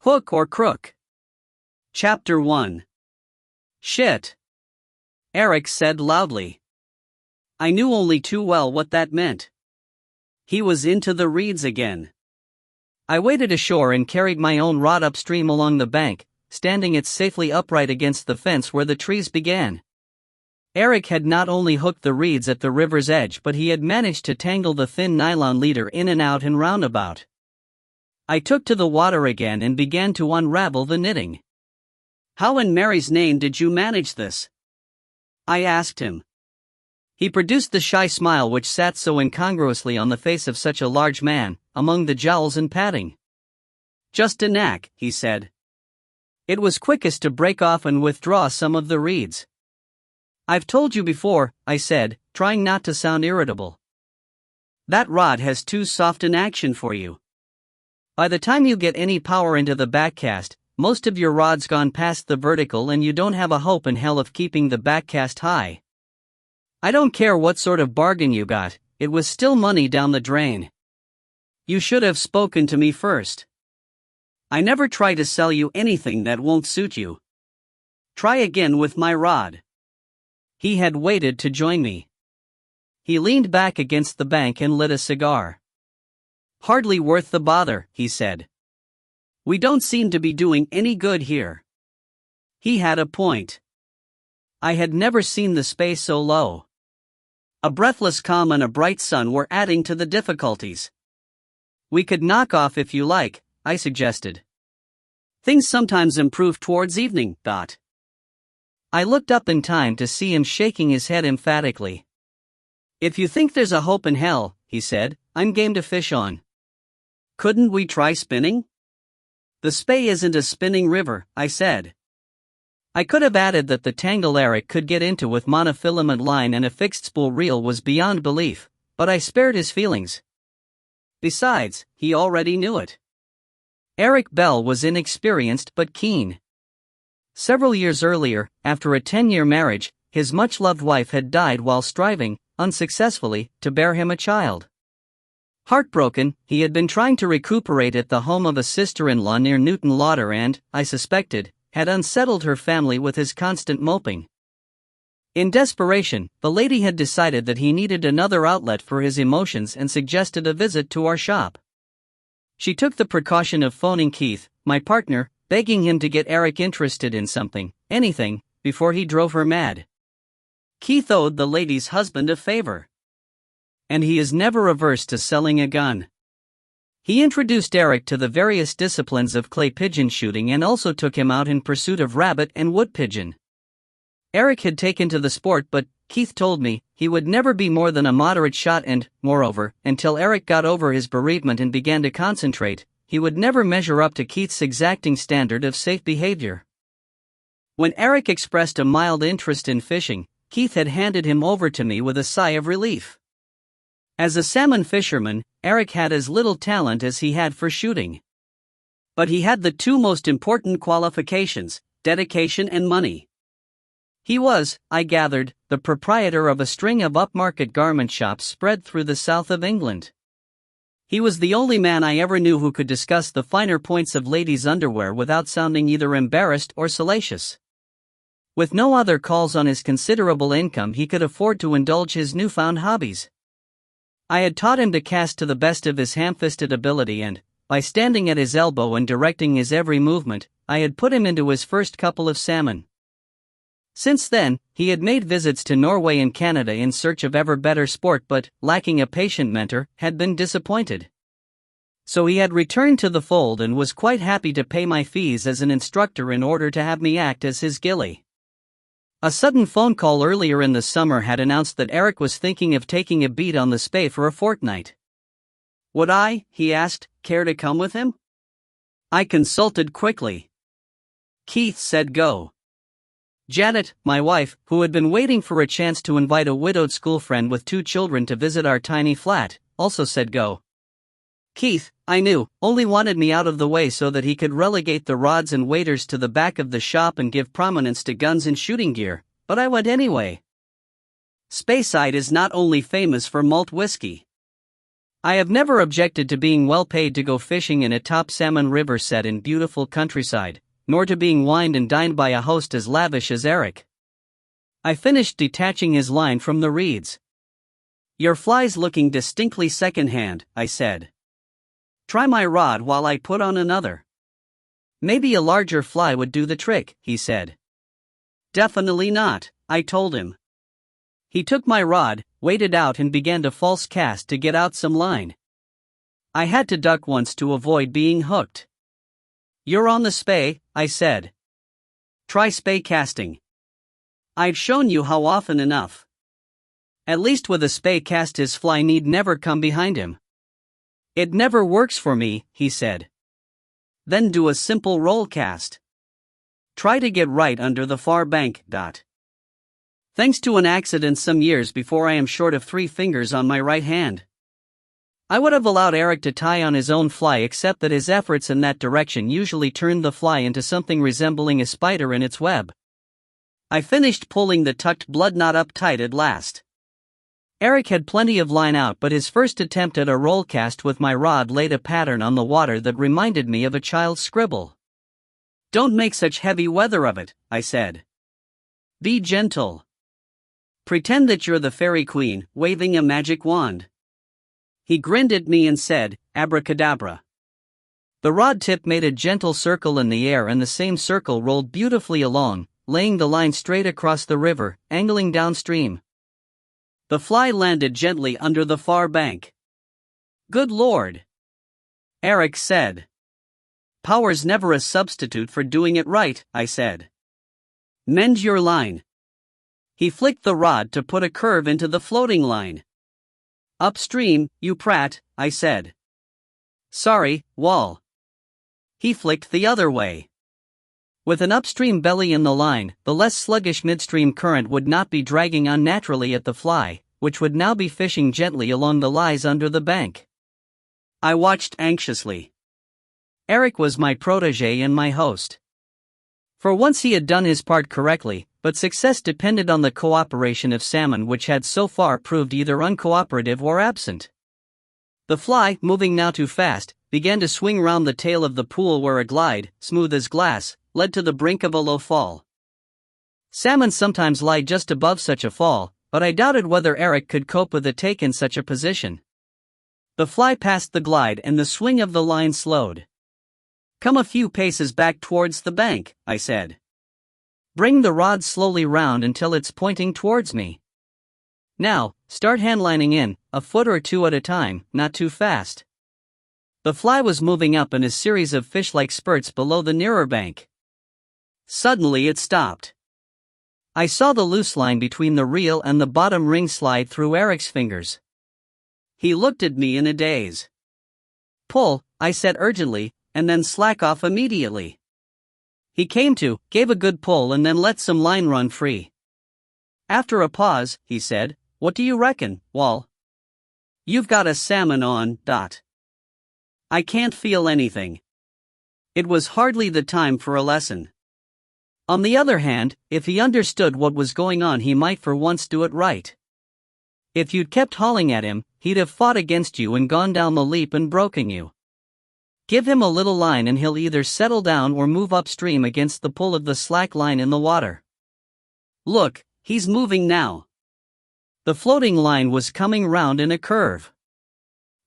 Hook or crook. Chapter 1. Shit, Eric said loudly. I knew only too well what that meant. He was into the reeds again. I waded ashore and carried my own rod upstream along the bank, standing it safely upright against the fence where the trees began. Eric had not only hooked the reeds at the river's edge, but he had managed to tangle the thin nylon leader in and out and roundabout. I took to the water again and began to unravel the knitting. How in Mary's name did you manage this? I asked him. He produced the shy smile which sat so incongruously on the face of such a large man, among the jowls and padding. Just a knack, he said. It was quickest to break off and withdraw some of the reeds. I've told you before, I said, trying not to sound irritable. That rod has too soft an action for you. By the time you get any power into the backcast, most of your rod's gone past the vertical and you don't have a hope in hell of keeping the backcast high. I don't care what sort of bargain you got, it was still money down the drain. You should have spoken to me first. I never try to sell you anything that won't suit you. Try again with my rod. He had waited to join me. He leaned back against the bank and lit a cigar. Hardly worth the bother, he said. We don't seem to be doing any good here. He had a point. I had never seen the space so low. A breathless calm and a bright sun were adding to the difficulties. We could knock off if you like, I suggested. Things sometimes improve towards evening, Dot. I looked up in time to see him shaking his head emphatically. If you think there's a hope in hell, he said, I'm game to fish on. Couldn't we try spinning? The Spey isn't a spinning river, I said. I could have added that the tangle Eric could get into with monofilament line and a fixed spool reel was beyond belief, but I spared his feelings. Besides, he already knew it. Eric Bell was inexperienced but keen. Several years earlier, after a 10-year marriage, his much-loved wife had died while striving, unsuccessfully, to bear him a child. Heartbroken, he had been trying to recuperate at the home of a sister-in-law near Newton Lauder and, I suspected, had unsettled her family with his constant moping. In desperation, the lady had decided that he needed another outlet for his emotions and suggested a visit to our shop. She took the precaution of phoning Keith, my partner, begging him to get Eric interested in something, anything, before he drove her mad. Keith owed the lady's husband a favor. And he is never averse to selling a gun. He introduced Eric to the various disciplines of clay pigeon shooting and also took him out in pursuit of rabbit and wood pigeon. Eric had taken to the sport, but, Keith told me, he would never be more than a moderate shot and, moreover, until Eric got over his bereavement and began to concentrate, he would never measure up to Keith's exacting standard of safe behavior. When Eric expressed a mild interest in fishing, Keith had handed him over to me with a sigh of relief. As a salmon fisherman, Eric had as little talent as he had for shooting. But he had the two most important qualifications, dedication and money. He was, I gathered, the proprietor of a string of upmarket garment shops spread through the south of England. He was the only man I ever knew who could discuss the finer points of ladies' underwear without sounding either embarrassed or salacious. With no other calls on his considerable income, he could afford to indulge his newfound hobbies. I had taught him to cast to the best of his ham-fisted ability and, by standing at his elbow and directing his every movement, I had put him into his first couple of salmon. Since then, he had made visits to Norway and Canada in search of ever better sport but, lacking a patient mentor, had been disappointed. So he had returned to the fold and was quite happy to pay my fees as an instructor in order to have me act as his gilly. A sudden phone call earlier in the summer had announced that Eric was thinking of taking a beat on the Spey for a fortnight. Would I, he asked, care to come with him? I consulted quickly. Keith said go. Janet, my wife, who had been waiting for a chance to invite a widowed schoolfriend with 2 children to visit our tiny flat, also said go. Keith, I knew, only wanted me out of the way so that he could relegate the rods and waders to the back of the shop and give prominence to guns and shooting gear, but I went anyway. Speyside is not only famous for malt whiskey. I have never objected to being well paid to go fishing in a top salmon river set in beautiful countryside, nor to being wined and dined by a host as lavish as Eric. I finished detaching his line from the reeds. "Your fly's looking distinctly second-hand," I said. "Try my rod while I put on another." "Maybe a larger fly would do the trick," he said. "Definitely not," I told him. He took my rod, waded out and began to false cast to get out some line. I had to duck once to avoid being hooked. "You're on the spay," I said. "Try spay casting. I've shown you how often enough." At least with a spay cast his fly need never come behind him. "It never works for me," he said. "Then do a simple roll cast. Try to get right under the far bank. Thanks to an accident some years before I am short of 3 fingers on my right hand." I would have allowed Eric to tie on his own fly except that his efforts in that direction usually turned the fly into something resembling a spider in its web. I finished pulling the tucked blood knot up tight at last. Eric had plenty of line out, but his first attempt at a roll cast with my rod laid a pattern on the water that reminded me of a child's scribble. "Don't make such heavy weather of it," I said. "Be gentle. Pretend that you're the fairy queen, waving a magic wand." He grinned at me and said, "Abracadabra." The rod tip made a gentle circle in the air and the same circle rolled beautifully along, laying the line straight across the river, angling downstream. The fly landed gently under the far bank. "Good Lord," Eric said. "Power's never a substitute for doing it right," I said. "Mend your line." He flicked the rod to put a curve into the floating line. "Upstream, you prat," I said. "Sorry, Wall." He flicked the other way. With an upstream belly in the line, the less sluggish midstream current would not be dragging unnaturally at the fly, which would now be fishing gently along the lies under the bank. I watched anxiously. Eric was my protege and my host. For once he had done his part correctly, but success depended on the cooperation of salmon, which had so far proved either uncooperative or absent. The fly, moving now too fast, began to swing round the tail of the pool where a glide, smooth as glass, led to the brink of a low fall. Salmon sometimes lie just above such a fall, but I doubted whether Eric could cope with a take in such a position. The fly passed the glide and the swing of the line slowed. "Come a few paces back towards the bank," I said. "Bring the rod slowly round until it's pointing towards me. Now, start handlining in, a foot or 2 at a time, not too fast." The fly was moving up in a series of fish-like spurts below the nearer bank. Suddenly it stopped. I saw the loose line between the reel and the bottom ring slide through Eric's fingers. He looked at me in a daze. "Pull," I said urgently, "and then slack off immediately." He came to, gave a good pull and then let some line run free. After a pause, he said, "What do you reckon, Wall?" "You've got a salmon on, . I can't feel anything." It was hardly the time for a lesson. On the other hand, if he understood what was going on, he might for once do it right. If you'd kept hauling at him, he'd have fought against you and gone down the leap and broken you. Give him a little line and he'll either settle down or move upstream against the pull of the slack line in the water. Look, he's moving now. The floating line was coming round in a curve.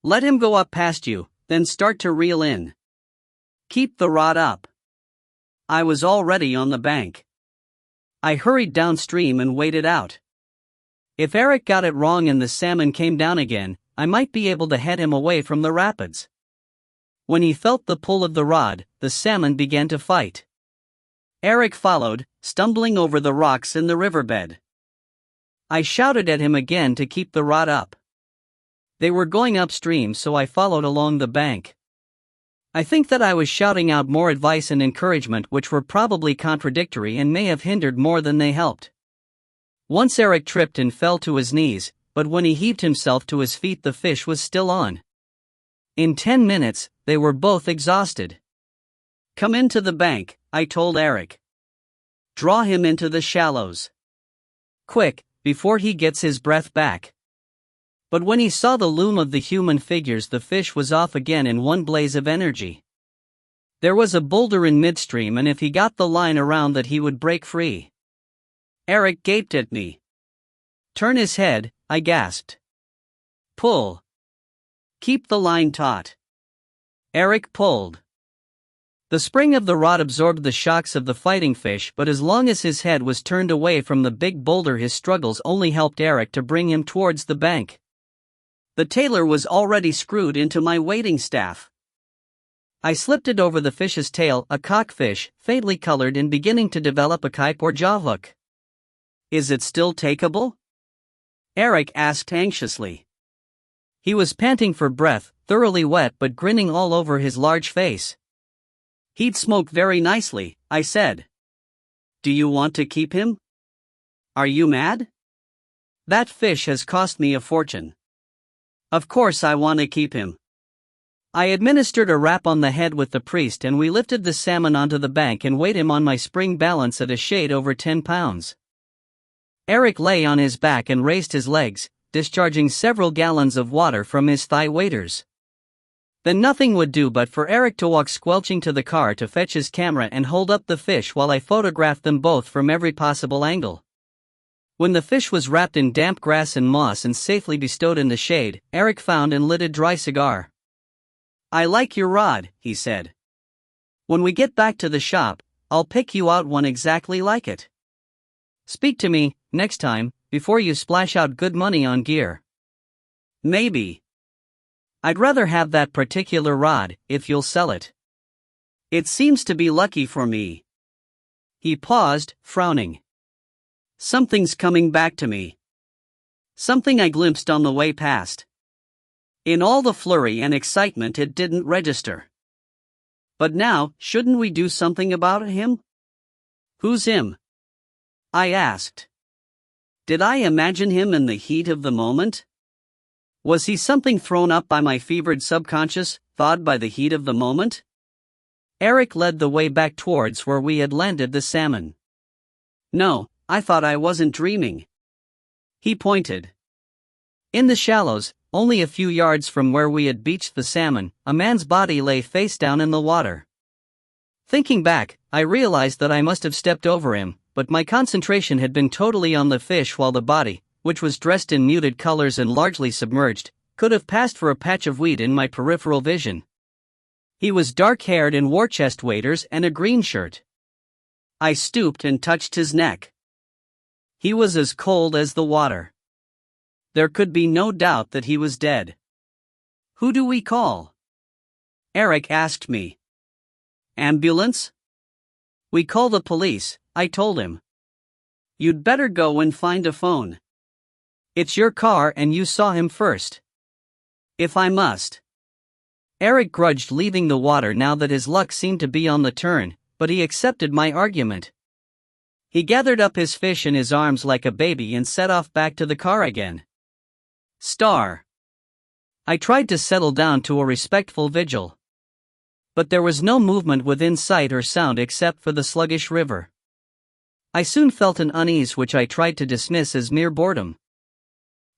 Let him go up past you, then start to reel in. Keep the rod up. I was already on the bank. I hurried downstream and waded out. If Eric got it wrong and the salmon came down again, I might be able to head him away from the rapids. When he felt the pull of the rod, the salmon began to fight. Eric followed, stumbling over the rocks in the riverbed. I shouted at him again to keep the rod up. They were going upstream, so I followed along the bank. I think that I was shouting out more advice and encouragement which were probably contradictory and may have hindered more than they helped. Once Eric tripped and fell to his knees, but when he heaved himself to his feet the fish was still on. In 10 minutes, they were both exhausted. Come into the bank, I told Eric. Draw him into the shallows. Quick, before he gets his breath back. But when he saw the loom of the human figures, the fish was off again in one blaze of energy. There was a boulder in midstream, and if he got the line around that, he would break free. Eric gaped at me. "Turn his head," I gasped. "Pull. Keep the line taut." Eric pulled. The spring of the rod absorbed the shocks of the fighting fish, but as long as his head was turned away from the big boulder, his struggles only helped Eric to bring him towards the bank. The tailor was already screwed into my wading staff. I slipped it over the fish's tail, a cockfish, faintly colored and beginning to develop a kype or jawhook. "Is it still takeable?" Eric asked anxiously. He was panting for breath, thoroughly wet but grinning all over his large face. "He'd smoke very nicely," I said. "Do you want to keep him? Are you mad? That fish has cost me a fortune. Of course I want to keep him." I administered a rap on the head with the priest, and we lifted the salmon onto the bank and weighed him on my spring balance at a shade over 10 pounds. Eric lay on his back and raised his legs, discharging several gallons of water from his thigh waders. Then nothing would do but for Eric to walk squelching to the car to fetch his camera and hold up the fish while I photographed them both from every possible angle. When the fish was wrapped in damp grass and moss and safely bestowed in the shade, Eric found and lit a dry cigar. "I like your rod," he said. "When we get back to the shop, I'll pick you out one exactly like it. Speak to me, next time, before you splash out good money on gear." "Maybe. I'd rather have that particular rod, if you'll sell it. It seems to be lucky for me." He paused, frowning. "Something's coming back to me. Something I glimpsed on the way past. In all the flurry and excitement, it didn't register. But now, shouldn't we do something about him?" "Who's him?" I asked. Did I imagine him in the heat of the moment? Was he something thrown up by my fevered subconscious, thawed by the heat of the moment? Eric led the way back towards where we had landed the salmon. "No, I thought I wasn't dreaming." He pointed. In the shallows, only a few yards from where we had beached the salmon, a man's body lay face down in the water. Thinking back, I realized that I must have stepped over him, but my concentration had been totally on the fish, while the body, which was dressed in muted colors and largely submerged, could have passed for a patch of wheat in my peripheral vision. He was dark-haired and wore chest waders and a green shirt. I stooped and touched his neck. He was as cold as the water. There could be no doubt that he was dead. "Who do we call?" Eric asked me. "Ambulance?" "We call the police," I told him. "You'd better go and find a phone. It's your car and you saw him first." "If I must." Eric grudged leaving the water now that his luck seemed to be on the turn, but he accepted my argument. He gathered up his fish in his arms like a baby and set off back to the car again. Star. I tried to settle down to a respectful vigil. But there was no movement within sight or sound except for the sluggish river. I soon felt an unease which I tried to dismiss as mere boredom.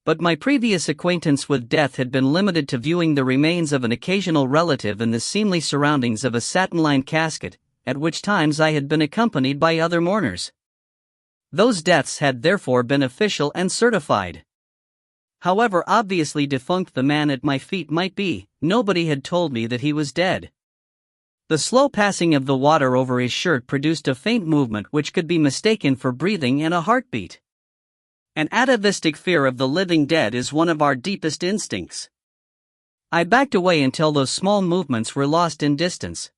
But my previous acquaintance with death had been limited to viewing the remains of an occasional relative in the seemly surroundings of a satin-lined casket, at which times I had been accompanied by other mourners. Those deaths had therefore been official and certified. However obviously defunct the man at my feet might be, nobody had told me that he was dead. The slow passing of the water over his shirt produced a faint movement which could be mistaken for breathing and a heartbeat. An atavistic fear of the living dead is one of our deepest instincts. I backed away until those small movements were lost in distance.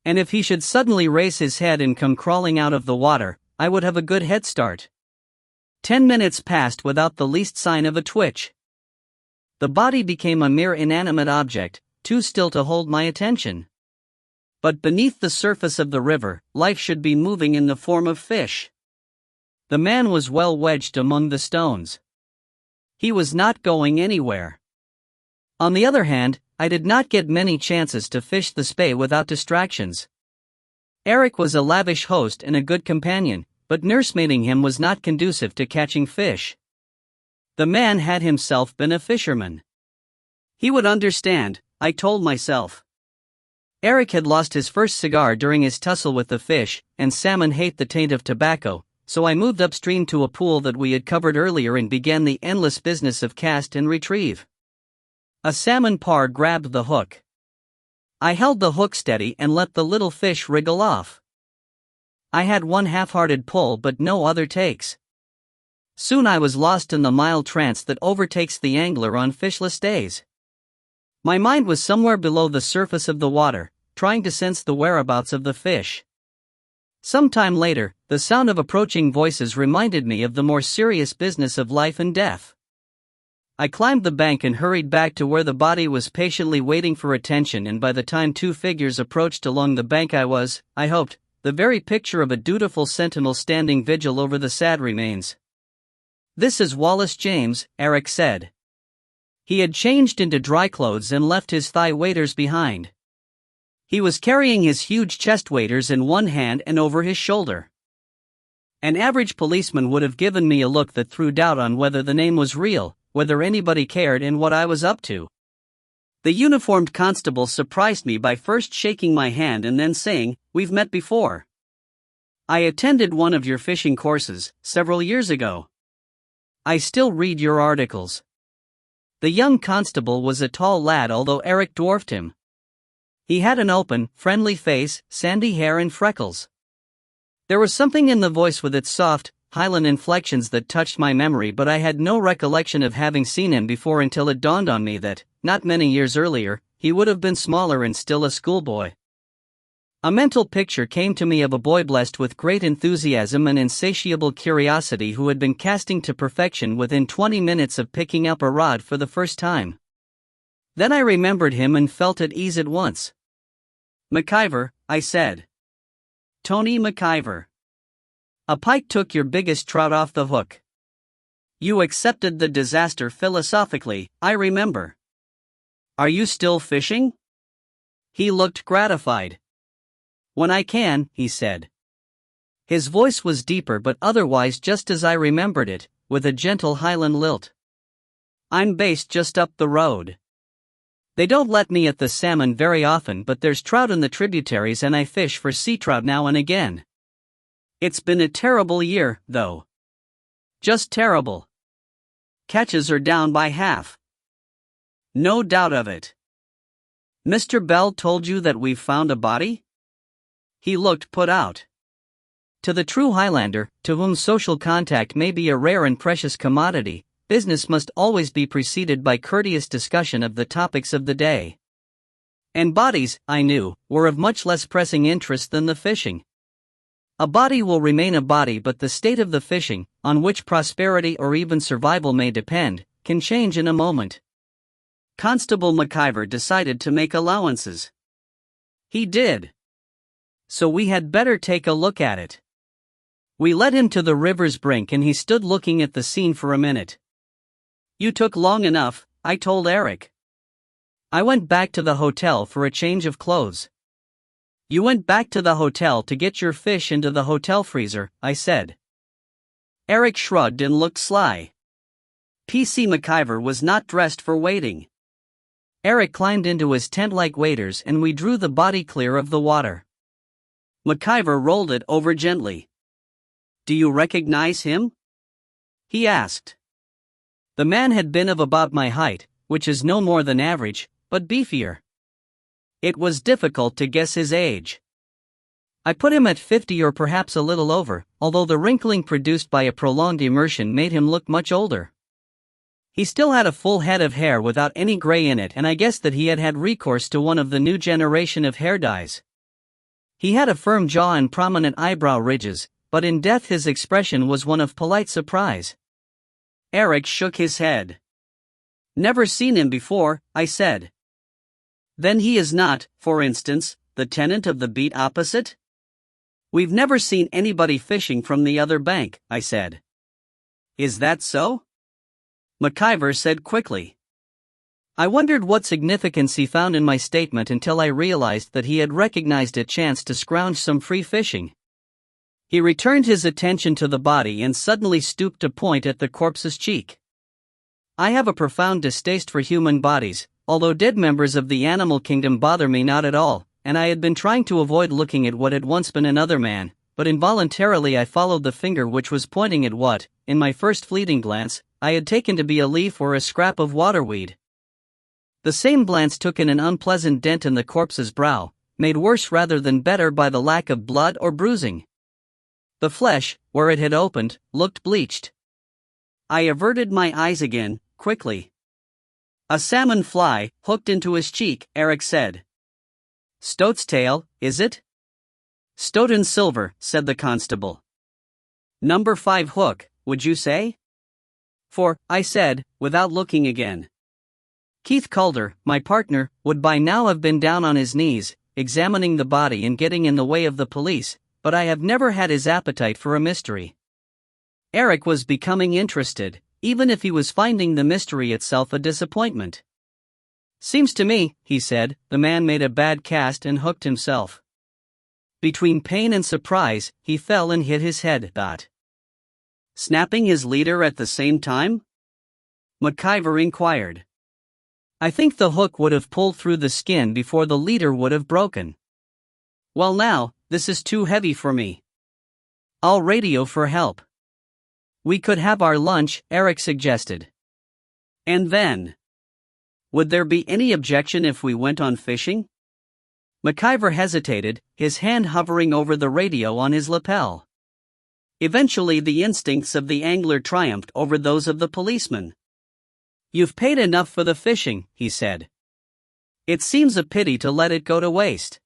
And if he should suddenly raise his head and come crawling out of the water, I would have a good head start. 10 minutes passed without the least sign of a twitch. The body became a mere inanimate object, too still to hold my attention. But beneath the surface of the river, life should be moving in the form of fish. The man was well wedged among the stones. He was not going anywhere. On the other hand, I did not get many chances to fish the Spey without distractions. Eric was a lavish host and a good companion, but nursemaiding him was not conducive to catching fish. The man had himself been a fisherman. He would understand, I told myself. Eric had lost his first cigar during his tussle with the fish, and salmon hate the taint of tobacco, so I moved upstream to a pool that we had covered earlier and began the endless business of cast and retrieve. A salmon parr grabbed the hook. I held the hook steady and let the little fish wriggle off. I had one half-hearted pull but no other takes. Soon I was lost in the mild trance that overtakes the angler on fishless days. My mind was somewhere below the surface of the water, trying to sense the whereabouts of the fish. Some time later, the sound of approaching voices reminded me of the more serious business of life and death. I climbed the bank and hurried back to where the body was patiently waiting for attention, and by the time two figures approached along the bank I was, I hoped, the very picture of a dutiful sentinel standing vigil over the sad remains. "This is Wallace James," Eric said. He had changed into dry clothes and left his thigh waders behind. He was carrying his huge chest waders in one hand and over his shoulder. An average policeman would have given me a look that threw doubt on whether the name was real, whether anybody cared, and what I was up to. The uniformed constable surprised me by first shaking my hand and then saying, "We've met before. I attended one of your fishing courses, several years ago. I still read your articles." The young constable was a tall lad, although Eric dwarfed him. He had an open, friendly face, sandy hair and freckles. There was something in the voice with its soft, Highland inflections that touched my memory, but I had no recollection of having seen him before until it dawned on me that, not many years earlier, he would have been smaller and still a schoolboy. A mental picture came to me of a boy blessed with great enthusiasm and insatiable curiosity who had been casting to perfection within 20 minutes of picking up a rod for the first time. Then I remembered him and felt at ease at once. "McIver," I said. "Tony McIver. A pike took your biggest trout off the hook. You accepted the disaster philosophically, I remember. Are you still fishing?" He looked gratified. "When I can," he said. His voice was deeper but otherwise just as I remembered it, with a gentle Highland lilt. "I'm based just up the road. They don't let me at the salmon very often, but there's trout in the tributaries and I fish for sea trout now and again. It's been a terrible year, though. Just terrible. Catches are down by half." "No doubt of it. Mr. Bell told you that we've found a body?" He looked put out. To the true Highlander, to whom social contact may be a rare and precious commodity, business must always be preceded by courteous discussion of the topics of the day. And bodies, I knew, were of much less pressing interest than the fishing. A body will remain a body, but the state of the fishing, on which prosperity or even survival may depend, can change in a moment. Constable McIver decided to make allowances. He did. So we had better take a look at it. We led him to the river's brink and he stood looking at the scene for a minute. "You took long enough," I told Eric. "I went back to the hotel for a change of clothes." "You went back to the hotel to get your fish into the hotel freezer," I said. Eric shrugged and looked sly. PC McIver was not dressed for waiting. Eric climbed into his tent-like waders and we drew the body clear of the water. McIver rolled it over gently. "Do you recognize him?" he asked. The man had been of about my height, which is no more than average, but beefier. It was difficult to guess his age. I put him at 50 or perhaps a little over, although the wrinkling produced by a prolonged immersion made him look much older. He still had a full head of hair without any gray in it, and I guessed that he had had recourse to one of the new generation of hair dyes. He had a firm jaw and prominent eyebrow ridges, but in death his expression was one of polite surprise. Eric shook his head. "Never seen him before," I said. "Then he is not, for instance, the tenant of the beat opposite?" "We've never seen anybody fishing from the other bank," I said. "Is that so?" McIver said quickly. I wondered what significance he found in my statement until I realized that he had recognized a chance to scrounge some free fishing. He returned his attention to the body and suddenly stooped to point at the corpse's cheek. I have a profound distaste for human bodies, although dead members of the animal kingdom bother me not at all, and I had been trying to avoid looking at what had once been another man, but involuntarily I followed the finger which was pointing at what, in my first fleeting glance, I had taken to be a leaf or a scrap of waterweed. The same glance took in an unpleasant dent in the corpse's brow, made worse rather than better by the lack of blood or bruising. The flesh, where it had opened, looked bleached. I averted my eyes again, quickly. "A salmon fly, hooked into his cheek," Eric said. "Stoat's tail, is it?" "Stoat and silver," said the constable. "Number 5 hook, would you say?" "For," I said, without looking again. Keith Calder, my partner, would by now have been down on his knees, examining the body and getting in the way of the police, but I have never had his appetite for a mystery. Eric was becoming interested, even if he was finding the mystery itself a disappointment. "Seems to me," he said, "the man made a bad cast and hooked himself." Between pain and surprise, he fell and hit his head. "Snapping his leader at the same time?" McIver inquired. "I think the hook would have pulled through the skin before the leader would have broken." "Well now, this is too heavy for me. I'll radio for help." "We could have our lunch," Eric suggested. "And then? Would there be any objection if we went on fishing?" McIver hesitated, his hand hovering over the radio on his lapel. Eventually the instincts of the angler triumphed over those of the policeman. "You've paid enough for the fishing," he said. "It seems a pity to let it go to waste.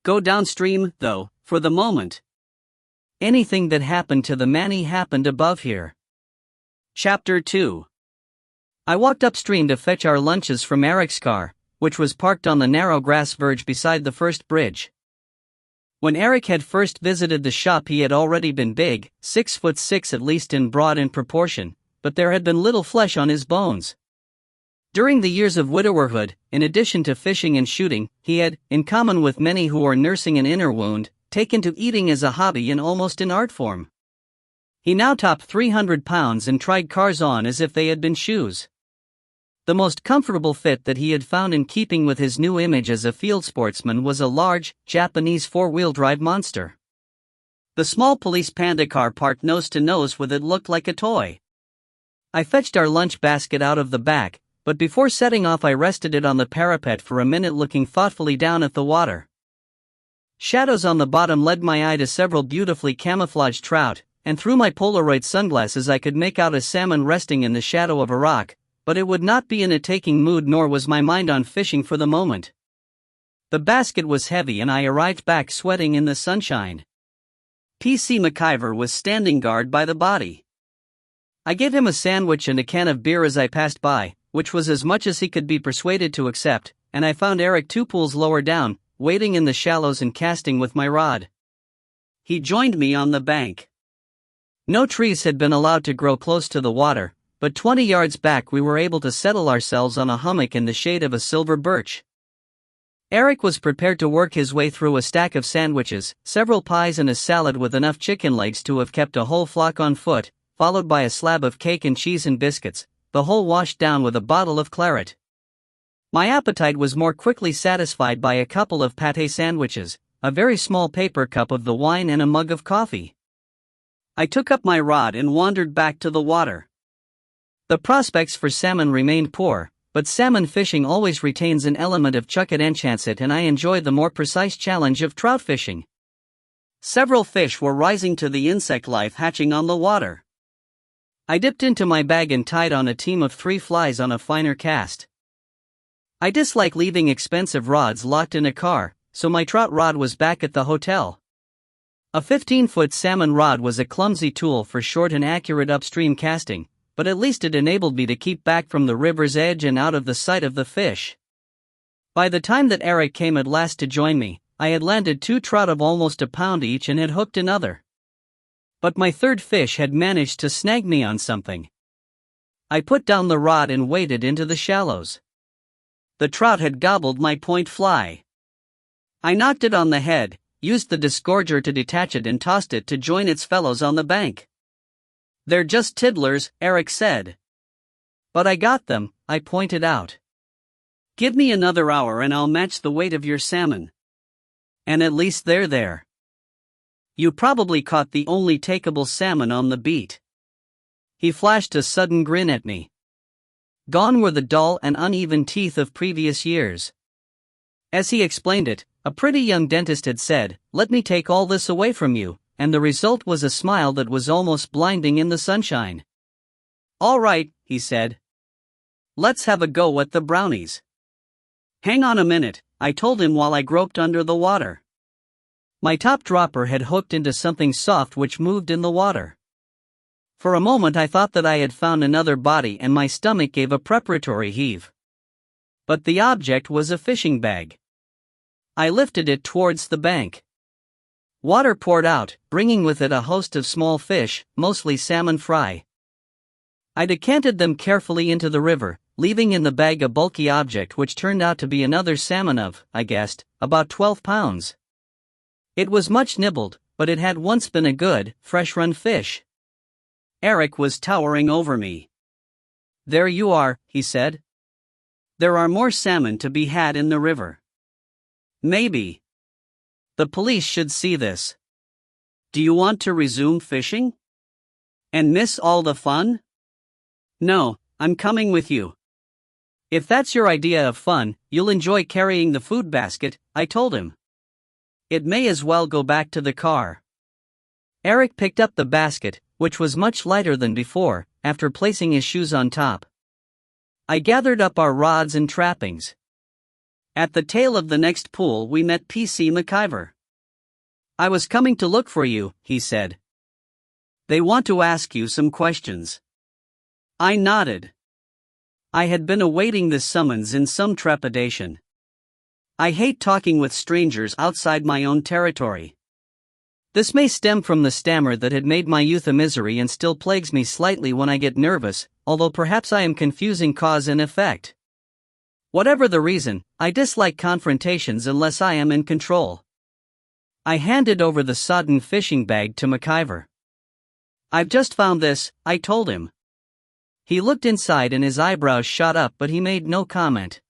Go downstream, though, for the moment. Anything that happened to the Manny happened above here." Chapter 2. I walked upstream to fetch our lunches from Eric's car, which was parked on the narrow grass verge beside the first bridge. When Eric had first visited the shop he had already been big, 6'6" at least in broad and proportion, but there had been little flesh on his bones. During the years of widowerhood, in addition to fishing and shooting, he had, in common with many who are nursing an inner wound, taken to eating as a hobby and almost an art form. He now topped 300 pounds and tried cars on as if they had been shoes. The most comfortable fit that he had found in keeping with his new image as a field sportsman was a large, Japanese 4-wheel drive monster. The small police panda car parked nose to nose with it looked like a toy. I fetched our lunch basket out of the back, but before setting off I rested it on the parapet for a minute looking thoughtfully down at the water. Shadows on the bottom led my eye to several beautifully camouflaged trout, and through my Polaroid sunglasses I could make out a salmon resting in the shadow of a rock, but it would not be in a taking mood nor was my mind on fishing for the moment. The basket was heavy and I arrived back sweating in the sunshine. P.C. McIver was standing guard by the body. I gave him a sandwich and a can of beer as I passed by, which was as much as he could be persuaded to accept, and I found Eric 2 pools lower down, wading in the shallows and casting with my rod. He joined me on the bank. No trees had been allowed to grow close to the water, but 20 yards back we were able to settle ourselves on a hummock in the shade of a silver birch. Eric was prepared to work his way through a stack of sandwiches, several pies and a salad with enough chicken legs to have kept a whole flock on foot, followed by a slab of cake and cheese and biscuits, the whole washed down with a bottle of claret. My appetite was more quickly satisfied by a couple of pâté sandwiches, a very small paper cup of the wine and a mug of coffee. I took up my rod and wandered back to the water. The prospects for salmon remained poor, but salmon fishing always retains an element of chuck-it-and-chance-it and I enjoy the more precise challenge of trout fishing. Several fish were rising to the insect life hatching on the water. I dipped into my bag and tied on a team of 3 flies on a finer cast. I dislike leaving expensive rods locked in a car, so my trout rod was back at the hotel. A 15-foot salmon rod was a clumsy tool for short and accurate upstream casting, but at least it enabled me to keep back from the river's edge and out of the sight of the fish. By the time that Eric came at last to join me, I had landed 2 trout of almost a pound each and had hooked another. But my third fish had managed to snag me on something. I put down the rod and waded into the shallows. The trout had gobbled my point fly. I knocked it on the head, used the disgorger to detach it and tossed it to join its fellows on the bank. "They're just tiddlers," Eric said. But I got them, I pointed out. Give me another hour and I'll match the weight of your salmon. And at least they're there. You probably caught the only takeable salmon on the beat. He flashed a sudden grin at me. Gone were the dull and uneven teeth of previous years. As he explained it, a pretty young dentist had said, "Let me take all this away from you," and the result was a smile that was almost blinding in the sunshine. "All right," he said. "Let's have a go at the brownies." "Hang on a minute," I told him while I groped under the water. My top dropper had hooked into something soft which moved in the water. For a moment I thought that I had found another body and my stomach gave a preparatory heave. But the object was a fishing bag. I lifted it towards the bank. Water poured out, bringing with it a host of small fish, mostly salmon fry. I decanted them carefully into the river, leaving in the bag a bulky object which turned out to be another salmon of, I guessed, about 12 pounds. It was much nibbled, but it had once been a good, fresh-run fish. Eric was towering over me. "There you are," he said. "There are more salmon to be had in the river. Maybe. The police should see this. Do you want to resume fishing? And miss all the fun?" "No, I'm coming with you." "If that's your idea of fun, you'll enjoy carrying the food basket," I told him. "It may as well go back to the car." Eric picked up the basket, which was much lighter than before, after placing his shoes on top. I gathered up our rods and trappings. At the tail of the next pool we met P.C. McIver. "I was coming to look for you," he said. "They want to ask you some questions." I nodded. I had been awaiting this summons in some trepidation. I hate talking with strangers outside my own territory. This may stem from the stammer that had made my youth a misery and still plagues me slightly when I get nervous, although perhaps I am confusing cause and effect. Whatever the reason, I dislike confrontations unless I am in control. I handed over the sodden fishing bag to McIver. "I've just found this," I told him. He looked inside and his eyebrows shot up, but he made no comment.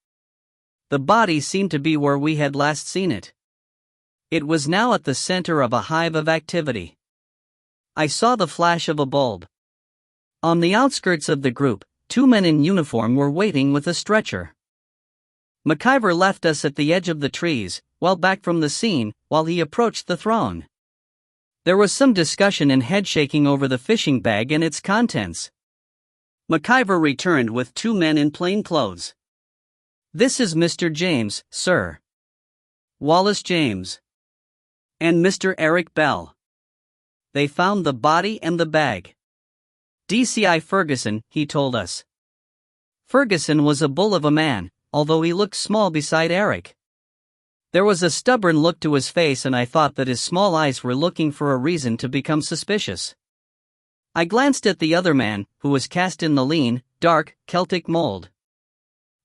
The body seemed to be where we had last seen it. It was now at the center of a hive of activity. I saw the flash of a bulb. On the outskirts of the group, 2 men in uniform were waiting with a stretcher. McIver left us at the edge of the trees, well back from the scene, while he approached the throng. There was some discussion and head-shaking over the fishing bag and its contents. McIver returned with 2 men in plain clothes. "This is Mr. James, sir. Wallace James. And Mr. Eric Bell. They found the body and the bag. DCI Ferguson," he told us. Ferguson was a bull of a man, although he looked small beside Eric. There was a stubborn look to his face and I thought that his small eyes were looking for a reason to become suspicious. I glanced at the other man, who was cast in the lean, dark, Celtic mold.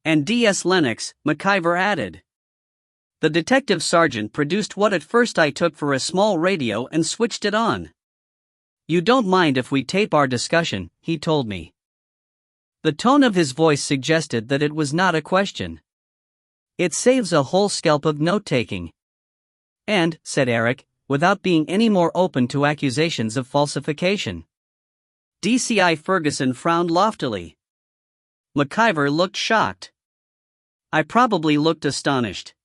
"And D.S. Lennox," McIver added. The detective sergeant produced what at first I took for a small radio and switched it on. "You don't mind if we tape our discussion," he told me. The tone of his voice suggested that it was not a question. "It saves a whole scalp of note-taking." "And," said Eric, without being any more open to accusations of falsification. DCI Ferguson frowned loftily. McIver looked shocked. I probably looked astonished.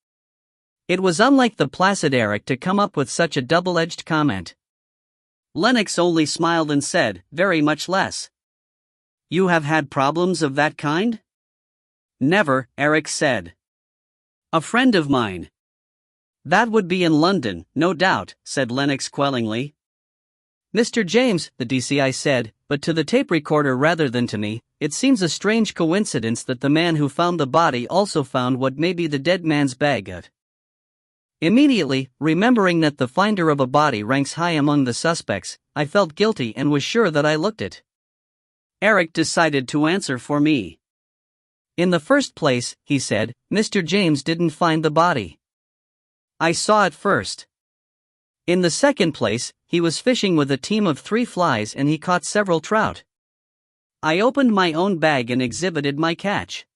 It was unlike the placid Eric to come up with such a double-edged comment. Lennox only smiled and said, "Very much less." "You have had problems of that kind?" "Never," Eric said. "A friend of mine." "That would be in London, no doubt," said Lennox quellingly. "Mr. James," the DCI said, but to the tape recorder rather than to me, "it seems a strange coincidence that the man who found the body also found what may be the dead man's bag of." Immediately, remembering that the finder of a body ranks high among the suspects, I felt guilty and was sure that I looked it. Eric decided to answer for me. "In the first place," he said, "Mr. James didn't find the body. I saw it first. In the second place, he was fishing with a team of 3 flies and he caught several trout. I opened my own bag and exhibited my catch.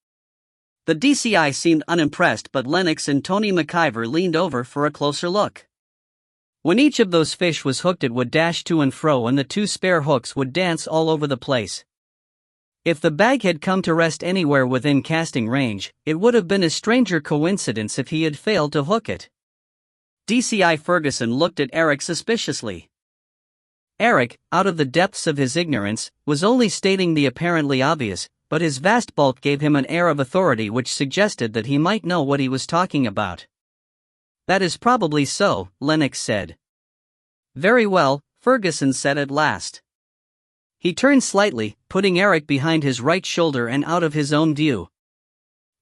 The DCI seemed unimpressed, but Lennox and Tony McIver leaned over for a closer look. When each of those fish was hooked, it would dash to and fro and the two spare hooks would dance all over the place. If the bag had come to rest anywhere within casting range, it would have been a stranger coincidence if he had failed to hook it. DCI Ferguson looked at Eric suspiciously. Eric, out of the depths of his ignorance, was only stating the apparently obvious, but his vast bulk gave him an air of authority which suggested that he might know what he was talking about. "That is probably so," Lennox said. "Very well," Ferguson said at last. He turned slightly, putting Eric behind his right shoulder and out of his own view.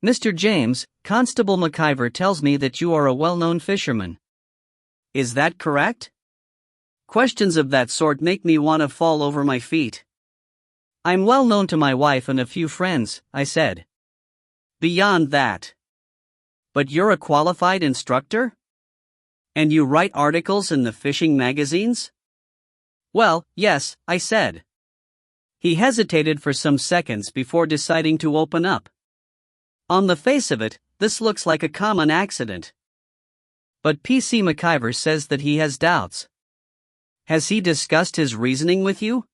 "Mr. James, Constable McIver tells me that you are a well-known fisherman. Is that correct? Questions of that sort make me want to fall over my feet." "I'm well known to my wife and a few friends," I said. "Beyond that. But you're a qualified instructor? And you write articles in the fishing magazines?" "Well, yes," I said. He hesitated for some seconds before deciding to open up. "On the face of it, this looks like a common accident. But PC McIver says that he has doubts. Has he discussed his reasoning with you?"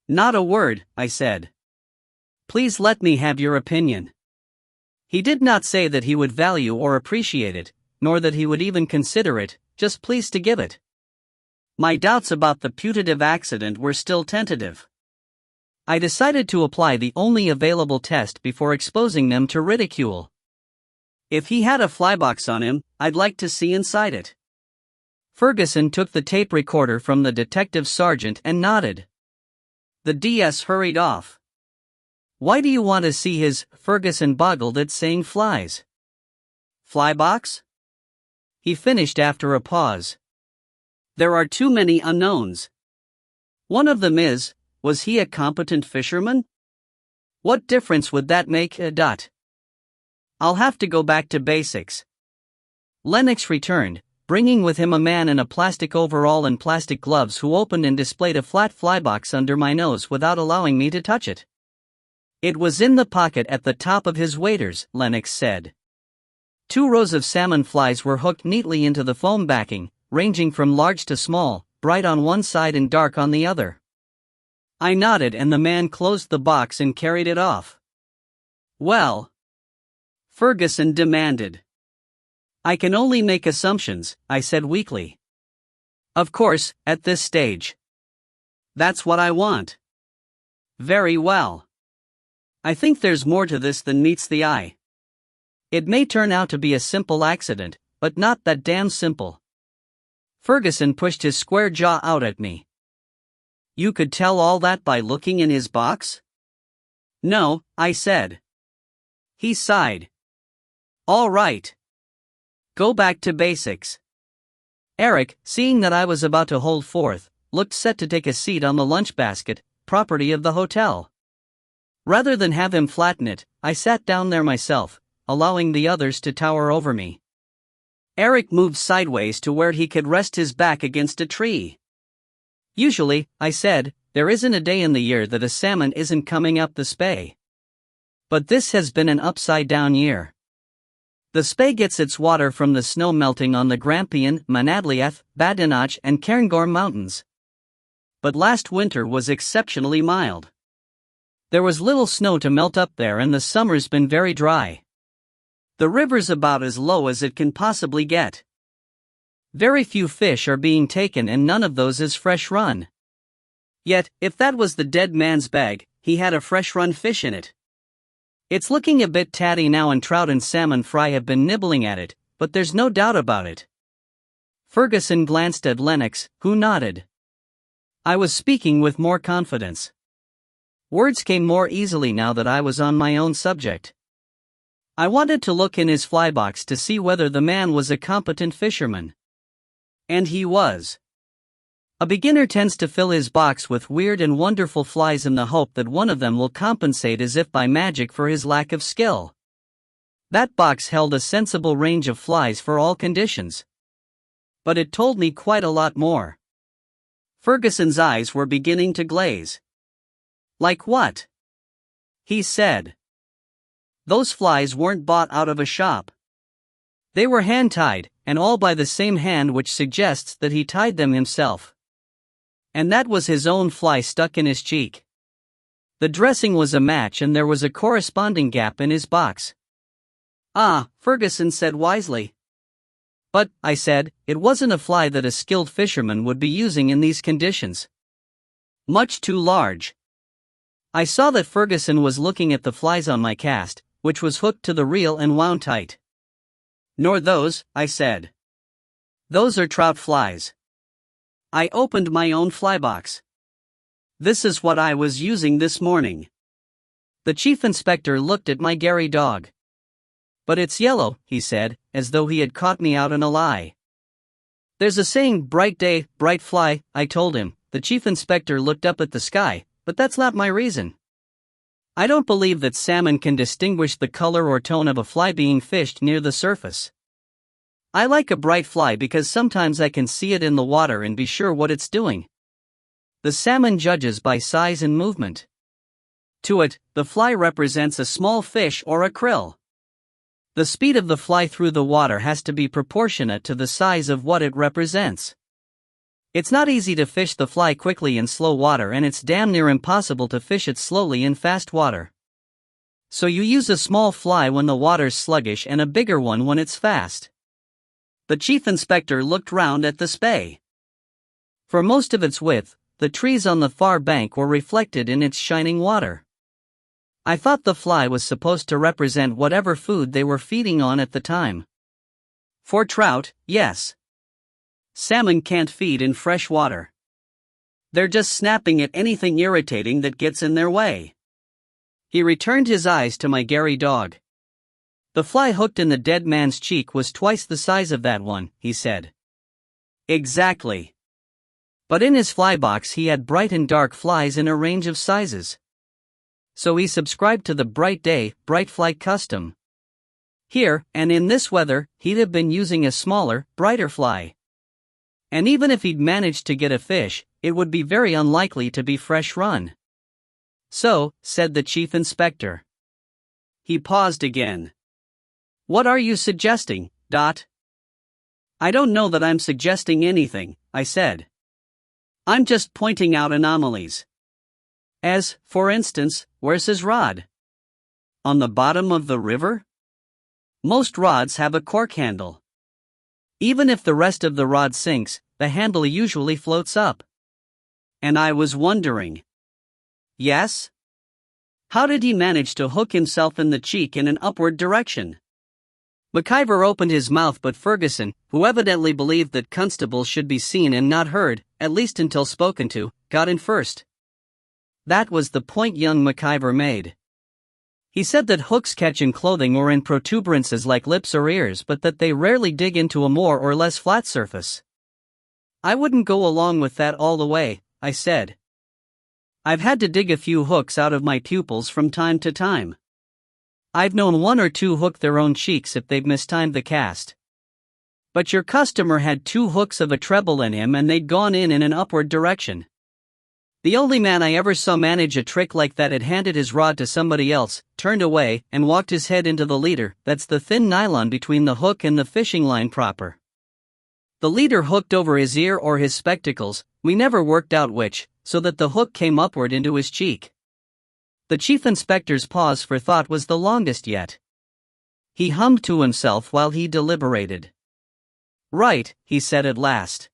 "Not a word," I said. "Please let me have your opinion." He did not say that he would value or appreciate it, nor that he would even consider it, just pleased to give it. My doubts about the putative accident were still tentative. I decided to apply the only available test before exposing them to ridicule. "If he had a flybox on him, I'd like to see inside it." Ferguson took the tape recorder from the detective sergeant and nodded. The DS hurried off. "Why do you want to see his?" Ferguson boggled at saying flies. "Flybox?" he finished after a pause. "There are too many unknowns. One of them is, was he a competent fisherman? What difference would that make? I'll have to go back to basics." Lennox returned, bringing with him a man in a plastic overall and plastic gloves who opened and displayed a flat flybox under my nose without allowing me to touch it. "It was in the pocket at the top of his waders," Lennox said. 2 rows of salmon flies were hooked neatly into the foam backing, ranging from large to small, bright on one side and dark on the other. I nodded and the man closed the box and carried it off. "Well?" Ferguson demanded. "I can only make assumptions," I said weakly. "Of course, at this stage." "That's what I want." "Very well. I think there's more to this than meets the eye. It may turn out to be a simple accident, but not that damn simple." Ferguson pushed his square jaw out at me. "You could tell all that by looking in his box?" "No," I said. He sighed. "All right. Go back to basics." Eric, seeing that I was about to hold forth, looked set to take a seat on the lunch basket, property of the hotel. Rather than have him flatten it, I sat down there myself, allowing the others to tower over me. Eric moved sideways to where he could rest his back against a tree. "Usually," I said, "there isn't a day in the year that a salmon isn't coming up the Spey. But this has been an upside-down year. The Spey gets its water from the snow melting on the Grampian, Manadliath, Badenoch and Cairngorm mountains. But last winter was exceptionally mild. There was little snow to melt up there and the summer's been very dry. The river's about as low as it can possibly get. Very few fish are being taken and none of those is fresh run. Yet, if that was the dead man's bag, he had a fresh run fish in it. It's looking a bit tatty now and trout and salmon fry have been nibbling at it, but there's no doubt about it." Ferguson glanced at Lennox, who nodded. I was speaking with more confidence. Words came more easily now that I was on my own subject. I wanted to look in his flybox to see whether the man was a competent fisherman. And he was. A beginner tends to fill his box with weird and wonderful flies in the hope that one of them will compensate as if by magic for his lack of skill. That box held a sensible range of flies for all conditions. But it told me quite a lot more. Ferguson's eyes were beginning to glaze. Like what? He said. Those flies weren't bought out of a shop. They were hand-tied, and all by the same hand, which suggests that he tied them himself. And that was his own fly stuck in his cheek. The dressing was a match and there was a corresponding gap in his box. Ah, Ferguson said wisely. But, I said, it wasn't a fly that a skilled fisherman would be using in these conditions. Much too large. I saw that Ferguson was looking at the flies on my cast, which was hooked to the reel and wound tight. Nor those, I said. Those are trout flies. I opened my own fly box. This is what I was using this morning. The chief inspector looked at my Gary dog. But it's yellow, he said, as though he had caught me out in a lie. There's a saying, bright day, bright fly, I told him. The chief inspector looked up at the sky, but that's not my reason. I don't believe that salmon can distinguish the color or tone of a fly being fished near the surface. I like a bright fly because sometimes I can see it in the water and be sure what it's doing. The salmon judges by size and movement. To it, the fly represents a small fish or a krill. The speed of the fly through the water has to be proportionate to the size of what it represents. It's not easy to fish the fly quickly in slow water, and it's damn near impossible to fish it slowly in fast water. So you use a small fly when the water's sluggish and a bigger one when it's fast. The chief inspector looked round at the spay. For most of its width, the trees on the far bank were reflected in its shining water. I thought the fly was supposed to represent whatever food they were feeding on at the time. For trout, yes. Salmon can't feed in fresh water. They're just snapping at anything irritating that gets in their way. He returned his eyes to my Gary dog. The fly hooked in the dead man's cheek was twice the size of that one, he said. Exactly. But in his fly box he had bright and dark flies in a range of sizes. So he subscribed to the bright day, bright fly custom. Here, and in this weather, he'd have been using a smaller, brighter fly. And even if he'd managed to get a fish, it would be very unlikely to be fresh run. So, said the chief inspector. He paused again. What are you suggesting, Dot? I don't know that I'm suggesting anything, I said. I'm just pointing out anomalies. As, for instance, where's his rod? On the bottom of the river? Most rods have a cork handle. Even if the rest of the rod sinks, the handle usually floats up. And I was wondering. Yes? How did he manage to hook himself in the cheek in an upward direction? McIver opened his mouth, but Ferguson, who evidently believed that constables should be seen and not heard, at least until spoken to, got in first. That was the point young McIver made. He said that hooks catch in clothing or in protuberances like lips or ears, but that they rarely dig into a more or less flat surface. I wouldn't go along with that all the way, I said. I've had to dig a few hooks out of my pupils from time to time. I've known one or two hook their own cheeks if they've mistimed the cast. But your customer had two hooks of a treble in him and they'd gone in an upward direction. The only man I ever saw manage a trick like that had handed his rod to somebody else, turned away, and walked his head into the leader, that's the thin nylon between the hook and the fishing line proper. The leader hooked over his ear or his spectacles, we never worked out which, so that the hook came upward into his cheek. The chief inspector's pause for thought was the longest yet. He hummed to himself while he deliberated. Right, he said at last.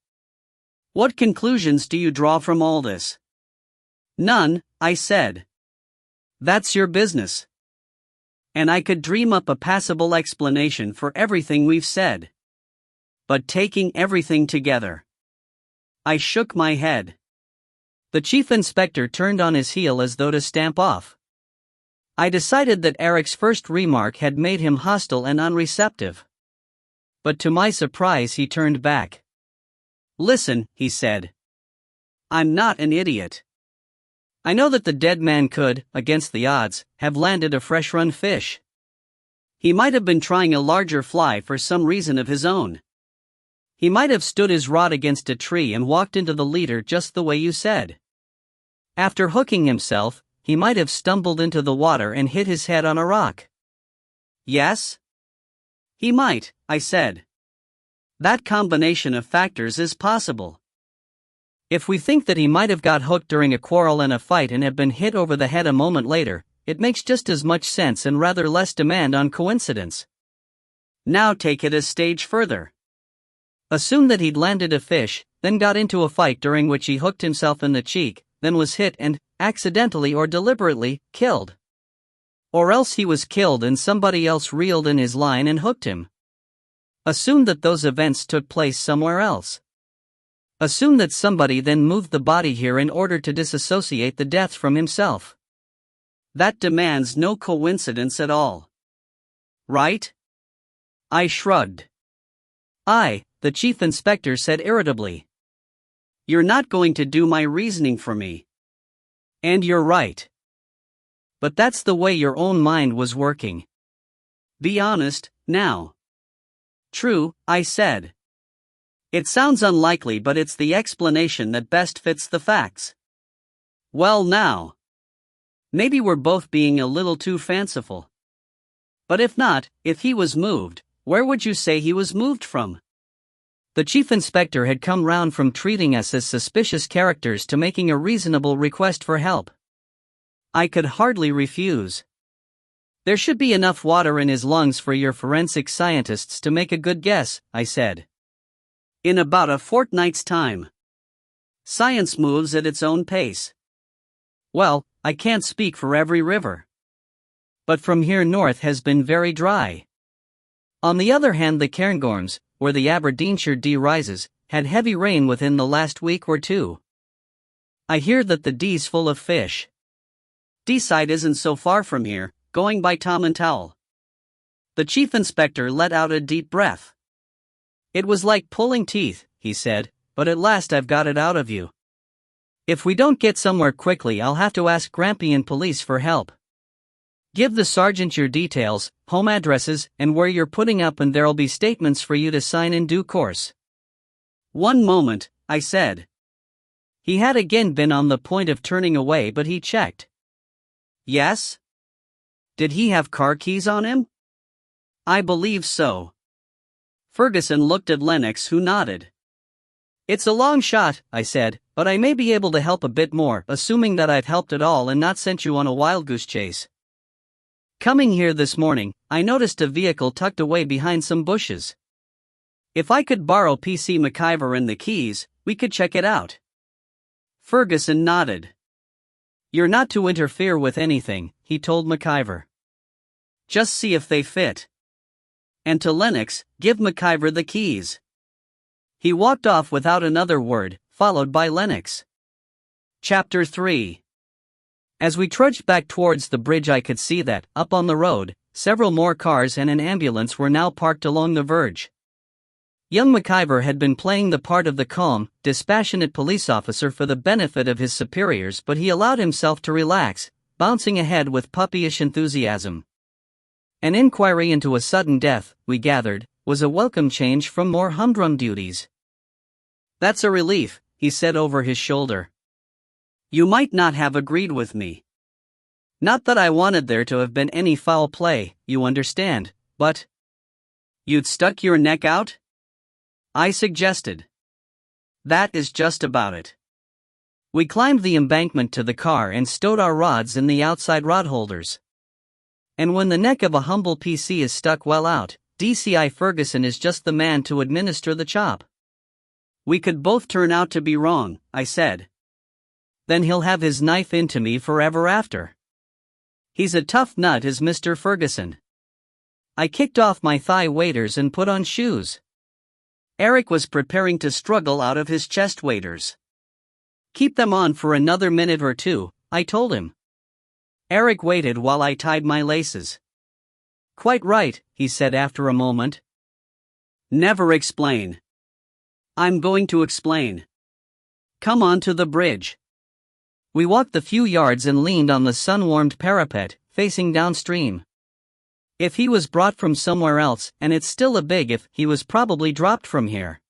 What conclusions do you draw from all this? None, I said. That's your business. And I could dream up a passable explanation for everything we've said. But taking everything together. I shook my head. The chief inspector turned on his heel as though to stamp off. I decided that Eric's first remark had made him hostile and unreceptive. But to my surprise he turned back. Listen, he said. I'm not an idiot. I know that the dead man could, against the odds, have landed a fresh-run fish. He might have been trying a larger fly for some reason of his own. He might have stood his rod against a tree and walked into the leader just the way you said. After hooking himself, he might have stumbled into the water and hit his head on a rock. Yes? He might, I said. That combination of factors is possible. If we think that he might have got hooked during a quarrel and a fight and have been hit over the head a moment later, it makes just as much sense and rather less demand on coincidence. Now take it a stage further. Assume that he'd landed a fish, then got into a fight during which he hooked himself in the cheek, then was hit and, accidentally or deliberately, killed. Or else he was killed and somebody else reeled in his line and hooked him. Assume that those events took place somewhere else. Assume that somebody then moved the body here in order to disassociate the death from himself. That demands no coincidence at all. Right? I shrugged. The chief inspector said irritably. You're not going to do my reasoning for me. And you're right. But that's the way your own mind was working. Be honest, now. True, I said. It sounds unlikely, but it's the explanation that best fits the facts. Well now. Maybe we're both being a little too fanciful. But if not, if he was moved, where would you say he was moved from? The chief inspector had come round from treating us as suspicious characters to making a reasonable request for help. I could hardly refuse. There should be enough water in his lungs for your forensic scientists to make a good guess, I said. In about a fortnight's time. Science moves at its own pace. Well, I can't speak for every river. But from here north has been very dry. On the other hand, the Cairngorms, where the Aberdeenshire Dee rises, had heavy rain within the last week or two. I hear that the Dee's full of fish. Deeside isn't so far from here, going by Tom and Towel. The chief inspector let out a deep breath. It was like pulling teeth, he said, but at last I've got it out of you. If we don't get somewhere quickly, I'll have to ask Grampian police for help. Give the sergeant your details, home addresses, and where you're putting up, and there'll be statements for you to sign in due course. One moment, I said. He had again been on the point of turning away, but he checked. Yes? Did he have car keys on him? I believe so. Ferguson looked at Lennox, who nodded. It's a long shot, I said, but I may be able to help a bit more, assuming that I've helped at all and not sent you on a wild goose chase. Coming here this morning, I noticed a vehicle tucked away behind some bushes. If I could borrow PC McIver and the keys, we could check it out. Ferguson nodded. You're not to interfere with anything, he told McIver. Just see if they fit. And to Lennox, give McIver the keys. He walked off without another word, followed by Lennox. Chapter 3. As we trudged back towards the bridge, I could see that, up on the road, several more cars and an ambulance were now parked along the verge. Young McIver had been playing the part of the calm, dispassionate police officer for the benefit of his superiors, but he allowed himself to relax, bouncing ahead with puppyish enthusiasm. An inquiry into a sudden death, we gathered, was a welcome change from more humdrum duties. That's a relief, he said over his shoulder. You might not have agreed with me. Not that I wanted there to have been any foul play, you understand, but... You'd stuck your neck out? I suggested. That is just about it. We climbed the embankment to the car and stowed our rods in the outside rod holders. And when the neck of a humble PC is stuck well out, DCI Ferguson is just the man to administer the chop. We could both turn out to be wrong, I said. Then he'll have his knife into me forever after. He's a tough nut, is Mr. Ferguson. I kicked off my thigh waders and put on shoes. Eric was preparing to struggle out of his chest waders. Keep them on for another minute or two, I told him. Eric waited while I tied my laces. Quite right, he said after a moment. Never explain. I'm going to explain. Come on to the bridge. We walked the few yards and leaned on the sun-warmed parapet, facing downstream. If he was brought from somewhere else, and it's still a big if, he was probably dropped from here.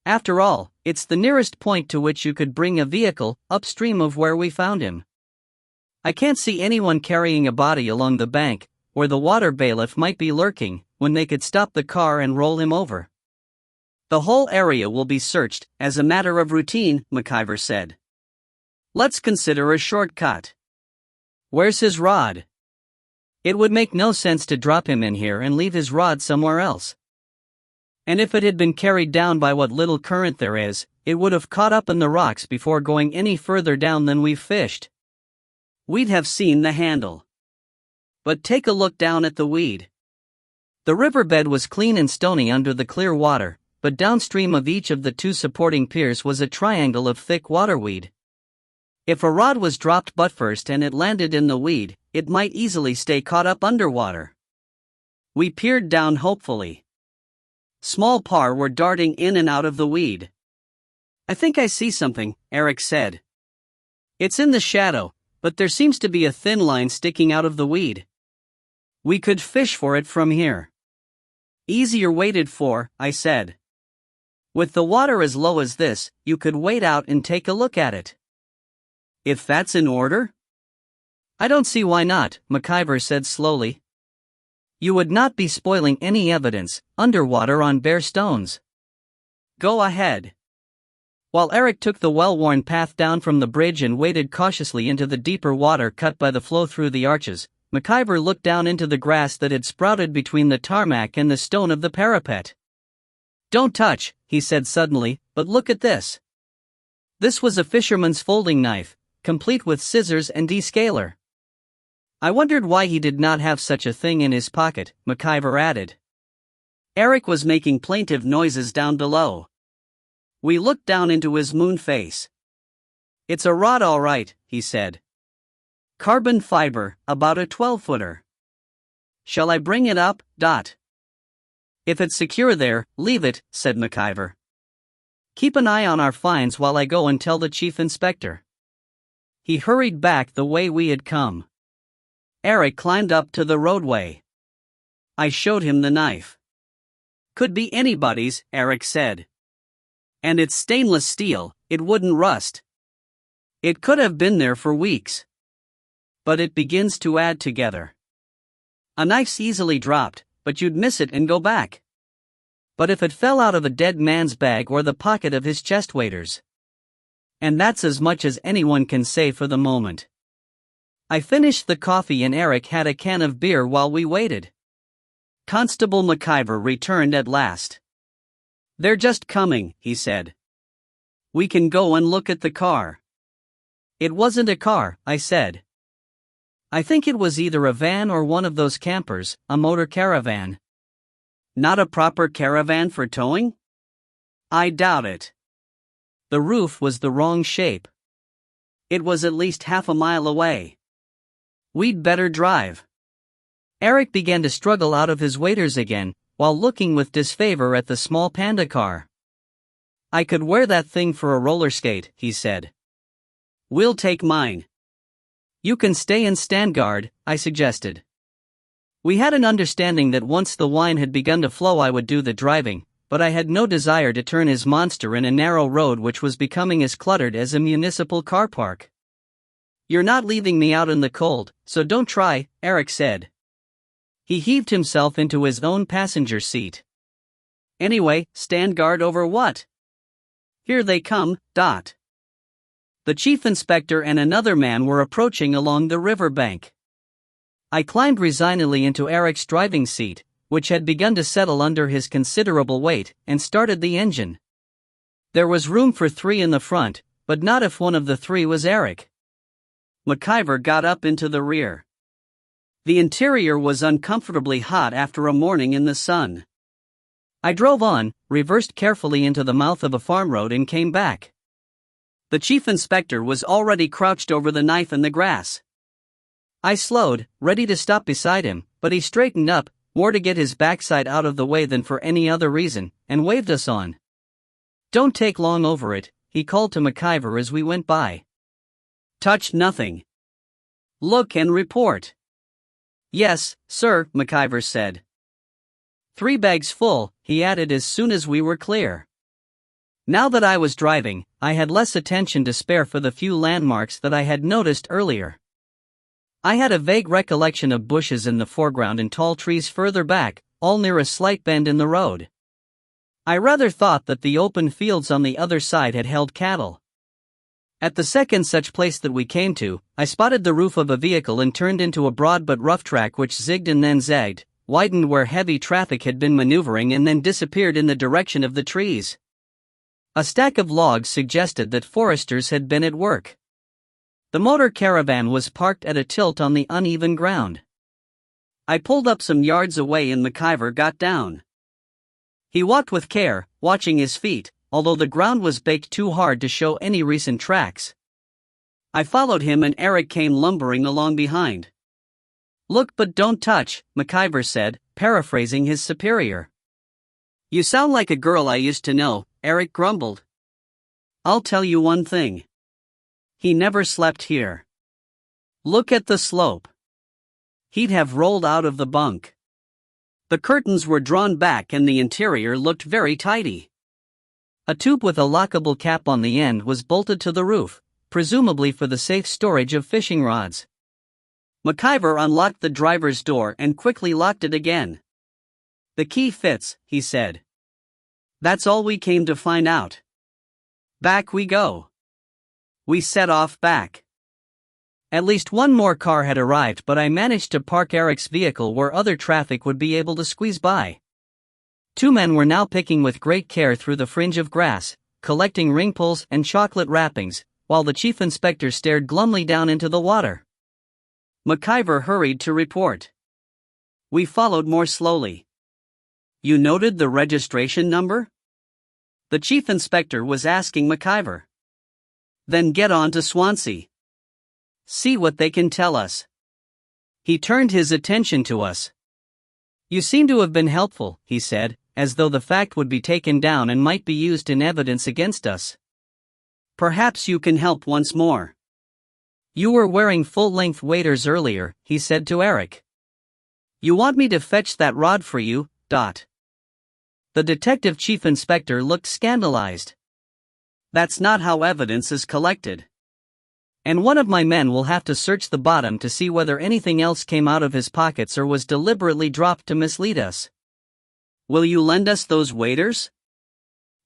After all, it's the nearest point to which you could bring a vehicle, upstream of where we found him. I can't see anyone carrying a body along the bank, where the water bailiff might be lurking, when they could stop the car and roll him over. The whole area will be searched, as a matter of routine, McIver said. Let's consider a shortcut. Where's his rod? It would make no sense to drop him in here and leave his rod somewhere else. And if it had been carried down by what little current there is, it would have caught up in the rocks before going any further down than we've fished. We'd have seen the handle. But take a look down at the weed. The riverbed was clean and stony under the clear water, but downstream of each of the two supporting piers was a triangle of thick waterweed. If a rod was dropped butt first and it landed in the weed, it might easily stay caught up underwater. We peered down hopefully. Small parr were darting in and out of the weed. I think I see something, Eric said. It's in the shadow, but there seems to be a thin line sticking out of the weed. We could fish for it from here. Easier waited for, I said. With the water as low as this, you could wade out and take a look at it. If that's in order? I don't see why not, McIver said slowly. You would not be spoiling any evidence, underwater on bare stones. Go ahead. While Eric took the well-worn path down from the bridge and waded cautiously into the deeper water cut by the flow through the arches, McIver looked down into the grass that had sprouted between the tarmac and the stone of the parapet. Don't touch, he said suddenly, but look at this. This was a fisherman's folding knife, complete with scissors and descaler. I wondered why he did not have such a thing in his pocket, McIver added. Eric was making plaintive noises down below. We looked down into his moon face. It's a rod all right, he said. Carbon fiber, about a 12-footer. Shall I bring it up, Dot? If it's secure there, leave it, said McIver. Keep an eye on our finds while I go and tell the chief inspector. He hurried back the way we had come. Eric climbed up to the roadway. I showed him the knife. Could be anybody's, Eric said. And it's stainless steel, it wouldn't rust. It could have been there for weeks. But it begins to add together. A knife's easily dropped, but you'd miss it and go back. But if it fell out of a dead man's bag or the pocket of his chest waders. And that's as much as anyone can say for the moment. I finished the coffee and Eric had a can of beer while we waited. Constable McIver returned at last. They're just coming, he said. We can go and look at the car. It wasn't a car, I said. I think it was either a van or one of those campers, a motor caravan. Not a proper caravan for towing? I doubt it. The roof was the wrong shape. It was at least half a mile away. We'd better drive. Eric began to struggle out of his waders again, while looking with disfavor at the small panda car. I could wear that thing for a roller skate, he said. We'll take mine. You can stay and stand guard, I suggested. We had an understanding that once the wine had begun to flow I would do the driving, but I had no desire to turn his monster in a narrow road which was becoming as cluttered as a municipal car park. You're not leaving me out in the cold, so don't try, Eric said. He heaved himself into his own passenger seat. Anyway, stand guard over what? Here they come, Dot. The chief inspector and another man were approaching along the riverbank. I climbed resignedly into Eric's driving seat, which had begun to settle under his considerable weight, and started the engine. There was room for three in the front, but not if one of the three was Eric. McIver got up into the rear. The interior was uncomfortably hot after a morning in the sun. I drove on, reversed carefully into the mouth of a farm road and came back. The chief inspector was already crouched over the knife in the grass. I slowed, ready to stop beside him, but he straightened up, more to get his backside out of the way than for any other reason, and waved us on. Don't take long over it, he called to McIver as we went by. Touch nothing. Look and report. Yes, sir, McIver said. 3 bags full, he added as soon as we were clear. Now that I was driving, I had less attention to spare for the few landmarks that I had noticed earlier. I had a vague recollection of bushes in the foreground and tall trees further back, all near a slight bend in the road. I rather thought that the open fields on the other side had held cattle. At the second such place that we came to, I spotted the roof of a vehicle and turned into a broad but rough track which zigged and then zagged, widened where heavy traffic had been maneuvering and then disappeared in the direction of the trees. A stack of logs suggested that foresters had been at work. The motor caravan was parked at a tilt on the uneven ground. I pulled up some yards away and McIver got down. He walked with care, watching his feet, although the ground was baked too hard to show any recent tracks. I followed him and Eric came lumbering along behind. "Look but don't touch," McIver said, paraphrasing his superior. "You sound like a girl I used to know," Eric grumbled. "I'll tell you one thing. He never slept here. Look at the slope. He'd have rolled out of the bunk." The curtains were drawn back and the interior looked very tidy. A tube with a lockable cap on the end was bolted to the roof, presumably for the safe storage of fishing rods. McIver unlocked the driver's door and quickly locked it again. "The key fits," he said. "That's all we came to find out. Back we go." We set off back. At least one more car had arrived, but I managed to park Eric's vehicle where other traffic would be able to squeeze by. Two men were now picking with great care through the fringe of grass, collecting ringpoles and chocolate wrappings, while the chief inspector stared glumly down into the water. McIver hurried to report. We followed more slowly. "You noted the registration number?" the chief inspector was asking McIver. "Then get on to Swansea. See what they can tell us." He turned his attention to us. "You seem to have been helpful," he said, as though the fact would be taken down and might be used in evidence against us. "Perhaps you can help once more." "You were wearing full-length waders earlier," he said to Eric. "You want me to fetch that rod for you, Dot?" The detective chief inspector looked scandalized. "That's not how evidence is collected. And one of my men will have to search the bottom to see whether anything else came out of his pockets or was deliberately dropped to mislead us. Will you lend us those waders?"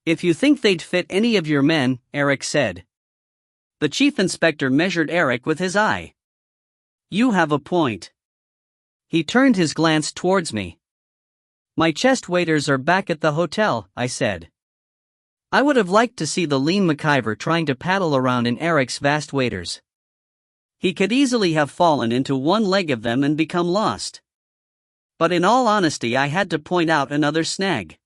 "If you think they'd fit any of your men," Eric said. The chief inspector measured Eric with his eye. "You have a point." He turned his glance towards me. "My chest waders are back at the hotel," I said. I would have liked to see the lean McIver trying to paddle around in Eric's vast waders. He could easily have fallen into one leg of them and become lost. But in all honesty, I had to point out another snag.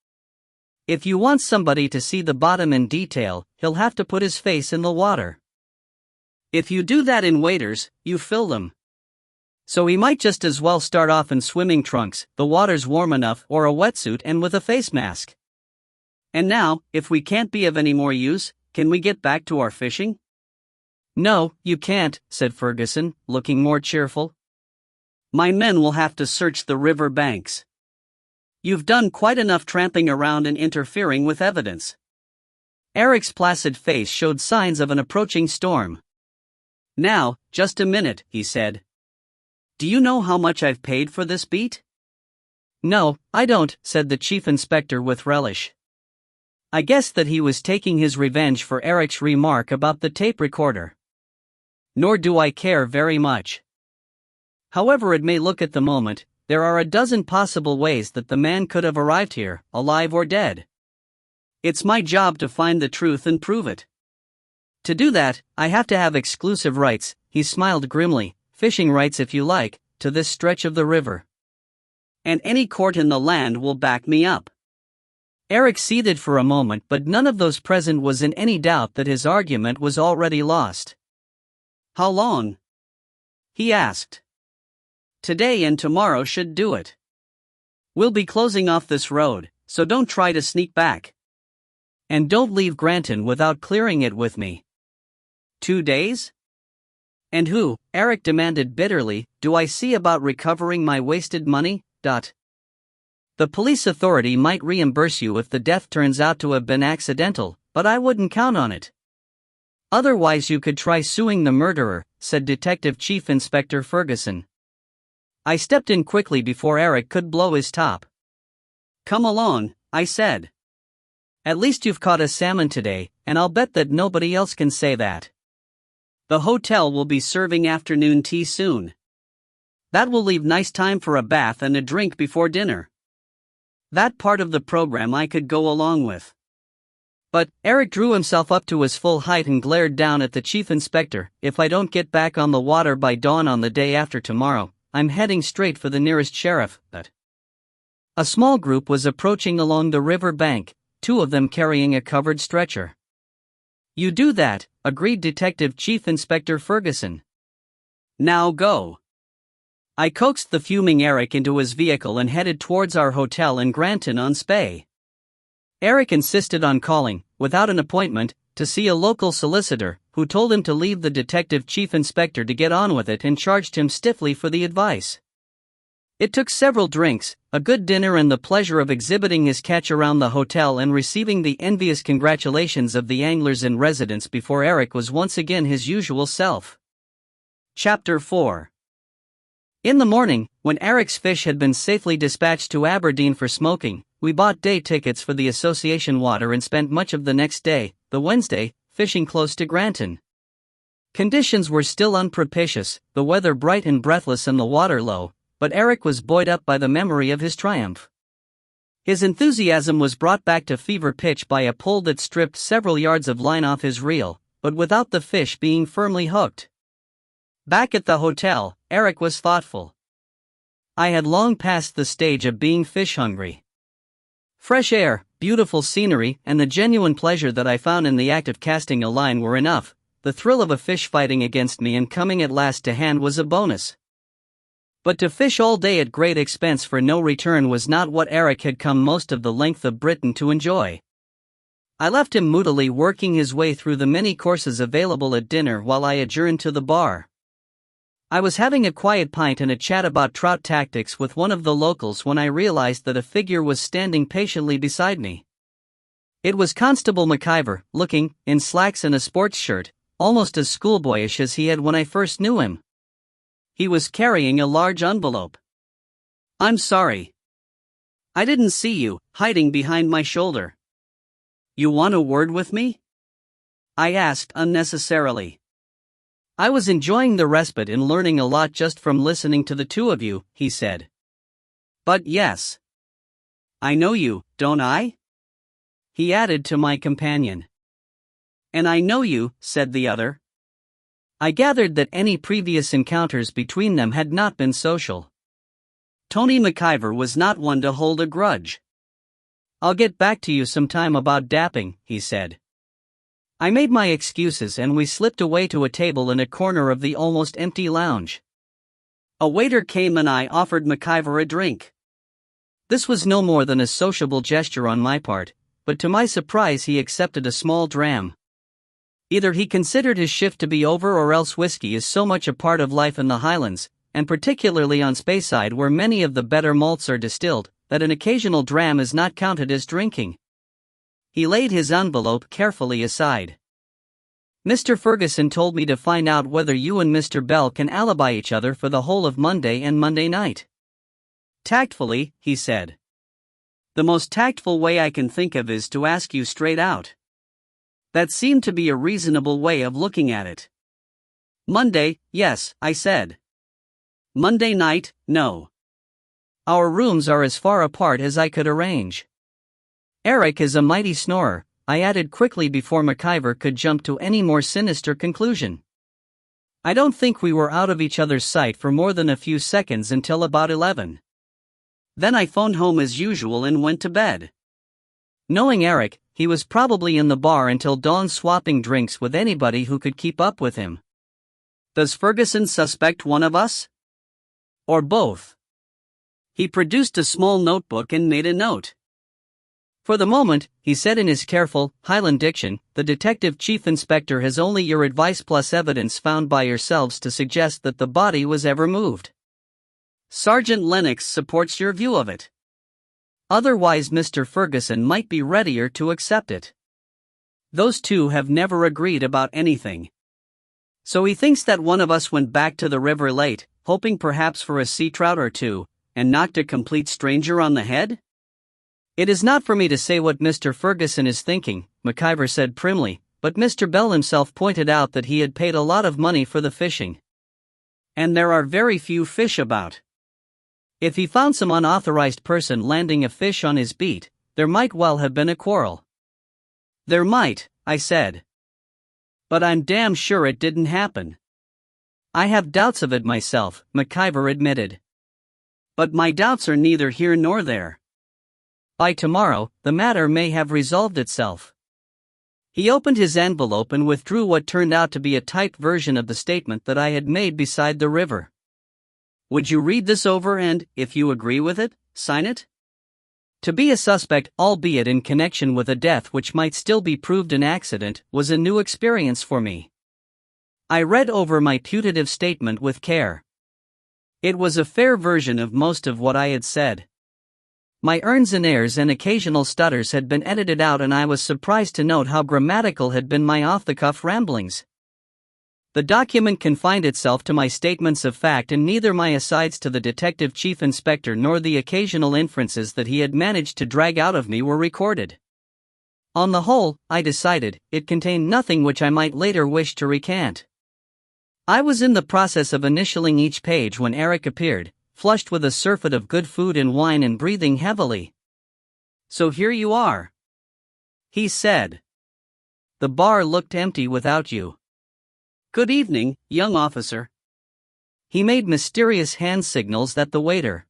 If you want somebody to see the bottom in detail, he'll have to put his face in the water. If you do that in waders, you fill them. So he might just as well start off in swimming trunks, the water's warm enough, or a wetsuit and with a face mask. And now, if we can't be of any more use, can we get back to our fishing?" "No, you can't," said Ferguson, looking more cheerful. "My men will have to search the river banks. You've done quite enough tramping around and interfering with evidence." Eric's placid face showed signs of an approaching storm. "Now, just a minute," he said. "Do you know how much I've paid for this beat?" "No, I don't," said the chief inspector with relish. I guessed that he was taking his revenge for Eric's remark about the tape recorder. Nor do I care very much. However it may look at the moment, there are a dozen possible ways that the man could have arrived here, alive or dead. It's my job to find the truth and prove it. To do that, I have to have exclusive rights, he smiled grimly, fishing rights if you like, to this stretch of the river. And any court in the land will back me up. Eric seethed for a moment, but none of those present was in any doubt that his argument was already lost. "How long?" he asked. "Today and tomorrow should do it. We'll be closing off this road, so don't try to sneak back. And don't leave Granton without clearing it with me." 2 days? "And who," Eric demanded bitterly, "do I see about recovering my wasted money?" "The police authority might reimburse you if the death turns out to have been accidental, but I wouldn't count on it. Otherwise you could try suing the murderer, said Detective Chief Inspector Ferguson. I stepped in quickly before Eric could blow his top. Come along, I said. At least you've caught a salmon today, and I'll bet that nobody else can say that. The hotel will be serving afternoon tea soon. That will leave nice time for a bath and a drink before dinner. That part of the program I could go along with. But Eric drew himself up to his full height and glared down at the chief inspector. If I don't get back on the water by dawn on the day after tomorrow, I'm heading straight for the nearest sheriff. A small group was approaching along the river bank, 2 of them carrying a covered stretcher. You do that, agreed Detective Chief Inspector Ferguson. Now go. I coaxed the fuming Eric into his vehicle and headed towards our hotel in Granton-on-Spey. Eric insisted on calling, without an appointment, to see a local solicitor, who told him to leave the Detective Chief Inspector to get on with it and charged him stiffly for the advice. It took several drinks, a good dinner and the pleasure of exhibiting his catch around the hotel and receiving the envious congratulations of the anglers in residence before Eric was once again his usual self. Chapter 4. In the morning, when Eric's fish had been safely dispatched to Aberdeen for smoking, we bought day tickets for the Association Water and spent much of the next day, the Wednesday, fishing close to Granton. Conditions were still unpropitious, the weather bright and breathless and the water low, but Eric was buoyed up by the memory of his triumph. His enthusiasm was brought back to fever pitch by a pull that stripped several yards of line off his reel, but without the fish being firmly hooked. Back at the hotel, Eric was thoughtful. I had long passed the stage of being fish-hungry. Fresh air, beautiful scenery, and the genuine pleasure that I found in the act of casting a line were enough. The thrill of a fish fighting against me and coming at last to hand was a bonus. But to fish all day at great expense for no return was not what Eric had come most of the length of Britain to enjoy. I left him moodily working his way through the many courses available at dinner while I adjourned to the bar. I was having a quiet pint and a chat about trout tactics with one of the locals when I realized that a figure was standing patiently beside me. It was Constable McIver, looking, in slacks and a sports shirt, almost as schoolboyish as he had when I first knew him. He was carrying a large envelope. I'm sorry. I didn't see you, hiding behind my shoulder. You want a word with me? I asked unnecessarily. I was enjoying the respite and learning a lot just from listening to the 2 of you, he said. But yes. I know you, don't I? He added to my companion. And I know you, said the other. I gathered that any previous encounters between them had not been social. Tony McIver was not one to hold a grudge. I'll get back to you sometime about dapping, he said. I made my excuses and we slipped away to a table in a corner of the almost empty lounge. A waiter came and I offered McIver a drink. This was no more than a sociable gesture on my part, but to my surprise he accepted a small dram. Either he considered his shift to be over or else whiskey is so much a part of life in the Highlands, and particularly on Speyside where many of the better malts are distilled, that an occasional dram is not counted as drinking. He laid his envelope carefully aside. Mr. Ferguson told me to find out whether you and Mr. Bell can alibi each other for the whole of Monday and Monday night. Tactfully, he said. The most tactful way I can think of is to ask you straight out. That seemed to be a reasonable way of looking at it. Monday, yes, I said. Monday night, no. Our rooms are as far apart as I could arrange. Eric is a mighty snorer, I added quickly before McIver could jump to any more sinister conclusion. I don't think we were out of each other's sight for more than a few seconds until about 11. Then I phoned home as usual and went to bed. Knowing Eric, he was probably in the bar until dawn swapping drinks with anybody who could keep up with him. Does Ferguson suspect one of us? Or both? He produced a small notebook and made a note. For the moment, he said in his careful, Highland diction, the Detective Chief Inspector has only your advice plus evidence found by yourselves to suggest that the body was ever moved. Sergeant Lennox supports your view of it. Otherwise Mr. Ferguson might be readier to accept it. Those 2 have never agreed about anything. So he thinks that one of us went back to the river late, hoping perhaps for a sea trout or two, and knocked a complete stranger on the head? It is not for me to say what Mr. Ferguson is thinking, McIver said primly, but Mr. Bell himself pointed out that he had paid a lot of money for the fishing. And there are very few fish about. If he found some unauthorized person landing a fish on his beat, there might well have been a quarrel. There might, I said. But I'm damn sure it didn't happen. I have doubts of it myself, McIver admitted. But my doubts are neither here nor there. By tomorrow, the matter may have resolved itself. He opened his envelope and withdrew what turned out to be a typed version of the statement that I had made beside the river. Would you read this over and, if you agree with it, sign it? To be a suspect, albeit in connection with a death which might still be proved an accident, was a new experience for me. I read over my putative statement with care. It was a fair version of most of what I had said. My earns and airs and occasional stutters had been edited out, and I was surprised to note how grammatical had been my off-the-cuff ramblings. The document confined itself to my statements of fact, and neither my asides to the detective chief inspector nor the occasional inferences that he had managed to drag out of me were recorded. On the whole, I decided, it contained nothing which I might later wish to recant. I was in the process of initialing each page when Eric appeared, flushed with a surfeit of good food and wine and breathing heavily. So here you are, he said. The bar looked empty without you. Good evening, young officer. He made mysterious hand signals at the waiter.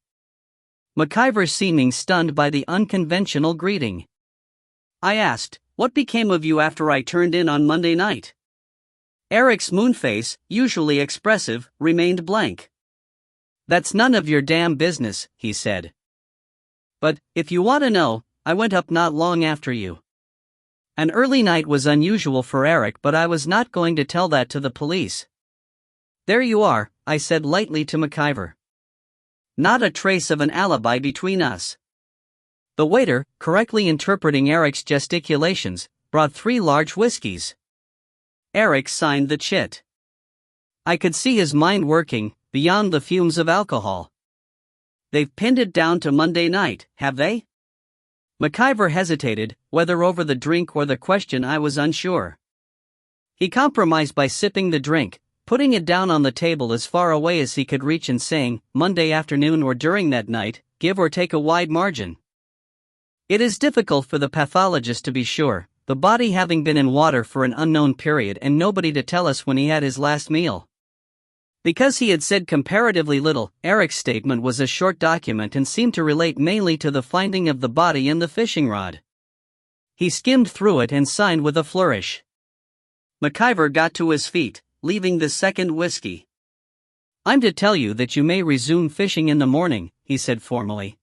McIver seeming stunned by the unconventional greeting. I asked, what became of you after I turned in on Monday night? Eric's moon face, usually expressive, remained blank. That's none of your damn business, he said. But, if you want to know, I went up not long after you. An early night was unusual for Eric, but I was not going to tell that to the police. There you are, I said lightly to McIver. Not a trace of an alibi between us. The waiter, correctly interpreting Eric's gesticulations, brought 3 large whiskeys. Eric signed the chit. I could see his mind working, beyond the fumes of alcohol. They've pinned it down to Monday night, have they? McIver hesitated, whether over the drink or the question I was unsure. He compromised by sipping the drink, putting it down on the table as far away as he could reach and saying, Monday afternoon or during that night, give or take a wide margin. It is difficult for the pathologist to be sure, the body having been in water for an unknown period and nobody to tell us when he had his last meal. Because he had said comparatively little, Eric's statement was a short document and seemed to relate mainly to the finding of the body and the fishing rod. He skimmed through it and signed with a flourish. McIver got to his feet, leaving the second whiskey. I'm to tell you that you may resume fishing in the morning, he said formally.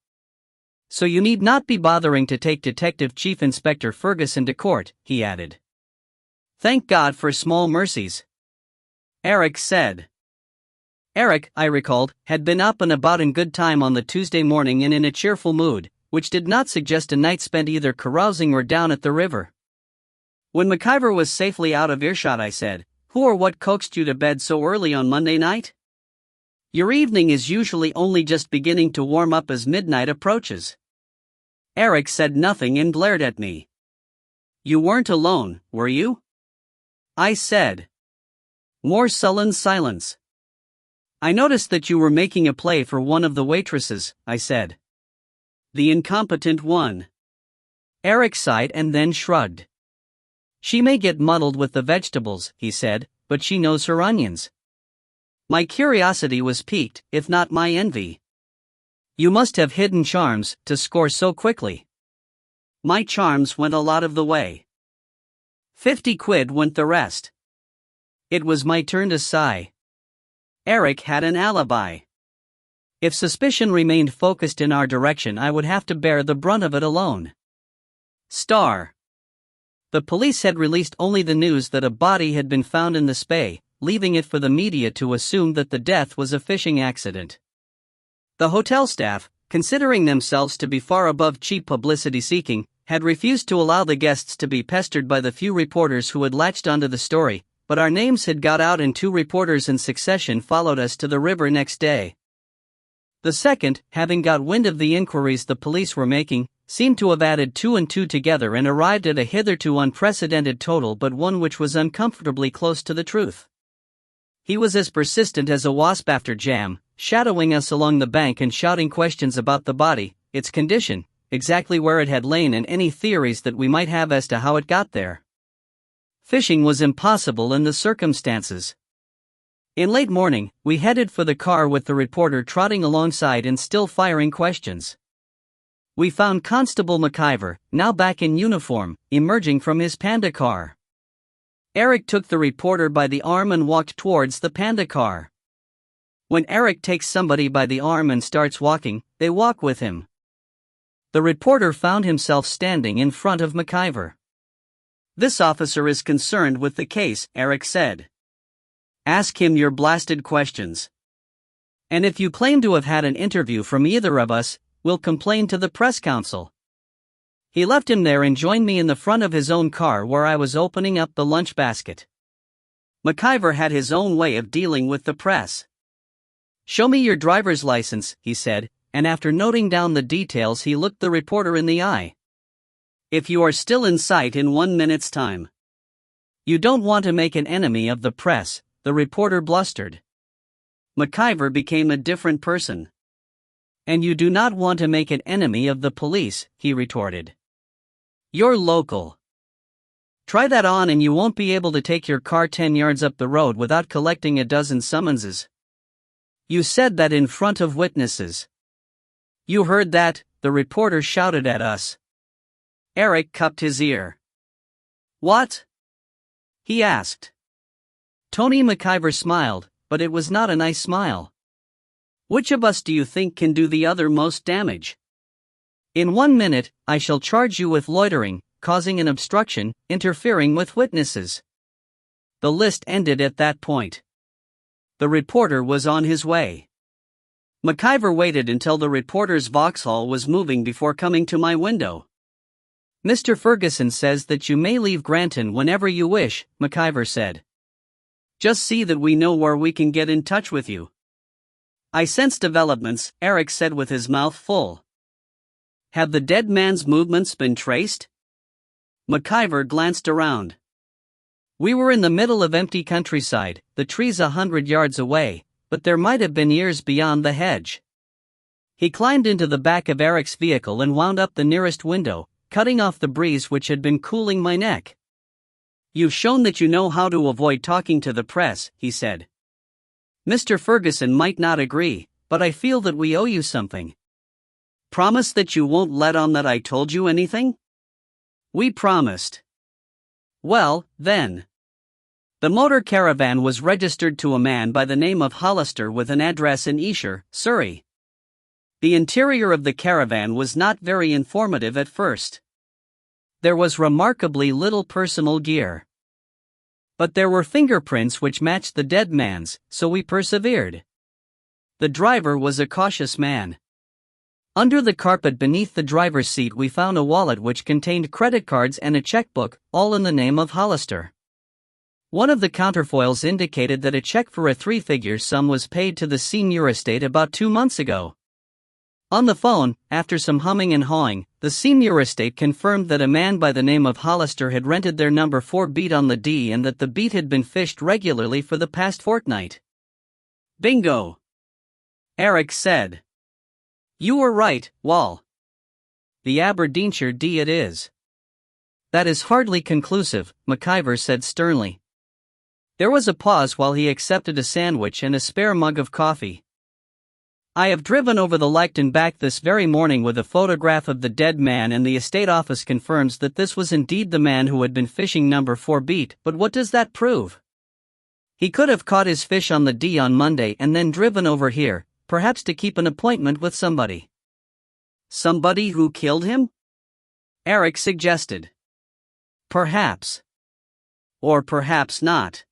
So you need not be bothering to take Detective Chief Inspector Ferguson to court, he added. Thank God for small mercies, Eric said. Eric, I recalled, had been up and about in good time on the Tuesday morning and in a cheerful mood, which did not suggest a night spent either carousing or down at the river. When McIver was safely out of earshot, I said, Who or what coaxed you to bed so early on Monday night? Your evening is usually only just beginning to warm up as midnight approaches. Eric said nothing and glared at me. You weren't alone, were you? I said. More sullen silence. I noticed that you were making a play for one of the waitresses, I said. The incompetent one. Eric sighed and then shrugged. She may get muddled with the vegetables, he said, but she knows her onions. My curiosity was piqued, if not my envy. You must have hidden charms to score so quickly. My charms went a lot of the way. 50 quid went the rest. It was my turn to sigh. Eric had an alibi. If suspicion remained focused in our direction, I would have to bear the brunt of it alone. Star. The police had released only the news that a body had been found in the Spey, leaving it for the media to assume that the death was a fishing accident. The hotel staff, considering themselves to be far above cheap publicity seeking, had refused to allow the guests to be pestered by the few reporters who had latched onto the story, but our names had got out and 2 reporters in succession followed us to the river next day. The second, having got wind of the inquiries the police were making, seemed to have added 2 and 2 together and arrived at a hitherto unprecedented total, but one which was uncomfortably close to the truth. He was as persistent as a wasp after jam, shadowing us along the bank and shouting questions about the body, its condition, exactly where it had lain, and any theories that we might have as to how it got there. Fishing was impossible in the circumstances. In late morning, we headed for the car with the reporter trotting alongside and still firing questions. We found Constable McIver, now back in uniform, emerging from his panda car. Eric took the reporter by the arm and walked towards the panda car. When Eric takes somebody by the arm and starts walking, they walk with him. The reporter found himself standing in front of McIver. "This officer is concerned with the case," Eric said. "Ask him your blasted questions. And if you claim to have had an interview from either of us, we'll complain to the press council." He left him there and joined me in the front of his own car where I was opening up the lunch basket. McIver had his own way of dealing with the press. "Show me your driver's license," he said, and after noting down the details he looked the reporter in the eye. "If you are still in sight in 1 minute's time." "You don't want to make an enemy of the press," the reporter blustered. McIver became a different person. "And you do not want to make an enemy of the police," he retorted. "You're local. Try that on and you won't be able to take your car 10 yards up the road without collecting a dozen summonses." "You said that in front of witnesses." "You heard that," the reporter shouted at us. Eric cupped his ear. "What?" he asked. Tony McIver smiled, but it was not a nice smile. "Which of us do you think can do the other most damage? In 1 minute, I shall charge you with loitering, causing an obstruction, interfering with witnesses." The list ended at that point. The reporter was on his way. McIver waited until the reporter's Vauxhall was moving before coming to my window. "Mr. Ferguson says that you may leave Granton whenever you wish," McIver said. "Just see that we know where we can get in touch with you." "I sense developments," Eric said with his mouth full. "Have the dead man's movements been traced?" McIver glanced around. We were in the middle of empty countryside, the trees 100 yards away, but there might have been years beyond the hedge. He climbed into the back of Eric's vehicle and wound up the nearest window, cutting off the breeze which had been cooling my neck. "You've shown that you know how to avoid talking to the press," he said. "Mr. Ferguson might not agree, but I feel that we owe you something." "Promise that you won't let on that I told you anything?" "We promised." "Well, then." The motor caravan was registered to a man by the name of Hollister with an address in Esher, Surrey. The interior of the caravan was not very informative at first. There was remarkably little personal gear. But there were fingerprints which matched the dead man's, so we persevered. The driver was a cautious man. Under the carpet beneath the driver's seat we found a wallet which contained credit cards and a checkbook, all in the name of Hollister. One of the counterfoils indicated that a check for a 3-figure sum was paid to the senior estate about 2 months ago. On the phone, after some humming and hawing, the senior estate confirmed that a man by the name of Hollister had rented their number 4 beat on the D and that the beat had been fished regularly for the past fortnight. "Bingo!" Eric said. "You were right, Wall. The Aberdeenshire D it is." "That is hardly conclusive," McIver said sternly. There was a pause while he accepted a sandwich and a spare mug of coffee. "I have driven over the Lecton back this very morning with a photograph of the dead man, and the estate office confirms that this was indeed the man who had been fishing number 4 beat, but what does that prove? He could have caught his fish on the D on Monday and then driven over here, perhaps to keep an appointment with somebody." "Somebody who killed him?" Eric suggested. "Perhaps. Or perhaps not.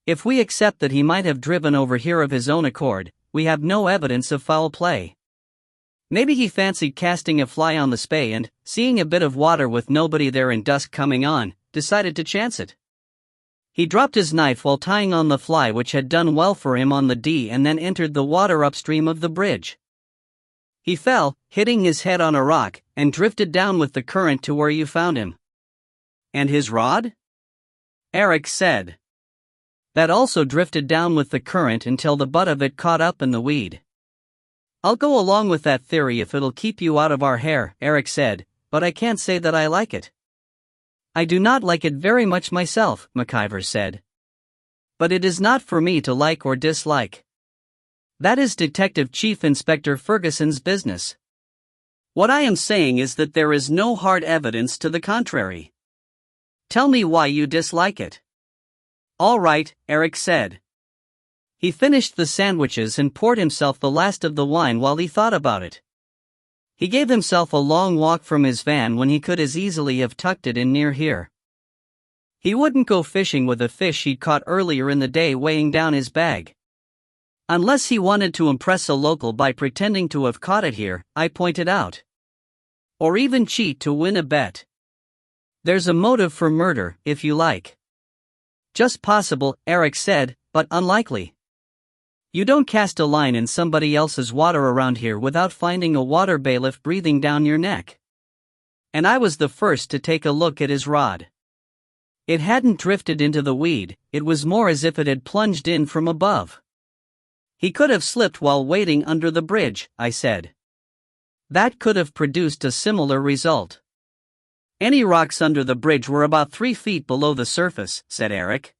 If we accept that he might have driven over here of his own accord, we have no evidence of foul play. Maybe he fancied casting a fly on the Spey and, seeing a bit of water with nobody there and dusk coming on, decided to chance it. He dropped his knife while tying on the fly, which had done well for him on the D, and then entered the water upstream of the bridge. He fell, hitting his head on a rock, and drifted down with the current to where you found him. And his rod? Eric said. That also drifted down with the current until the butt of it caught up in the weed. I'll go along with that theory if it'll keep you out of our hair, Eric said, but I can't say that I like it. I do not like it very much myself, McIver said. But it is not for me to like or dislike. That is Detective Chief Inspector Ferguson's business. What I am saying is that there is no hard evidence to the contrary. Tell me why you dislike it. All right, Eric said. He finished the sandwiches and poured himself the last of the wine while he thought about it. He gave himself a long walk from his van when he could as easily have tucked it in near here. He wouldn't go fishing with a fish he'd caught earlier in the day weighing down his bag. Unless he wanted to impress a local by pretending to have caught it here, I pointed out. Or even cheat to win a bet. There's a motive for murder, if you like. Just possible, Eric said, but unlikely. You don't cast a line in somebody else's water around here without finding a water bailiff breathing down your neck. And I was the first to take a look at his rod. It hadn't drifted into the weed, it was more as if it had plunged in from above. He could have slipped while waiting under the bridge, I said. That could have produced a similar result. Any rocks under the bridge were about 3 feet below the surface, said Eric.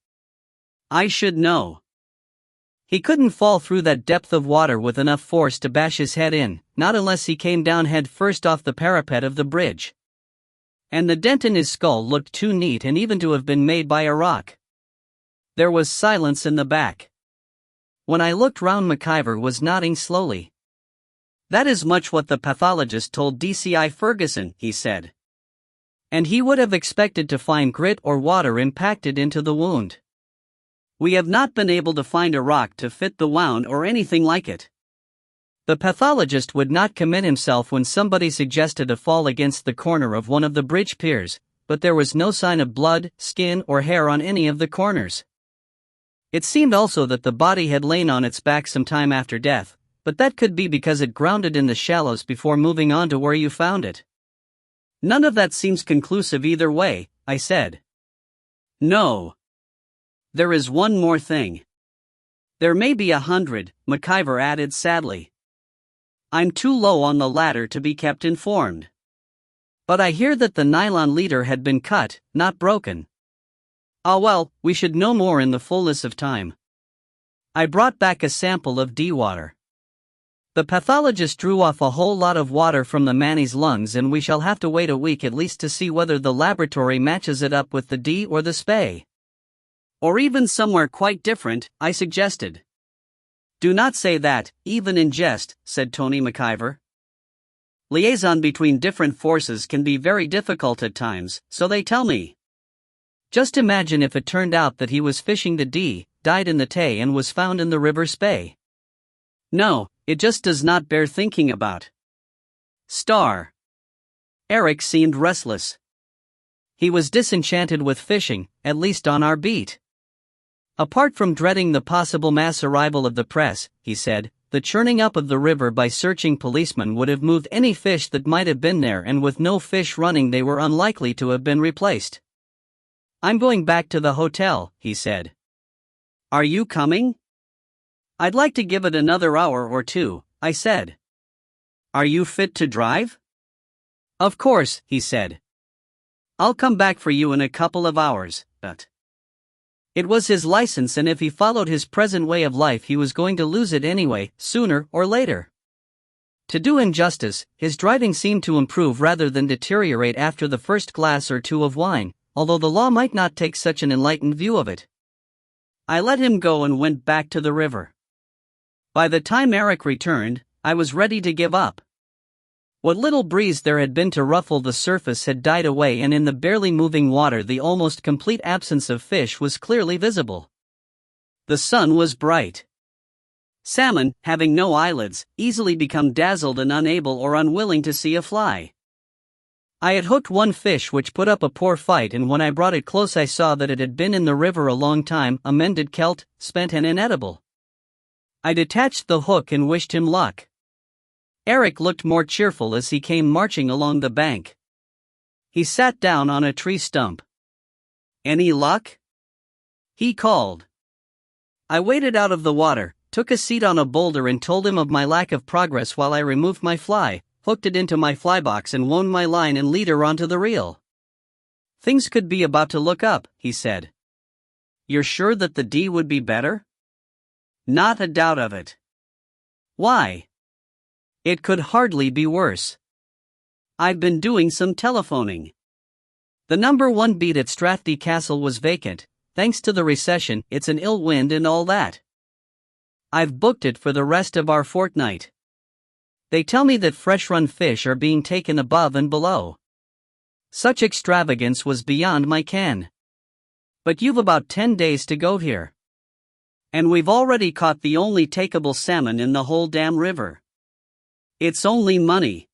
I should know. He couldn't fall through that depth of water with enough force to bash his head in, not unless he came down head first off the parapet of the bridge. And the dent in his skull looked too neat and even to have been made by a rock. There was silence in the back. When I looked round, McIver was nodding slowly. That is much what the pathologist told DCI Ferguson, he said. And he would have expected to find grit or water impacted into the wound. We have not been able to find a rock to fit the wound or anything like it. The pathologist would not commit himself when somebody suggested a fall against the corner of one of the bridge piers, but there was no sign of blood, skin, or hair on any of the corners. It seemed also that the body had lain on its back some time after death, but that could be because it grounded in the shallows before moving on to where you found it. None of that seems conclusive either way, I said. No. There is one more thing. There may be 100, McIver added sadly. I'm too low on the ladder to be kept informed. But I hear that the nylon leader had been cut, not broken. Ah well, we should know more in the fullness of time. I brought back a sample of D water. The pathologist drew off a whole lot of water from the manny's lungs, and we shall have to wait a week at least to see whether the laboratory matches it up with the D or the Spey. Or even somewhere quite different, I suggested. Do not say that, even in jest, said Tony McIver. Liaison between different forces can be very difficult at times, so they tell me. Just imagine if it turned out that he was fishing the D, died in the Tay, and was found in the River Spey. No, it just does not bear thinking about. Star. Eric seemed restless. He was disenchanted with fishing, at least on our beat. Apart from dreading the possible mass arrival of the press, he said, the churning up of the river by searching policemen would have moved any fish that might have been there, and with no fish running they were unlikely to have been replaced. I'm going back to the hotel, he said. Are you coming? I'd like to give it another hour or two, I said. Are you fit to drive? Of course, he said. I'll come back for you in a couple of hours, but... It was his license, and if he followed his present way of life he was going to lose it anyway, sooner or later. To do him justice, his driving seemed to improve rather than deteriorate after the first glass or two of wine, although the law might not take such an enlightened view of it. I let him go and went back to the river. By the time Eric returned, I was ready to give up. What little breeze there had been to ruffle the surface had died away, and in the barely moving water the almost complete absence of fish was clearly visible. The sun was bright. Salmon, having no eyelids, easily become dazzled and unable or unwilling to see a fly. I had hooked one fish which put up a poor fight, and when I brought it close I saw that it had been in the river a long time, a mended celt, spent and inedible. I detached the hook and wished him luck. Eric looked more cheerful as he came marching along the bank. He sat down on a tree stump. "Any luck?" he called. I waded out of the water, took a seat on a boulder and told him of my lack of progress while I removed my fly, hooked it into my fly box and wound my line and leader onto the reel. "Things could be about to look up," he said. "You're sure that the D would be better?" "Not a doubt of it." "Why?" "It could hardly be worse. I've been doing some telephoning. The number 1 beat at Strathdee Castle was vacant. Thanks to the recession, it's an ill wind and all that. I've booked it for the rest of our fortnight. They tell me that fresh-run fish are being taken above and below. Such extravagance was beyond my ken. But you've about 10 days to go here. And we've already caught the only takeable salmon in the whole damn river. It's only money."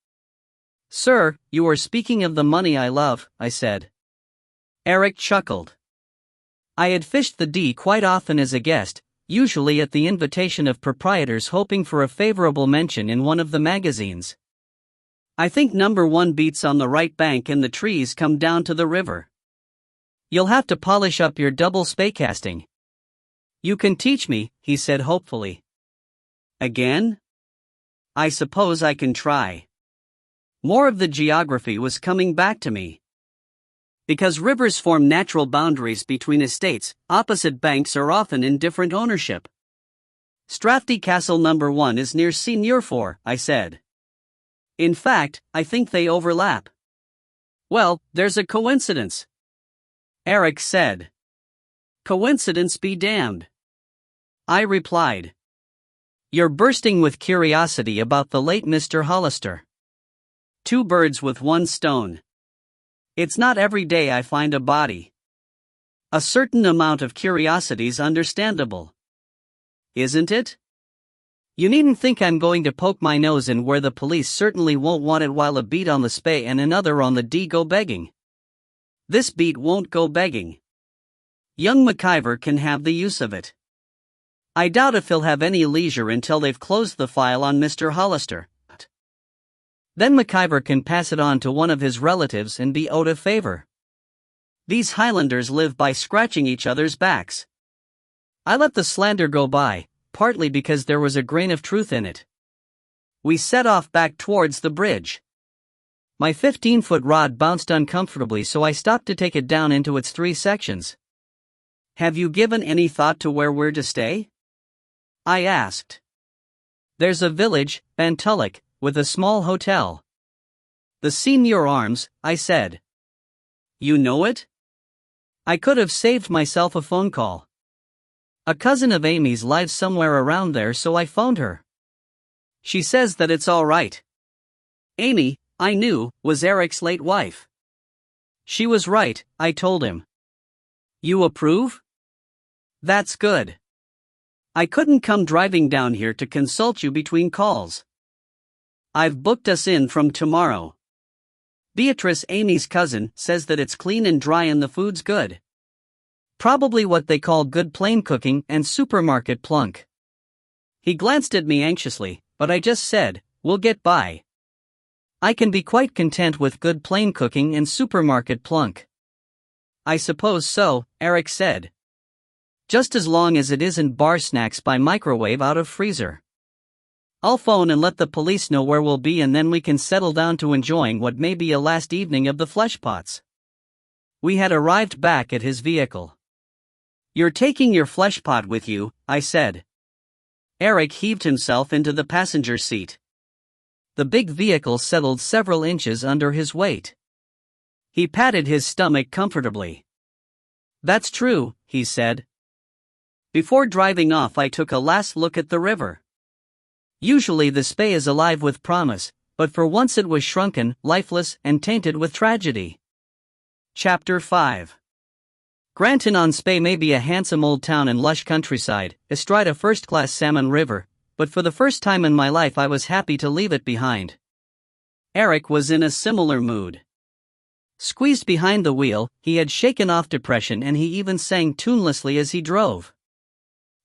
"Sir, you are speaking of the money I love," I said. Eric chuckled. I had fished the D quite often as a guest, usually at the invitation of proprietors hoping for a favorable mention in one of the magazines. "I think number 1 beats on the right bank and the trees come down to the river. You'll have to polish up your double spey casting." "You can teach me," he said hopefully. "Again? I suppose I can try." More of the geography was coming back to me. Because rivers form natural boundaries between estates, opposite banks are often in different ownership. "Strathdee Castle number 1 is near Senior 4, I said. "In fact, I think they overlap." "Well, there's a coincidence," Eric said. "Coincidence be damned," I replied. "You're bursting with curiosity about the late Mr. Hollister. 2 birds with 1 stone. It's not every day I find a body. A certain amount of curiosity's understandable. Isn't it? You needn't think I'm going to poke my nose in where the police certainly won't want it while a beat on the spey and another on the D go begging. This beat won't go begging. Young McIver can have the use of it. I doubt if he'll have any leisure until they've closed the file on Mr. Hollister. Then McIver can pass it on to one of his relatives and be out of favor. These Highlanders live by scratching each other's backs. I let the slander go by, partly because there was a grain of truth in it. We set off back towards the bridge. My 15-foot rod bounced uncomfortably, so I stopped to take it down into its 3 sections. "Have you given any thought to where we're to stay?" I asked. "There's a village, Bantulloch, with a small hotel." "The Senior Arms," I said. "You know it?" I could have saved myself a phone call. A cousin of Amy's lives somewhere around there, so I phoned her. She says that it's all right. Amy, I knew, was Eric's late wife. She was right, I told him. "You approve?" "That's good. I couldn't come driving down here to consult you between calls. I've booked us in from tomorrow. Beatrice, Amy's cousin, says that it's clean and dry and the food's good. Probably what they call good plain cooking and supermarket plunk." He glanced at me anxiously, but I just said, "We'll get by. I can be quite content with good plain cooking and supermarket plunk." "I suppose so," Eric said. "Just as long as it isn't bar snacks by microwave out of freezer. I'll phone and let the police know where we'll be, and then we can settle down to enjoying what may be a last evening of the fleshpots." We had arrived back at his vehicle. "You're taking your fleshpot with you," I said. Eric heaved himself into the passenger seat. The big vehicle settled several inches under his weight. He patted his stomach comfortably. "That's true," he said. Before driving off, I took a last look at the river. Usually the spey is alive with promise, but for once it was shrunken, lifeless, and tainted with tragedy. Chapter 5. Granton-on-Spey may be a handsome old town in lush countryside, astride a first-class salmon river, but for the first time in my life I was happy to leave it behind. Eric was in a similar mood. Squeezed behind the wheel, he had shaken off depression and he even sang tunelessly as he drove.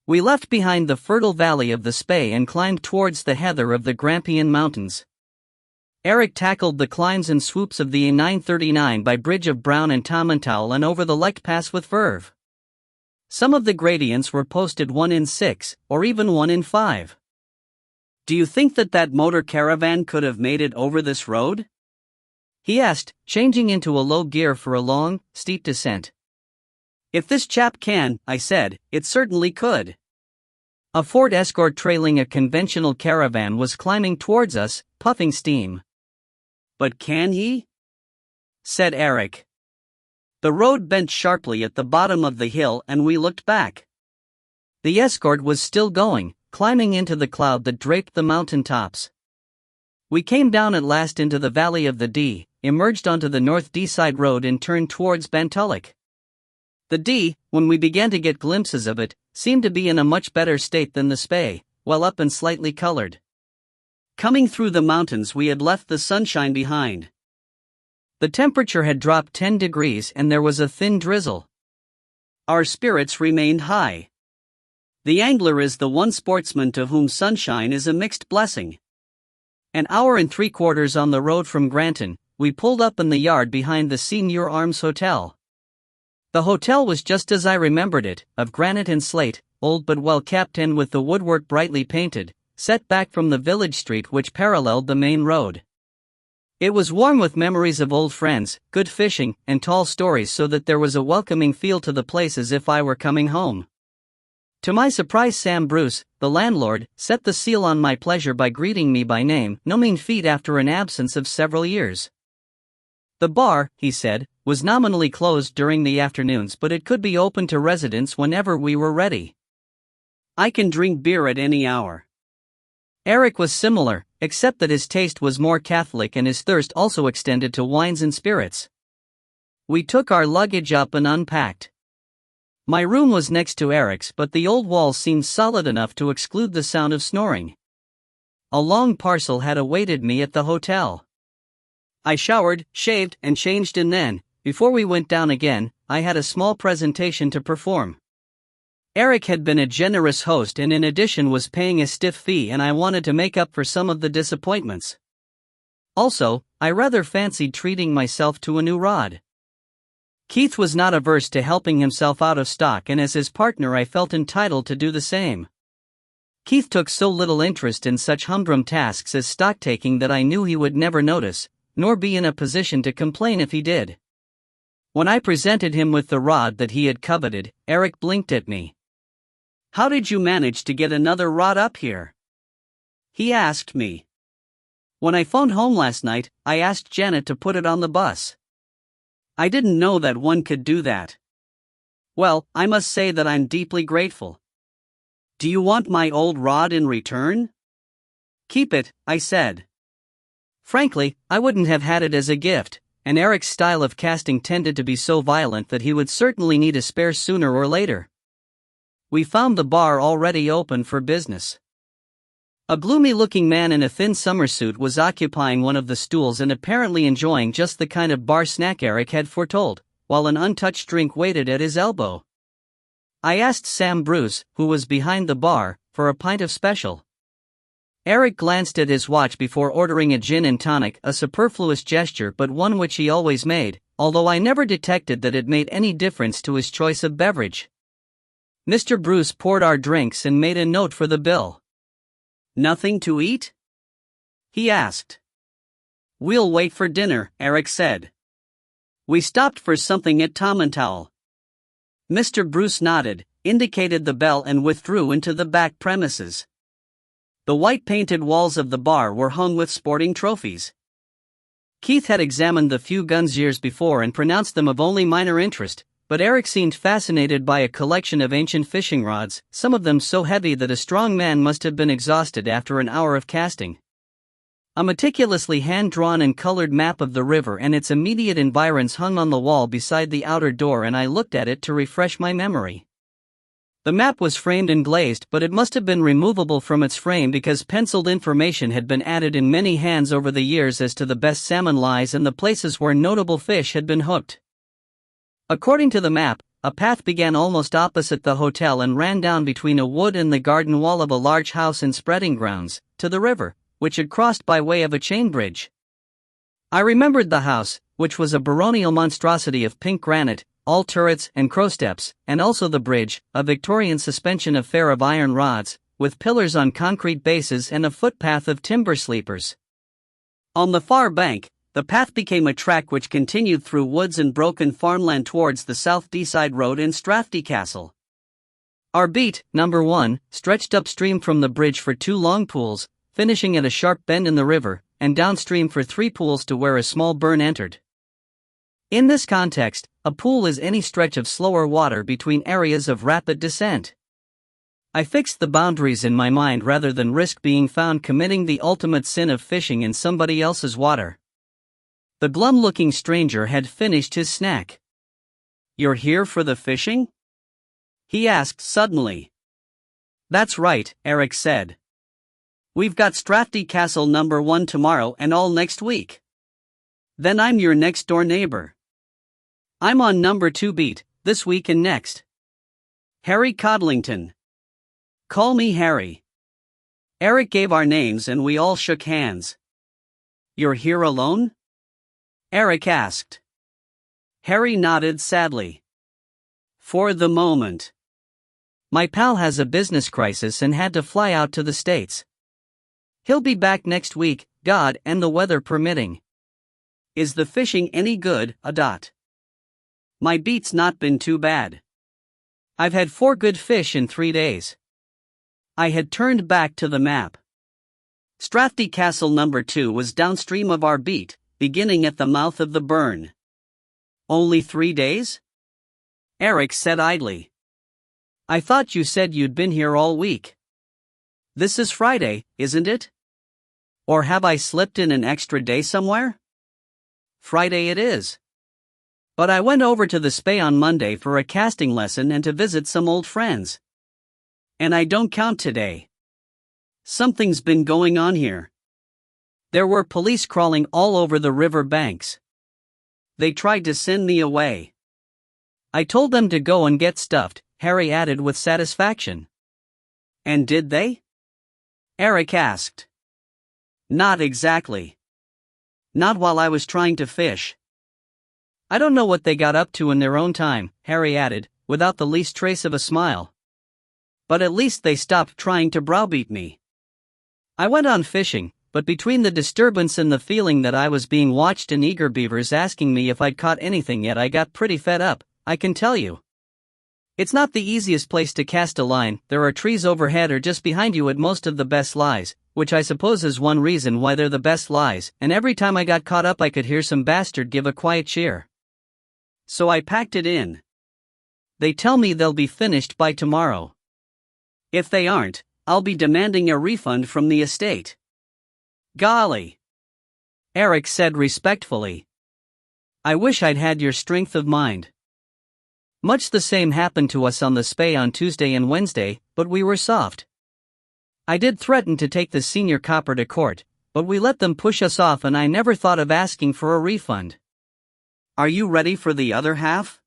We left behind the fertile valley of the Spey and climbed towards the heather of the Grampian Mountains. Eric tackled the climbs and swoops of the A939 by Bridge of Brown and Tamental and over the Lech Pass with verve. Some of the gradients were posted 1 in 6, or even 1 in 5. "Do you think that motor caravan could have made it over this road?" he asked, changing into a low gear for a long, steep descent. "If this chap can," I said, "it certainly could." A Ford Escort trailing a conventional caravan was climbing towards us, puffing steam. "But can he?" said Eric. The road bent sharply at the bottom of the hill and we looked back. The Escort was still going, climbing into the cloud that draped the mountain tops. We came down at last into the valley of the Dee, emerged onto the North Deeside Road and turned towards Bantulloch. The Dee, when we began to get glimpses of it, seemed to be in a much better state than the Spey, well up and slightly colored. Coming through the mountains we had left the sunshine behind. The temperature had dropped 10 degrees and there was a thin drizzle. Our spirits remained high. The angler is the one sportsman to whom sunshine is a mixed blessing. An hour and 3/4 on the road from Granton, we pulled up in the yard behind the Senior Arms Hotel. The hotel was just as I remembered it, of granite and slate, old but well kept and with the woodwork brightly painted, set back from the village street which paralleled the main road. It was warm with memories of old friends, good fishing, and tall stories, so that there was a welcoming feel to the place as if I were coming home. To my surprise, Sam Bruce, the landlord, set the seal on my pleasure by greeting me by name, no mean feat after an absence of several years. The bar, he said, was nominally closed during the afternoons, but it could be open to residents whenever we were ready. "I can drink beer at any hour." Eric was similar, except that his taste was more catholic and his thirst also extended to wines and spirits. We took our luggage up and unpacked. My room was next to Eric's, but the old walls seemed solid enough to exclude the sound of snoring. A long parcel had awaited me at the hotel. I showered, shaved, and changed, and then, before we went down again, I had a small presentation to perform. Eric had been a generous host and in addition was paying a stiff fee, and I wanted to make up for some of the disappointments. Also, I rather fancied treating myself to a new rod. Keith was not averse to helping himself out of stock, and as his partner I felt entitled to do the same. Keith took so little interest in such humdrum tasks as stock-taking that I knew he would never notice, nor be in a position to complain if he did. When I presented him with the rod that he had coveted, Eric blinked at me. "How did you manage to get another rod up here?" he asked me. "When I phoned home last night, I asked Janet to put it on the bus. I didn't know that one could do that." "Well, I must say that I'm deeply grateful." "Do you want my old rod in return?" "Keep it," I said. Frankly, I wouldn't have had it as a gift, and Eric's style of casting tended to be so violent that he would certainly need a spare sooner or later. We found the bar already open for business. A gloomy-looking man in a thin summer suit was occupying one of the stools and apparently enjoying just the kind of bar snack Eric had foretold, while an untouched drink waited at his elbow. I asked Sam Bruce, who was behind the bar, for a pint of special. Eric glanced at his watch before ordering a gin and tonic, a superfluous gesture but one which he always made, although I never detected that it made any difference to his choice of beverage. Mr. Bruce poured our drinks and made a note for the bill. "Nothing to eat?" he asked. "We'll wait for dinner," Eric said. We stopped for something at Tamental. Mr. Bruce nodded, indicated the bell and withdrew into the back premises. The white-painted walls of the bar were hung with sporting trophies. Keith had examined the few guns years before and pronounced them of only minor interest, but Eric seemed fascinated by a collection of ancient fishing rods, some of them so heavy that a strong man must have been exhausted after an hour of casting. A meticulously hand-drawn and colored map of the river and its immediate environs hung on the wall beside the outer door, and I looked at it to refresh my memory. The map was framed and glazed, but it must have been removable from its frame because penciled information had been added in many hands over the years as to the best salmon lies and the places where notable fish had been hooked. According to the map, a path began almost opposite the hotel and ran down between a wood and the garden wall of a large house in spreading grounds, to the river, which had crossed by way of a chain bridge. I remembered the house, which was a baronial monstrosity of pink granite, all turrets and crow steps, and also the bridge, a Victorian suspension affair of iron rods, with pillars on concrete bases and a footpath of timber sleepers. On the far bank, the path became a track which continued through woods and broken farmland towards the South Deeside Road and Strathty Castle. Our beat, number 1, stretched upstream from the bridge for 2 long pools, finishing at a sharp bend in the river, and downstream for 3 pools to where a small burn entered. In this context, a pool is any stretch of slower water between areas of rapid descent. I fixed the boundaries in my mind rather than risk being found committing the ultimate sin of fishing in somebody else's water. The glum-looking stranger had finished his snack. "You're here for the fishing?" he asked suddenly. "That's right," Eric said. "We've got Strathty Castle number 1 tomorrow and all next week. Then I'm your next-door neighbor. I'm on number 2 beat, this week and next. Harry Codlington. Call me Harry." Eric gave our names and we all shook hands. "You're here alone?" Eric asked. Harry nodded sadly. "For the moment. My pal has a business crisis and had to fly out to the States. He'll be back next week, God and the weather permitting." "Is the fishing any good, Adot?" "My beat's not been too bad. I've had 4 good fish in 3 days." I had turned back to the map. Strathty Castle number 2 was downstream of our beat, beginning at the mouth of the burn. "Only 3 days?" Eric said idly. "I thought you said you'd been here all week." "This is Friday, isn't it? Or have I slipped in an extra day somewhere?" "Friday it is. But I went over to the Spey on Monday for a casting lesson and to visit some old friends. And I don't count today. Something's been going on here. There were police crawling all over the river banks. They tried to send me away. I told them to go and get stuffed," Harry added with satisfaction. "And did they?" Eric asked. "Not exactly. Not while I was trying to fish." "I don't know what they got up to in their own time," Harry added, without the least trace of a smile. "But at least they stopped trying to browbeat me. I went on fishing, but between the disturbance and the feeling that I was being watched and eager beavers asking me if I'd caught anything yet, I got pretty fed up, I can tell you. It's not the easiest place to cast a line. There are trees overhead or just behind you at most of the best lies, which I suppose is one reason why they're the best lies, and every time I got caught up I could hear some bastard give a quiet cheer. So I packed it in. They tell me they'll be finished by tomorrow. If they aren't, I'll be demanding a refund from the estate." "Golly," Eric said respectfully. "I wish I'd had your strength of mind. Much the same happened to us on the Spey on Tuesday and Wednesday, but we were soft. I did threaten to take the senior copper to court, but we let them push us off and I never thought of asking for a refund. Are you ready for the other half?"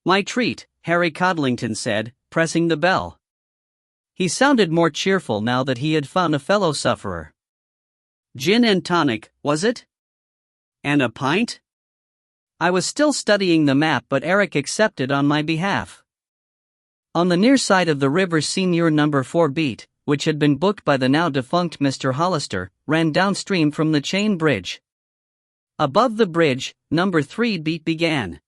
"My treat," Harry Codlington said, pressing the bell. He sounded more cheerful now that he had found a fellow sufferer. "Gin and tonic, was it? And a pint?" I was still studying the map, but Eric accepted on my behalf. On the near side of the river, Senior number 4 beat, which had been booked by the now defunct Mr. Hollister, ran downstream from the chain bridge. Above the bridge, number 3 beat began.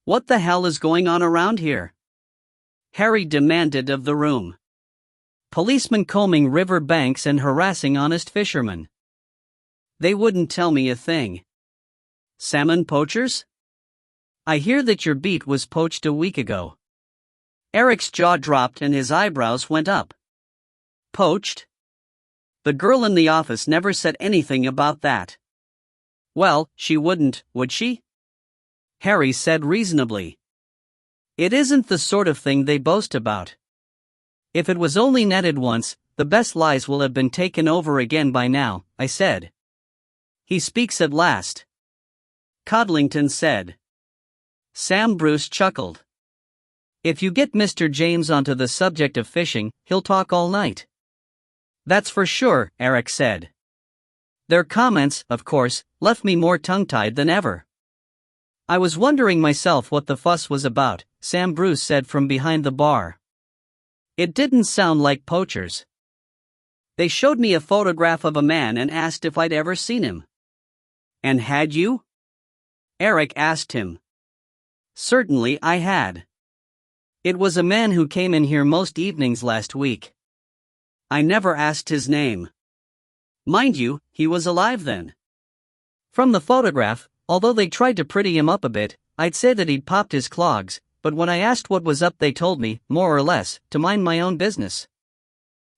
"What the hell is going on around here?" Harry demanded of the room. "Policemen combing river banks and harassing honest fishermen. They wouldn't tell me a thing." "Salmon poachers?" "I hear that your beat was poached a week ago." Eric's jaw dropped and his eyebrows went up. "Poached? The girl in the office never said anything about that." "Well, she wouldn't, would she?" Harry said reasonably. It isn't the sort of thing they boast about. If it was only netted once, the best lies will have been taken over again by now, I said. He speaks at last, Codlington said. Sam Bruce chuckled. If you get Mr. James onto the subject of fishing, he'll talk all night. That's for sure, Eric said. Their comments, of course, left me more tongue-tied than ever. I was wondering myself what the fuss was about, Sam Bruce said from behind the bar. It didn't sound like poachers. They showed me a photograph of a man and asked if I'd ever seen him. And had you? Eric asked him. Certainly I had. It was a man who came in here most evenings last week. I never asked his name. Mind you, he was alive then. From the photograph, although they tried to pretty him up a bit, I'd say that he'd popped his clogs, but when I asked what was up they told me, more or less, to mind my own business.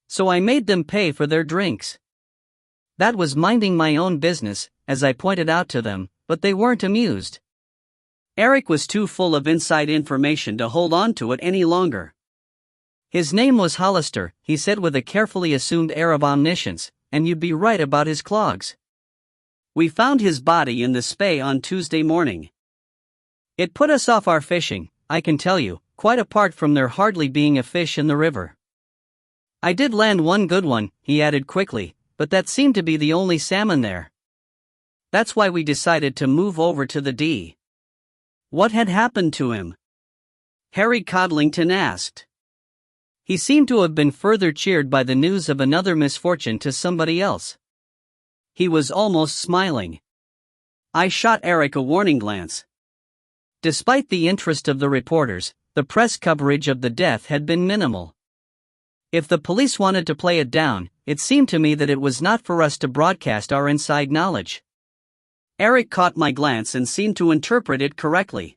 So I made them pay for their drinks. That was minding my own business, as I pointed out to them, but they weren't amused. Eric was too full of inside information to hold on to it any longer. His name was Hollister, he said with a carefully assumed air of omniscience, and you'd be right about his clogs. We found his body in the Spey on Tuesday morning. It put us off our fishing, I can tell you, quite apart from there hardly being a fish in the river. I did land one good one, he added quickly, but that seemed to be the only salmon there. That's why we decided to move over to the D. What had happened to him? Harry Codlington asked. He seemed to have been further cheered by the news of another misfortune to somebody else. He was almost smiling. I shot Eric a warning glance. Despite the interest of the reporters, the press coverage of the death had been minimal. If the police wanted to play it down, it seemed to me that it was not for us to broadcast our inside knowledge. Eric caught my glance and seemed to interpret it correctly.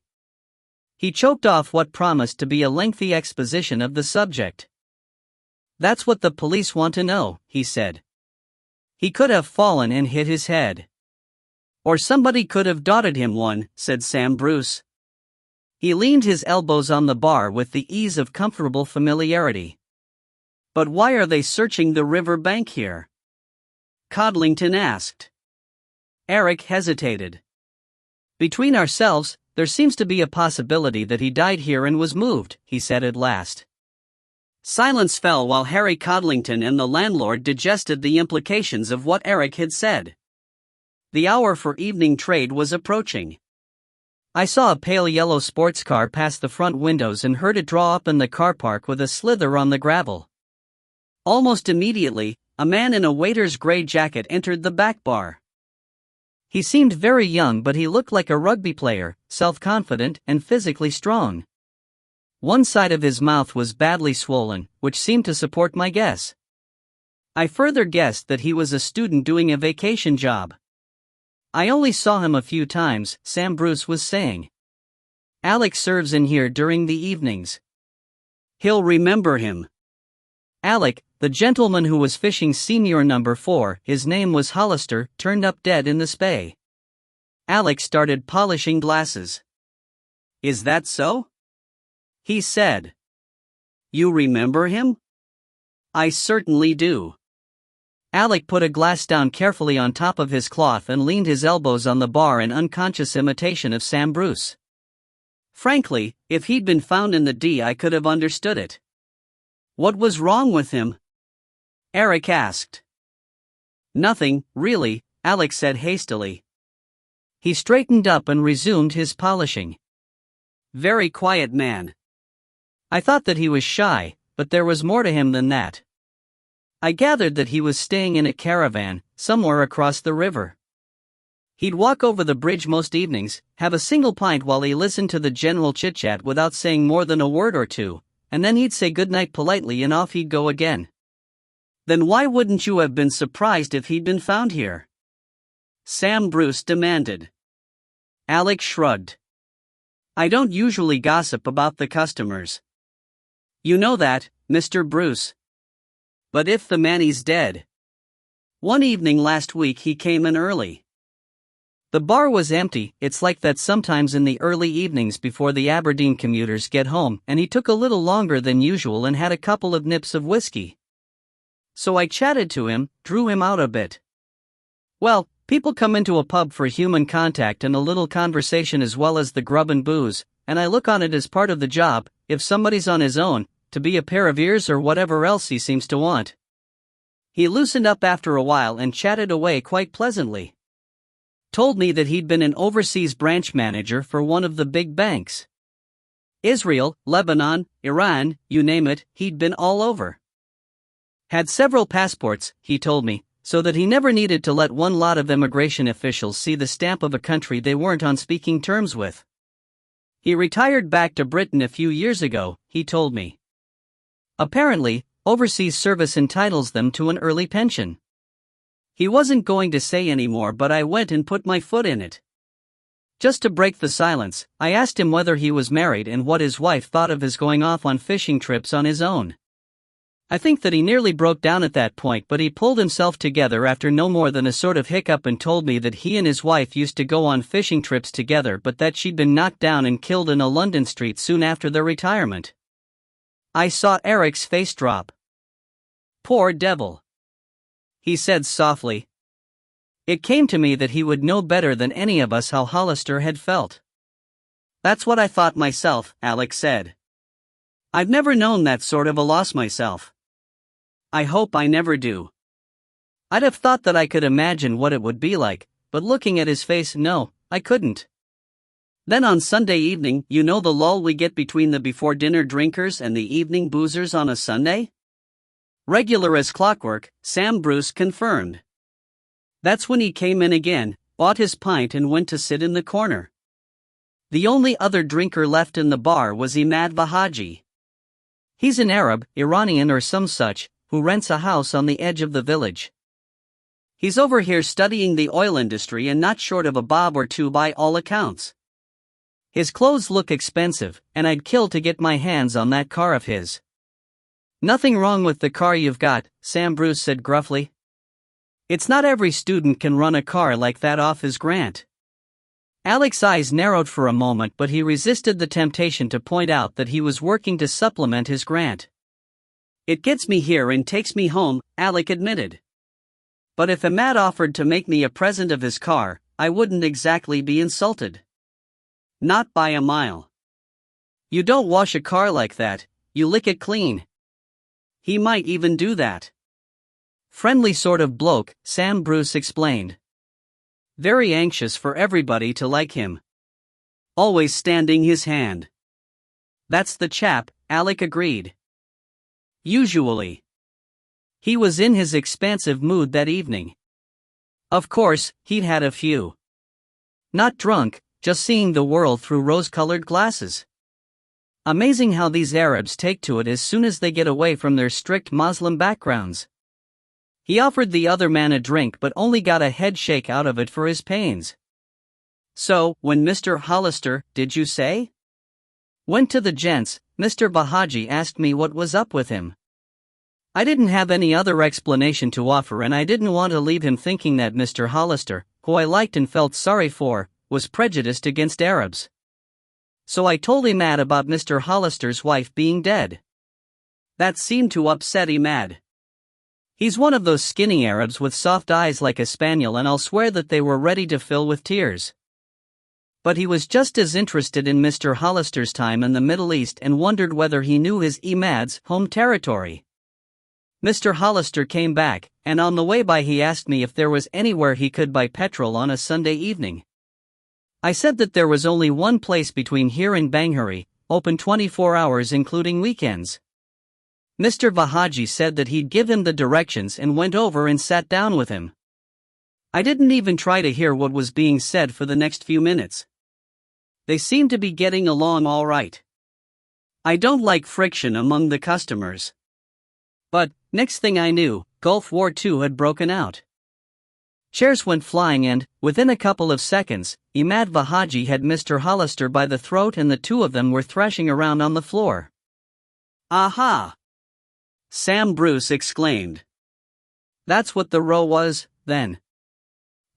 He choked off what promised to be a lengthy exposition of the subject. That's what the police want to know, he said. He could have fallen and hit his head. Or somebody could have dotted him one, said Sam Bruce. He leaned his elbows on the bar with the ease of comfortable familiarity. But why are they searching the river bank here? Codlington asked. Eric hesitated. Between ourselves, there seems to be a possibility that he died here and was moved, he said at last. Silence fell while Harry Codlington and the landlord digested the implications of what Eric had said. The hour for evening trade was approaching. I saw a pale yellow sports car pass the front windows and heard it draw up in the car park with a slither on the gravel. Almost immediately, a man in a waiter's gray jacket entered the back bar. He seemed very young, but he looked like a rugby player, self-confident and physically strong. One side of his mouth was badly swollen, which seemed to support my guess. I further guessed that he was a student doing a vacation job. I only saw him a few times, Sam Bruce was saying. Alex serves in here during the evenings. He'll remember him. Alec, the gentleman who was fishing senior number 4, his name was Hollister, turned up dead in the Spey. Alec started polishing glasses. Is that so? He said. You remember him? I certainly do. Alec put a glass down carefully on top of his cloth and leaned his elbows on the bar in unconscious imitation of Sam Bruce. Frankly, if he'd been found in the D, I could have understood it. What was wrong with him? Eric asked. Nothing, really, Alec said hastily. He straightened up and resumed his polishing. Very quiet man. I thought that he was shy, but there was more to him than that. I gathered that he was staying in a caravan, somewhere across the river. He'd walk over the bridge most evenings, have a single pint while he listened to the general chit-chat without saying more than a word or two, and then he'd say goodnight politely and off he'd go again. Then why wouldn't you have been surprised if he'd been found here? Sam Bruce demanded. Alec shrugged. I don't usually gossip about the customers. You know that, Mr. Bruce. But if the man is dead. One evening last week he came in early. The bar was empty. It's like that sometimes in the early evenings before the Aberdeen commuters get home, and he took a little longer than usual and had a couple of nips of whiskey. So I chatted to him, drew him out a bit. Well, people come into a pub for human contact and a little conversation as well as the grub and booze, and I look on it as part of the job, if somebody's on his own, to be a pair of ears or whatever else he seems to want. He loosened up after a while and chatted away quite pleasantly. Told me that he'd been an overseas branch manager for one of the big banks. Israel, Lebanon, Iran, you name it, he'd been all over. Had several passports, he told me, so that he never needed to let one lot of immigration officials see the stamp of a country they weren't on speaking terms with. He retired back to Britain a few years ago, he told me. Apparently, overseas service entitles them to an early pension. He wasn't going to say any more, but I went and put my foot in it. Just to break the silence, I asked him whether he was married and what his wife thought of his going off on fishing trips on his own. I think that he nearly broke down at that point, but he pulled himself together after no more than a sort of hiccup and told me that he and his wife used to go on fishing trips together, but that she'd been knocked down and killed in a London street soon after their retirement. I saw Eric's face drop. Poor devil, he said softly. It came to me that he would know better than any of us how Hollister had felt. That's what I thought myself, Alex said. I've never known that sort of a loss myself. I hope I never do. I'd have thought that I could imagine what it would be like, but looking at his face, no, I couldn't. Then on Sunday evening, you know the lull we get between the before-dinner drinkers and the evening boozers on a Sunday? Regular as clockwork, Sam Bruce confirmed. That's when he came in again, bought his pint and went to sit in the corner. The only other drinker left in the bar was Imad Vahaji. He's an Arab, Iranian or some such, who rents a house on the edge of the village. He's over here studying the oil industry and not short of a bob or two by all accounts. His clothes look expensive, and I'd kill to get my hands on that car of his. Nothing wrong with the car you've got, Sam Bruce said gruffly. It's not every student can run a car like that off his grant. Alex's eyes narrowed for a moment, but he resisted the temptation to point out that he was working to supplement his grant. It gets me here and takes me home, Alec admitted. But if Imad offered to make me a present of his car, I wouldn't exactly be insulted. Not by a mile. You don't wash a car like that, you lick it clean. He might even do that. Friendly sort of bloke, Sam Bruce explained. Very anxious for everybody to like him. Always standing his hand. That's the chap, Alec agreed. Usually. He was in his expansive mood that evening. Of course, he'd had a few. Not drunk, just seeing the world through rose-colored glasses. Amazing how these Arabs take to it as soon as they get away from their strict Muslim backgrounds. He offered the other man a drink but only got a head shake out of it for his pains. So, when Mr. Hollister, did you say? Went to the gents, Mr. Bahaji asked me what was up with him. I didn't have any other explanation to offer, and I didn't want to leave him thinking that Mr. Hollister, who I liked and felt sorry for, was prejudiced against Arabs. So I told Imad about Mr. Hollister's wife being dead. That seemed to upset Imad. He's one of those skinny Arabs with soft eyes like a spaniel, and I'll swear that they were ready to fill with tears. But he was just as interested in Mr. Hollister's time in the Middle East and wondered whether he knew his Imad's home territory. Mr. Hollister came back, and on the way by he asked me if there was anywhere he could buy petrol on a Sunday evening. I said that there was only one place between here and Banghari, open 24 hours including weekends. Mr. Vahaji said that he'd give him the directions and went over and sat down with him. I didn't even try to hear what was being said for the next few minutes. They seemed to be getting along all right. I don't like friction among the customers. But, next thing I knew, Gulf War II had broken out. Chairs went flying and, within a couple of seconds, Imad Vahaji had Mr. Hollister by the throat and the two of them were thrashing around on the floor. Aha! Sam Bruce exclaimed. That's what the row was, then.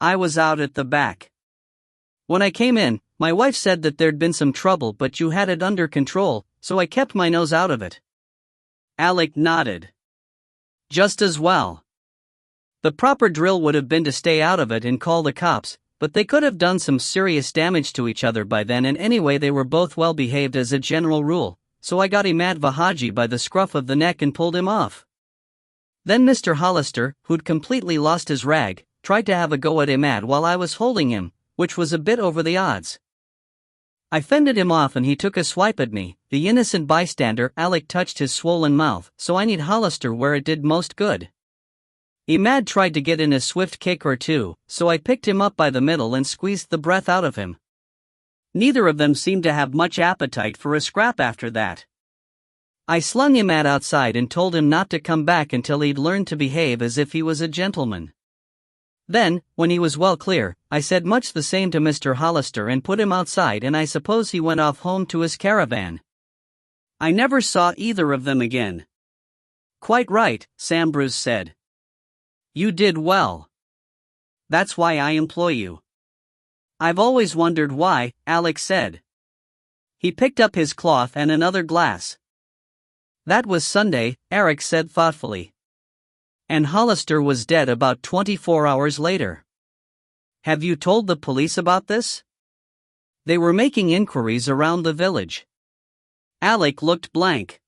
I was out at the back. When I came in, my wife said that there'd been some trouble but you had it under control, so I kept my nose out of it. Alec nodded. Just as well. The proper drill would have been to stay out of it and call the cops, but they could have done some serious damage to each other by then, and anyway they were both well behaved as a general rule, so I got Imad Vahaji by the scruff of the neck and pulled him off. Then Mr. Hollister, who'd completely lost his rag, tried to have a go at Imad while I was holding him, which was a bit over the odds. I fended him off and he took a swipe at me, the innocent bystander. Alec touched his swollen mouth, so I need Hollister where it did most good. Imad tried to get in a swift kick or two, so I picked him up by the middle and squeezed the breath out of him. Neither of them seemed to have much appetite for a scrap after that. I slung Imad outside and told him not to come back until he'd learned to behave as if he was a gentleman. Then, when he was well clear, I said much the same to Mr. Hollister and put him outside, and I suppose he went off home to his caravan. I never saw either of them again. Quite right, Sam Bruce said. You did well. That's why I employ you. I've always wondered why, Alec said. He picked up his cloth and another glass. That was Sunday, Eric said thoughtfully. And Hollister was dead about 24 hours later. Have you told the police about this? They were making inquiries around the village. Alec looked blank.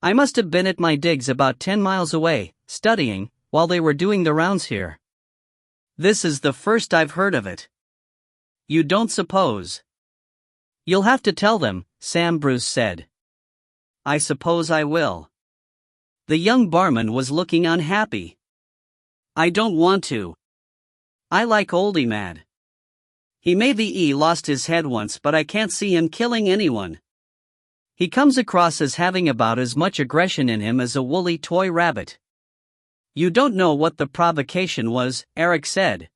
I must have been at my digs about 10 miles away, studying, while they were doing the rounds here. This is the first I've heard of it. You don't suppose? You'll have to tell them, Sam Bruce said. I suppose I will. The young barman was looking unhappy. I don't want to. I like old Imad. He maybe lost his head once, but I can't see him killing anyone. He comes across as having about as much aggression in him as a woolly toy rabbit. You don't know what the provocation was, Eric said.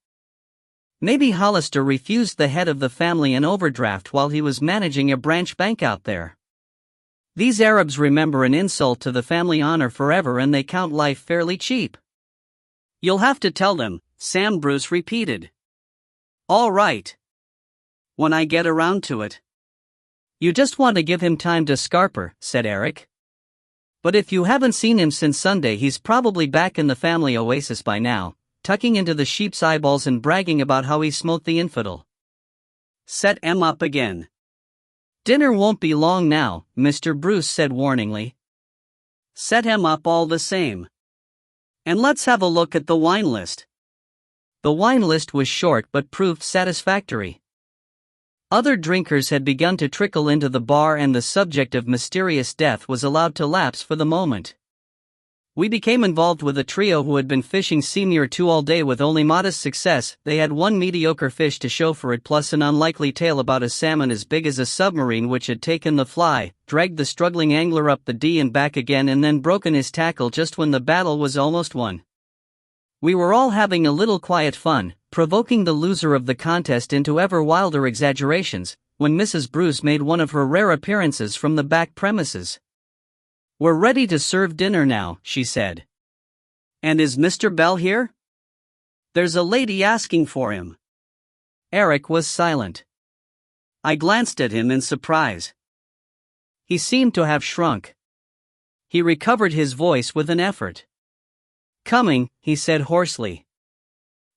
Maybe Hollister refused the head of the family an overdraft while he was managing a branch bank out there. These Arabs remember an insult to the family honor forever and they count life fairly cheap. You'll have to tell them, Sam Bruce repeated. All right. When I get around to it. You just want to give him time to scarper, said Eric. But if you haven't seen him since Sunday, he's probably back in the family oasis by now, tucking into the sheep's eyeballs and bragging about how he smote the infidel. Set him up again. Dinner won't be long now, Mr. Bruce said warningly. Set him up all the same. And let's have a look at the wine list. The wine list was short but proved satisfactory. Other drinkers had begun to trickle into the bar and the subject of mysterious death was allowed to lapse for the moment. We became involved with a trio who had been fishing Seymour 2 all day with only modest success. They had one mediocre fish to show for it, plus an unlikely tale about a salmon as big as a submarine which had taken the fly, dragged the struggling angler up the D and back again, and then broken his tackle just when the battle was almost won. We were all having a little quiet fun, provoking the loser of the contest into ever wilder exaggerations, when Mrs. Bruce made one of her rare appearances from the back premises. We're ready to serve dinner now, she said. And is Mr. Bell here? There's a lady asking for him. Eric was silent. I glanced at him in surprise. He seemed to have shrunk. He recovered his voice with an effort. Coming, he said hoarsely.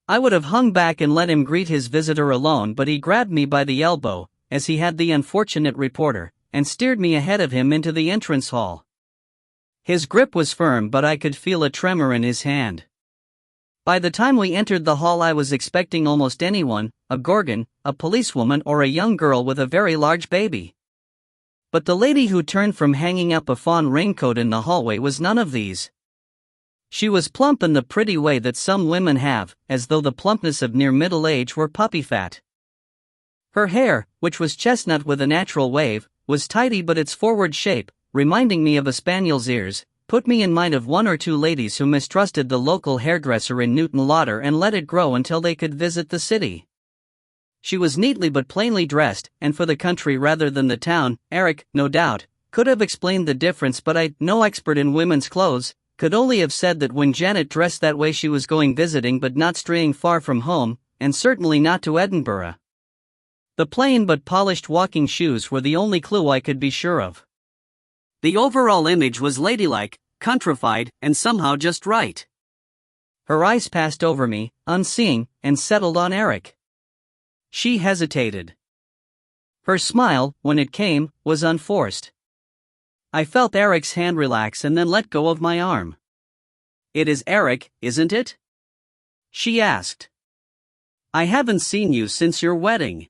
I would have hung back and let him greet his visitor alone, but he grabbed me by the elbow, as he had the unfortunate reporter, and steered me ahead of him into the entrance hall. His grip was firm, but I could feel a tremor in his hand. By the time we entered the hall, I was expecting almost anyone, a gorgon, a policewoman, or a young girl with a very large baby. But the lady who turned from hanging up a fawn raincoat in the hallway was none of these. She was plump in the pretty way that some women have, as though the plumpness of near middle age were puppy fat. Her hair, which was chestnut with a natural wave, was tidy, but its forward shape, reminding me of a spaniel's ears, put me in mind of one or two ladies who mistrusted the local hairdresser in Newton Lauder and let it grow until they could visit the city. She was neatly but plainly dressed, and for the country rather than the town. Eric, no doubt, could have explained the difference, but I, no expert in women's clothes, could only have said that when Janet dressed that way she was going visiting but not straying far from home, and certainly not to Edinburgh. The plain but polished walking shoes were the only clue I could be sure of. The overall image was ladylike, countrified, and somehow just right. Her eyes passed over me, unseeing, and settled on Eric. She hesitated. Her smile, when it came, was unforced. I felt Eric's hand relax and then let go of my arm. "It is Eric, isn't it?" she asked. "I haven't seen you since your wedding."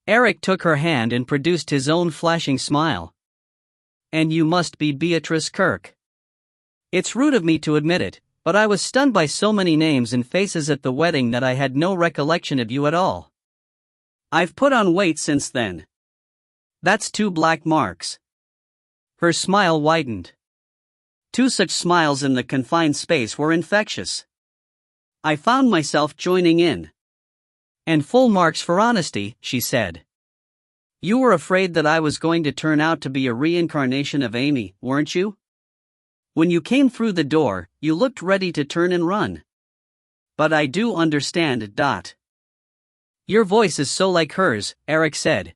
Eric took her hand and produced his own flashing smile. "And you must be Beatrice Kirk." It's rude of me to admit it, but I was stunned by so many names and faces at the wedding that I had no recollection of you at all. "I've put on weight since then. That's 2 black marks." Her smile widened. 2 such smiles in the confined space were infectious. I found myself joining in. "And full marks for honesty," she said. "You were afraid that I was going to turn out to be a reincarnation of Amy, weren't you? When you came through the door, you looked ready to turn and run. But I do understand. Your voice is so like hers," Eric said.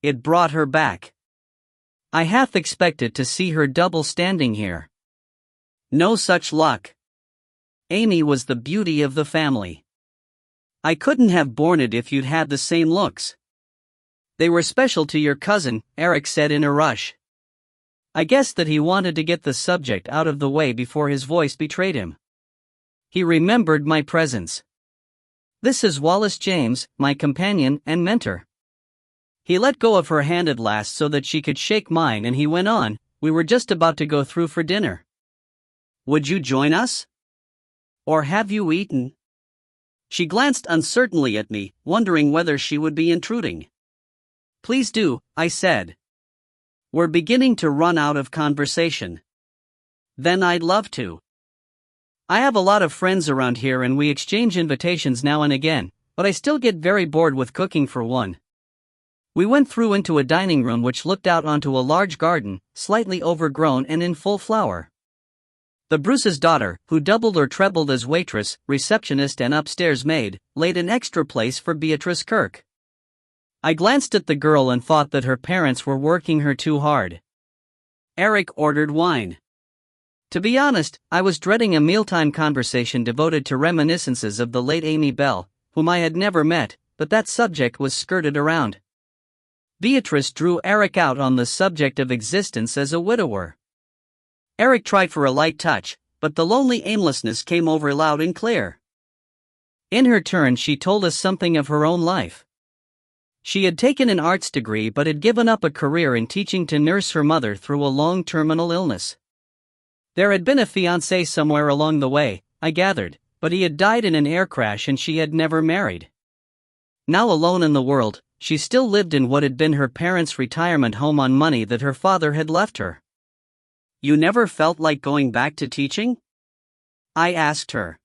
It brought her back. I half expected to see her double standing here. No such luck. Amy was the beauty of the family. I couldn't have borne it if you'd had the same looks. They were special to your cousin, Eric said in a rush. I guessed that he wanted to get the subject out of the way before his voice betrayed him. He remembered my presence. "This is Wallace James, my companion and mentor." He let go of her hand at last so that she could shake mine, and he went on, "We were just about to go through for dinner. Would you join us? Or have you eaten?" She glanced uncertainly at me, wondering whether she would be intruding. "Please do," I said. "We're beginning to run out of conversation." "Then I'd love to. I have a lot of friends around here and we exchange invitations now and again, but I still get very bored with cooking for one." We went through into a dining room which looked out onto a large garden, slightly overgrown and in full flower. The Bruce's daughter, who doubled or trebled as waitress, receptionist and upstairs maid, laid an extra place for Beatrice Kirk. I glanced at the girl and thought that her parents were working her too hard. Eric ordered wine. To be honest, I was dreading a mealtime conversation devoted to reminiscences of the late Amy Bell, whom I had never met, but that subject was skirted around. Beatrice drew Eric out on the subject of existence as a widower. Eric tried for a light touch, but the lonely aimlessness came over loud and clear. In her turn, she told us something of her own life. She had taken an arts degree but had given up a career in teaching to nurse her mother through a long terminal illness. There had been a fiancé somewhere along the way, I gathered, but he had died in an air crash and she had never married. Now alone in the world, she still lived in what had been her parents' retirement home on money that her father had left her. "You never felt like going back to teaching?" I asked her.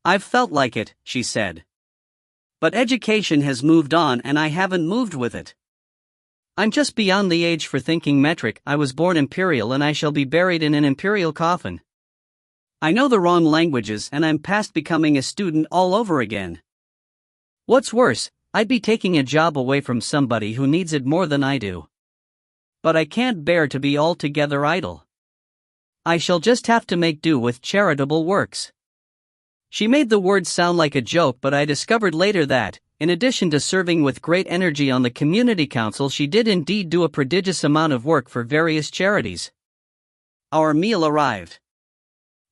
"I've felt like it," she said. "But education has moved on and I haven't moved with it. I'm just beyond the age for thinking metric. I was born imperial and I shall be buried in an imperial coffin. I know the wrong languages and I'm past becoming a student all over again. What's worse, I'd be taking a job away from somebody who needs it more than I do. But I can't bear to be altogether idle. I shall just have to make do with charitable works." She made the words sound like a joke, but I discovered later that, in addition to serving with great energy on the community council, she did indeed do a prodigious amount of work for various charities. Our meal arrived.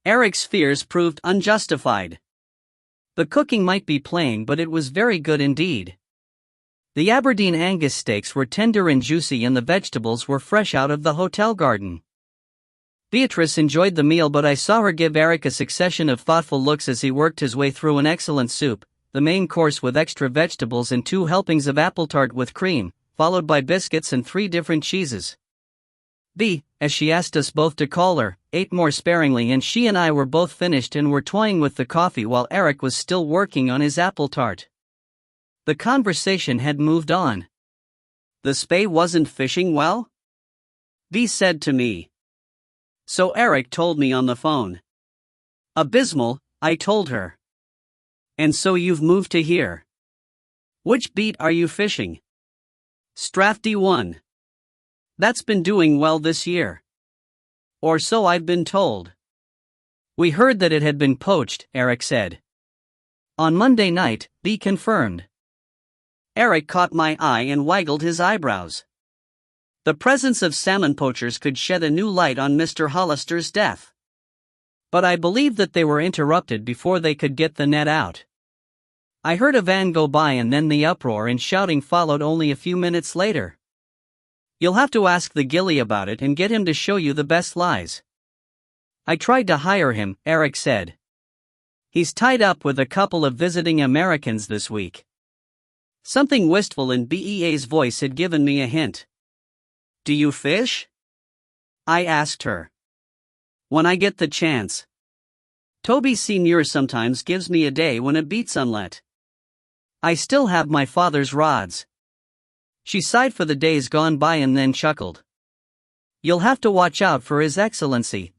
Eric's fears proved unjustified. The cooking might be plain, but it was very good indeed. The Aberdeen Angus steaks were tender and juicy and the vegetables were fresh out of the hotel garden. Beatrice enjoyed the meal, but I saw her give Eric a succession of thoughtful looks as he worked his way through an excellent soup, the main course with extra vegetables and 2 helpings of apple tart with cream, followed by biscuits and 3 different cheeses. B, as she asked us both to call her, ate more sparingly, and she and I were both finished and were toying with the coffee while Eric was still working on his apple tart. The conversation had moved on. "The Spey wasn't fishing well?" B said to me. "So Eric told me on the phone." "Abysmal," I told her. "And so you've moved to here?" Which beat are you fishing? Strafty 1. That's been doing well this year. Or so I've been told. We heard that it had been poached, Eric said. On Monday night, B confirmed. Eric caught my eye and waggled his eyebrows. The presence of salmon poachers could shed a new light on Mr. Hollister's death. But I believe that they were interrupted before they could get the net out. I heard a van go by and then the uproar and shouting followed only a few minutes later. You'll have to ask the ghillie about it and get him to show you the best lies. I tried to hire him, Eric said. He's tied up with a couple of visiting Americans this week. Something wistful in BEA's voice had given me a hint. Do you fish? I asked her. When I get the chance. Toby Sr. sometimes gives me a day when it beats unlet. I still have my father's rods. She sighed for the days gone by and then chuckled. You'll have to watch out for His Excellency.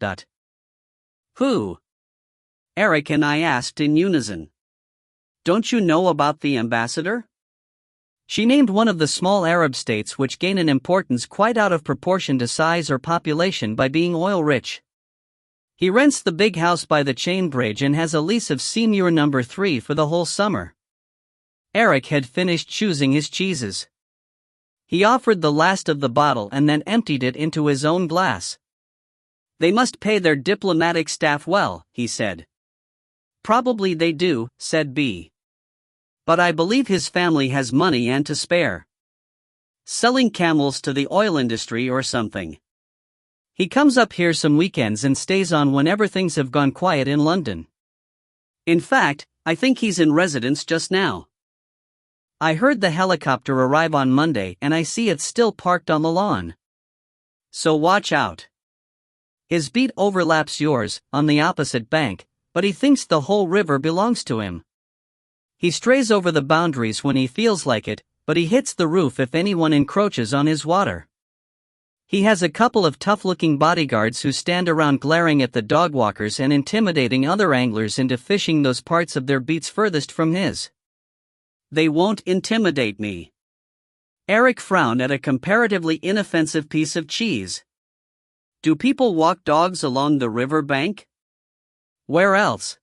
Who? Eric and I asked in unison. Don't you know about the ambassador? She named one of the small Arab states which gain an importance quite out of proportion to size or population by being oil-rich. He rents the big house by the chain bridge and has a lease of Senior number 3 for the whole summer. Eric had finished choosing his cheeses. He offered the last of the bottle and then emptied it into his own glass. They must pay their diplomatic staff well, he said. Probably they do, said B. But I believe his family has money and to spare. Selling camels to the oil industry or something. He comes up here some weekends and stays on whenever things have gone quiet in London. In fact, I think he's in residence just now. I heard the helicopter arrive on Monday and I see it's still parked on the lawn. So watch out. His beat overlaps yours, on the opposite bank, but he thinks the whole river belongs to him. He strays over the boundaries when he feels like it, but he hits the roof if anyone encroaches on his water. He has a couple of tough-looking bodyguards who stand around glaring at the dogwalkers and intimidating other anglers into fishing those parts of their beats furthest from his. They won't intimidate me. Eric frowned at a comparatively inoffensive piece of cheese. Do people walk dogs along the river bank? Where else?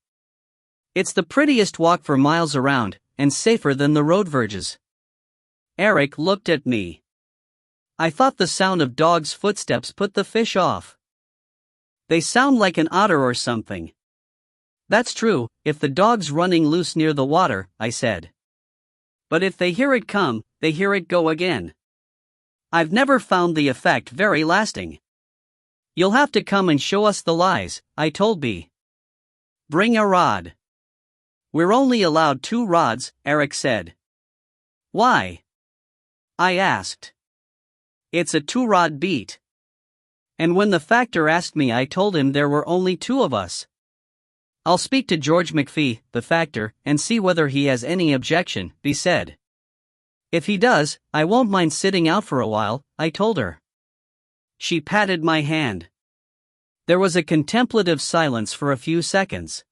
It's the prettiest walk for miles around, and safer than the road verges. Eric looked at me. I thought the sound of dogs' footsteps put the fish off. They sound like an otter or something. That's true, if the dog's running loose near the water, I said. But if they hear it come, they hear it go again. I've never found the effect very lasting. You'll have to come and show us the lies, I told B. Bring a rod. We're only allowed 2 rods, Eric said. Why? I asked. It's a 2-rod beat. And when the factor asked me, I told him there were only 2 of us. I'll speak to George McPhee, the factor, and see whether he has any objection, B said. If he does, I won't mind sitting out for a while, I told her. She patted my hand. There was a contemplative silence for a few seconds.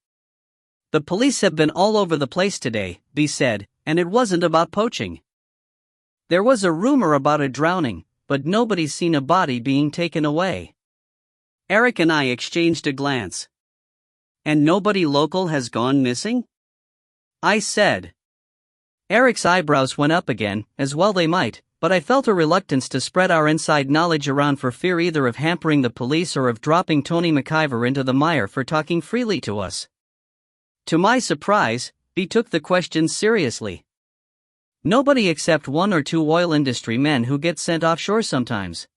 The police have been all over the place today, B said, and it wasn't about poaching. There was a rumor about a drowning, but nobody's seen a body being taken away. Eric and I exchanged a glance. And nobody local has gone missing? I said. Eric's eyebrows went up again, as well they might, but I felt a reluctance to spread our inside knowledge around for fear either of hampering the police or of dropping Tony McIver into the mire for talking freely to us. To my surprise, B took the question seriously. Nobody except 1 or 2 oil industry men who get sent offshore sometimes.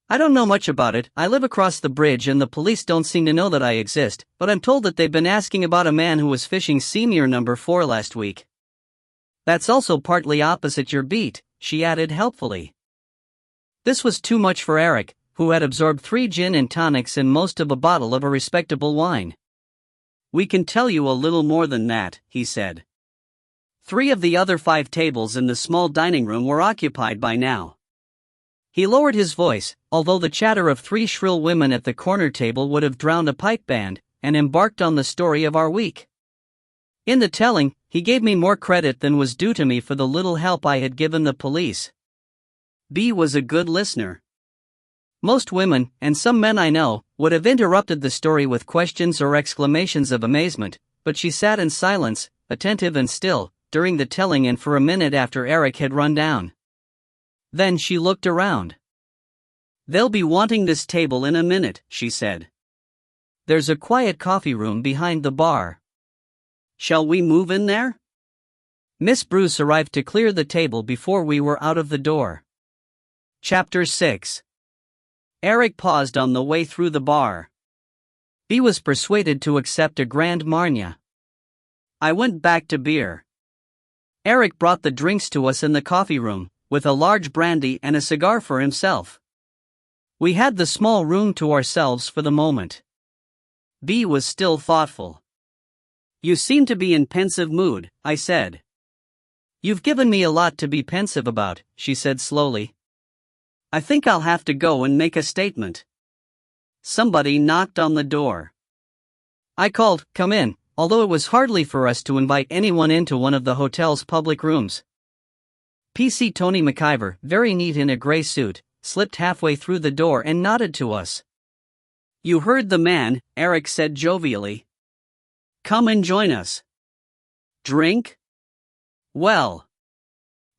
I don't know much about it. I live across the bridge and the police don't seem to know that I exist, but I'm told that they've been asking about a man who was fishing Senior number 4 last week. That's also partly opposite your beat, she added helpfully. This was too much for Eric, who had absorbed 3 gin and tonics and most of a bottle of a respectable wine. We can tell you a little more than that, he said. 3 of the other 5 tables in the small dining room were occupied by now. He lowered his voice, although the chatter of 3 shrill women at the corner table would have drowned a pipe band, and embarked on the story of our week. In the telling, He gave me more credit than was due to me for the little help I had given the police. B was a good listener. Most women, and some men I know, would have interrupted the story with questions or exclamations of amazement, but she sat in silence, attentive and still, during the telling and for a minute after Eric had run down. Then she looked around. "They'll be wanting this table in a minute," she said. "There's a quiet coffee room behind the bar. Shall we move in there?" Miss Bruce arrived to clear the table before we were out of the door. Chapter 6. Eric paused on the way through the bar. He was persuaded to accept a Grand Marnier. I went back to beer. Eric brought the drinks to us in the coffee room, with a large brandy and a cigar for himself. We had the small room to ourselves for the moment. B was still thoughtful. "You seem to be in pensive mood," I said. "You've given me a lot to be pensive about," she said slowly. "I think I'll have to go and make a statement." Somebody knocked on the door. I called, "Come in," although it was hardly for us to invite anyone into one of the hotel's public rooms. PC Tony McIver, very neat in a gray suit, slipped halfway through the door and nodded to us. "You heard the man," Eric said jovially. "Come and join us." "Drink?" "Well,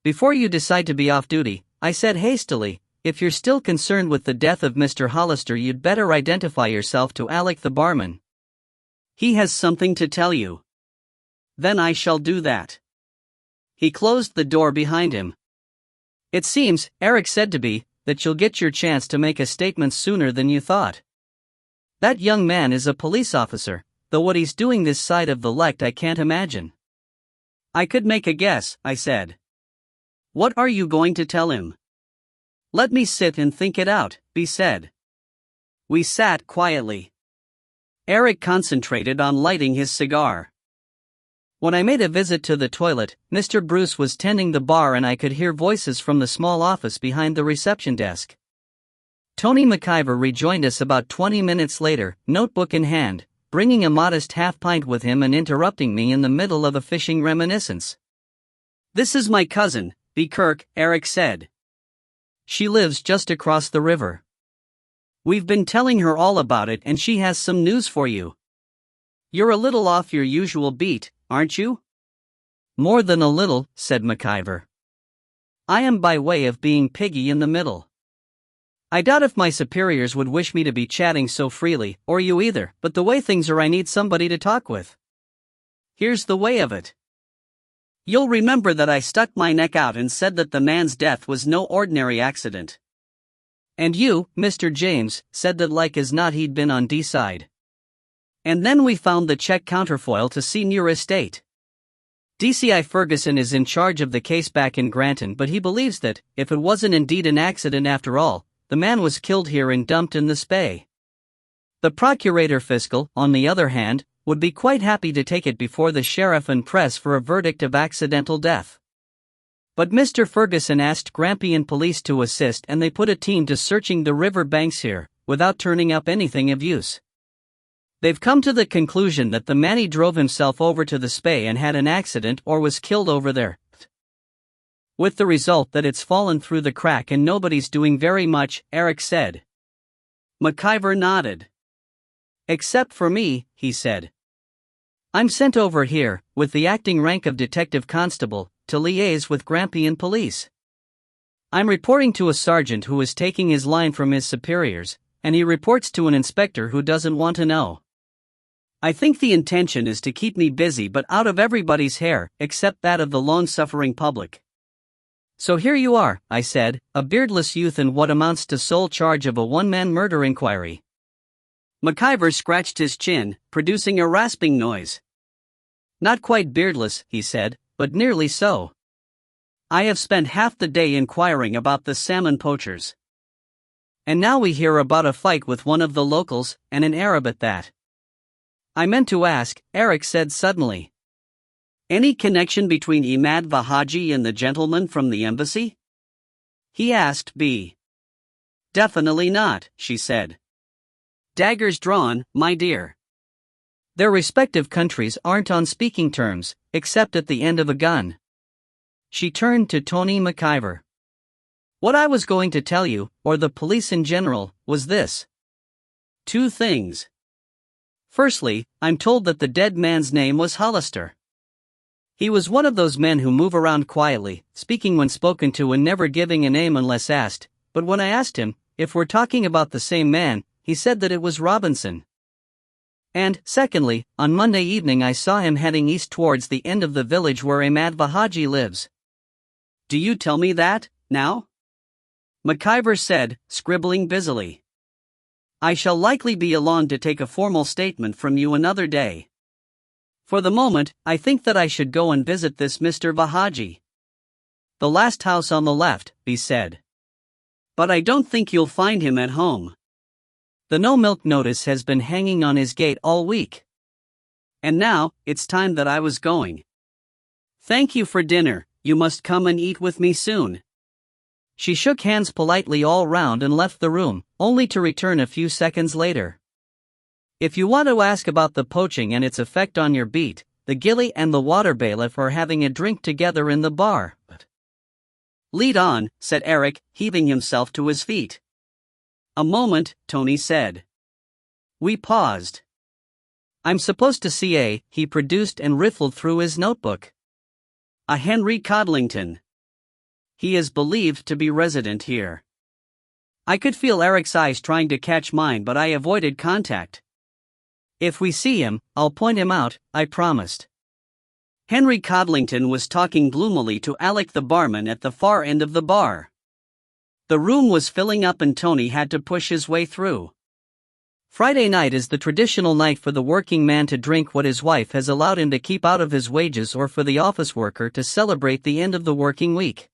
before you decide to be off duty," I said hastily, "if you're still concerned with the death of Mr. Hollister, you'd better identify yourself to Alec the barman. He has something to tell you." "Then I shall do that." He closed the door behind him. "It seems," Eric said to B, "that you'll get your chance to make a statement sooner than you thought. That young man is a police officer, though what he's doing this side of the lect I can't imagine." "I could make a guess," I said. "What are you going to tell him?" "Let me sit and think it out," B said. We sat quietly. Eric concentrated on lighting his cigar. When I made a visit to the toilet, Mr. Bruce was tending the bar and I could hear voices from the small office behind the reception desk. Tony McIver rejoined us about 20 minutes later, notebook in hand, bringing a modest half-pint with him and interrupting me in the middle of a fishing reminiscence. "This is my cousin, B. Kirk," Eric said. "She lives just across the river. We've been telling her all about it and she has some news for you. You're a little off your usual beat, aren't you?" "More than a little," said McIver. "I am by way of being piggy in the middle. I doubt if my superiors would wish me to be chatting so freely, or you either, but the way things are I need somebody to talk with. Here's the way of it. You'll remember that I stuck my neck out and said that the man's death was no ordinary accident. And you, Mr. James, said that like as not he'd been on D side. And then we found the check counterfoil to Senior Estate. DCI Ferguson is in charge of the case back in Granton, but he believes that, if it wasn't indeed an accident after all, the man was killed here and dumped in the Spey. The Procurator Fiscal, on the other hand, would be quite happy to take it before the sheriff and press for a verdict of accidental death. But Mr. Ferguson asked Grampian Police to assist and they put a team to searching the river banks here, without turning up anything of use. They've come to the conclusion that the man drove himself over to the Spey and had an accident or was killed over there. With the result that it's fallen through the crack and nobody's doing very much," Eric said. McIver nodded. "Except for me," he said. "I'm sent over here, with the acting rank of detective constable, to liaise with Grampian Police. I'm reporting to a sergeant who is taking his line from his superiors, and he reports to an inspector who doesn't want to know. I think the intention is to keep me busy but out of everybody's hair, except that of the long-suffering public. So here you are," I said, "a beardless youth in what amounts to sole charge of a one-man murder inquiry." McIver scratched his chin, producing a rasping noise. "Not quite beardless," he said, "but nearly so. I have spent half the day inquiring about the salmon poachers. And now we hear about a fight with one of the locals, and an Arab at that." "I meant to ask," Eric said suddenly. "Any connection between Imad Vahaji and the gentleman from the embassy?" he asked B. "Definitely not," she said. "Daggers drawn, my dear. Their respective countries aren't on speaking terms, except at the end of a gun. She turned to Tony McIver. What I was going to tell you, or the police in general, was this. 2 things. Firstly, I'm told that the dead man's name was Hollister. He was one of those men who move around quietly, speaking when spoken to and never giving a name unless asked, but when I asked him if we're talking about the same man, he said that it was Robinson. And, secondly, on Monday evening I saw him heading east towards the end of the village where Ahmad Vahaji lives. Do you tell me that, now? McIver said, scribbling busily. I shall likely be along to take a formal statement from you another day. For the moment, I think that I should go and visit this Mr. Vahaji. The last house on the left, he said. But I don't think you'll find him at home. The no-milk notice has been hanging on his gate all week. And now, it's time that I was going. Thank you for dinner, you must come and eat with me soon. She shook hands politely all round and left the room, only to return a few seconds later. If you want to ask about the poaching and its effect on your beat, the ghillie and the water bailiff are having a drink together in the bar. Lead on, said Eric, heaving himself to his feet. A moment, Tony said. We paused. I'm supposed to see a, he produced and riffled through his notebook. A Henry Codlington. He is believed to be resident here. I could feel Eric's eyes trying to catch mine, but I avoided contact. If we see him, I'll point him out, I promised. Henry Codlington was talking gloomily to Alec the barman at the far end of the bar. The room was filling up and Tony had to push his way through. Friday night is the traditional night for the working man to drink what his wife has allowed him to keep out of his wages, or for the office worker to celebrate the end of the working week.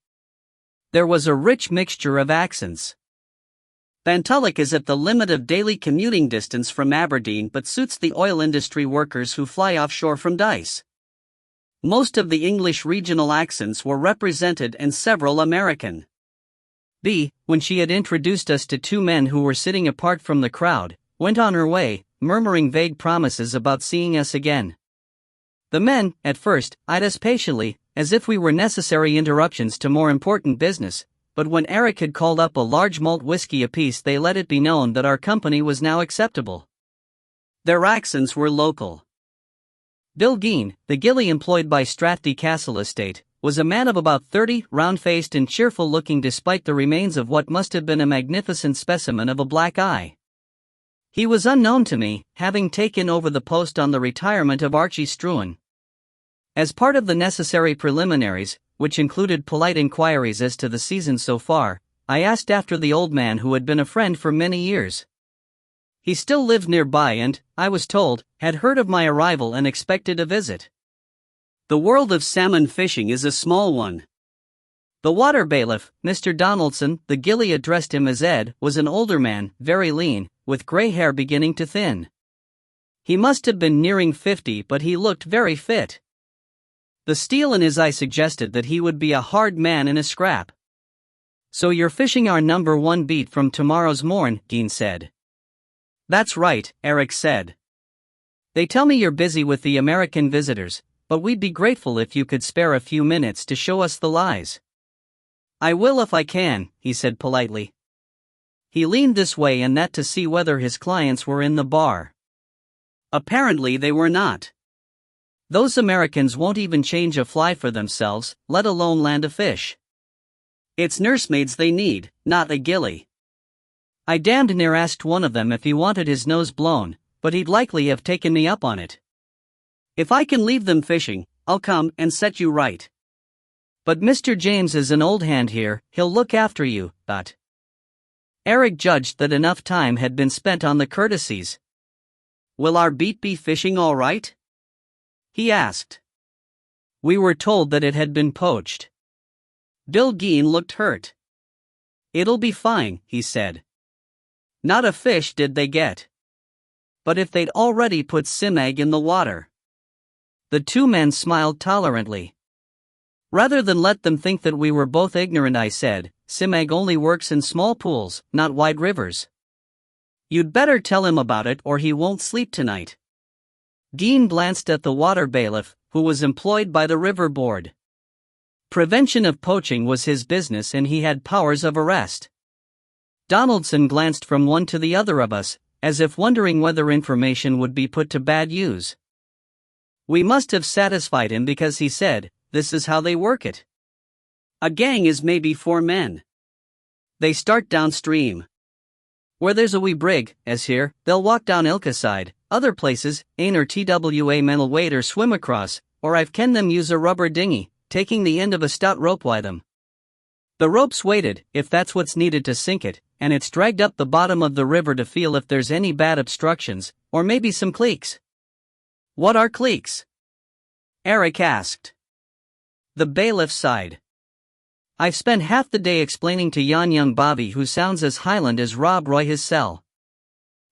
There was a rich mixture of accents. Bantulloch is at the limit of daily commuting distance from Aberdeen but suits the oil industry workers who fly offshore from Dice. Most of the English regional accents were represented and several American. B, when she had introduced us to 2 men who were sitting apart from the crowd, went on her way, murmuring vague promises about seeing us again. The men, at first, eyed us patiently, as if we were necessary interruptions to more important business, but when Eric had called up a large malt whiskey apiece they let it be known that our company was now acceptable. Their accents were local. Bill Geen, the ghillie employed by Strathdee Castle Estate, was a man of about 30, round-faced and cheerful-looking despite the remains of what must have been a magnificent specimen of a black eye. He was unknown to me, having taken over the post on the retirement of Archie Struan. As part of the necessary preliminaries, which included polite inquiries as to the season so far, I asked after the old man who had been a friend for many years. He still lived nearby and, I was told, had heard of my arrival and expected a visit. The world of salmon fishing is a small one. The water bailiff, Mr. Donaldson, the ghillie addressed him as Ed, was an older man, very lean, with grey hair beginning to thin. He must have been nearing 50, but he looked very fit. The steel in his eye suggested that he would be a hard man in a scrap. So you're fishing our number 1 beat from tomorrow's morn, Geen said. That's right, Eric said. They tell me you're busy with the American visitors, but we'd be grateful if you could spare a few minutes to show us the lies. I will if I can, he said politely. He leaned this way and that to see whether his clients were in the bar. Apparently they were not. Those Americans won't even change a fly for themselves, let alone land a fish. It's nursemaids they need, not a ghillie. I damned near asked one of them if he wanted his nose blown, but he'd likely have taken me up on it. If I can leave them fishing, I'll come and set you right. But Mr. James is an old hand here, he'll look after you, but... Eric judged that enough time had been spent on the courtesies. Will our beat be fishing all right? He asked. We were told that it had been poached. Bill Geen looked hurt. It'll be fine, he said. Not a fish did they get. But if they'd already put simag in the water. The 2 men smiled tolerantly. Rather than let them think that we were both ignorant, I said, simag only works in small pools, not wide rivers. You'd better tell him about it or he won't sleep tonight. Dean glanced at the water bailiff, who was employed by the river board. Prevention of poaching was his business and he had powers of arrest. Donaldson glanced from one to the other of us, as if wondering whether information would be put to bad use. We must have satisfied him because he said, "This is how they work it. A gang is maybe 4 men. They start downstream. Where there's a wee brig, as here, they'll walk down ilka side. Other places, ain or twa men'll wade or swim across, or I've ken them use a rubber dinghy, taking the end of a stout rope wi' them. The rope's weighted, if that's what's needed to sink it, and it's dragged up the bottom of the river to feel if there's any bad obstructions, or maybe some cleeks." "What are cleeks?" Eric asked. The bailiff sighed. "I've spent half the day explaining to yon young Bobby who sounds as Highland as Rob Roy his cell.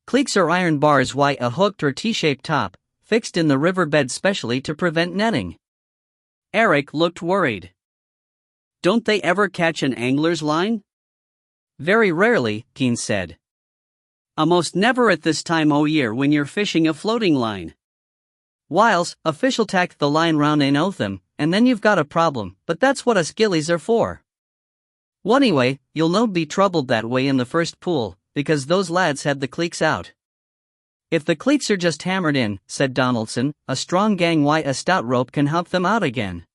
Cleeks are iron bars wi' a hooked or T-shaped top, fixed in the riverbed specially to prevent netting." Eric looked worried. "Don't they ever catch an angler's line?" "Very rarely," Keane said. "Almost never at this time o' year when you're fishing a floating line. Whiles, a fish'll tack the line round an o' them, and then you've got a problem, but that's what us gillies are for. Anyway, you'll no be troubled that way in the first pool, because those lads had the cleeks out." "If the cleeks are just hammered in," said Donaldson, "a strong gang wi' a stout rope can help them out again."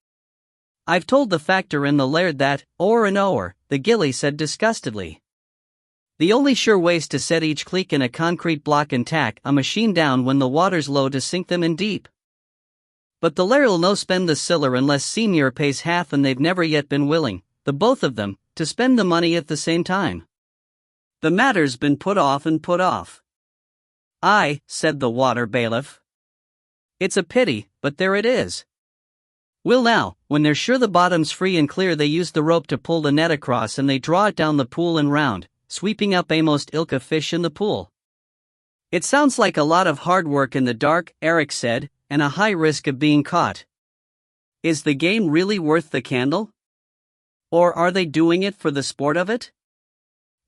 "I've told the factor and the laird that, o'er and o'er," the gillie said disgustedly. "The only sure way's to set each cleek in a concrete block and tack a machine down when the water's low to sink them in deep. But the laird'll no spend the siller unless Senior pays half, and they've never yet been willing, the both of them, to spend the money at the same time. The matter's been put off and put off." "Aye," said the water bailiff. "It's a pity, but there it is. Well now, when they're sure the bottom's free and clear, they use the rope to pull the net across and they draw it down the pool and round, sweeping up amost ilka fish in the pool." "It sounds like a lot of hard work in the dark," Eric said, "and a high risk of being caught. Is the game really worth the candle? Or are they doing it for the sport of it?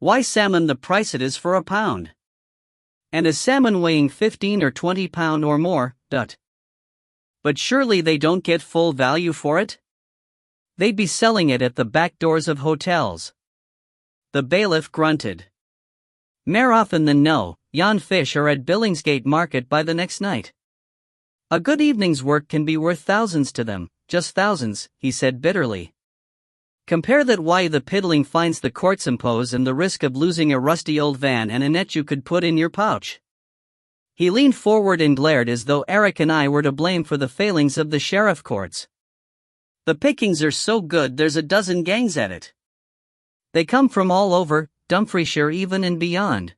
Why salmon the price it is for a pound? And a salmon weighing 15 or 20 pound or more, dut. But surely they don't get full value for it? They'd be selling it at the back doors of hotels." The bailiff grunted. "Mair often than no, yon fish are at Billingsgate Market by the next night. A good evening's work can be worth thousands to them, just thousands," he said bitterly. "Compare that wi' the piddling fines the courts impose and the risk of losing a rusty old van and a net you could put in your pouch." He leaned forward and glared as though Eric and I were to blame for the failings of the sheriff courts. "The pickings are so good there's a dozen gangs at it. They come from all over, Dumfriesshire even and beyond."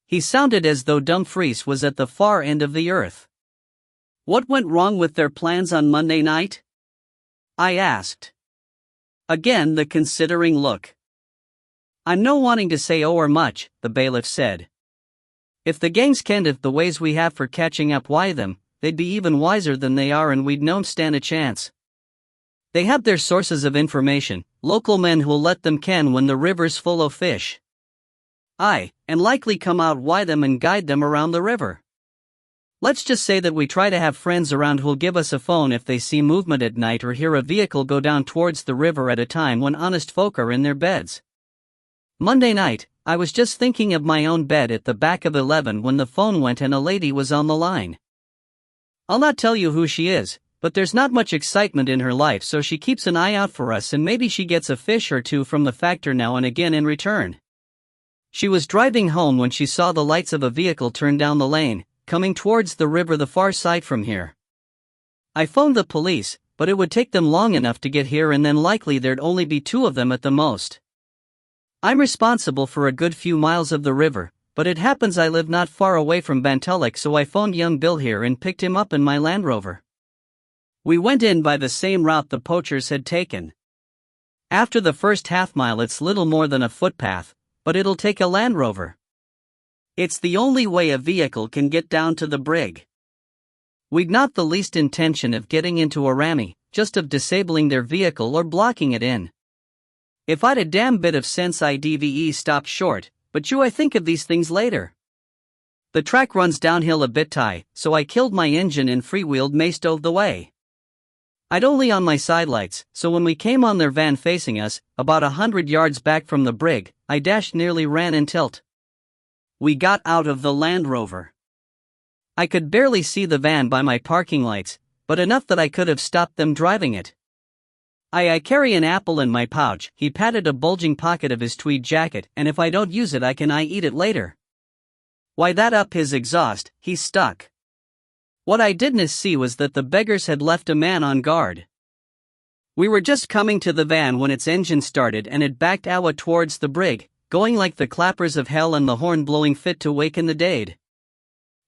He sounded as though Dumfries was at the far end of the earth. "What went wrong with their plans on Monday night?" I asked. Again the considering look. "I'm no wanting to say o'er much," the bailiff said. "If the gangs kenned of the ways we have for catching up wi' them, they'd be even wiser than they are and we'd no stand a chance. They have their sources of information, local men who'll let them ken when the river's full o' fish. Aye, and likely come out wi' them and guide them around the river. Let's just say that we try to have friends around who'll give us a phone if they see movement at night or hear a vehicle go down towards the river at a time when honest folk are in their beds. Monday night, I was just thinking of my own bed at the back of 11 when the phone went and a lady was on the line. I'll not tell you who she is, but there's not much excitement in her life, so she keeps an eye out for us and maybe she gets a fish or two from the factor now and again in return. She was driving home when she saw the lights of a vehicle turn down the lane, coming towards the river the far side from here. I phoned the police, but it would take them long enough to get here and then likely there'd only be 2 of them at the most. I'm responsible for a good few miles of the river, but it happens I live not far away from Bantulloch, so I phoned young Bill here and picked him up in my Land Rover. We went in by the same route the poachers had taken. After the first half-mile it's little more than a footpath, but it'll take a Land Rover. It's the only way a vehicle can get down to the brig. We'd not the least intention of getting into a rammy, just of disabling their vehicle or blocking it in. If I'd a damn bit of sense I'd stopped short, but I think of these things later." The track runs downhill a bit high, so I killed my engine and freewheeled most of the way. I'd only on my sidelights, so when we came on their van facing us, about 100 yards back from the brig, I dashed nearly ran in tilt. We got out of the Land Rover. I could barely see the van by my parking lights, but enough that I could have stopped them driving it. I carry an apple in my pouch. He patted a bulging pocket of his tweed jacket, and if I don't use it I can eat it later. Why, that up his exhaust, he's stuck. What I didn't see was that the beggars had left a man on guard. We were just coming to the van when its engine started and it backed out towards the brig, going like the clappers of hell and the horn blowing fit to waken the dead.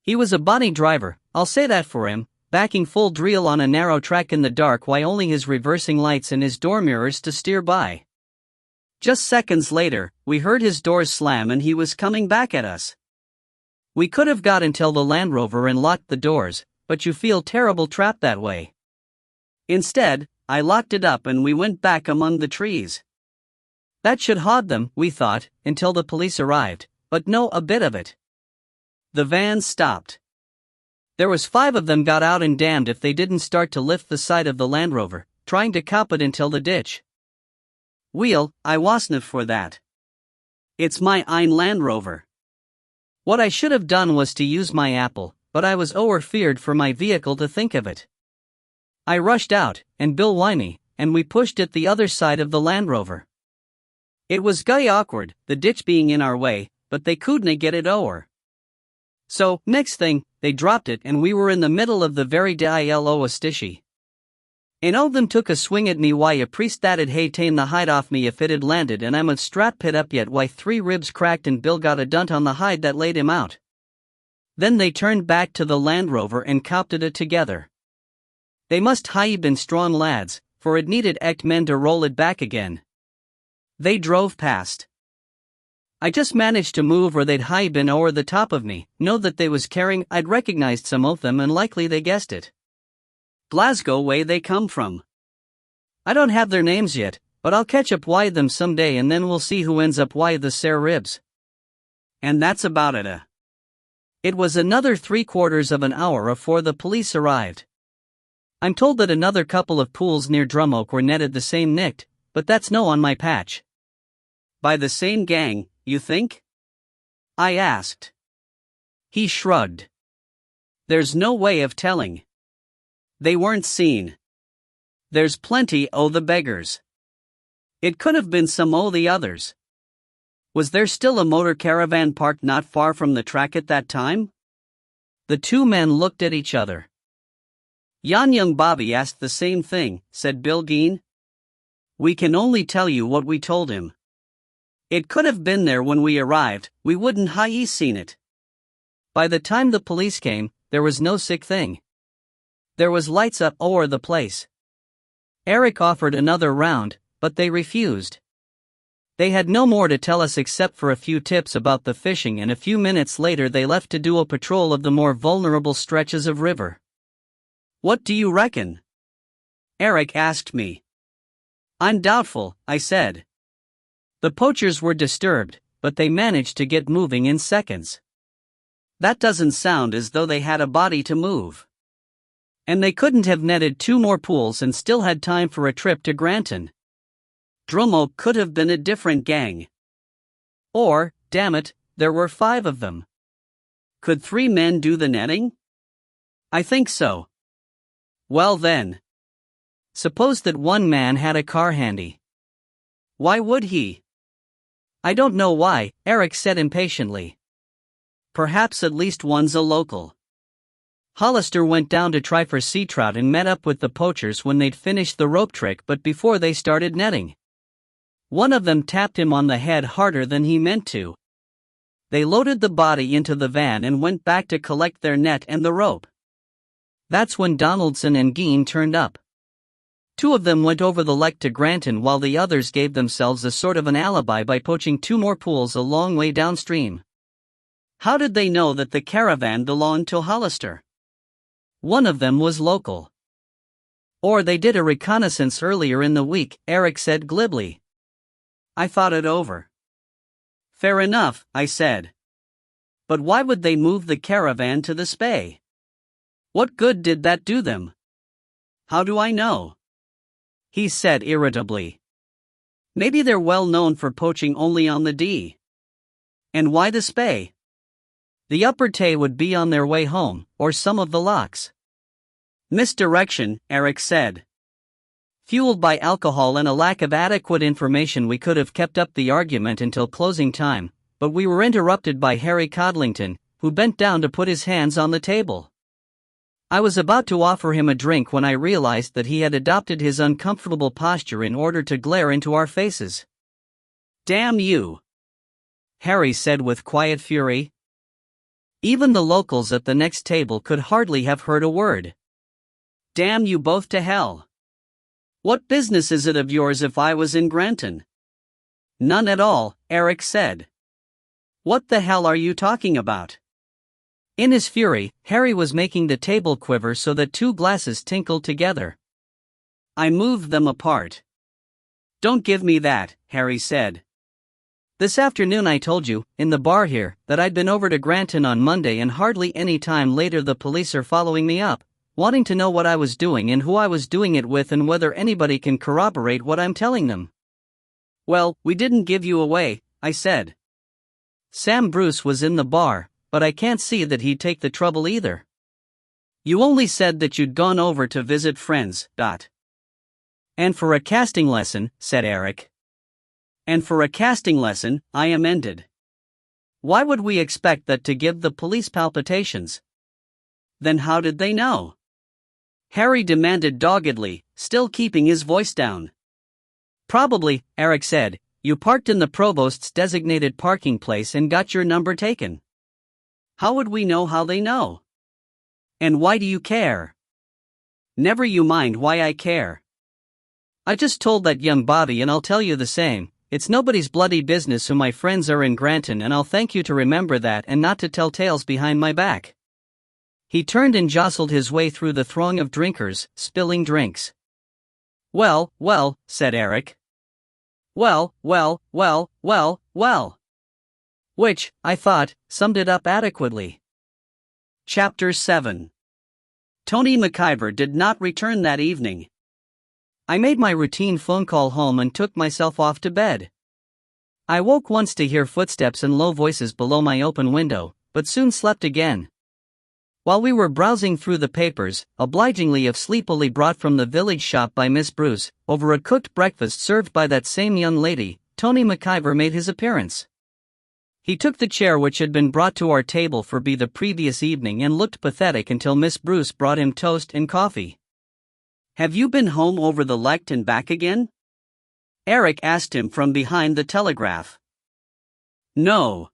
He was a bonny driver, I'll say that for him, backing full drill on a narrow track in the dark while only his reversing lights and his door mirrors to steer by. Just seconds later, we heard his doors slam and he was coming back at us. We could have got until the Land Rover and locked the doors, but you feel terrible trapped that way. Instead, I locked it up and we went back among the trees. That should hold them, we thought, until the police arrived, but no a bit of it. The van stopped. There was 5 of them got out and damned if they didn't start to lift the side of the Land Rover, trying to cop it until the ditch. Wheel, I wasn't for that. It's my own Land Rover. What I should have done was to use my apple, but I was feared for my vehicle to think of it. I rushed out, and Bill whinny, and we pushed at the other side of the Land Rover. It was guy awkward, the ditch being in our way, but they couldn't get it over. So, next thing, they dropped it and we were in the middle of the very dilo stishi. And all of them took a swing at me why a priest that'd hae ta'en the hide off me if it had landed and I'm a strap pit up yet why 3 ribs cracked and Bill got a dunt on the hide that laid him out. Then they turned back to the Land Rover and copted it together. They must hae been strong lads, for it needed echt men to roll it back again. They drove past. I just managed to move or they'd hae been o'er the top of me, know that they was carrying, I'd recognized some of them and likely they guessed it. Glasgow way they come from. I don't have their names yet, but I'll catch up wi' them someday and then we'll see who ends up wi' the Sare ribs. And that's about it. It was another 3/4 of an hour afore the police arrived. I'm told that another couple of pools near Drumoak were netted the same nicked, but that's no on my patch. By the same gang, you think? I asked. He shrugged. There's no way of telling. They weren't seen. There's plenty o' the beggars. It could have been some o' the others. Was there still a motor caravan parked not far from the track at that time? The 2 men looked at each other. Yon young Bobby asked the same thing, said Bill Geen. We can only tell you what we told him. It could have been there when we arrived, we wouldn't hae seen it. By the time the police came, there was no sick thing. There was lights up o'er the place. Eric offered another round, but they refused. They had no more to tell us except for a few tips about the fishing and a few minutes later they left to do a patrol of the more vulnerable stretches of river. What do you reckon? Eric asked me. I'm doubtful, I said. The poachers were disturbed, but they managed to get moving in seconds. That doesn't sound as though they had a body to move. And they couldn't have netted 2 more pools and still had time for a trip to Granton. Drumoak could have been a different gang. Or, damn it, there were 5 of them. Could 3 men do the netting? I think so. Well then. Suppose that one man had a car handy. Why would he? I don't know why, Eric said impatiently. Perhaps at least one's a local. Hollister went down to try for sea trout and met up with the poachers when they'd finished the rope trick but before they started netting. One of them tapped him on the head harder than he meant to. They loaded the body into the van and went back to collect their net and the rope. That's when Donaldson and Geen turned up. 2 of them went over the lek to Granton while the others gave themselves a sort of an alibi by poaching 2 more pools a long way downstream. How did they know that the caravan belonged to Hollister? One of them was local. Or they did a reconnaissance earlier in the week, Eric said glibly. I thought it over. Fair enough, I said. But why would they move the caravan to the Spey? What good did that do them? How do I know? He said irritably. Maybe they're well known for poaching only on the D. And why the Spey? The Upper Tay would be on their way home, or some of the Lochs. Misdirection, Eric said. Fueled by alcohol and a lack of adequate information, we could have kept up the argument until closing time, but we were interrupted by Harry Codlington, who bent down to put his hands on the table. I was about to offer him a drink when I realized that he had adopted his uncomfortable posture in order to glare into our faces. "Damn you!" Harry said with quiet fury. Even the locals at the next table could hardly have heard a word. "Damn you both to hell! What business is it of yours if I was in Granton?" "None at all," Eric said. "What the hell are you talking about?" In his fury, Harry was making the table quiver so that two glasses tinkled together. "I moved them apart." "Don't give me that," Harry said. "This afternoon I told you, in the bar here, that I'd been over to Granton on Monday, and hardly any time later the police are following me up, wanting to know what I was doing and who I was doing it with and whether anybody can corroborate what I'm telling them." "Well, we didn't give you away," I said. "Sam Bruce was in the bar, but I can't see that he'd take the trouble either." "You only said that you'd gone over to visit friends, And for a casting lesson," said Eric. "And for a casting lesson," I amended. "Why would we expect that to give the police palpitations?" "Then how did they know?" Harry demanded doggedly, still keeping his voice down. "Probably," Eric said, "you parked in the provost's designated parking place and got your number taken." "How would we know how they know?" "And why do you care?" "Never you mind why I care. I just told that young Bobby, and I'll tell you the same. It's nobody's bloody business who my friends are in Granton, and I'll thank you to remember that and not to tell tales behind my back." He turned and jostled his way through the throng of drinkers, spilling drinks. "Well, well," said Eric. "Well, well, well, well, well." Which, I thought, summed it up adequately. Chapter 7. Tony McIver did not return that evening. I made my routine phone call home and took myself off to bed. I woke once to hear footsteps and low voices below my open window, but soon slept again. While we were browsing through the papers, obligingly if sleepily brought from the village shop by Miss Bruce, over a cooked breakfast served by that same young lady, Tony McIver made his appearance. He took the chair which had been brought to our table for the previous evening and looked pathetic until Miss Bruce brought him toast and coffee. "Have you been home over the Lecht and back again?" Eric asked him from behind the telegraph. "No.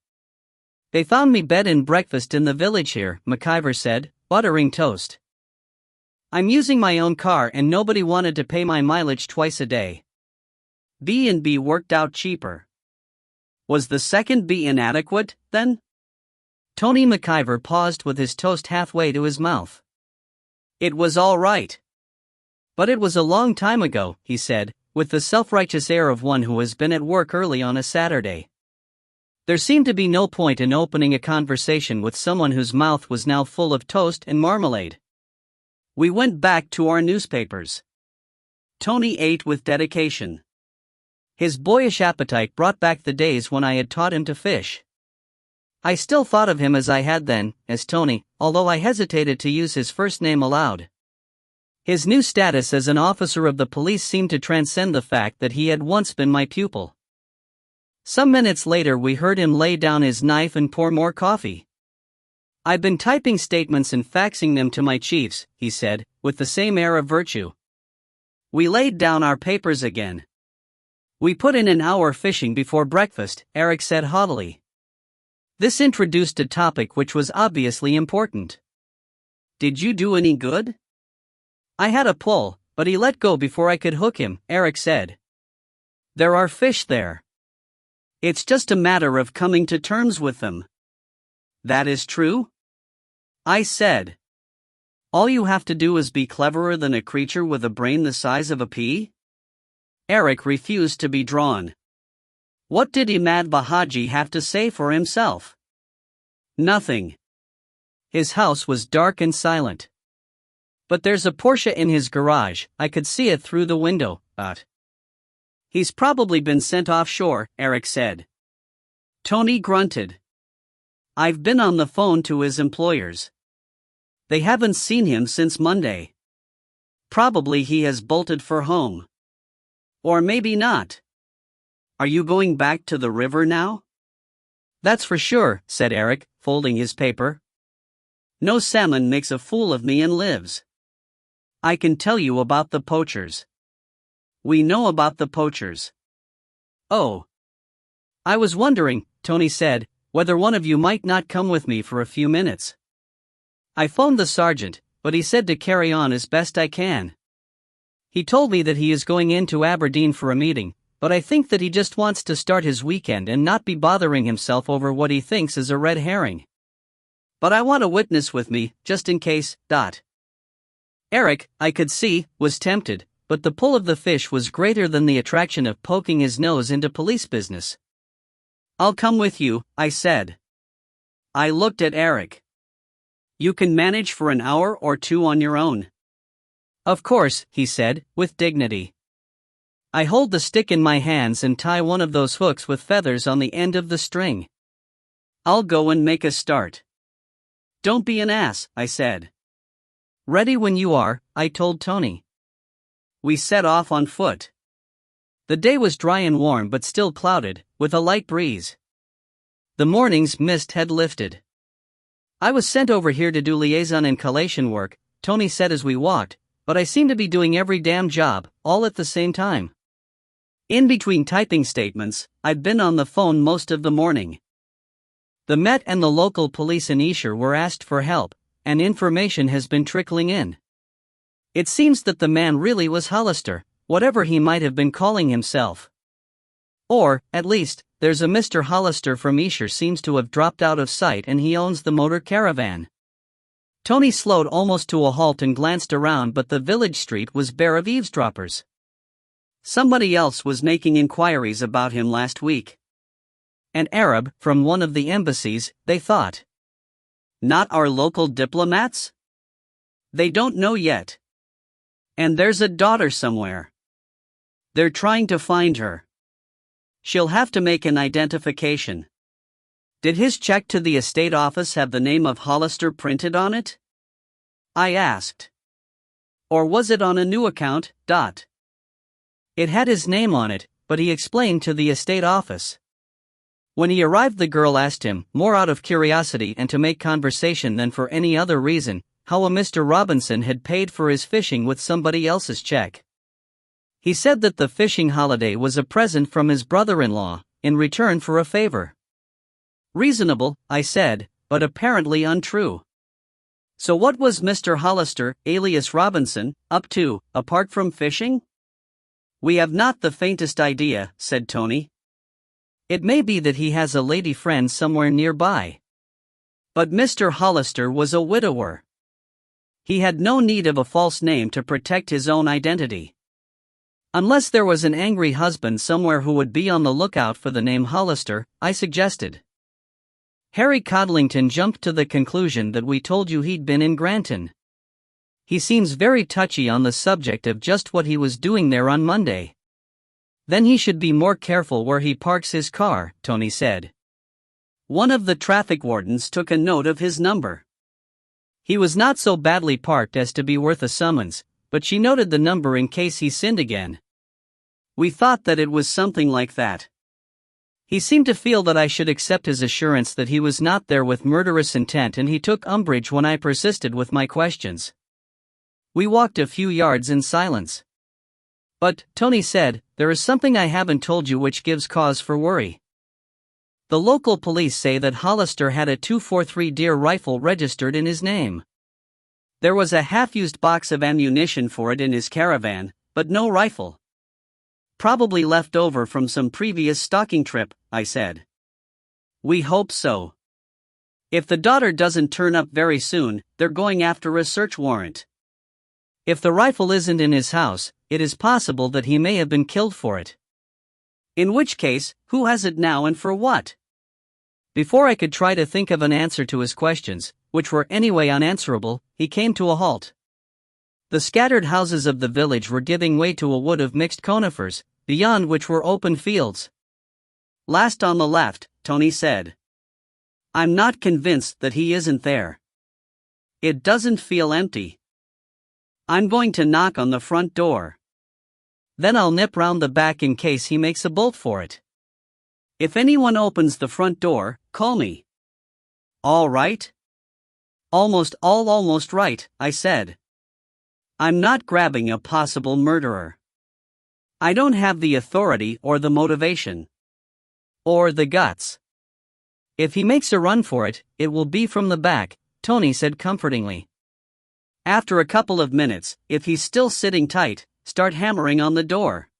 They found me bed and breakfast in the village here," McIver said, buttering toast. "I'm using my own car and nobody wanted to pay my mileage twice a day. B&B worked out cheaper." "Was the second B inadequate, then?" Tony McIver paused with his toast halfway to his mouth. "It was all right. But it was a long time ago," he said, with the self-righteous air of one who has been at work early on a Saturday. There seemed to be no point in opening a conversation with someone whose mouth was now full of toast and marmalade. We went back to our newspapers. Tony ate with dedication. His boyish appetite brought back the days when I had taught him to fish. I still thought of him as I had then, as Tony, although I hesitated to use his first name aloud. His new status as an officer of the police seemed to transcend the fact that he had once been my pupil. Some minutes later we heard him lay down his knife and pour more coffee. "I've been typing statements and faxing them to my chiefs," he said, with the same air of virtue. We laid down our papers again. "We put in an hour fishing before breakfast," Eric said haughtily. This introduced a topic which was obviously important. "Did you do any good?" "I had a pull, but he let go before I could hook him," Eric said. "There are fish there. It's just a matter of coming to terms with them." "That is true?" I said. "All you have to do is be cleverer than a creature with a brain the size of a pea?" Eric refused to be drawn. What did Imad Bahaji have to say for himself? Nothing. His house was dark and silent. But there's a Porsche in his garage, I could see it through the window, He's probably been sent offshore, Eric said. Tony grunted. I've been on the phone to his employers. They haven't seen him since Monday. Probably he has bolted for home. Or maybe not. Are you going back to the river now? That's for sure, said Eric, folding his paper. No salmon makes a fool of me and lives. I can tell you about the poachers. We know about the poachers. Oh. I was wondering, Tony said, whether one of you might not come with me for a few minutes. I phoned the sergeant, but he said to carry on as best I can. He told me that he is going into Aberdeen for a meeting, but I think that he just wants to start his weekend and not be bothering himself over what he thinks is a red herring. But I want a witness with me, just in case, Eric, I could see, was tempted, but the pull of the fish was greater than the attraction of poking his nose into police business. I'll come with you, I said. I looked at Eric. You can manage for an hour or two on your own. Of course, he said, with dignity. I hold the stick in my hands and tie one of those hooks with feathers on the end of the string. I'll go and make a start. Don't be an ass, I said. Ready when you are, I told Tony. We set off on foot. The day was dry and warm but still clouded, with a light breeze. The morning's mist had lifted. I was sent over here to do liaison and collation work, Tony said as we walked, but I seem to be doing every damn job, all at the same time. In between typing statements, I'd been on the phone most of the morning. The Met and the local police in Esher were asked for help, and information has been trickling in. It seems that the man really was Hollister, whatever he might have been calling himself. Or, at least, there's a Mr. Hollister from Esher seems to have dropped out of sight and he owns the motor caravan. Tony slowed almost to a halt and glanced around, but the village street was bare of eavesdroppers. Somebody else was making inquiries about him last week. An Arab from one of the embassies, they thought. Not our local diplomats? They don't know yet. And there's a daughter somewhere. They're trying to find her. She'll have to make an identification. Did his check to the estate office have the name of Hollister printed on it? I asked. Or was it on a new account? It had his name on it, but he explained to the estate office. When he arrived, the girl asked him, more out of curiosity and to make conversation than for any other reason, how a Mr. Robinson had paid for his fishing with somebody else's check. He said that the fishing holiday was a present from his brother-in-law, in return for a favor. Reasonable, I said, but apparently untrue. So what was Mr. Hollister, alias Robinson, up to, apart from fishing? We have not the faintest idea, said Tony. It may be that he has a lady friend somewhere nearby. But Mr. Hollister was a widower. He had no need of a false name to protect his own identity. Unless there was an angry husband somewhere who would be on the lookout for the name Hollister, I suggested. Harry Codlington jumped to the conclusion that we told you he'd been in Granton. He seems very touchy on the subject of just what he was doing there on Monday. Then he should be more careful where he parks his car, Tony said. One of the traffic wardens took a note of his number. He was not so badly parked as to be worth a summons, but she noted the number in case he sinned again. We thought that it was something like that. He seemed to feel that I should accept his assurance that he was not there with murderous intent, and he took umbrage when I persisted with my questions. We walked a few yards in silence. But, Tony said, there is something I haven't told you which gives cause for worry. The local police say that Hollister had a .243 Deer rifle registered in his name. There was a half-used box of ammunition for it in his caravan, but no rifle. Probably left over from some previous stalking trip, I said. We hope so. If the daughter doesn't turn up very soon, they're going after a search warrant. If the rifle isn't in his house, it is possible that he may have been killed for it. In which case, who has it now and for what? Before I could try to think of an answer to his questions, which were anyway unanswerable, he came to a halt. The scattered houses of the village were giving way to a wood of mixed conifers, beyond which were open fields. "Last on the left," Tony said. "I'm not convinced that he isn't there. It doesn't feel empty. I'm going to knock on the front door. Then I'll nip round the back in case he makes a bolt for it. If anyone opens the front door, call me." "All right?" Almost right," I said. "I'm not grabbing a possible murderer. I don't have the authority or the motivation. Or the guts. If he makes a run for it, it will be from the back," Tony said comfortingly. "After a couple of minutes, if he's still sitting tight, start hammering on the door."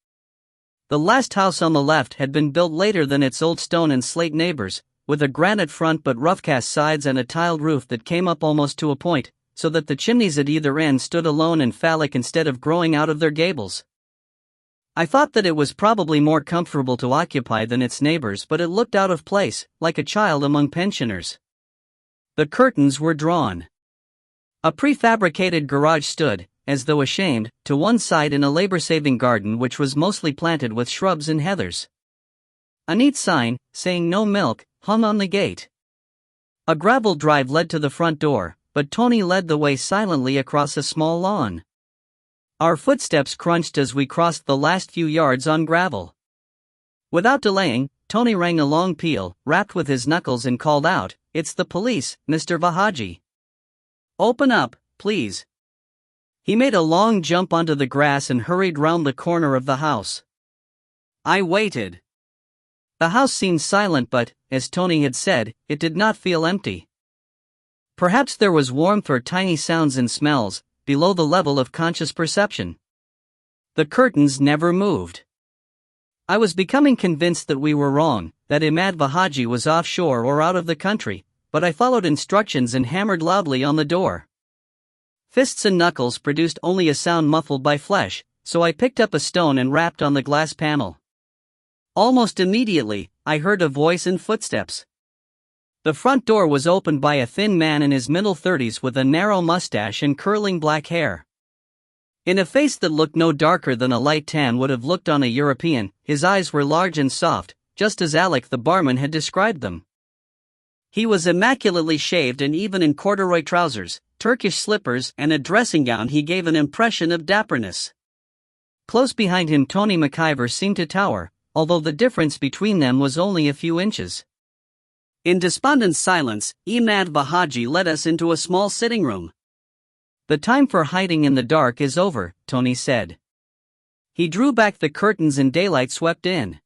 The last house on the left had been built later than its old stone and slate neighbors, with a granite front but rough-cast sides and a tiled roof that came up almost to a point, so that the chimneys at either end stood alone and phallic instead of growing out of their gables. I thought that it was probably more comfortable to occupy than its neighbors, but it looked out of place, like a child among pensioners. The curtains were drawn. A prefabricated garage stood, as though ashamed, to one side in a labor-saving garden which was mostly planted with shrubs and heathers. A neat sign, saying "No milk," hung on the gate. A gravel drive led to the front door, but Tony led the way silently across a small lawn. Our footsteps crunched as we crossed the last few yards on gravel. Without delaying, Tony rang a long peal, rapped with his knuckles and called out, "It's the police, Mr. Vahaji. Open up, please." He made a long jump onto the grass and hurried round the corner of the house. I waited. The house seemed silent but, as Tony had said, it did not feel empty. Perhaps there was warmth or tiny sounds and smells, below the level of conscious perception. The curtains never moved. I was becoming convinced that we were wrong, that Imad Vahaji was offshore or out of the country, but I followed instructions and hammered loudly on the door. Fists and knuckles produced only a sound muffled by flesh, so I picked up a stone and rapped on the glass panel. Almost immediately, I heard a voice and footsteps. The front door was opened by a thin man in his middle 30s with a narrow mustache and curling black hair. In a face that looked no darker than a light tan would have looked on a European, his eyes were large and soft, just as Alec the barman had described them. He was immaculately shaved, and even in corduroy trousers, Turkish slippers, and a dressing gown he gave an impression of dapperness. Close behind him Tony McIver seemed to tower, although the difference between them was only a few inches. In despondent silence, Imad Vahaji led us into a small sitting room. "The time for hiding in the dark is over," Tony said. He drew back the curtains and daylight swept in.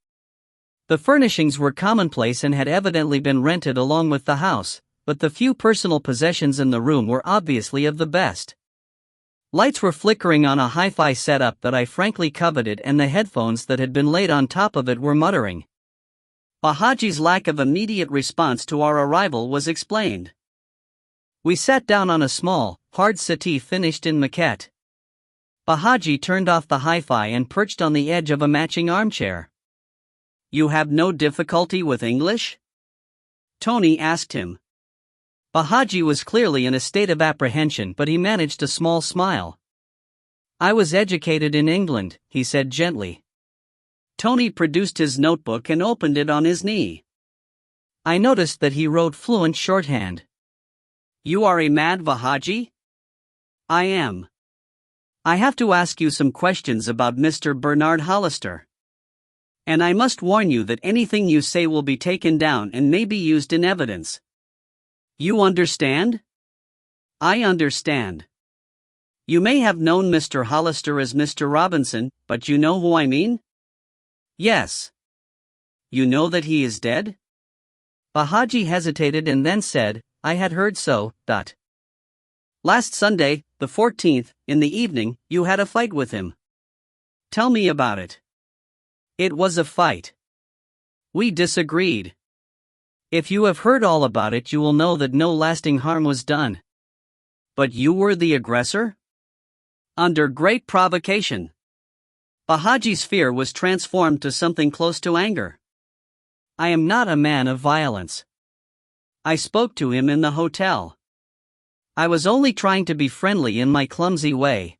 The furnishings were commonplace and had evidently been rented along with the house, but the few personal possessions in the room were obviously of the best. Lights were flickering on a hi-fi setup that I frankly coveted, and the headphones that had been laid on top of it were muttering. Vahaji's lack of immediate response to our arrival was explained. We sat down on a small, hard settee finished in maquette. Vahaji turned off the hi-fi and perched on the edge of a matching armchair. "You have no difficulty with English?" Tony asked him. Vahaji was clearly in a state of apprehension, but he managed a small smile. "I was educated in England," he said gently. Tony produced his notebook and opened it on his knee. I noticed that he wrote fluent shorthand. "You are Imad Vahaji?" "I am. I have to ask you some questions about Mr. Bernard Hollister. And I must warn you that anything you say will be taken down and may be used in evidence. You understand?" "I understand. You may have known Mr. Hollister as Mr. Robinson, but you know who I mean?" "Yes." "You know that he is dead?" Vahaji hesitated and then said, "I had heard so." "Last Sunday, the 14th, in the evening, you had a fight with him. Tell me about it." "It was a fight. We disagreed. If you have heard all about it, you will know that no lasting harm was done." "But you were the aggressor?" "Under great provocation." Vahaji's fear was transformed to something close to anger. "I am not a man of violence. I spoke to him in the hotel. I was only trying to be friendly in my clumsy way.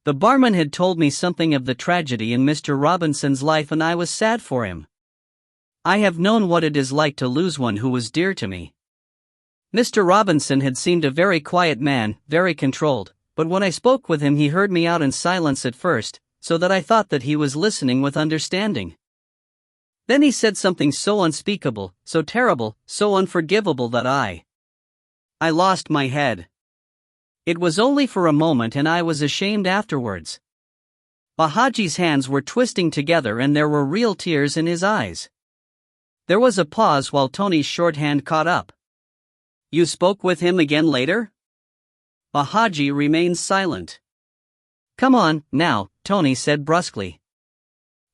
The barman had told me something of the tragedy in Mr. Robinson's life and I was sad for him. I have known what it is like to lose one who was dear to me. Mr. Robinson had seemed a very quiet man, very controlled, but when I spoke with him he heard me out in silence at first, so that I thought that he was listening with understanding. Then he said something so unspeakable, so terrible, so unforgivable that I lost my head. It was only for a moment and I was ashamed afterwards. Bahaji's hands were twisting together and there were real tears in his eyes. There was a pause while Tony's shorthand caught up. You spoke with him again later? Bahaji remained silent. Come on, now, Tony said brusquely.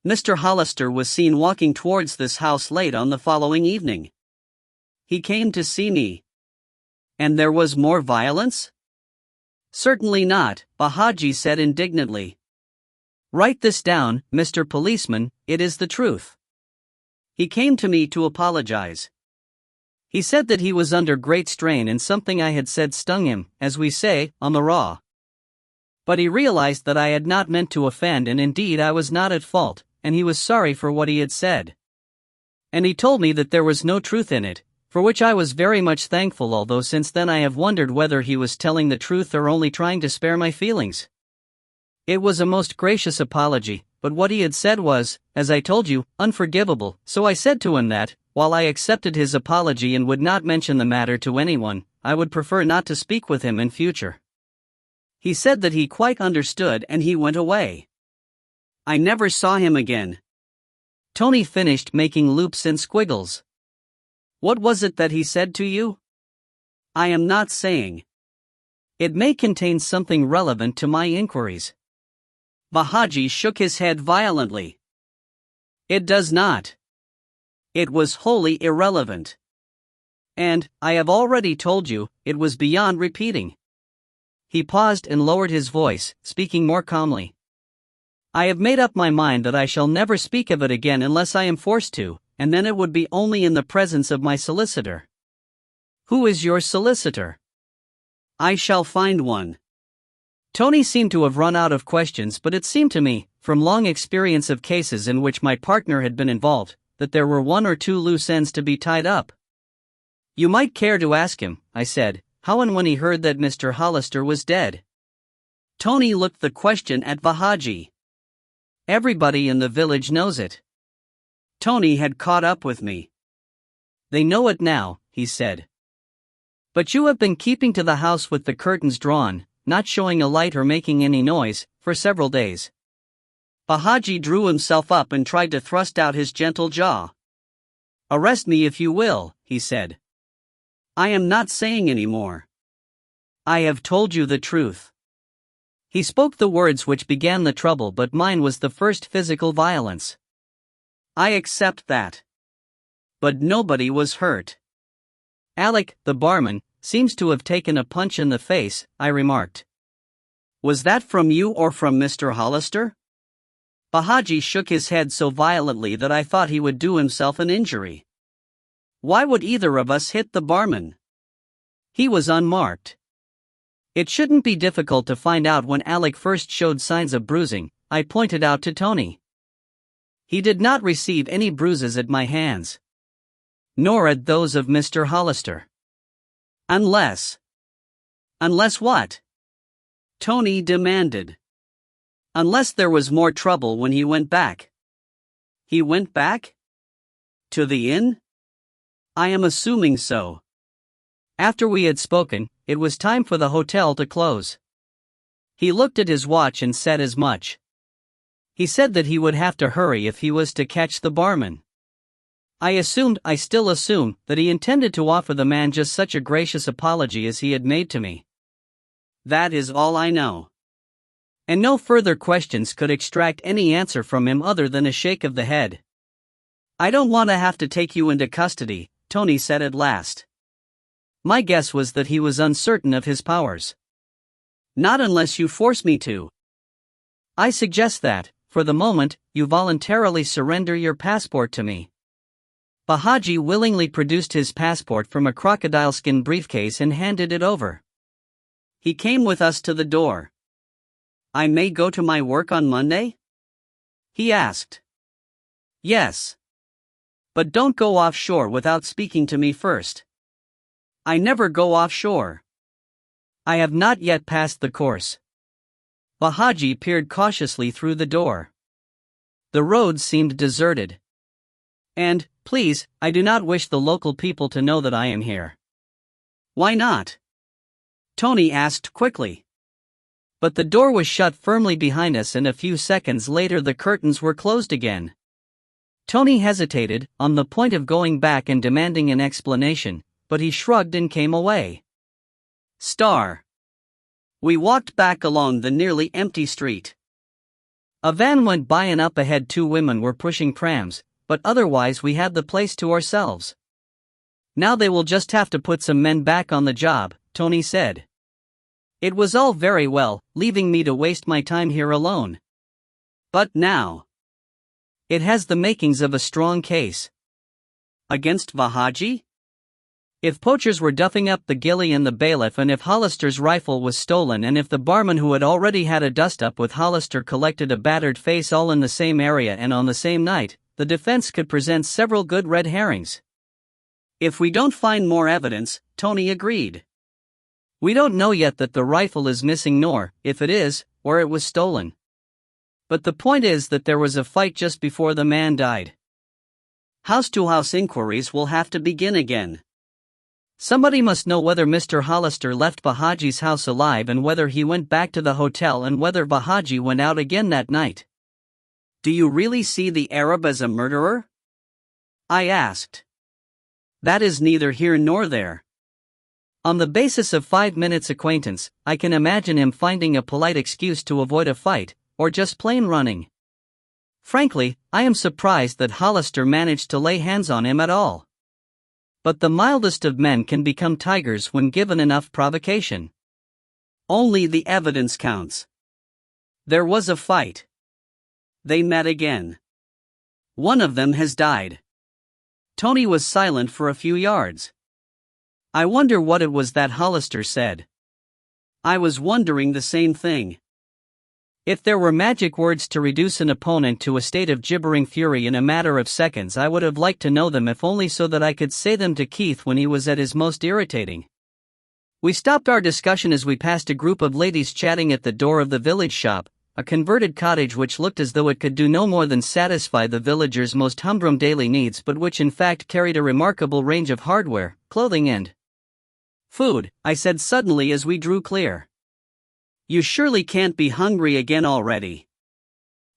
Mr. Hollister was seen walking towards this house late on the following evening. He came to see me. And there was more violence? Certainly not, Bahaji said indignantly. Write this down, Mr. Policeman, it is the truth. He came to me to apologize. He said that he was under great strain and something I had said stung him, as we say, on the raw. But he realized that I had not meant to offend and indeed I was not at fault, and he was sorry for what he had said. And he told me that there was no truth in it, for which I was very much thankful, although since then I have wondered whether he was telling the truth or only trying to spare my feelings. It was a most gracious apology, but what he had said was, as I told you, unforgivable, so I said to him that, while I accepted his apology and would not mention the matter to anyone, I would prefer not to speak with him in future. He said that he quite understood and he went away. I never saw him again. Tony finished making loops and squiggles. What was it that he said to you? I am not saying. It may contain something relevant to my inquiries. Bahaji shook his head violently. It does not. It was wholly irrelevant. And, I have already told you, it was beyond repeating. He paused and lowered his voice, speaking more calmly. I have made up my mind that I shall never speak of it again unless I am forced to, and then it would be only in the presence of my solicitor. Who is your solicitor? I shall find one. Tony seemed to have run out of questions, but it seemed to me, from long experience of cases in which my partner had been involved, that there were one or two loose ends to be tied up. You might care to ask him, I said, how and when he heard that Mr. Hollister was dead. Tony looked the question at Bahaji. Everybody in the village knows it. Tony had caught up with me. They know it now, he said. But you have been keeping to the house with the curtains drawn, not showing a light or making any noise, for several days. Bahaji drew himself up and tried to thrust out his gentle jaw. Arrest me if you will, he said. I am not saying any more. I have told you the truth. He spoke the words which began the trouble, but mine was the first physical violence. I accept that. But nobody was hurt. Alec, the barman, seems to have taken a punch in the face, I remarked. Was that from you or from Mr. Hollister? Bahaji shook his head so violently that I thought he would do himself an injury. Why would either of us hit the barman? He was unmarked. It shouldn't be difficult to find out when Alec first showed signs of bruising, I pointed out to Tony. He did not receive any bruises at my hands. Nor at those of Mr. Hollister. Unless what? Tony demanded. Unless there was more trouble when he went back. He went back? To the inn? I am assuming so. After we had spoken, it was time for the hotel to close. He looked at his watch and said as much. He said that he would have to hurry if he was to catch the barman. I still assume, that he intended to offer the man just such a gracious apology as he had made to me. That is all I know. And no further questions could extract any answer from him other than a shake of the head. I don't want to have to take you into custody, Tony said at last. My guess was that he was uncertain of his powers. Not unless you force me to. I suggest that, for the moment, you voluntarily surrender your passport to me. Bahaji willingly produced his passport from a crocodile-skin briefcase and handed it over. He came with us to the door. "I may go to my work on Monday?" he asked. "Yes. But don't go offshore without speaking to me first." "I never go offshore. I have not yet passed the course." Bahaji peered cautiously through the door. The road seemed deserted. "And, please, I do not wish the local people to know that I am here." "Why not?" Tony asked quickly. But the door was shut firmly behind us, and a few seconds later the curtains were closed again. Tony hesitated, on the point of going back and demanding an explanation, but he shrugged and came away. Star. We walked back along the nearly empty street. A van went by and up ahead 2 women were pushing prams, but otherwise we had the place to ourselves. "Now they will just have to put some men back on the job," Tony said. It was all very well, leaving me to waste my time here alone. But now, it has the makings of a strong case. Against Bahaji? If poachers were duffing up the ghillie and the bailiff, and if Hollister's rifle was stolen, and if the barman who had already had a dust-up with Hollister collected a battered face all in the same area and on the same night, the defense could present several good red herrings. If we don't find more evidence, Tony agreed. We don't know yet that the rifle is missing, nor, if it is, where it was stolen. But the point is that there was a fight just before the man died. House-to-house inquiries will have to begin again. Somebody must know whether Mr. Hollister left Bahaji's house alive and whether he went back to the hotel and whether Bahaji went out again that night. "Do you really see the Arab as a murderer?" I asked. "That is neither here nor there. On the basis of 5 minutes acquaintance, I can imagine him finding a polite excuse to avoid a fight, or just plain running. Frankly, I am surprised that Hollister managed to lay hands on him at all. But the mildest of men can become tigers when given enough provocation. Only the evidence counts. There was a fight. They met again. One of them has died." Tony was silent for a few yards. I wonder what it was that Hollister said. I was wondering the same thing. If there were magic words to reduce an opponent to a state of gibbering fury in a matter of seconds, I would have liked to know them, if only so that I could say them to Keith when he was at his most irritating. We stopped our discussion as we passed a group of ladies chatting at the door of the village shop, a converted cottage which looked as though it could do no more than satisfy the villagers' most humdrum daily needs, but which in fact carried a remarkable range of hardware, clothing and food, I said suddenly as we drew clear. "You surely can't be hungry again already."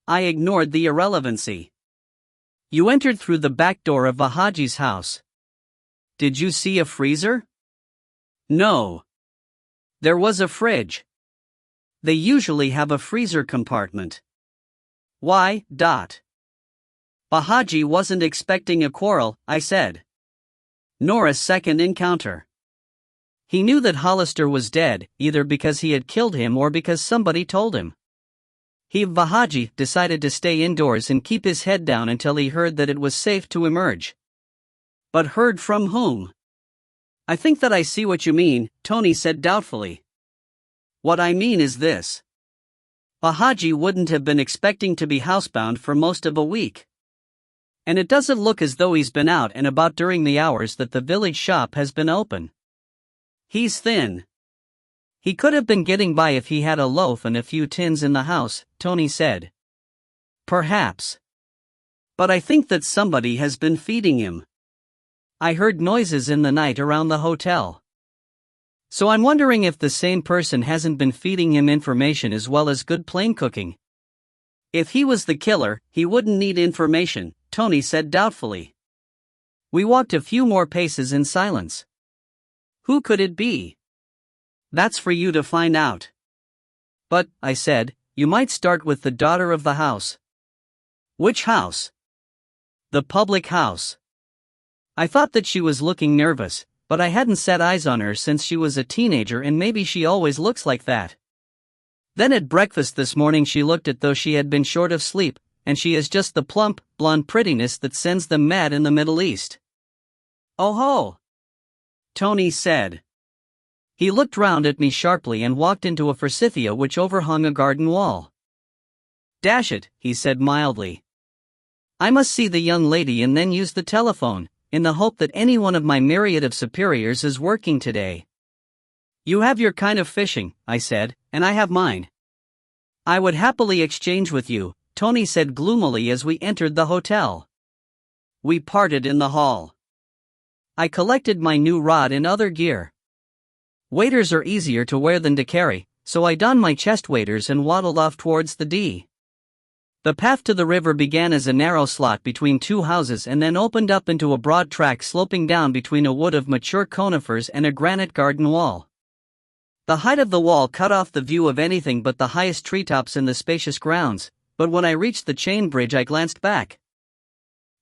I ignored the irrelevancy. "You entered through the back door of Bahaji's house. Did you see a freezer?" "No. There was a fridge. They usually have a freezer compartment." "Why, Bahaji wasn't expecting a quarrel," I said. "Nor a second encounter. He knew that Hollister was dead, either because he had killed him or because somebody told him. Bahaji decided to stay indoors and keep his head down until he heard that it was safe to emerge." "But heard from whom?" "I think that I see what you mean," Tony said doubtfully. "What I mean is this. Bahaji wouldn't have been expecting to be housebound for most of a week. And it doesn't look as though he's been out and about during the hours that the village shop has been open. He's thin. He could have been getting by if he had a loaf and a few tins in the house," Tony said. "Perhaps. But I think that somebody has been feeding him. I heard noises in the night around the hotel. So I'm wondering if the same person hasn't been feeding him information as well as good plain cooking." "If he was the killer, he wouldn't need information," Tony said doubtfully. We walked a few more paces in silence. "Who could it be?" "That's for you to find out." "But," I said, "you might start with the daughter of the house." "Which house?" "The public house." I thought that she was looking nervous, but I hadn't set eyes on her since she was a teenager, and maybe she always looks like that. Then at breakfast this morning she looked as though she had been short of sleep, and she has just the plump, blonde prettiness that sends them mad in the Middle East. "Oh ho!" Tony said. He looked round at me sharply and walked into a forsythia which overhung a garden wall. "Dash it," he said mildly. "I must see the young lady and then use the telephone, in the hope that any one of my myriad of superiors is working today." "You have your kind of fishing," I said, "and I have mine." "I would happily exchange with you," Tony said gloomily as we entered the hotel. We parted in the hall. I collected my new rod and other gear. Waders are easier to wear than to carry, so I donned my chest waders and waddled off towards the D. The path to the river began as a narrow slot between two houses and then opened up into a broad track sloping down between a wood of mature conifers and a granite garden wall. The height of the wall cut off the view of anything but the highest treetops in the spacious grounds, but when I reached the chain bridge I glanced back.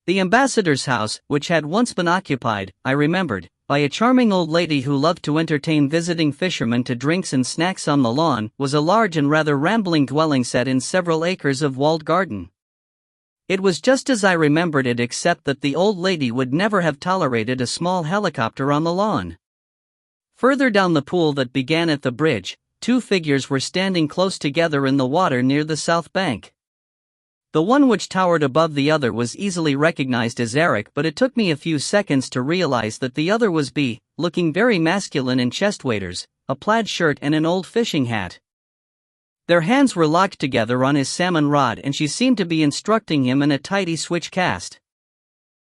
The ambassador's house, which had once been occupied, I remembered, by a charming old lady who loved to entertain visiting fishermen to drinks and snacks on the lawn, was a large and rather rambling dwelling set in several acres of walled garden. It was just as I remembered it, except that the old lady would never have tolerated a small helicopter on the lawn. Further down the pool that began at the bridge, two figures were standing close together in the water near the south bank. The one which towered above the other was easily recognized as Eric, but it took me a few seconds to realize that the other was B, looking very masculine in chest waders, a plaid shirt and an old fishing hat. Their hands were locked together on his salmon rod and she seemed to be instructing him in a tidy switch cast.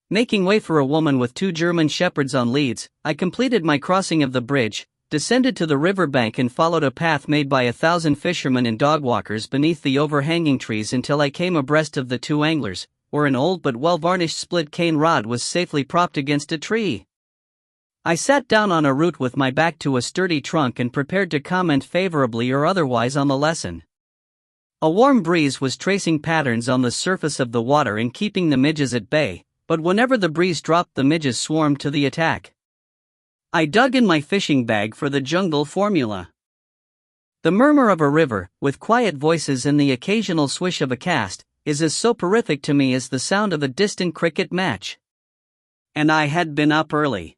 Making way for a woman with two German shepherds on leads, I completed my crossing of the bridge, descended to the river bank and followed a path made by 1,000 fishermen and dog-walkers beneath the overhanging trees until I came abreast of the two anglers, where an old but well-varnished split cane rod was safely propped against a tree. I sat down on a root with my back to a sturdy trunk and prepared to comment favorably or otherwise on the lesson. A warm breeze was tracing patterns on the surface of the water and keeping the midges at bay, but whenever the breeze dropped the midges swarmed to the attack. I dug in my fishing bag for the jungle formula. The murmur of a river, with quiet voices and the occasional swish of a cast, is as soporific to me as the sound of a distant cricket match. And I had been up early.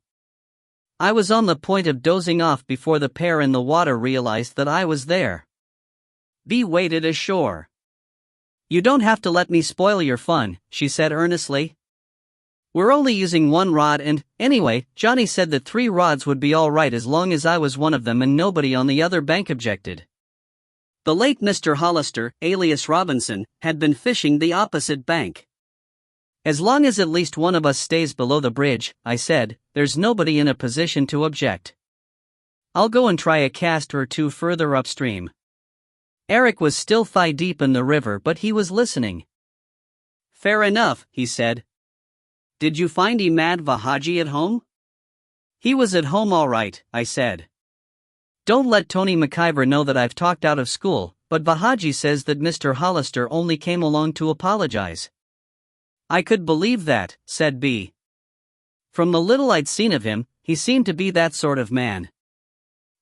I was on the point of dozing off before the pair in the water realized that I was there. B waded ashore. "You don't have to let me spoil your fun," she said earnestly. "We're only using one rod and, anyway, Johnny said that 3 rods would be all right as long as I was one of them and nobody on the other bank objected." The late Mr. Hollister, alias Robinson, had been fishing the opposite bank. "As long as at least one of us stays below the bridge," I said, "there's nobody in a position to object. I'll go and try a cast or two further upstream." Eric was still thigh-deep in the river, but he was listening. "Fair enough," he said. "Did you find Imad Vahaji at home?" "He was at home all right," I said. "Don't let Tony McIver know that I've talked out of school, but Vahaji says that Mr. Hollister only came along to apologize." "I could believe that," said B. "From the little I'd seen of him, he seemed to be that sort of man.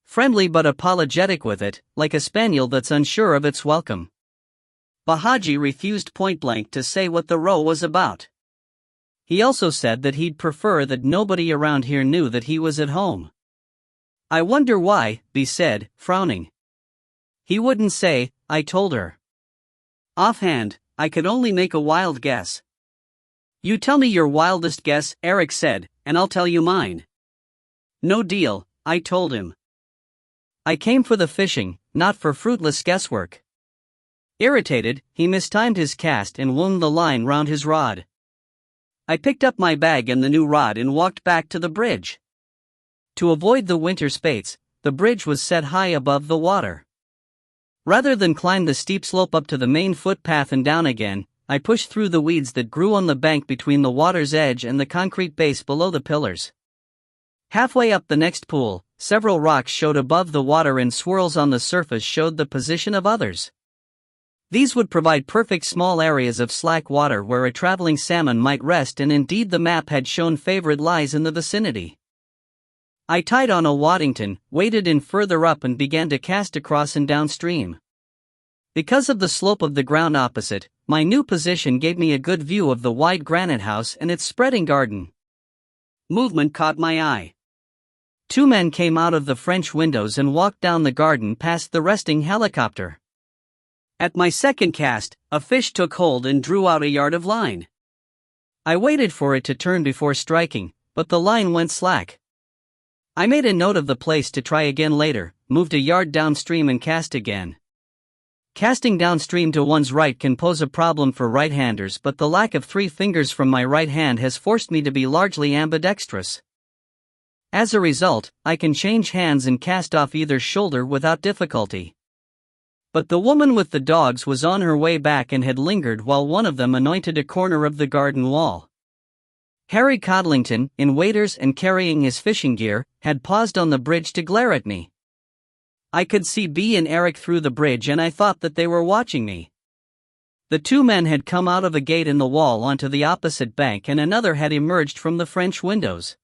Friendly but apologetic with it, like a spaniel that's unsure of its welcome." Vahaji refused point-blank to say what the row was about. He also said that he'd prefer that nobody around here knew that he was at home. "I wonder why," B said, frowning. "He wouldn't say," I told her. Offhand, I could only make a wild guess. "You tell me your wildest guess," Eric said, "and I'll tell you mine." "No deal," I told him. I came for the fishing, not for fruitless guesswork. Irritated, he mistimed his cast and wound the line round his rod. I picked up my bag and the new rod and walked back to the bridge. To avoid the winter spates, the bridge was set high above the water. Rather than climb the steep slope up to the main footpath and down again, I pushed through the weeds that grew on the bank between the water's edge and the concrete base below the pillars. Halfway up the next pool, several rocks showed above the water and swirls on the surface showed the position of others. These would provide perfect small areas of slack water where a traveling salmon might rest, and indeed the map had shown favorite lies in the vicinity. I tied on a Waddington, waded in further up and began to cast across and downstream. Because of the slope of the ground opposite, my new position gave me a good view of the wide granite house and its spreading garden. movement caught my eye. Two men came out of the French windows and walked down the garden past the resting helicopter. At my second cast, a fish took hold and drew out a yard of line. I waited for it to turn before striking, but the line went slack. I made a note of the place to try again later, moved a yard downstream and cast again. Casting downstream to one's right can pose a problem for right-handers, but the lack of 3 fingers from my right hand has forced me to be largely ambidextrous. As a result, I can change hands and cast off either shoulder without difficulty. But the woman with the dogs was on her way back and had lingered while one of them anointed a corner of the garden wall. Harry Codlington, in waders and carrying his fishing gear, had paused on the bridge to glare at me. I could see B and Eric through the bridge and I thought that they were watching me. The 2 men had come out of a gate in the wall onto the opposite bank and another had emerged from the French windows.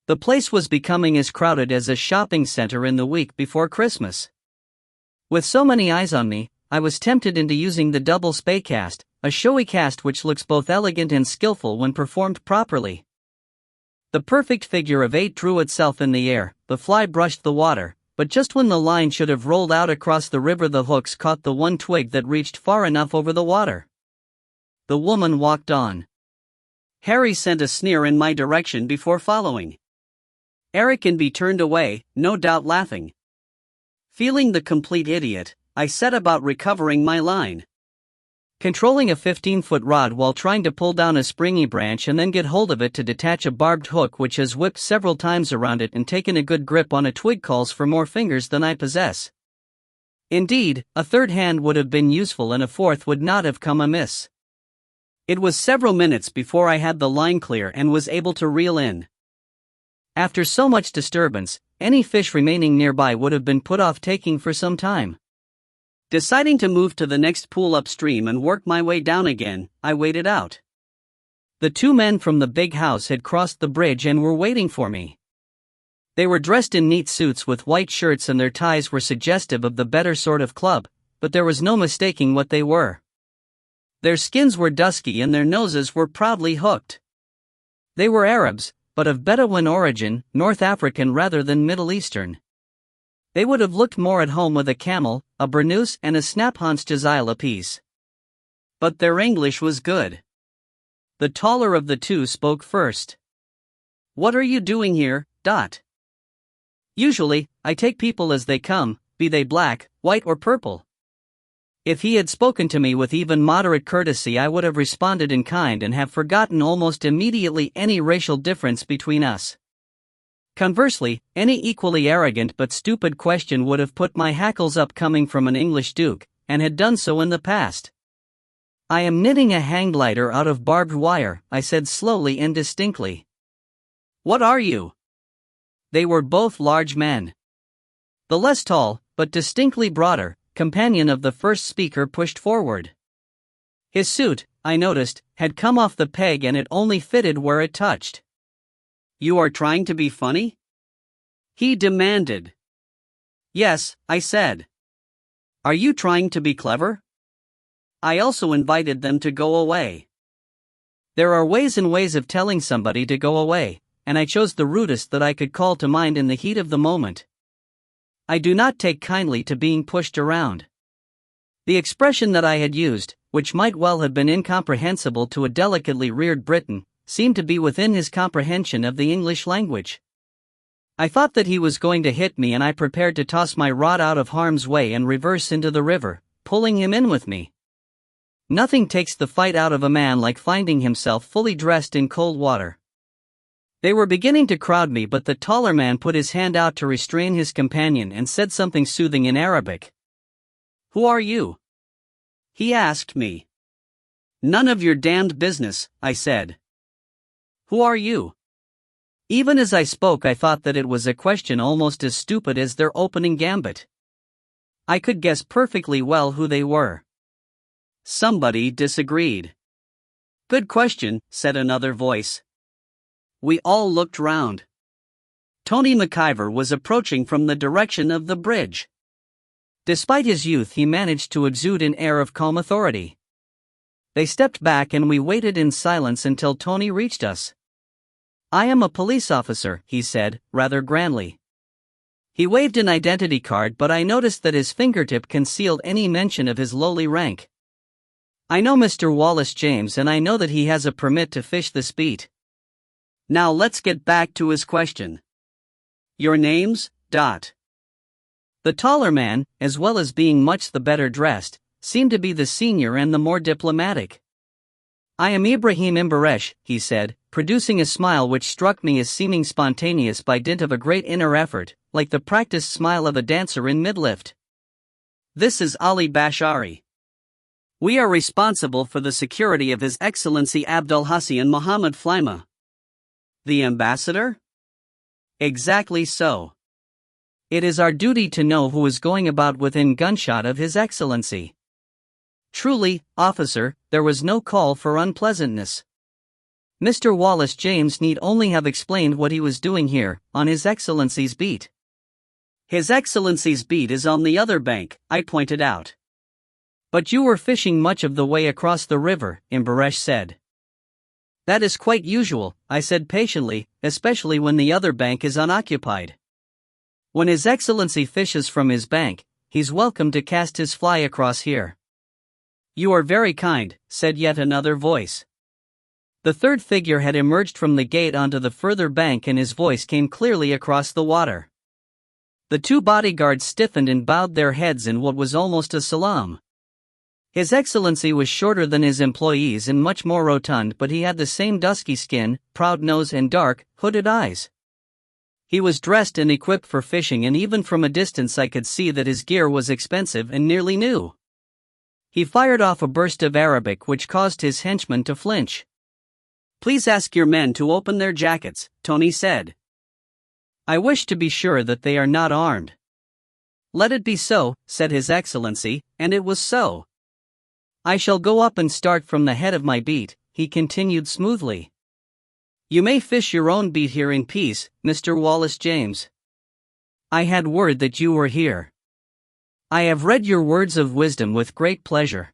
The place was becoming as crowded as a shopping center in the week before Christmas. With so many eyes on me, I was tempted into using the double spay cast, a showy cast which looks both elegant and skillful when performed properly. The perfect figure of 8 drew itself in the air, the fly brushed the water, but just when the line should have rolled out across the river the hooks caught the one twig that reached far enough over the water. The woman walked on. Harry sent a sneer in my direction before following. Eric and B turned away, no doubt laughing. Feeling the complete idiot, I set about recovering my line. Controlling a 15-foot rod while trying to pull down a springy branch and then get hold of it to detach a barbed hook which has whipped several times around it and taken a good grip on a twig calls for more fingers than I possess. Indeed, a third hand would have been useful and a fourth would not have come amiss. It was several minutes before I had the line clear and was able to reel in. After so much disturbance, any fish remaining nearby would have been put off taking for some time. Deciding to move to the next pool upstream and work my way down again, I waited out. The 2 men from the big house had crossed the bridge and were waiting for me. They were dressed in neat suits with white shirts and their ties were suggestive of the better sort of club, but there was no mistaking what they were. Their skins were dusky and their noses were proudly hooked. They were Arabs, but of Bedouin origin, North African rather than Middle Eastern. They would have looked more at home with a camel, a burnous and a snap-haunch jazile apiece. But their English was good. The taller of the 2 spoke first. "What are you doing here, Dot?" Usually, I take people as they come, be they black, white or purple. If he had spoken to me with even moderate courtesy I would have responded in kind and have forgotten almost immediately any racial difference between us. Conversely, any equally arrogant but stupid question would have put my hackles up coming from an English duke, and had done so in the past. "I am knitting a hang glider out of barbed wire," I said slowly and distinctly. "What are you?" They were both large men. The less tall, but distinctly broader, companion of the first speaker pushed forward. His suit, I noticed, had come off the peg and it only fitted where it touched. "You are trying to be funny?" he demanded. "Yes," I said. "Are you trying to be clever?" I also invited them to go away. There are ways and ways of telling somebody to go away, and I chose the rudest that I could call to mind in the heat of the moment. I do not take kindly to being pushed around. The expression that I had used, which might well have been incomprehensible to a delicately reared Briton, seemed to be within his comprehension of the English language. I thought that he was going to hit me and I prepared to toss my rod out of harm's way and reverse into the river, pulling him in with me. Nothing takes the fight out of a man like finding himself fully dressed in cold water. They were beginning to crowd me but the taller man put his hand out to restrain his companion and said something soothing in Arabic. "Who are you?" he asked me. "None of your damned business," I said. "Who are you?" Even as I spoke I thought that it was a question almost as stupid as their opening gambit. I could guess perfectly well who they were. Somebody disagreed. "Good question," said another voice. We all looked round. Tony McIver was approaching from the direction of the bridge. Despite his youth he managed to exude an air of calm authority. They stepped back and we waited in silence until Tony reached us. I am a police officer, he said, rather grandly. He waved an identity card, but I noticed that his fingertip concealed any mention of his lowly rank. I know Mr. Wallace James, and I know that he has a permit to fish this beat. Now let's get back to his question. Your names? The taller man, as well as being much the better dressed, seemed to be the senior and the more diplomatic. I am Ibrahim Imbaresh, he said, producing a smile which struck me as seeming spontaneous by dint of a great inner effort, like the practiced smile of a dancer in midlift. This is Ali Bashari. We are responsible for the security of His Excellency Abdul Hussein Muhammad Flaima. The ambassador? Exactly so. It is our duty to know who is going about within gunshot of His Excellency. Truly, officer, there was no call for unpleasantness. Mr. Wallace James need only have explained what he was doing here, on His Excellency's beat. His Excellency's beat is on the other bank, I pointed out. But you were fishing much of the way across the river, Imbaresh said. That is quite usual, I said patiently, especially when the other bank is unoccupied. When His Excellency fishes from his bank, he's welcome to cast his fly across here. You are very kind, said yet another voice. The third figure had emerged from the gate onto the further bank, and his voice came clearly across the water. The two bodyguards stiffened and bowed their heads in what was almost a salaam. His Excellency was shorter than his employees and much more rotund, but he had the same dusky skin, proud nose and dark, hooded eyes. He was dressed and equipped for fishing, and even from a distance I could see that his gear was expensive and nearly new. He fired off a burst of Arabic which caused his henchmen to flinch. Please ask your men to open their jackets, Tony said. I wish to be sure that they are not armed. Let it be so, said His Excellency, and it was so. I shall go up and start from the head of my beat, he continued smoothly. You may fish your own beat here in peace, Mr. Wallace James. I had word that you were here. I have read your words of wisdom with great pleasure.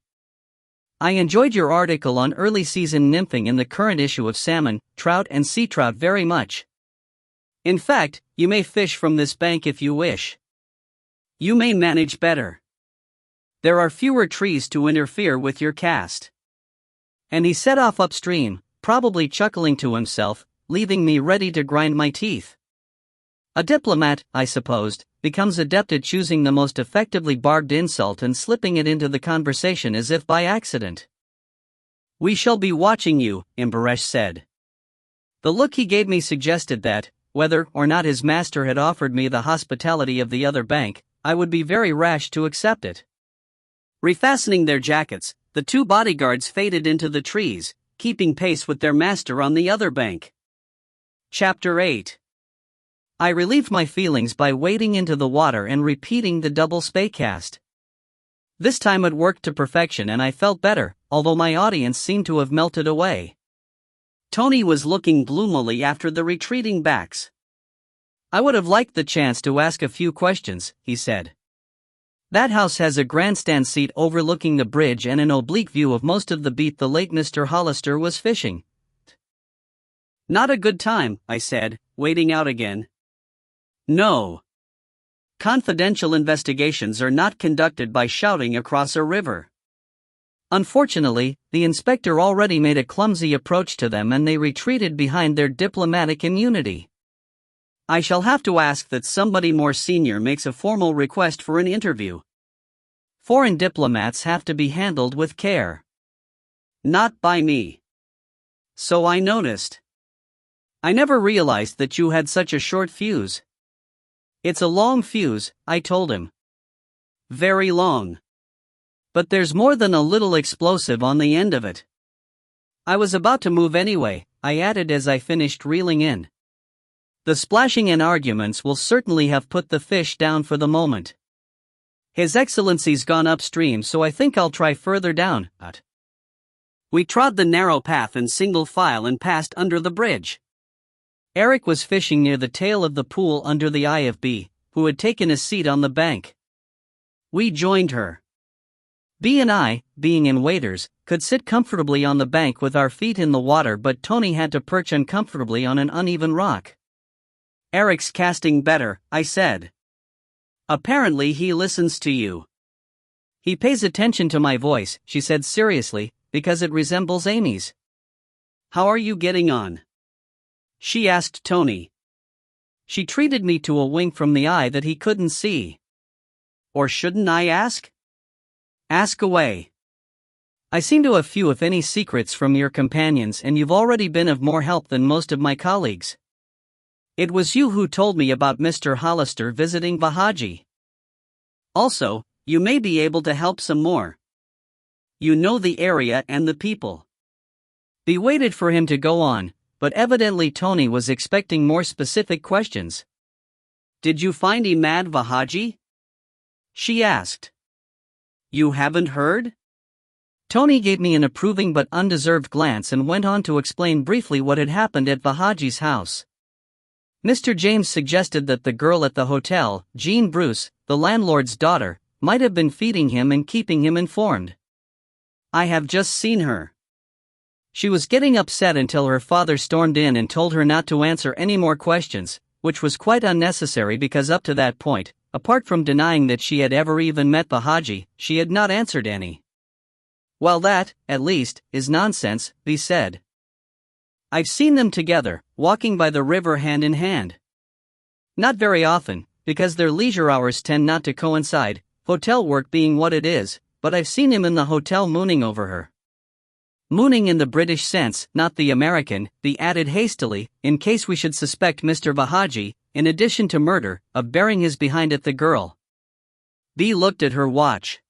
I enjoyed your article on early season nymphing in the current issue of Salmon, Trout and Sea Trout very much. In fact, you may fish from this bank if you wish. You may manage better. There are fewer trees to interfere with your cast. And he set off upstream, probably chuckling to himself, leaving me ready to grind my teeth. A diplomat, I supposed, becomes adept at choosing the most effectively barbed insult and slipping it into the conversation as if by accident. We shall be watching you, Imbaresh said. The look he gave me suggested that, whether or not his master had offered me the hospitality of the other bank, I would be very rash to accept it. Refastening their jackets, the two bodyguards faded into the trees, keeping pace with their master on the other bank. Chapter 8. I relieved my feelings by wading into the water and repeating the double spay cast. This time it worked to perfection and I felt better, although my audience seemed to have melted away. Tony was looking gloomily after the retreating backs. I would have liked the chance to ask a few questions, he said. That house has a grandstand seat overlooking the bridge and an oblique view of most of the beat the late Mr. Hollister was fishing. Not a good time, I said, wading out again. No. Confidential investigations are not conducted by shouting across a river. Unfortunately, the inspector already made a clumsy approach to them and they retreated behind their diplomatic immunity. I shall have to ask that somebody more senior makes a formal request for an interview. Foreign diplomats have to be handled with care. Not by me. So I noticed. I never realized that you had such a short fuse. It's a long fuse, I told him. Very long. But there's more than a little explosive on the end of it. I was about to move anyway, I added as I finished reeling in. The splashing and arguments will certainly have put the fish down for the moment. His Excellency's gone upstream, so I think I'll try further down. We trod the narrow path in single file and passed under the bridge. Eric was fishing near the tail of the pool under the eye of B, who had taken a seat on the bank. We joined her. B and I, being in waders, could sit comfortably on the bank with our feet in the water, but Tony had to perch uncomfortably on an uneven rock. Eric's casting better, I said. Apparently he listens to you. He pays attention to my voice, she said seriously, because it resembles Amy's. How are you getting on? She asked Tony. She treated me to a wink from the eye that he couldn't see. Or shouldn't I ask? Ask away. I seem to have few if any secrets from your companions, and you've already been of more help than most of my colleagues. It was you who told me about Mr. Hollister visiting Bahaji. Also, you may be able to help some more. You know the area and the people. We waited for him to go on, but evidently Tony was expecting more specific questions. Did you find Imad Bahaji? She asked. You haven't heard? Tony gave me an approving but undeserved glance and went on to explain briefly what had happened at Bahaji's house. Mr. James suggested that the girl at the hotel, Jean Bruce, the landlord's daughter, might have been feeding him and keeping him informed. I have just seen her. She was getting upset until her father stormed in and told her not to answer any more questions, which was quite unnecessary because up to that point, apart from denying that she had ever even met Bahaji, she had not answered any. Well, that, at least, is nonsense, he said. I've seen them together, walking by the river hand in hand. Not very often, because their leisure hours tend not to coincide, hotel work being what it is, but I've seen him in the hotel mooning over her. Mooning in the British sense, not the American, he added hastily, in case we should suspect Mr. Bahaji, in addition to murder, of bearing his behind at the girl. Bea looked at her watch.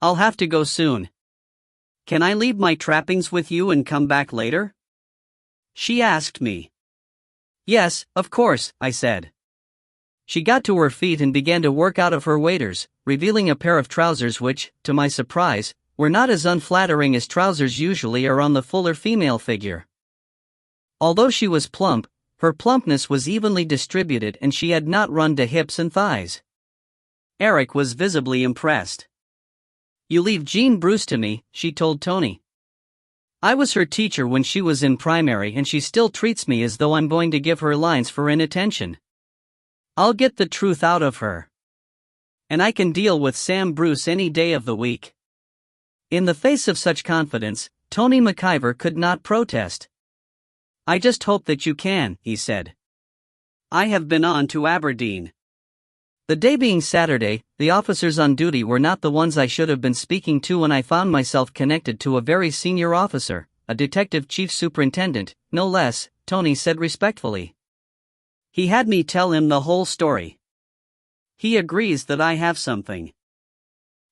I'll have to go soon. Can I leave my trappings with you and come back later? She asked me. Yes, of course, I said. She got to her feet and began to work out of her waders, revealing a pair of trousers which, to my surprise, were not as unflattering as trousers usually are on the fuller female figure. Although she was plump, her plumpness was evenly distributed and she had not run to hips and thighs. Eric was visibly impressed. You leave Jean Bruce to me, she told Tony. I was her teacher when she was in primary and she still treats me as though I'm going to give her lines for inattention. I'll get the truth out of her. And I can deal with Sam Bruce any day of the week. In the face of such confidence, Tony McIver could not protest. I just hope that you can, he said. I have been on to Aberdeen. The day being Saturday, the officers on duty were not the ones I should have been speaking to when I found myself connected to a very senior officer, a detective chief superintendent, no less, Tony said respectfully. He had me tell him the whole story. He agrees that I have something.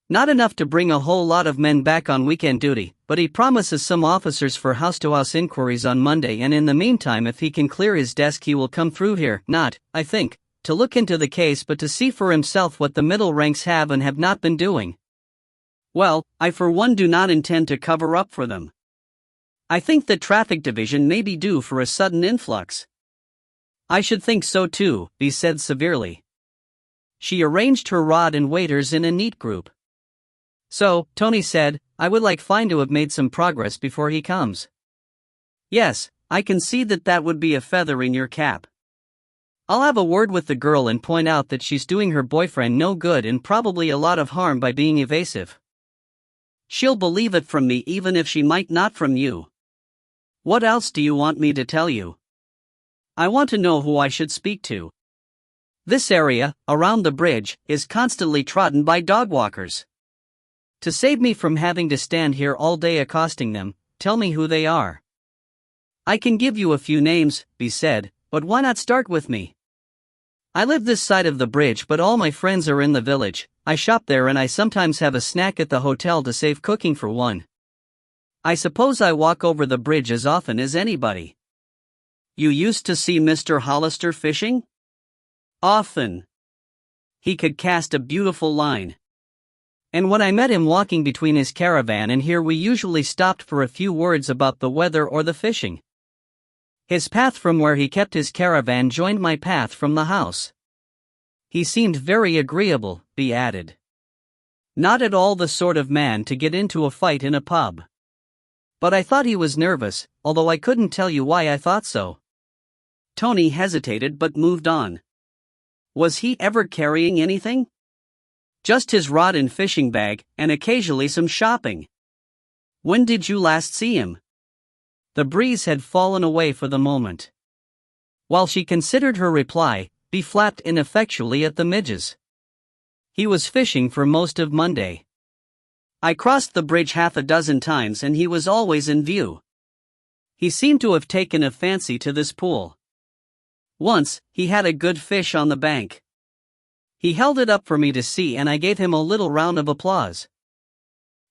Not enough to bring a whole lot of men back on weekend duty, but he promises some officers for house-to-house inquiries on Monday, and in the meantime if he can clear his desk he will come through here, not, I think, to look into the case but to see for himself what the middle ranks have and have not been doing. Well, I for one do not intend to cover up for them. I think the traffic division may be due for a sudden influx. I should think so too, he said severely. She arranged her rod and waders in a neat group. So, Tony said, I would like fine to have made some progress before he comes. Yes, I can see that that would be a feather in your cap. I'll have a word with the girl and point out that she's doing her boyfriend no good and probably a lot of harm by being evasive. She'll believe it from me even if she might not from you. What else do you want me to tell you? I want to know who I should speak to. This area, around the bridge, is constantly trodden by dog walkers. To save me from having to stand here all day accosting them, tell me who they are. I can give you a few names, he said, but why not start with me? I live this side of the bridge but all my friends are in the village, I shop there and I sometimes have a snack at the hotel to save cooking for one. I suppose I walk over the bridge as often as anybody. You used to see Mr. Hollister fishing? Often. He could cast a beautiful line. And when I met him walking between his caravan and here we usually stopped for a few words about the weather or the fishing. His path from where he kept his caravan joined my path from the house. He seemed very agreeable, he added. Not at all the sort of man to get into a fight in a pub. But I thought he was nervous, although I couldn't tell you why I thought so. Tony hesitated but moved on. Was he ever carrying anything? Just his rod and fishing bag, and occasionally some shopping. When did you last see him? The breeze had fallen away for the moment. While she considered her reply, he flapped ineffectually at the midges. He was fishing for most of Monday. I crossed the bridge half a dozen times and he was always in view. He seemed to have taken a fancy to this pool. Once, he had a good fish on the bank. He held it up for me to see and I gave him a little round of applause.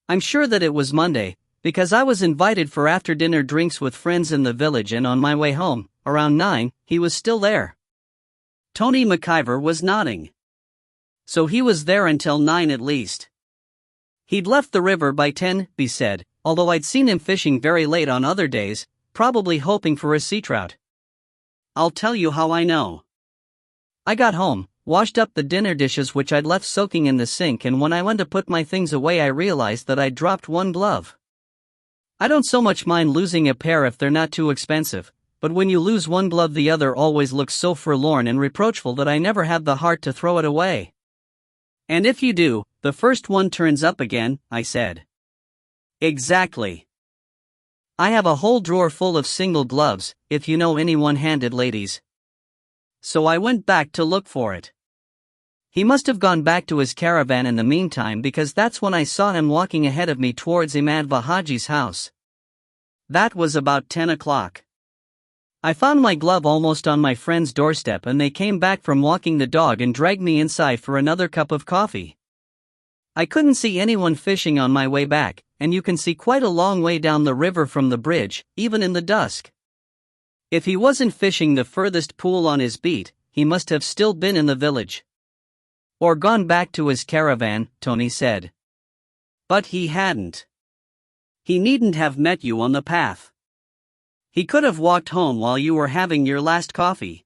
I'm sure that it was Monday, because I was invited for after-dinner drinks with friends in the village, and on my way home, around 9, he was still there. Tony McIver was nodding. So he was there until 9 at least. He'd left the river by 10, he said, although I'd seen him fishing very late on other days, probably hoping for a sea trout. I'll tell you how I know. I got home, washed up the dinner dishes which I'd left soaking in the sink, and when I went to put my things away I realized that I'd dropped one glove. I don't so much mind losing a pair if they're not too expensive, but when you lose one glove the other always looks so forlorn and reproachful that I never have the heart to throw it away. And if you do, the first one turns up again, I said. Exactly. I have a whole drawer full of single gloves, if you know any one-handed ladies. So I went back to look for it. He must have gone back to his caravan in the meantime, because that's when I saw him walking ahead of me towards Imad Vahaji's house. That was about 10 o'clock. I found my glove almost on my friend's doorstep and they came back from walking the dog and dragged me inside for another cup of coffee. I couldn't see anyone fishing on my way back, and you can see quite a long way down the river from the bridge, even in the dusk. If he wasn't fishing the furthest pool on his beat, he must have still been in the village. Or gone back to his caravan, Tony said. But he hadn't. He needn't have met you on the path. He could have walked home while you were having your last coffee.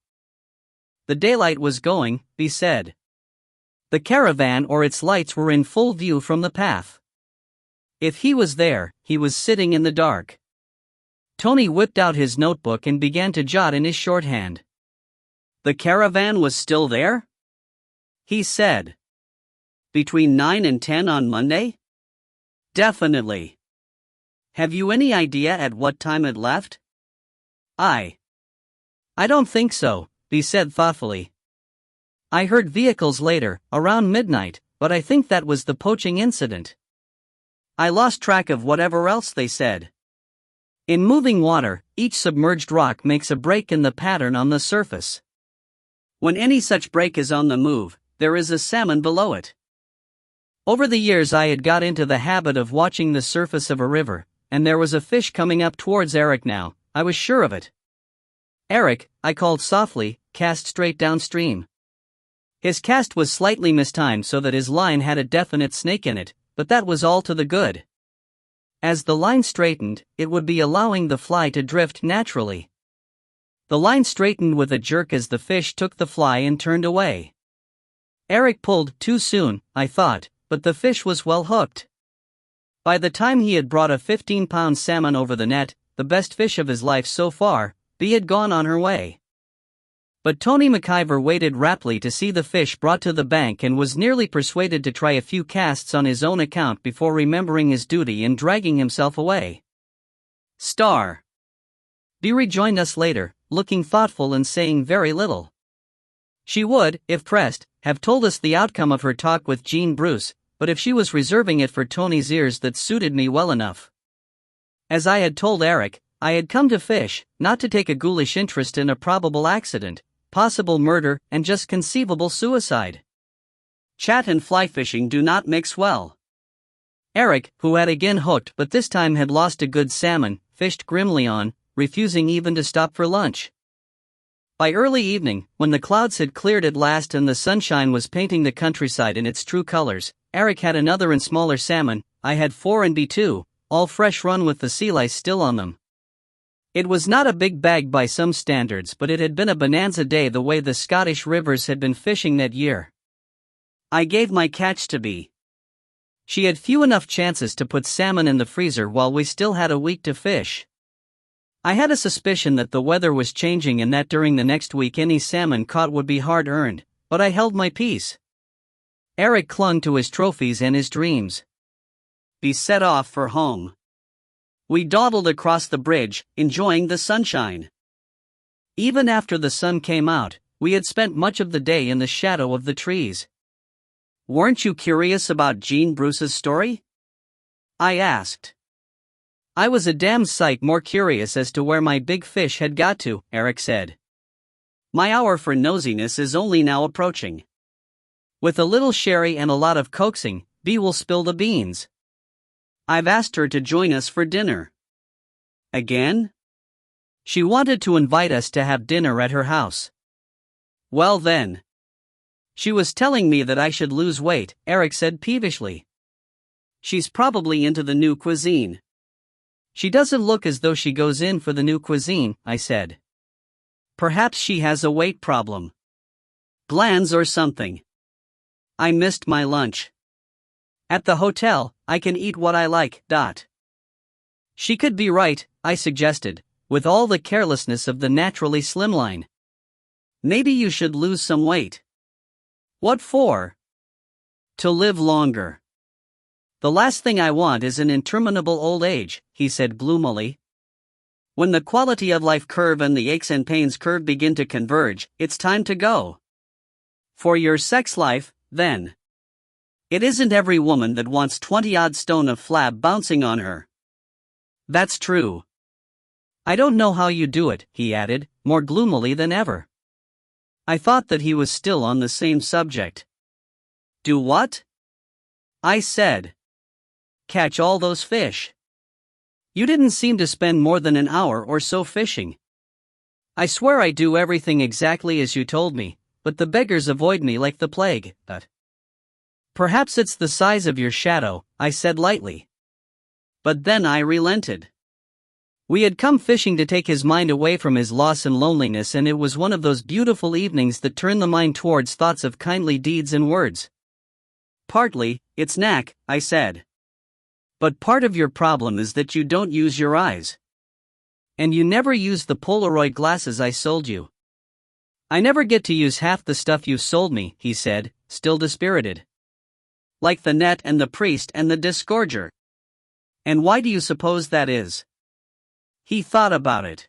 The daylight was going, he said. The caravan or its lights were in full view from the path. If he was there, he was sitting in the dark. Tony whipped out his notebook and began to jot in his shorthand. The caravan was still there? He said. Between 9 and 10 on Monday? Definitely. Have you any idea at what time it left? I don't think so, he said thoughtfully. I heard vehicles later, around midnight, but I think that was the poaching incident. I lost track of whatever else they said. In moving water, each submerged rock makes a break in the pattern on the surface. When any such break is on the move, there is a salmon below it. Over the years I had got into the habit of watching the surface of a river, and there was a fish coming up towards Eric now, I was sure of it. Eric, I called softly, cast straight downstream. His cast was slightly mistimed so that his line had a definite snake in it, but that was all to the good. As the line straightened, it would be allowing the fly to drift naturally. The line straightened with a jerk as the fish took the fly and turned away. Eric pulled too soon, I thought, but the fish was well hooked. By the time he had brought a 15-pound salmon over the net, the best fish of his life so far, Bea had gone on her way. But Tony McIver waited raptly to see the fish brought to the bank and was nearly persuaded to try a few casts on his own account before remembering his duty and dragging himself away. Star. Bea rejoined us later, looking thoughtful and saying very little. She would, if pressed, have told us the outcome of her talk with Jean Bruce, but if she was reserving it for Tony's ears, that suited me well enough. As I had told Eric, I had come to fish, not to take a ghoulish interest in a probable accident, possible murder, and just conceivable suicide. Chat and fly fishing do not mix well. Eric, who had again hooked but this time had lost a good salmon, fished grimly on, refusing even to stop for lunch. By early evening, when the clouds had cleared at last and the sunshine was painting the countryside in its true colors, Eric had another and smaller salmon, I had 4 and B2, all fresh run with the sea lice still on them. It was not a big bag by some standards, but it had been a bonanza day the way the Scottish rivers had been fishing that year. I gave my catch to Bea. She had few enough chances to put salmon in the freezer while we still had a week to fish. I had a suspicion that the weather was changing and that during the next week any salmon caught would be hard-earned, but I held my peace. Eric clung to his trophies and his dreams. We set off for home. We dawdled across the bridge, enjoying the sunshine. Even after the sun came out, we had spent much of the day in the shadow of the trees. "Weren't you curious about Jean Bruce's story?" I asked. "I was a damn sight more curious as to where my big fish had got to," Eric said. "My hour for nosiness is only now approaching. With a little sherry and a lot of coaxing, Bea will spill the beans. I've asked her to join us for dinner." "Again?" "She wanted to invite us to have dinner at her house." "Well then." "She was telling me that I should lose weight," Eric said peevishly. "She's probably into the new cuisine." "She doesn't look as though she goes in for the new cuisine," I said. "Perhaps she has a weight problem. Glands or something." I missed my lunch. At the hotel, I can eat what I like. She could be right, I suggested, with all the carelessness of the naturally slimline. "Maybe you should lose some weight." "What for?" "To live longer." "The last thing I want is an interminable old age," he said gloomily. "When the quality of life curve and the aches and pains curve begin to converge, it's time to go." "For your sex life, then. It isn't every woman that wants 20-odd stone of flab bouncing on her." "That's true." "I don't know how you do it," he added, more gloomily than ever. I thought that he was still on the same subject. "Do what?" I said. "Catch all those fish. You didn't seem to spend more than an hour or so fishing." "I swear I do everything exactly as you told me, but the beggars avoid me like the plague." "Perhaps it's the size of your shadow," I said lightly. But then I relented. We had come fishing to take his mind away from his loss and loneliness, and it was one of those beautiful evenings that turn the mind towards thoughts of kindly deeds and words. "Partly, it's knack," I said. "But part of your problem is that you don't use your eyes. And you never use the Polaroid glasses I sold you." "I never get to use half the stuff you sold me," he said, still dispirited. "Like the net and the priest and the disgorger." "And why do you suppose that is?" He thought about it.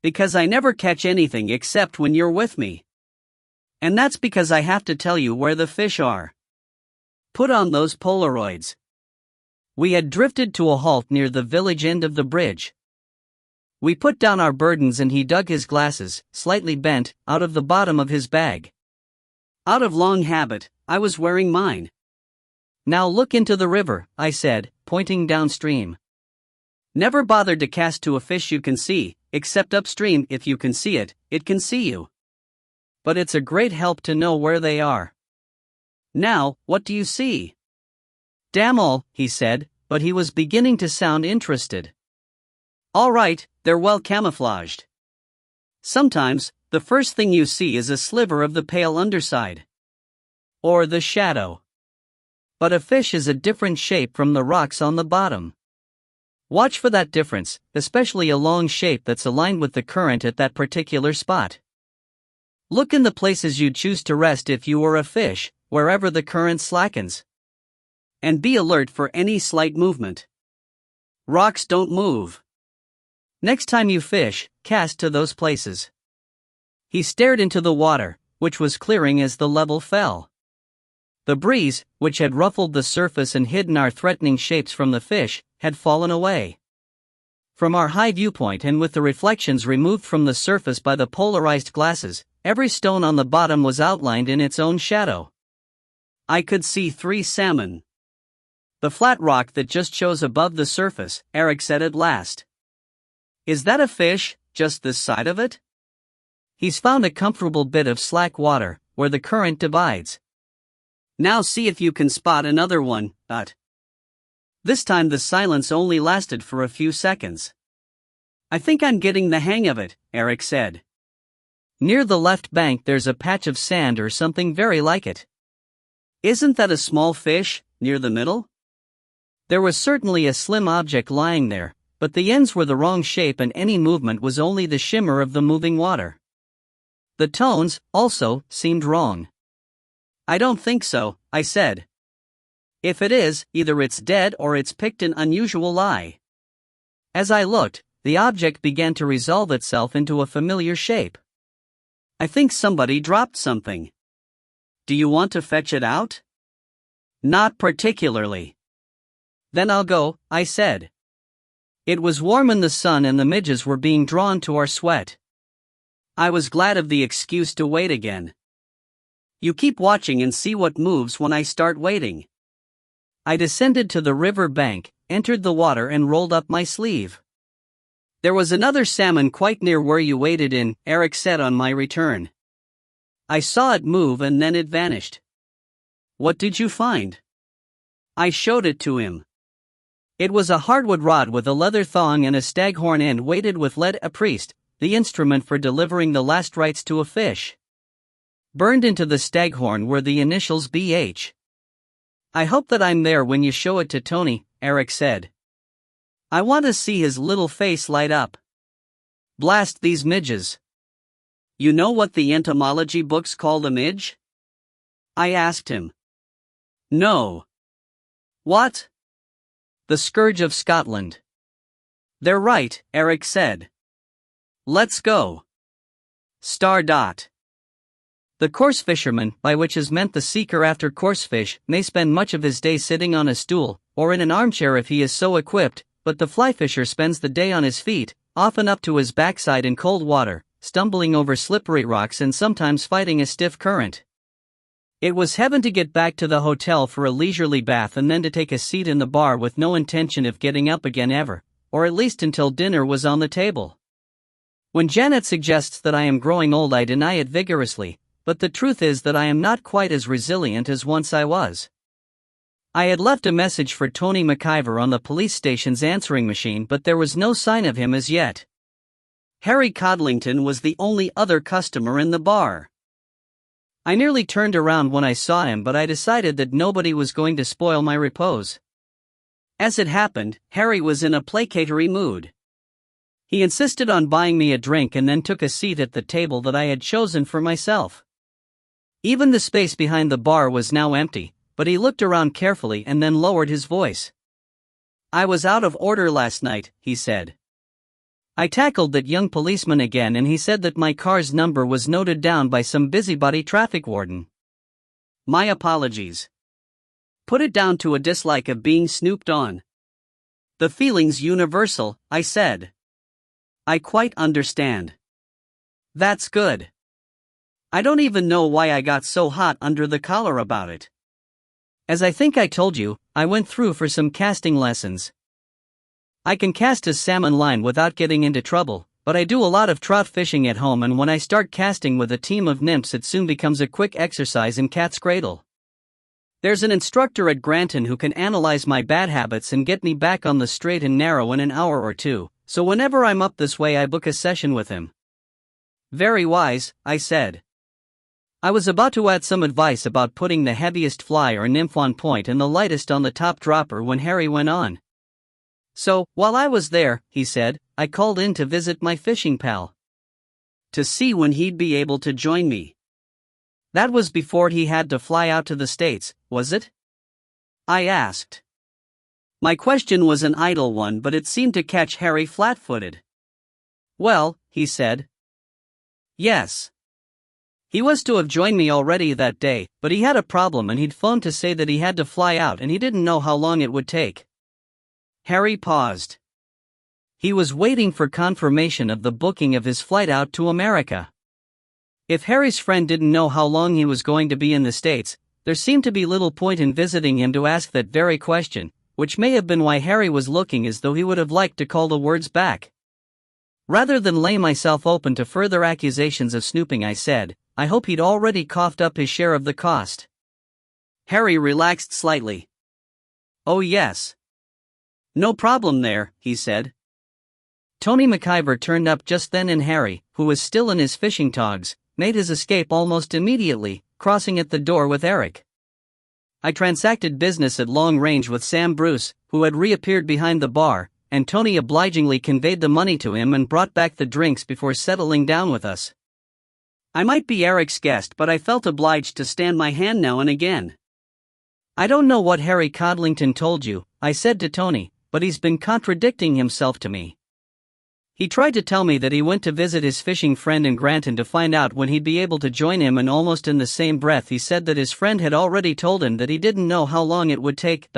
"Because I never catch anything except when you're with me. And that's because I have to tell you where the fish are. Put on those Polaroids." We had drifted to a halt near the village end of the bridge. We put down our burdens and he dug his glasses, slightly bent, out of the bottom of his bag. Out of long habit, I was wearing mine. "Now look into the river," I said, pointing downstream. "Never bothered to cast to a fish you can see, except upstream. If you can see it, it can see you. But it's a great help to know where they are. Now, what do you see?" "Damn all," he said, but he was beginning to sound interested. "All right, they're well camouflaged. Sometimes, the first thing you see is a sliver of the pale underside. Or the shadow. But a fish is a different shape from the rocks on the bottom. Watch for that difference, especially a long shape that's aligned with the current at that particular spot. Look in the places you'd choose to rest if you were a fish, wherever the current slackens. And be alert for any slight movement. Rocks don't move. Next time you fish, cast to those places." He stared into the water, which was clearing as the level fell. The breeze, which had ruffled the surface and hidden our threatening shapes from the fish, had fallen away. From our high viewpoint and with the reflections removed from the surface by the polarized glasses, every stone on the bottom was outlined in its own shadow. I could see 3 salmon. "The flat rock that just shows above the surface," Eric said at last. "Is that a fish, just this side of it?" "He's found a comfortable bit of slack water, where the current divides. Now see if you can spot another one." This time the silence only lasted for a few seconds. "I think I'm getting the hang of it," Eric said. "Near the left bank there's a patch of sand or something very like it." "Isn't that a small fish?" near the middle? There was certainly a slim object lying there, but the ends were the wrong shape and any movement was only the shimmer of the moving water. The tones, also, seemed wrong. I don't think so, I said. If it is, either it's dead or it's picked an unusual lie. As I looked, the object began to resolve itself into a familiar shape. I think somebody dropped something. Do you want to fetch it out? Not particularly. Then I'll go, I said. It was warm in the sun and the midges were being drawn to our sweat. I was glad of the excuse to wait again. You keep watching and see what moves when I start waiting. I descended to the river bank, entered the water and rolled up my sleeve. There was another salmon quite near where you waded in, Eric said on my return. I saw it move and then it vanished. What did you find? I showed it to him. It was a hardwood rod with a leather thong and a staghorn end weighted with lead, a priest, the instrument for delivering the last rites to a fish. Burned into the staghorn were the initials BH. I hope that I'm there when you show it to Tony, Eric said. I want to see his little face light up. Blast these midges. You know what the entomology books call the midge? I asked him. No. What? The scourge of Scotland. They're right, Eric said. Let's go. Star dot. The coarse fisherman, by which is meant the seeker after coarse fish, may spend much of his day sitting on a stool, or in an armchair if he is so equipped, but the fly fisher spends the day on his feet, often up to his backside in cold water, stumbling over slippery rocks and sometimes fighting a stiff current. It was heaven to get back to the hotel for a leisurely bath and then to take a seat in the bar with no intention of getting up again ever, or at least until dinner was on the table. When Janet suggests that I am growing old, I deny it vigorously, but the truth is that I am not quite as resilient as once I was. I had left a message for Tony McIver on the police station's answering machine, but there was no sign of him as yet. Harry Codlington was the only other customer in the bar. I nearly turned around when I saw him, but I decided that nobody was going to spoil my repose. As it happened, Harry was in a placatory mood. He insisted on buying me a drink and then took a seat at the table that I had chosen for myself. Even the space behind the bar was now empty, but he looked around carefully and then lowered his voice. I was out of order last night, he said. I tackled that young policeman again and he said that my car's number was noted down by some busybody traffic warden. My apologies. Put it down to a dislike of being snooped on. The feeling's universal, I said. I quite understand. That's good. I don't even know why I got so hot under the collar about it. As I think I told you, I went through for some casting lessons. I can cast a salmon line without getting into trouble, but I do a lot of trout fishing at home, and when I start casting with a team of nymphs it soon becomes a quick exercise in cat's cradle. There's an instructor at Granton who can analyze my bad habits and get me back on the straight and narrow in an hour or two, so whenever I'm up this way I book a session with him. Very wise, I said. I was about to add some advice about putting the heaviest fly or nymph on point and the lightest on the top dropper when Harry went on. So, while I was there, he said, I called in to visit my fishing pal. To see when he'd be able to join me. That was before he had to fly out to the States, was it? I asked. My question was an idle one, but it seemed to catch Harry flat-footed. Well, he said. Yes. He was to have joined me already that day, but he had a problem and he'd phoned to say that he had to fly out and he didn't know how long it would take. Harry paused. He was waiting for confirmation of the booking of his flight out to America. If Harry's friend didn't know how long he was going to be in the States, there seemed to be little point in visiting him to ask that very question, which may have been why Harry was looking as though he would have liked to call the words back. Rather than lay myself open to further accusations of snooping, I said, I hope he'd already coughed up his share of the cost. Harry relaxed slightly. Oh yes. No problem there, he said. Tony McIver turned up just then and Harry, who was still in his fishing togs, made his escape almost immediately, crossing at the door with Eric. I transacted business at long range with Sam Bruce, who had reappeared behind the bar, and Tony obligingly conveyed the money to him and brought back the drinks before settling down with us. I might be Eric's guest, but I felt obliged to stand my hand now and again. I don't know what Harry Codlington told you, I said to Tony, but he's been contradicting himself to me. He tried to tell me that he went to visit his fishing friend in Granton to find out when he'd be able to join him, and almost in the same breath he said that his friend had already told him that he didn't know how long it would take.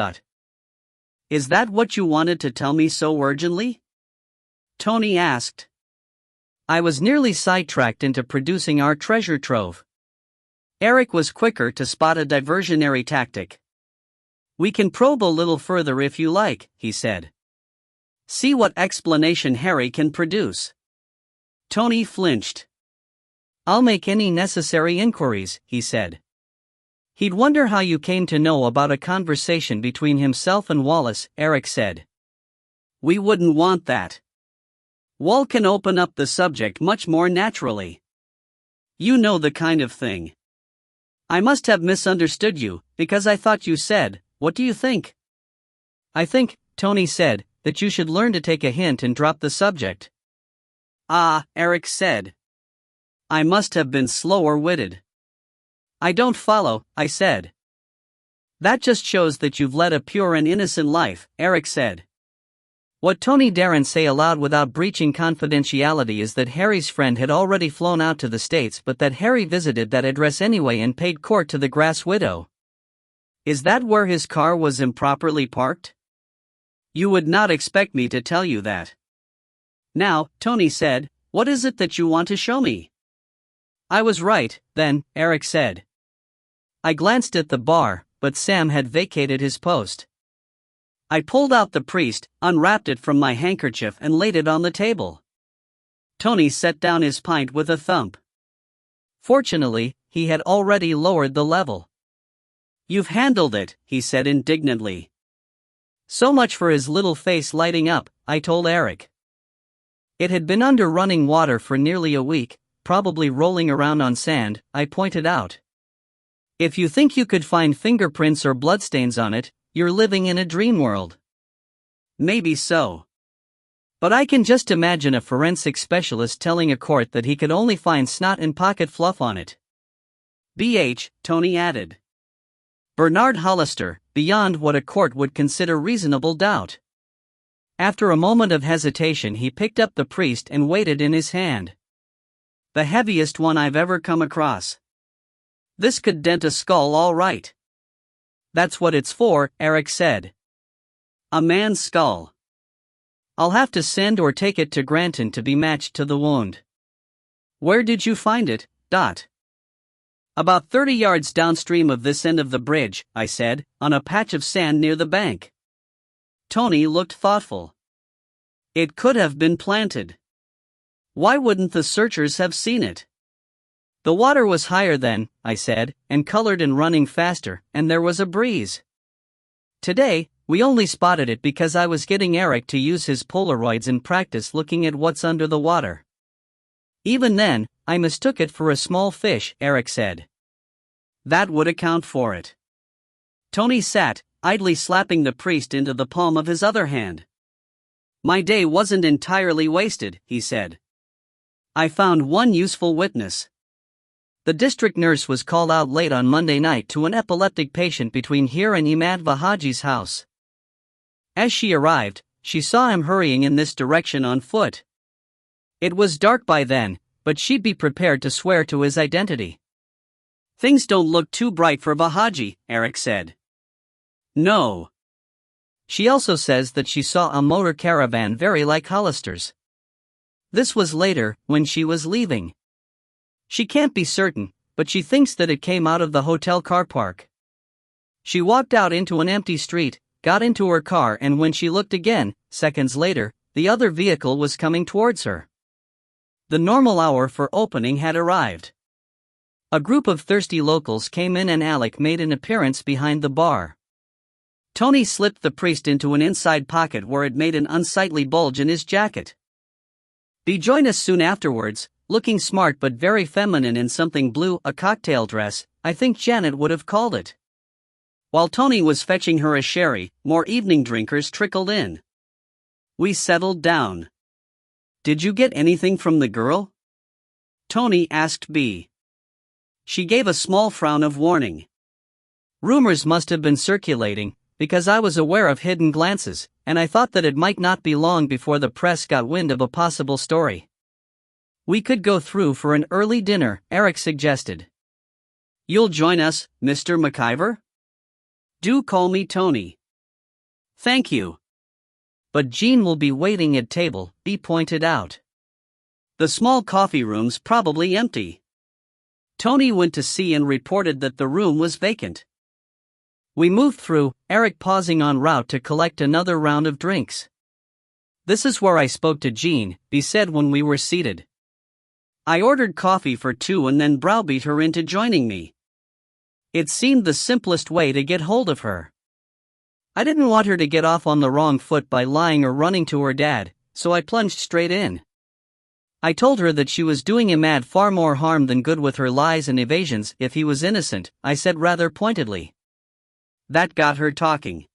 Is that what you wanted to tell me so urgently? Tony asked. I was nearly sidetracked into producing our treasure trove. Eric was quicker to spot a diversionary tactic. We can probe a little further if you like, he said. See what explanation Harry can produce. Tony flinched. I'll make any necessary inquiries, he said. He'd wonder how you came to know about a conversation between himself and Wallace, Eric said. We wouldn't want that. Wall can open up the subject much more naturally. You know the kind of thing. I must have misunderstood you, because I thought you said, what do you think? I think, Tony said, that you should learn to take a hint and drop the subject. Ah, Eric said. I must have been slower-witted. I don't follow, I said. That just shows that you've led a pure and innocent life, Eric said. What Tony daren't say aloud without breaching confidentiality is that Harry's friend had already flown out to the States, but that Harry visited that address anyway and paid court to the Grass Widow. Is that where his car was improperly parked? You would not expect me to tell you that. Now, Tony said, what is it that you want to show me? I was right, then, Eric said. I glanced at the bar, but Sam had vacated his post. I pulled out the priest, unwrapped it from my handkerchief and laid it on the table. Tony set down his pint with a thump. Fortunately, he had already lowered the level. You've handled it, he said indignantly. So much for his little face lighting up, I told Eric. It had been under running water for nearly a week, probably rolling around on sand, I pointed out. If you think you could find fingerprints or bloodstains on it, you're living in a dream world. Maybe so. But I can just imagine a forensic specialist telling a court that he could only find snot and pocket fluff on it. BH, Tony added. Bernard Hollister, beyond what a court would consider reasonable doubt. After a moment of hesitation, he picked up the priest and weighed it in his hand. The heaviest one I've ever come across. This could dent a skull all right. That's what it's for, Eric said. A man's skull. I'll have to send or take it to Granton to be matched to the wound. Where did you find it, Dot? About 30 yards downstream of this end of the bridge, I said, on a patch of sand near the bank. Tony looked thoughtful. It could have been planted. Why wouldn't the searchers have seen it? The water was higher then, I said, and colored and running faster, and there was a breeze. Today, we only spotted it because I was getting Eric to use his Polaroids in practice looking at what's under the water. Even then, I mistook it for a small fish, Eric said. That would account for it. Tony sat, idly slapping the priest into the palm of his other hand. My day wasn't entirely wasted, he said. I found one useful witness. The district nurse was called out late on Monday night to an epileptic patient between here and Imad Vahaji's house. As she arrived, she saw him hurrying in this direction on foot. It was dark by then, but she'd be prepared to swear to his identity. Things don't look too bright for Vahaji, Eric said. No. She also says that she saw a motor caravan very like Hollister's. This was later, when she was leaving. She can't be certain, but she thinks that it came out of the hotel car park. She walked out into an empty street, got into her car, and when she looked again, seconds later, the other vehicle was coming towards her. The normal hour for opening had arrived. A group of thirsty locals came in and Alec made an appearance behind the bar. Tony slipped the priest into an inside pocket where it made an unsightly bulge in his jacket. He joined us soon afterwards, looking smart but very feminine in something blue, a cocktail dress, I think Janet would have called it. While Tony was fetching her a sherry, more evening drinkers trickled in. We settled down. "Did you get anything from the girl?" Tony asked B. She gave a small frown of warning. Rumors must have been circulating, because I was aware of hidden glances, and I thought that it might not be long before the press got wind of a possible story. "We could go through for an early dinner," Eric suggested. "You'll join us, Mr. McIver?" "Do call me Tony." "Thank you." "But Jean will be waiting at table," he pointed out. "The small coffee room's probably empty." Tony went to see and reported that the room was vacant. We moved through, Eric pausing en route to collect another round of drinks. "This is where I spoke to Jean," he said when we were seated. "I ordered coffee for 2 and then browbeat her into joining me. It seemed the simplest way to get hold of her. I didn't want her to get off on the wrong foot by lying or running to her dad, so I plunged straight in. I told her that she was doing Imad far more harm than good with her lies and evasions. If he was innocent, I said rather pointedly. That got her talking.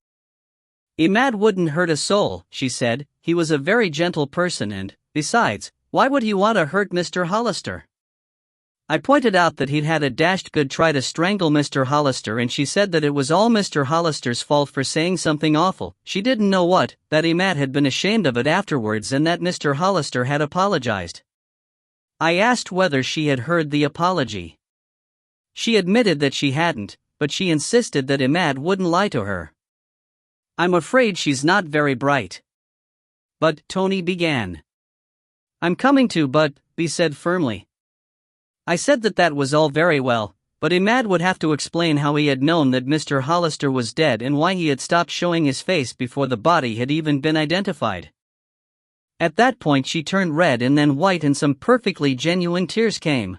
Imad wouldn't hurt a soul, she said. He was a very gentle person and, besides, why would he want to hurt Mr. Hollister? I pointed out that he'd had a dashed good try to strangle Mr. Hollister, and she said that it was all Mr. Hollister's fault for saying something awful, she didn't know what, that Imad had been ashamed of it afterwards and that Mr. Hollister had apologized. I asked whether she had heard the apology. She admitted that she hadn't, but she insisted that Imad wouldn't lie to her. I'm afraid she's not very bright. But, Tony began. I'm coming to, but, he said firmly. I said that was all very well, but Imad would have to explain how he had known that Mr. Hollister was dead and why he had stopped showing his face before the body had even been identified. At that point she turned red and then white and some perfectly genuine tears came.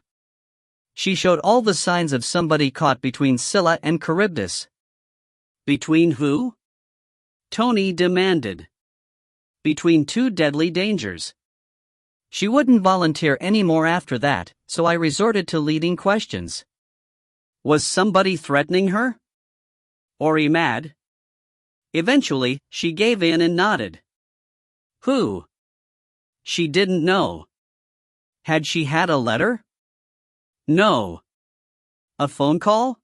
She showed all the signs of somebody caught between Scylla and Charybdis. Between who? Tony demanded. Between two deadly dangers. She wouldn't volunteer any more after that, so I resorted to leading questions. Was somebody threatening her? Or Imad? Eventually, she gave in and nodded. Who? She didn't know. Had she had a letter? No. A phone call?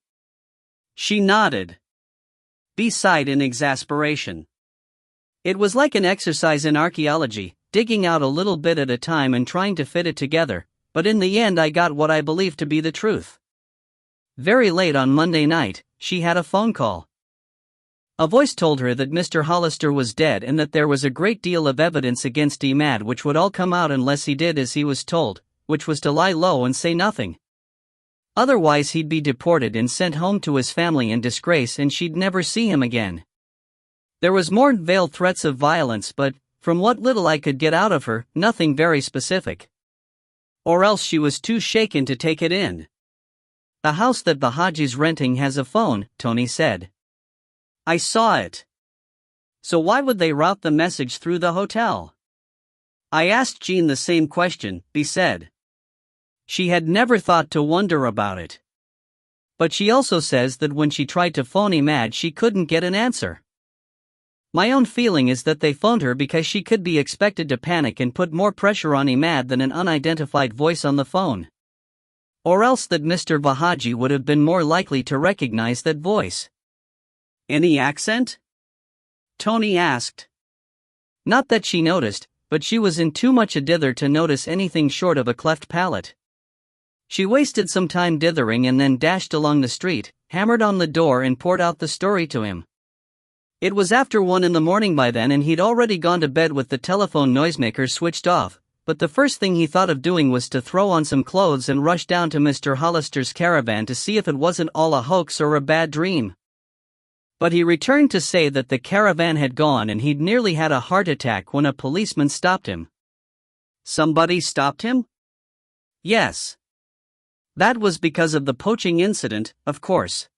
She nodded. B sighed in exasperation. It was like an exercise in archaeology, digging out a little bit at a time and trying to fit it together, but in the end I got what I believed to be the truth. Very late on Monday night, she had a phone call. A voice told her that Mr. Hollister was dead and that there was a great deal of evidence against Imad which would all come out unless he did as he was told, which was to lie low and say nothing. Otherwise he'd be deported and sent home to his family in disgrace and she'd never see him again. There was more veiled threats of violence, but, from what little I could get out of her, nothing very specific. Or else she was too shaken to take it in. The house that the Haji's renting has a phone, Tony said. I saw it. So why would they route the message through the hotel? I asked Jean the same question, he said. She had never thought to wonder about it. But she also says that when she tried to phone Imad she couldn't get an answer. My own feeling is that they phoned her because she could be expected to panic and put more pressure on Imad than an unidentified voice on the phone. Or else that Mr. Vahaji would have been more likely to recognize that voice. Any accent? Tony asked. Not that she noticed, but she was in too much a dither to notice anything short of a cleft palate. She wasted some time dithering and then dashed along the street, hammered on the door and poured out the story to him. It was after 1 a.m. by then and he'd already gone to bed with the telephone noisemaker switched off, but the first thing he thought of doing was to throw on some clothes and rush down to Mr. Hollister's caravan to see if it wasn't all a hoax or a bad dream. But he returned to say that the caravan had gone and he'd nearly had a heart attack when a policeman stopped him. Somebody stopped him? Yes. That was because of the poaching incident, of course.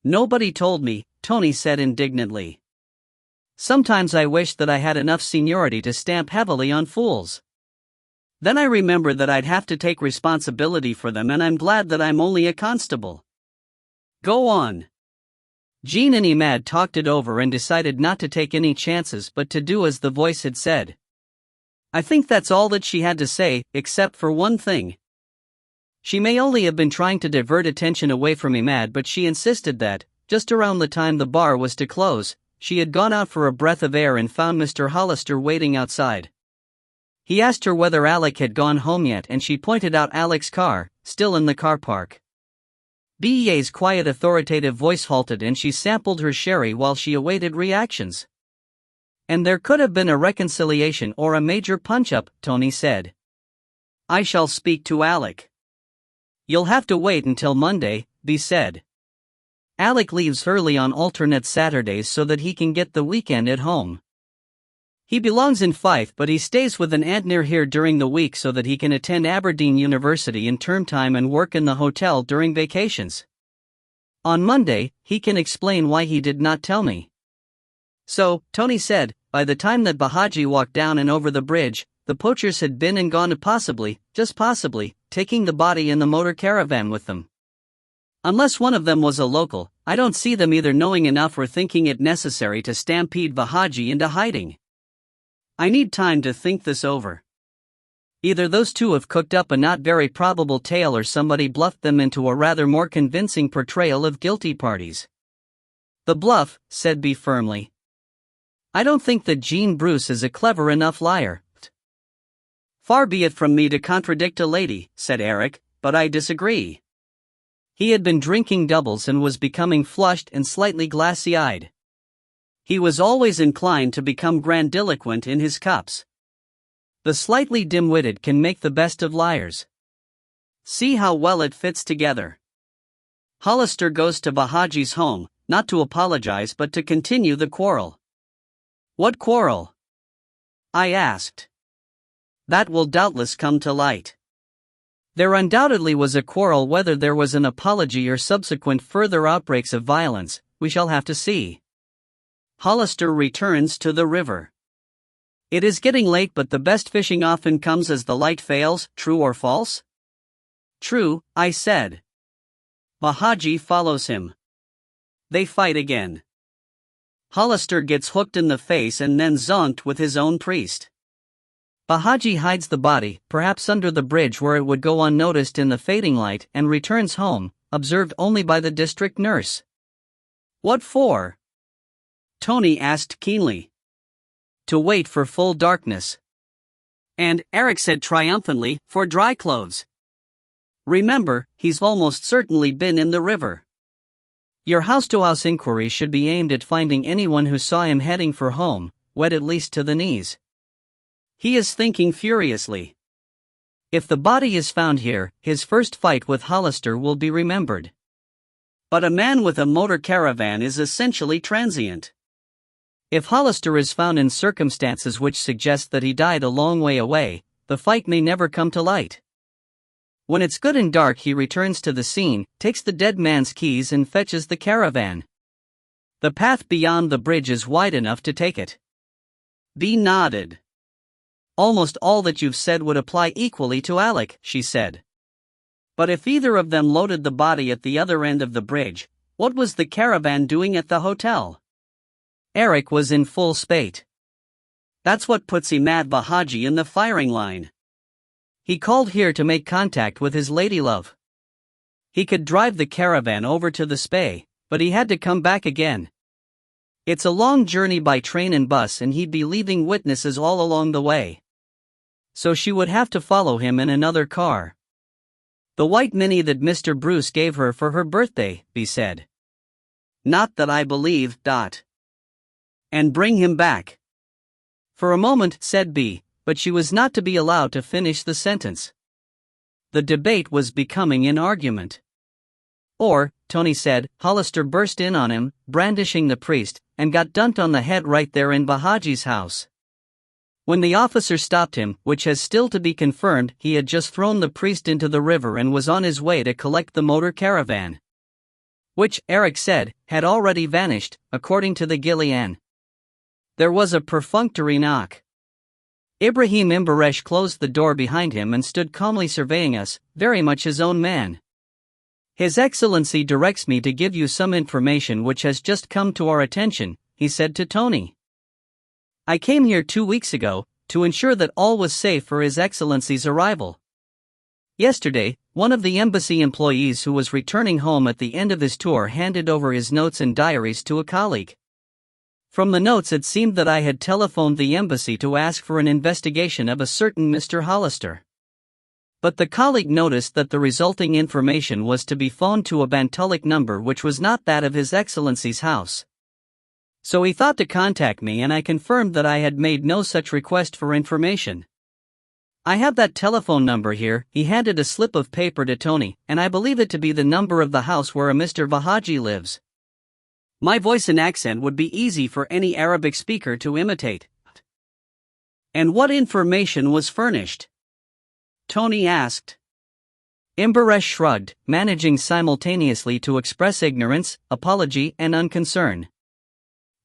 Nobody told me, Tony said indignantly. Sometimes I wish that I had enough seniority to stamp heavily on fools. Then I remember that I'd have to take responsibility for them and I'm glad that I'm only a constable. Go on. Jean and Imad talked it over and decided not to take any chances but to do as the voice had said. I think that's all that she had to say, except for one thing. She may only have been trying to divert attention away from Imad, but she insisted that, just around the time the bar was to close, she had gone out for a breath of air and found Mr. Hollister waiting outside. He asked her whether Alec had gone home yet, and she pointed out Alec's car, still in the car park. B's quiet authoritative voice halted and she sampled her sherry while she awaited reactions. And there could have been a reconciliation or a major punch-up, Tony said. I shall speak to Alec. You'll have to wait until Monday, B said. Alec leaves early on alternate Saturdays so that he can get the weekend at home. He belongs in Fife, but he stays with an aunt near here during the week so that he can attend Aberdeen University in term time and work in the hotel during vacations. On Monday, he can explain why he did not tell me. So, Tony said, by the time that Bahaji walked down and over the bridge, the poachers had been and gone to possibly, just possibly, taking the body in the motor caravan with them. Unless one of them was a local, I don't see them either knowing enough or thinking it necessary to stampede Bahaji into hiding. I need time to think this over. Either those two have cooked up a not very probable tale or somebody bluffed them into a rather more convincing portrayal of guilty parties. The bluff, said B firmly. I don't think that Jean Bruce is a clever enough liar. Far be it from me to contradict a lady, said Eric, but I disagree. He had been drinking doubles and was becoming flushed and slightly glassy-eyed. He was always inclined to become grandiloquent in his cups. The slightly dim-witted can make the best of liars. See how well it fits together. Hollister goes to Bahaji's home, not to apologize but to continue the quarrel. What quarrel? I asked. That will doubtless come to light. There undoubtedly was a quarrel. Whether there was an apology or subsequent further outbreaks of violence, we shall have to see. Hollister returns to the river. It is getting late, but the best fishing often comes as the light fails, true or false? True, I said. Bahaji follows him. They fight again. Hollister gets hooked in the face and then zonked with his own priest. Bahaji hides the body, perhaps under the bridge where it would go unnoticed in the fading light, and returns home, observed only by the district nurse. What for? Tony asked keenly. To wait for full darkness. And, Eric said triumphantly, for dry clothes. Remember, he's almost certainly been in the river. Your house-to-house inquiry should be aimed at finding anyone who saw him heading for home, wet at least to the knees. He is thinking furiously. If the body is found here, his first fight with Hollister will be remembered. But a man with a motor caravan is essentially transient. If Hollister is found in circumstances which suggest that he died a long way away, the fight may never come to light. When it's good and dark, he returns to the scene, takes the dead man's keys and fetches the caravan. The path beyond the bridge is wide enough to take it. B nodded. Almost all that you've said would apply equally to Alec, she said. But if either of them loaded the body at the other end of the bridge, what was the caravan doing at the hotel? Eric was in full spate. That's what puts Imad Bahaji in the firing line. He called here to make contact with his ladylove. He could drive the caravan over to the Spey, but he had to come back again. It's a long journey by train and bus, and he'd be leaving witnesses all along the way. So she would have to follow him in another car. The white Mini that Mr. Bruce gave her for her birthday, B said. Not that I believe, And bring him back. For a moment, said B, but she was not to be allowed to finish the sentence. The debate was becoming an argument. Or, Tony said, Hollister burst in on him, brandishing the priest, and got dunked on the head right there in Bahaji's house. When the officer stopped him, which has still to be confirmed, he had just thrown the priest into the river and was on his way to collect the motor caravan. Which, Eric said, had already vanished, according to the Gillian. There was a perfunctory knock. Ibrahim Imbaresh closed the door behind him and stood calmly surveying us, very much his own man. His Excellency directs me to give you some information which has just come to our attention, he said to Tony. I came here 2 weeks ago, to ensure that all was safe for His Excellency's arrival. Yesterday, one of the embassy employees who was returning home at the end of his tour handed over his notes and diaries to a colleague. From the notes it seemed that I had telephoned the embassy to ask for an investigation of a certain Mr. Hollister. But the colleague noticed that the resulting information was to be phoned to a Bantulic number which was not that of His Excellency's house. So he thought to contact me, and I confirmed that I had made no such request for information. I have that telephone number here. He handed a slip of paper to Tony, and I believe it to be the number of the house where a Mr. Vahaji lives. My voice and accent would be easy for any Arabic speaker to imitate. And what information was furnished? Tony asked. Imbaresh shrugged, managing simultaneously to express ignorance, apology, and unconcern.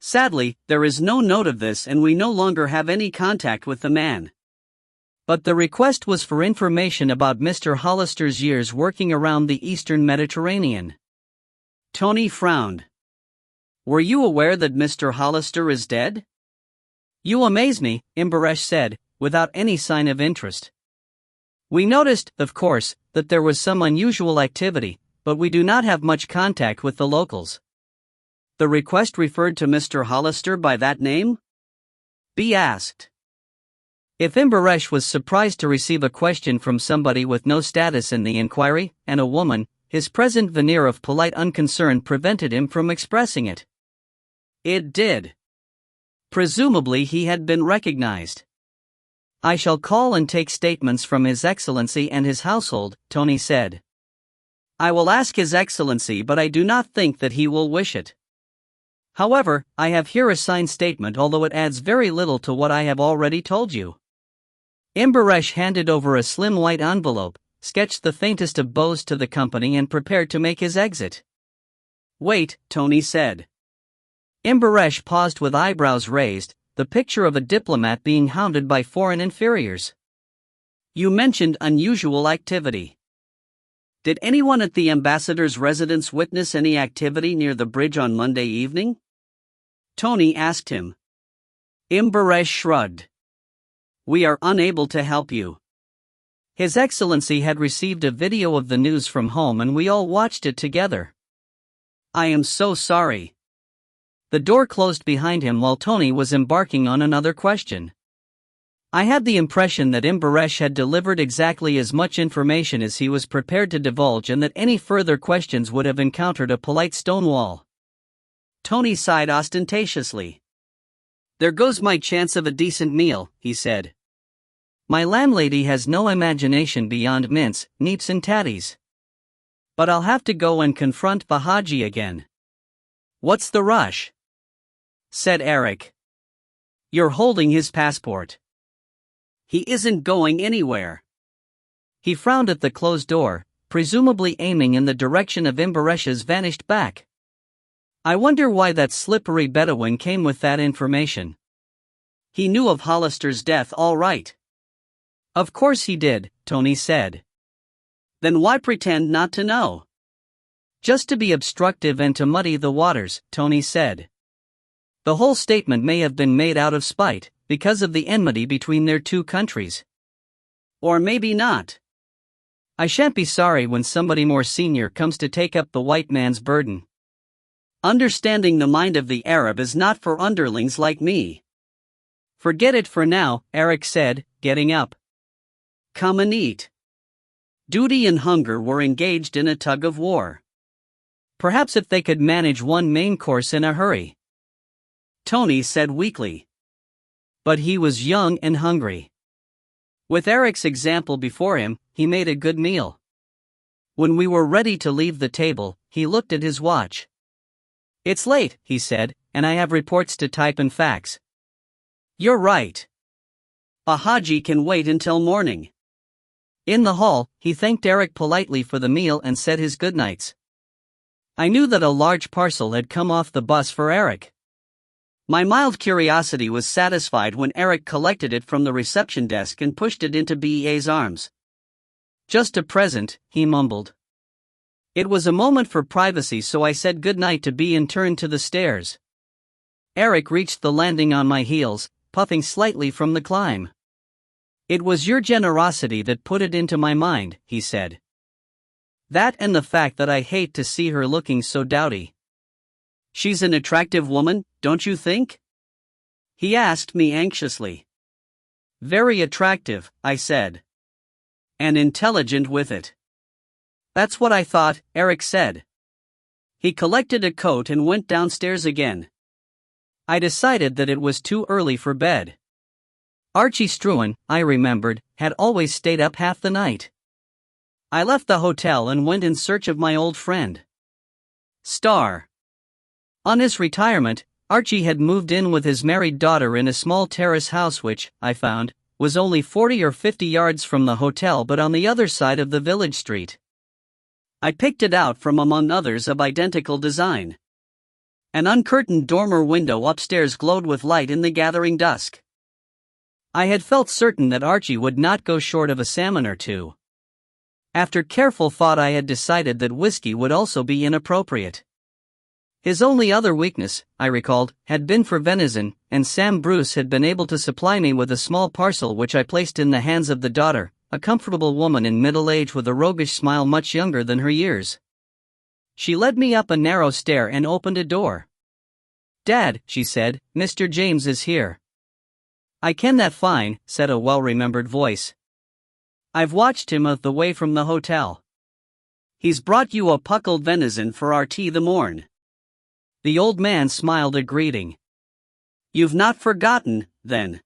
Sadly, there is no note of this, and we no longer have any contact with the man. But the request was for information about Mr. Hollister's years working around the Eastern Mediterranean. Tony frowned. Were you aware that Mr. Hollister is dead? You amaze me, Imbaresh said, without any sign of interest. We noticed, of course, that there was some unusual activity, but we do not have much contact with the locals. The request referred to Mr. Hollister by that name? B asked. If Imbaresh was surprised to receive a question from somebody with no status in the inquiry, and a woman, his present veneer of polite unconcern prevented him from expressing it. It did. Presumably he had been recognized. I shall call and take statements from His Excellency and his household, Tony said. I will ask His Excellency, but I do not think that he will wish it. However, I have here a signed statement, although it adds very little to what I have already told you. Imbaresh handed over a slim white envelope, sketched the faintest of bows to the company, and prepared to make his exit. Wait, Tony said. Imbaresh paused with eyebrows raised, the picture of a diplomat being hounded by foreign inferiors. You mentioned unusual activity. Did anyone at the ambassador's residence witness any activity near the bridge on Monday evening? Tony asked him. Imbaresh shrugged. We are unable to help you. His Excellency had received a video of the news from home and we all watched it together. I am so sorry. The door closed behind him while Tony was embarking on another question. I had the impression that Imbaresh had delivered exactly as much information as he was prepared to divulge, and that any further questions would have encountered a polite stonewall. Tony sighed ostentatiously. There goes my chance of a decent meal, he said. My landlady has no imagination beyond mince, neeps and tatties. But I'll have to go and confront Bahaji again. What's the rush? Said Eric. You're holding his passport. He isn't going anywhere. He frowned at the closed door, presumably aiming in the direction of Imbaresh's vanished back. I wonder why that slippery Bedouin came with that information. He knew of Hollister's death all right. Of course he did, Tony said. Then why pretend not to know? Just to be obstructive and to muddy the waters, Tony said. The whole statement may have been made out of spite, because of the enmity between their two countries. Or maybe not. I shan't be sorry when somebody more senior comes to take up the white man's burden. Understanding the mind of the Arab is not for underlings like me. Forget it for now, Eric said, getting up. Come and eat. Duty and hunger were engaged in a tug of war. Perhaps if they could manage one main course in a hurry. Tony said weakly. But he was young and hungry. With Eric's example before him, he made a good meal. When we were ready to leave the table, he looked at his watch. It's late, he said, and I have reports to type and fax. You're right. Bahaji can wait until morning. In the hall, he thanked Eric politely for the meal and said his goodnights. I knew that a large parcel had come off the bus for Eric. My mild curiosity was satisfied when Eric collected it from the reception desk and pushed it into BEA's arms. Just a present, he mumbled. It was a moment for privacy, so I said goodnight to Bea and turned to the stairs. Eric reached the landing on my heels, puffing slightly from the climb. "It was your generosity that put it into my mind," he said. "That and the fact that I hate to see her looking so dowdy." "She's an attractive woman, don't you think?" he asked me anxiously. "Very attractive," I said. "And intelligent with it." "That's what I thought," Eric said. He collected a coat and went downstairs again. I decided that it was too early for bed. Archie Struan, I remembered, had always stayed up half the night. I left the hotel and went in search of my old friend. Star. On his retirement, Archie had moved in with his married daughter in a small terrace house which, I found, was only 40 or 50 yards from the hotel but on the other side of the village street. I picked it out from among others of identical design. An uncurtained dormer window upstairs glowed with light in the gathering dusk. I had felt certain that Archie would not go short of a salmon or two. After careful thought I had decided that whiskey would also be inappropriate. His only other weakness, I recalled, had been for venison, and Sam Bruce had been able to supply me with a small parcel which I placed in the hands of the daughter, a comfortable woman in middle age with a roguish smile much younger than her years. She led me up a narrow stair and opened a door. "Dad," she said, "Mr. James is here." "I ken that fine," said a well-remembered voice. "I've watched him the way from the hotel. He's brought you a puckled venison for our tea the morn." The old man smiled a greeting. "You've not forgotten, then."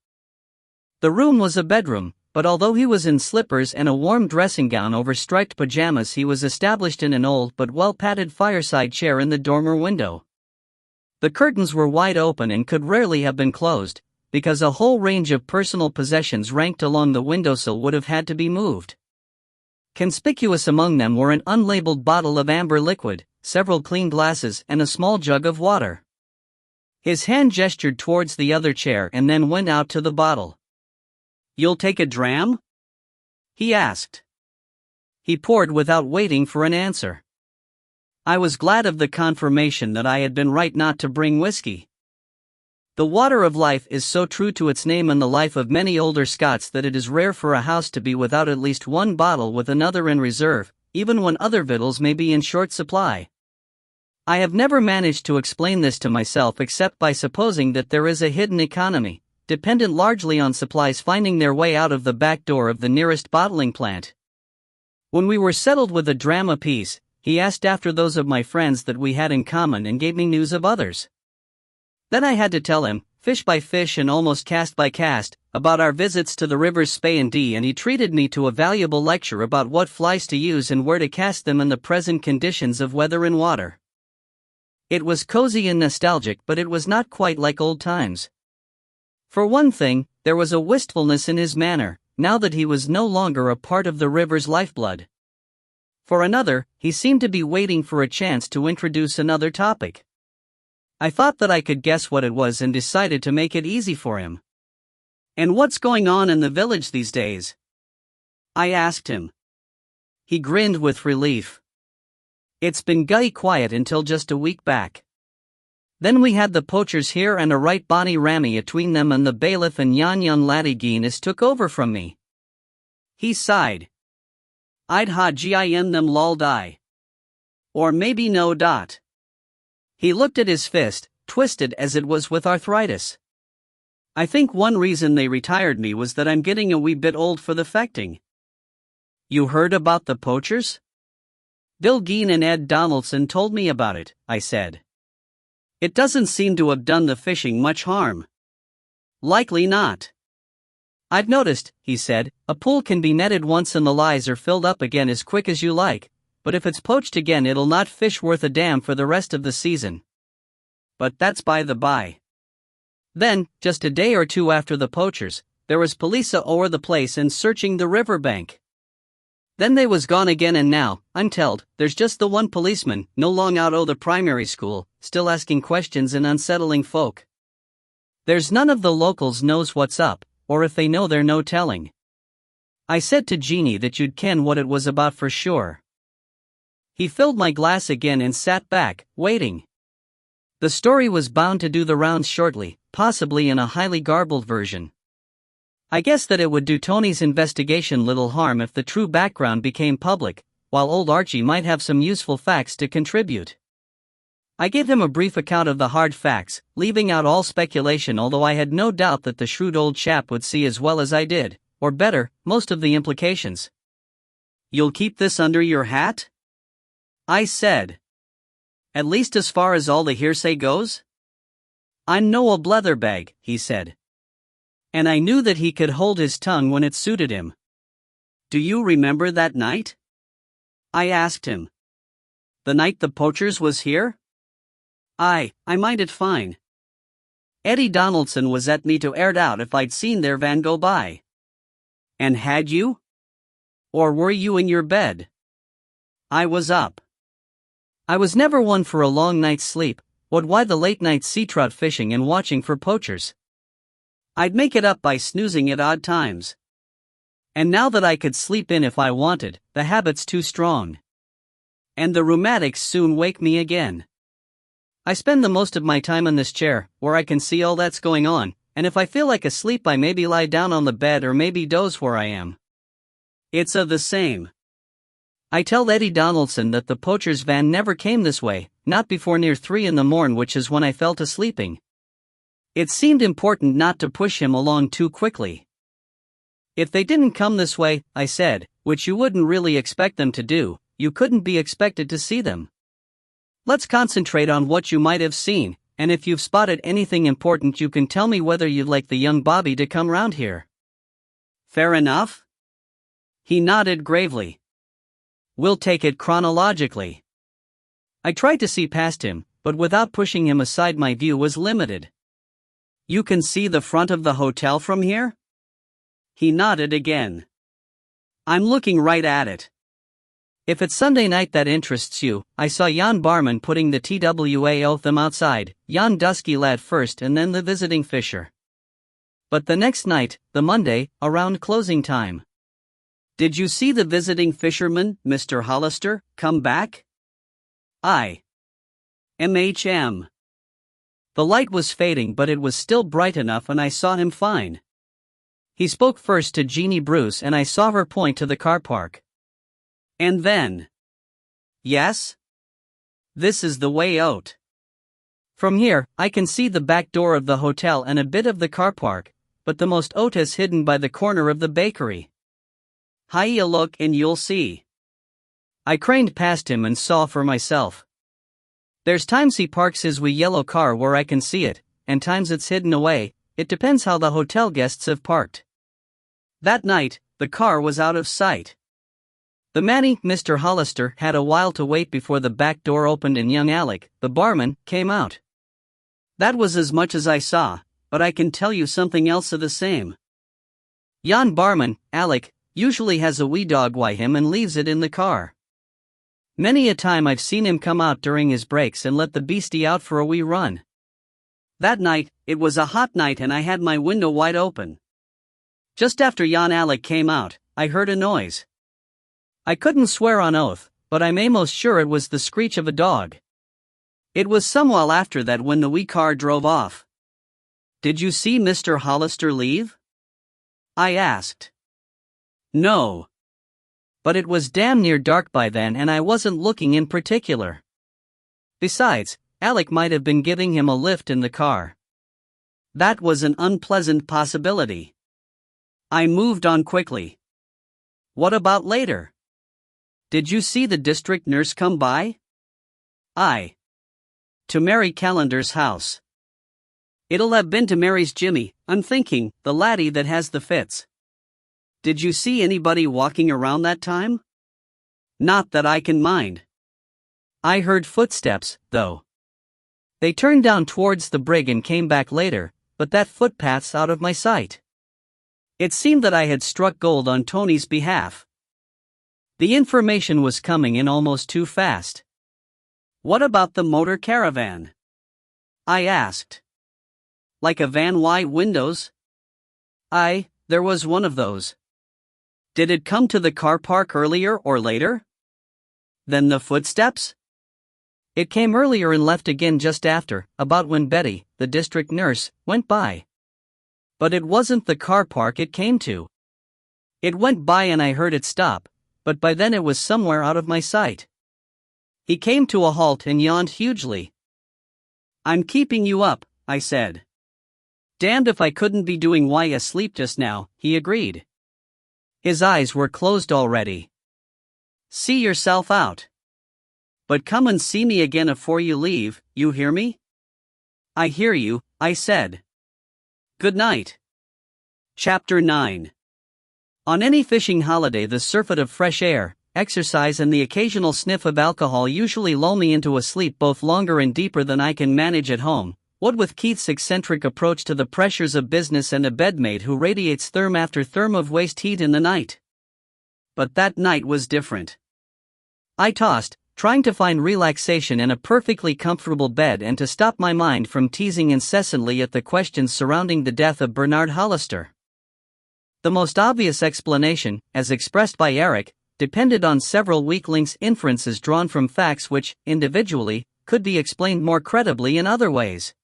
The room was a bedroom, but although he was in slippers and a warm dressing gown over striped pajamas, he was established in an old but well-padded fireside chair in the dormer window. The curtains were wide open and could rarely have been closed, because a whole range of personal possessions ranked along the windowsill would have had to be moved. Conspicuous among them were an unlabeled bottle of amber liquid, several clean glasses, and a small jug of water. His hand gestured towards the other chair and then went out to the bottle. "You'll take a dram?" he asked. He poured without waiting for an answer. I was glad of the confirmation that I had been right not to bring whiskey. The water of life is so true to its name in the life of many older Scots that it is rare for a house to be without at least one bottle with another in reserve, even when other victuals may be in short supply. I have never managed to explain this to myself except by supposing that there is a hidden economy, dependent largely on supplies finding their way out of the back door of the nearest bottling plant. When we were settled with a dram apiece, he asked after those of my friends that we had in common and gave me news of others. Then I had to tell him, fish by fish and almost cast by cast, about our visits to the rivers Spey and Dee, and he treated me to a valuable lecture about what flies to use and where to cast them in the present conditions of weather and water. It was cozy and nostalgic, but it was not quite like old times. For one thing, there was a wistfulness in his manner, now that he was no longer a part of the river's lifeblood. For another, he seemed to be waiting for a chance to introduce another topic. I thought that I could guess what it was and decided to make it easy for him. "And what's going on in the village these days?" I asked him. He grinned with relief. "It's been gey quiet until just a week back. Then we had the poachers here and a right bonny rammy atween them, and the bailiff and yon young laddie Guinness took over from me." He sighed. "I'd ha gin them lulled I. Or maybe no dot." He looked at his fist, twisted as it was with arthritis. "I think one reason they retired me was that I'm getting a wee bit old for the fechting." "You heard about the poachers?" "Bill Gein and Ed Donaldson told me about it," I said. "It doesn't seem to have done the fishing much harm." "Likely not. I've noticed," he said, "a pool can be netted once and the lies are filled up again as quick as you like, but if it's poached again it'll not fish worth a damn for the rest of the season. But that's by the by." Then, just a day or two after the poachers, there was police o'er the place and searching the riverbank. Then they was gone again, and now, I'm telled, there's just the one policeman, no long out o' the primary school, still asking questions and unsettling folk. There's none of the locals knows what's up, or if they know they're no telling. I said to Jeannie that you'd ken what it was about for sure. He filled my glass again and sat back, waiting. The story was bound to do the rounds shortly, possibly in a highly garbled version. I guessed that it would do Tony's investigation little harm if the true background became public, while old Archie might have some useful facts to contribute. I gave him a brief account of the hard facts, leaving out all speculation, although I had no doubt that the shrewd old chap would see as well as I did, or better, most of the implications. "You'll keep this under your hat?" I said. "At least as far as all the hearsay goes?" "I'm no old leatherbag," he said. And I knew that he could hold his tongue when it suited him. "Do you remember that night?" I asked him. "The night the poachers was here?" I minded fine. Eddie Donaldson was at me to airt out if I'd seen their van go by. "And had you? Or were you in your bed?" "I was up. I was never one for a long night's sleep, but why the late night sea trout fishing and watching for poachers? I'd make it up by snoozing at odd times. And now that I could sleep in if I wanted, the habit's too strong. And the rheumatics soon wake me again. I spend the most of my time in this chair, where I can see all that's going on, and if I feel like asleep I maybe lie down on the bed or maybe doze where I am. It's the same. I tell Eddie Donaldson that the poacher's van never came this way, not before near 3 in the morn, which is when I fell to sleeping. It seemed important not to push him along too quickly. If they didn't come this way, I said, which you wouldn't really expect them to do, you couldn't be expected to see them. Let's concentrate on what you might have seen, and if you've spotted anything important you can tell me whether you'd like the young Bobby to come round here. Fair enough? He nodded gravely. We'll take it chronologically. I tried to see past him, but without pushing him aside my view was limited. You can see the front of the hotel from here? He nodded again. I'm looking right at it. If it's Sunday night that interests you, I saw Jan barman putting the TWA oath them outside, Jan dusky lad first and then the visiting fisher. But the next night, the Monday, around closing time. Did you see the visiting fisherman, Mr. Hollister, come back? MHM. The light was fading but it was still bright enough and I saw him fine. He spoke first to Jeannie Bruce and I saw her point to the car park. And then. Yes? This is the way out. From here, I can see the back door of the hotel and a bit of the car park, but the most out is hidden by the corner of the bakery. Hie a look and you'll see. I craned past him and saw for myself. There's times he parks his wee yellow car where I can see it, and times it's hidden away, it depends how the hotel guests have parked. That night, the car was out of sight. The manny, Mr. Hollister, had a while to wait before the back door opened and young Alec, the barman, came out. That was as much as I saw, but I can tell you something else of the same. Jan barman, Alec, usually has a wee dog by him and leaves it in the car. Many a time I've seen him come out during his breaks and let the beastie out for a wee run. That night, it was a hot night and I had my window wide open. Just after Jan Alec came out, I heard a noise. I couldn't swear on oath, but I'm a'most sure it was the screech of a dog. It was some while after that when the wee car drove off. Did you see Mr. Hollister leave? I asked. No. But it was damn near dark by then and I wasn't looking in particular. Besides, Alec might have been giving him a lift in the car. That was an unpleasant possibility. I moved on quickly. What about later? Did you see the district nurse come by? To Mary Callender's house. It'll have been to Mary's Jimmy, I'm thinking, the laddie that has the fits. Did you see anybody walking around that time? Not that I can mind. I heard footsteps, though. They turned down towards the brig and came back later, but that footpath's out of my sight. It seemed that I had struck gold on Tony's behalf. The information was coming in almost too fast. What about the motor caravan? I asked. Like a van wide windows? There was one of those. Did it come to the car park earlier or later? Then the footsteps? It came earlier and left again just after, about when Betty, the district nurse, went by. But it wasn't the car park it came to. It went by and I heard it stop, but by then it was somewhere out of my sight. He came to a halt and yawned hugely. "I'm keeping you up," I said. "Damned if I couldn't be doing why asleep just now," he agreed. His eyes were closed already. "See yourself out. But come and see me again afore you leave, you hear me?" "I hear you," I said. "Good night." Chapter 9. On any fishing holiday, the surfeit of fresh air, exercise and the occasional sniff of alcohol usually lull me into a sleep both longer and deeper than I can manage at home, what with Keith's eccentric approach to the pressures of business and a bedmate who radiates therm after therm of waste heat in the night. But that night was different. I tossed, trying to find relaxation in a perfectly comfortable bed and to stop my mind from teasing incessantly at the questions surrounding the death of Bernard Hollister. The most obvious explanation, as expressed by Eric, depended on several weak links inferences drawn from facts which, individually, could be explained more credibly in other ways.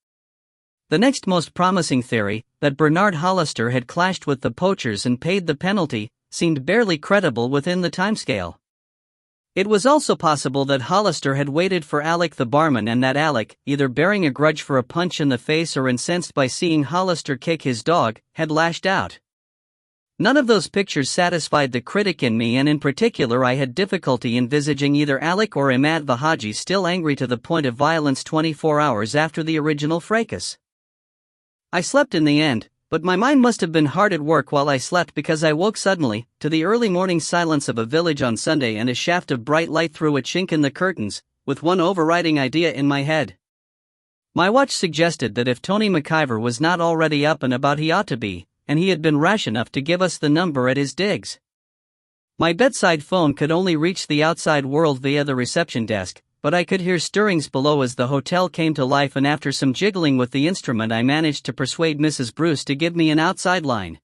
The next most promising theory, that Bernard Hollister had clashed with the poachers and paid the penalty, seemed barely credible within the timescale. It was also possible that Hollister had waited for Alec the barman and that Alec, either bearing a grudge for a punch in the face or incensed by seeing Hollister kick his dog, had lashed out. None of those pictures satisfied the critic in me, and in particular I had difficulty envisaging either Alec or Imad Vahaji still angry to the point of violence 24 hours after the original fracas. I slept in the end, but my mind must have been hard at work while I slept, because I woke suddenly, to the early morning silence of a village on Sunday and a shaft of bright light through a chink in the curtains, with one overriding idea in my head. My watch suggested that if Tony McIver was not already up and about, he ought to be, and he had been rash enough to give us the number at his digs. My bedside phone could only reach the outside world via the reception desk, but I could hear stirrings below as the hotel came to life, and after some jiggling with the instrument I managed to persuade Mrs. Bruce to give me an outside line.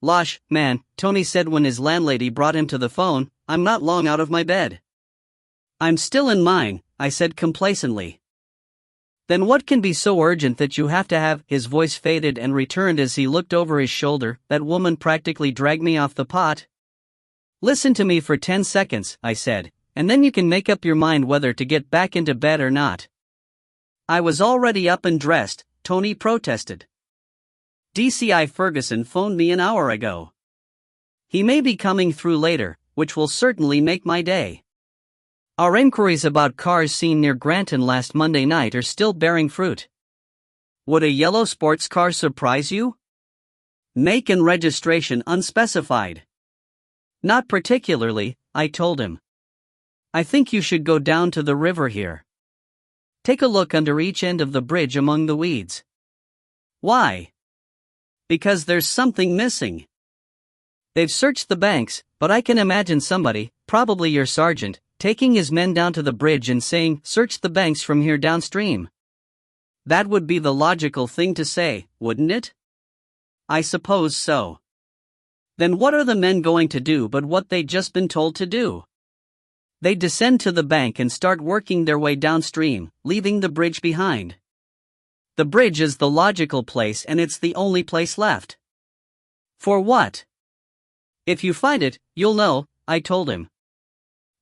"Losh, man," Tony said when his landlady brought him to the phone, "I'm not long out of my bed." "I'm still in mine," I said complacently. "Then what can be so urgent that you have to have—" His voice faded and returned as he looked over his shoulder. "That woman practically dragged me off the pot." "Listen to me for 10 seconds, I said, "and then you can make up your mind whether to get back into bed or not." "I was already up and dressed," Tony protested. "DCI Ferguson phoned me an hour ago. He may be coming through later, which will certainly make my day. Our inquiries about cars seen near Granton last Monday night are still bearing fruit." "Would a yellow sports car surprise you?" "Make and registration unspecified." "Not particularly," I told him. "I think you should go down to the river here. Take a look under each end of the bridge among the weeds." "Why?" "Because there's something missing. They've searched the banks, but I can imagine somebody, probably your sergeant, taking his men down to the bridge and saying, 'Search the banks from here downstream.' That would be the logical thing to say, wouldn't it?" "I suppose so." "Then what are the men going to do but what they'd just been told to do? They descend to the bank and start working their way downstream, leaving the bridge behind. The bridge is the logical place, and it's the only place left." "For what?" "If you find it, you'll know," I told him.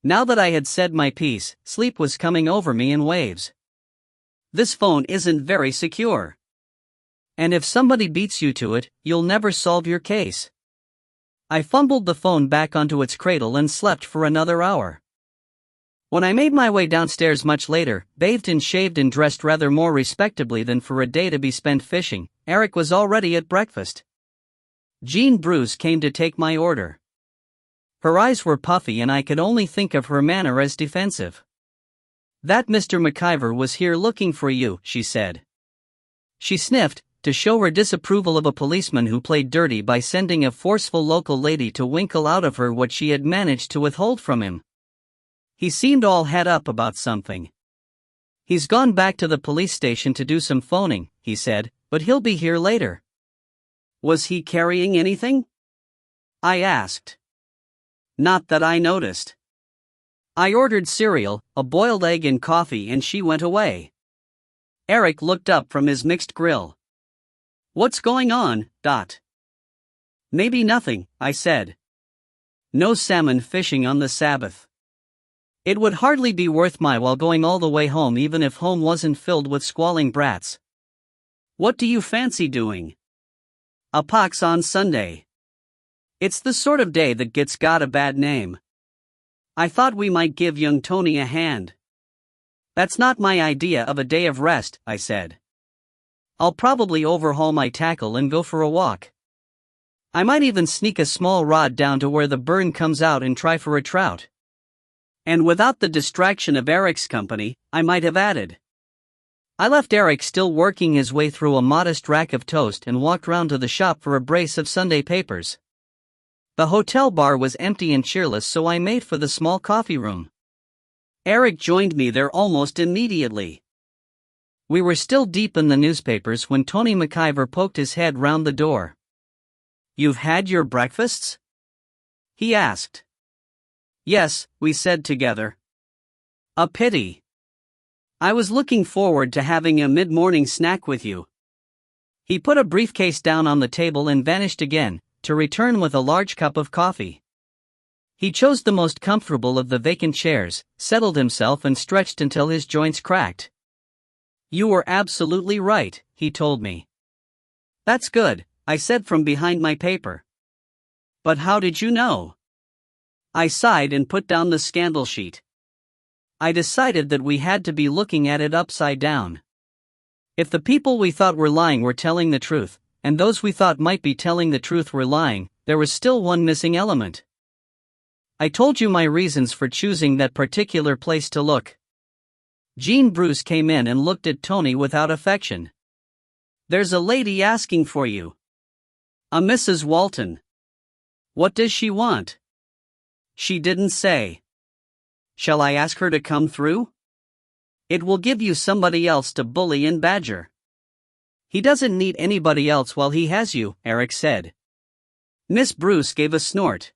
Now that I had said my piece, sleep was coming over me in waves. This phone isn't very secure. And if somebody beats you to it, you'll never solve your case. I fumbled the phone back onto its cradle and slept for another hour. When I made my way downstairs much later, bathed and shaved and dressed rather more respectably than for a day to be spent fishing, Eric was already at breakfast. Jean Bruce came to take my order. Her eyes were puffy and I could only think of her manner as defensive. "That Mr. McIver was here looking for you," she said. She sniffed, to show her disapproval of a policeman who played dirty by sending a forceful local lady to winkle out of her what she had managed to withhold from him. He seemed all het up about something. "He's gone back to the police station to do some phoning," he said, "but he'll be here later." "Was he carrying anything?" I asked. "Not that I noticed." I ordered cereal, a boiled egg and coffee, and she went away. Eric looked up from his mixed grill. What's going on, Dot? Maybe nothing, I said. No salmon fishing on the Sabbath. It would hardly be worth my while going all the way home even if home wasn't filled with squalling brats. What do you fancy doing? A pox on Sunday. It's the sort of day that gets got a bad name. I thought we might give young Tony a hand. That's not my idea of a day of rest, I said. I'll probably overhaul my tackle and go for a walk. I might even sneak a small rod down to where the burn comes out and try for a trout. And without the distraction of Eric's company, I might have added. I left Eric still working his way through a modest rack of toast and walked round to the shop for a brace of Sunday papers. The hotel bar was empty and cheerless, so I made for the small coffee room. Eric joined me there almost immediately. We were still deep in the newspapers when Tony McIver poked his head round the door. You've had your breakfasts? He asked. Yes, we said together. A pity. I was looking forward to having a mid-morning snack with you. He put a briefcase down on the table and vanished again, to return with a large cup of coffee. He chose the most comfortable of the vacant chairs, settled himself and stretched until his joints cracked. You were absolutely right, he told me. That's good, I said from behind my paper. But how did you know? I sighed and put down the scandal sheet. I decided that we had to be looking at it upside down. If the people we thought were lying were telling the truth, and those we thought might be telling the truth were lying, there was still one missing element. I told you my reasons for choosing that particular place to look. Jean Bruce came in and looked at Tony without affection. There's a lady asking for you. A Mrs. Walton. What does she want? She didn't say. Shall I ask her to come through? It will give you somebody else to bully and badger. He doesn't need anybody else while he has you, Eric said. Miss Bruce gave a snort.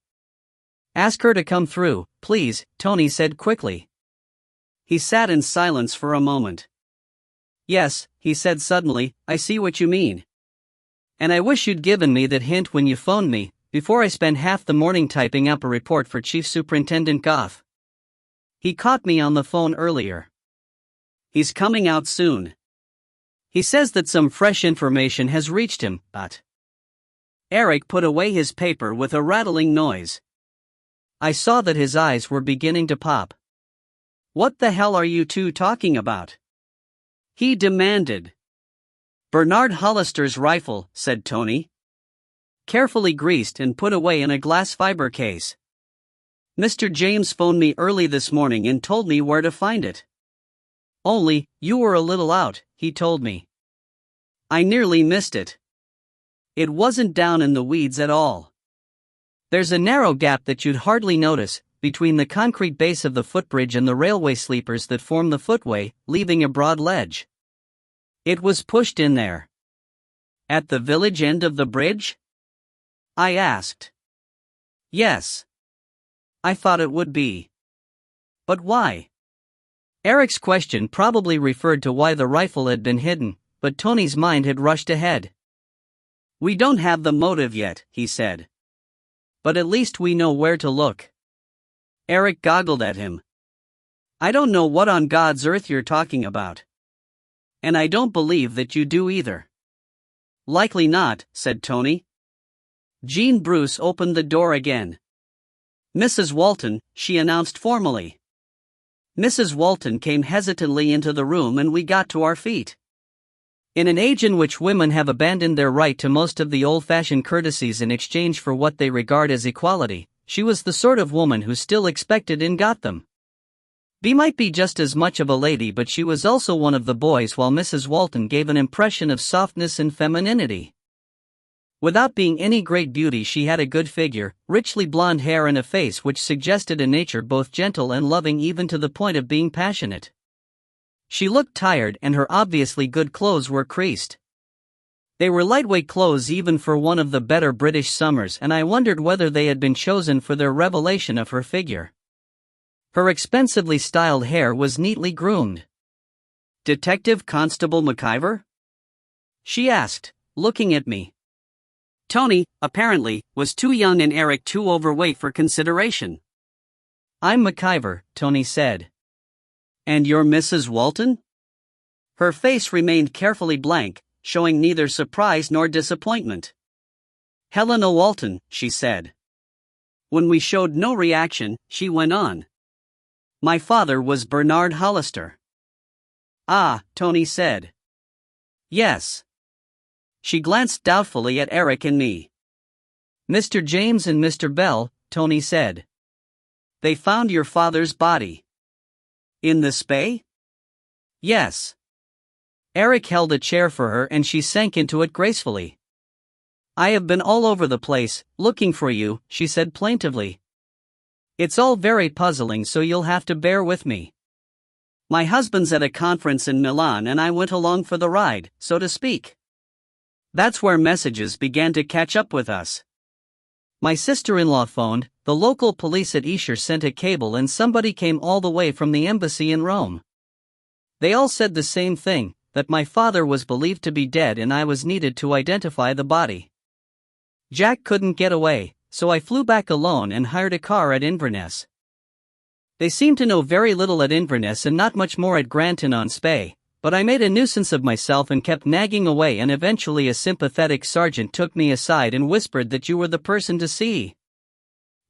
Ask her to come through, please, Tony said quickly. He sat in silence for a moment. Yes, he said suddenly, I see what you mean. And I wish you'd given me that hint when you phoned me, before I spent half the morning typing up a report for Chief Superintendent Goff. He caught me on the phone earlier. He's coming out soon. He says that some fresh information has reached him, but... Eric put away his paper with a rattling noise. I saw that his eyes were beginning to pop. What the hell are you two talking about? He demanded. Bernard Hollister's rifle, said Tony. Carefully greased and put away in a glass fiber case. Mr. James phoned me early this morning and told me where to find it. Only, you were a little out, he told me. I nearly missed it. It wasn't down in the weeds at all. There's a narrow gap that you'd hardly notice, between the concrete base of the footbridge and the railway sleepers that form the footway, leaving a broad ledge. It was pushed in there. At the village end of the bridge? I asked. Yes. I thought it would be. But why? Eric's question probably referred to why the rifle had been hidden, but Tony's mind had rushed ahead. We don't have the motive yet, he said. But at least we know where to look. Eric goggled at him. I don't know what on God's earth you're talking about. And I don't believe that you do either. Likely not, said Tony. Jean Bruce opened the door again. Mrs. Walton, she announced formally. Mrs. Walton came hesitantly into the room and we got to our feet. In an age in which women have abandoned their right to most of the old-fashioned courtesies in exchange for what they regard as equality, she was the sort of woman who still expected and got them. Bea might be just as much of a lady, but she was also one of the boys, while Mrs. Walton gave an impression of softness and femininity. Without being any great beauty, she had a good figure, richly blonde hair and a face which suggested a nature both gentle and loving, even to the point of being passionate. She looked tired and her obviously good clothes were creased. They were lightweight clothes even for one of the better British summers, and I wondered whether they had been chosen for their revelation of her figure. Her expensively styled hair was neatly groomed. "Detective Constable McIver?" she asked, looking at me. Tony, apparently, was too young and Eric too overweight for consideration. "I'm McIver," Tony said. "And you're Mrs. Walton?" Her face remained carefully blank, showing neither surprise nor disappointment. "Helena Walton," she said. When we showed no reaction, she went on. "My father was Bernard Hollister." "Ah," Tony said. "Yes." She glanced doubtfully at Eric and me. "Mr. James and Mr. Bell," Tony said. "They found your father's body." "In the spay?" "Yes." Eric held a chair for her and she sank into it gracefully. "I have been all over the place, looking for you," she said plaintively. "It's all very puzzling, so you'll have to bear with me. My husband's at a conference in Milan and I went along for the ride, so to speak. That's where messages began to catch up with us. My sister-in-law phoned, the local police at Esher sent a cable and somebody came all the way from the embassy in Rome. They all said the same thing, that my father was believed to be dead and I was needed to identify the body. Jack couldn't get away, so I flew back alone and hired a car at Inverness. They seemed to know very little at Inverness and not much more at Granton-on-Spey, but I made a nuisance of myself and kept nagging away, and eventually a sympathetic sergeant took me aside and whispered that you were the person to see."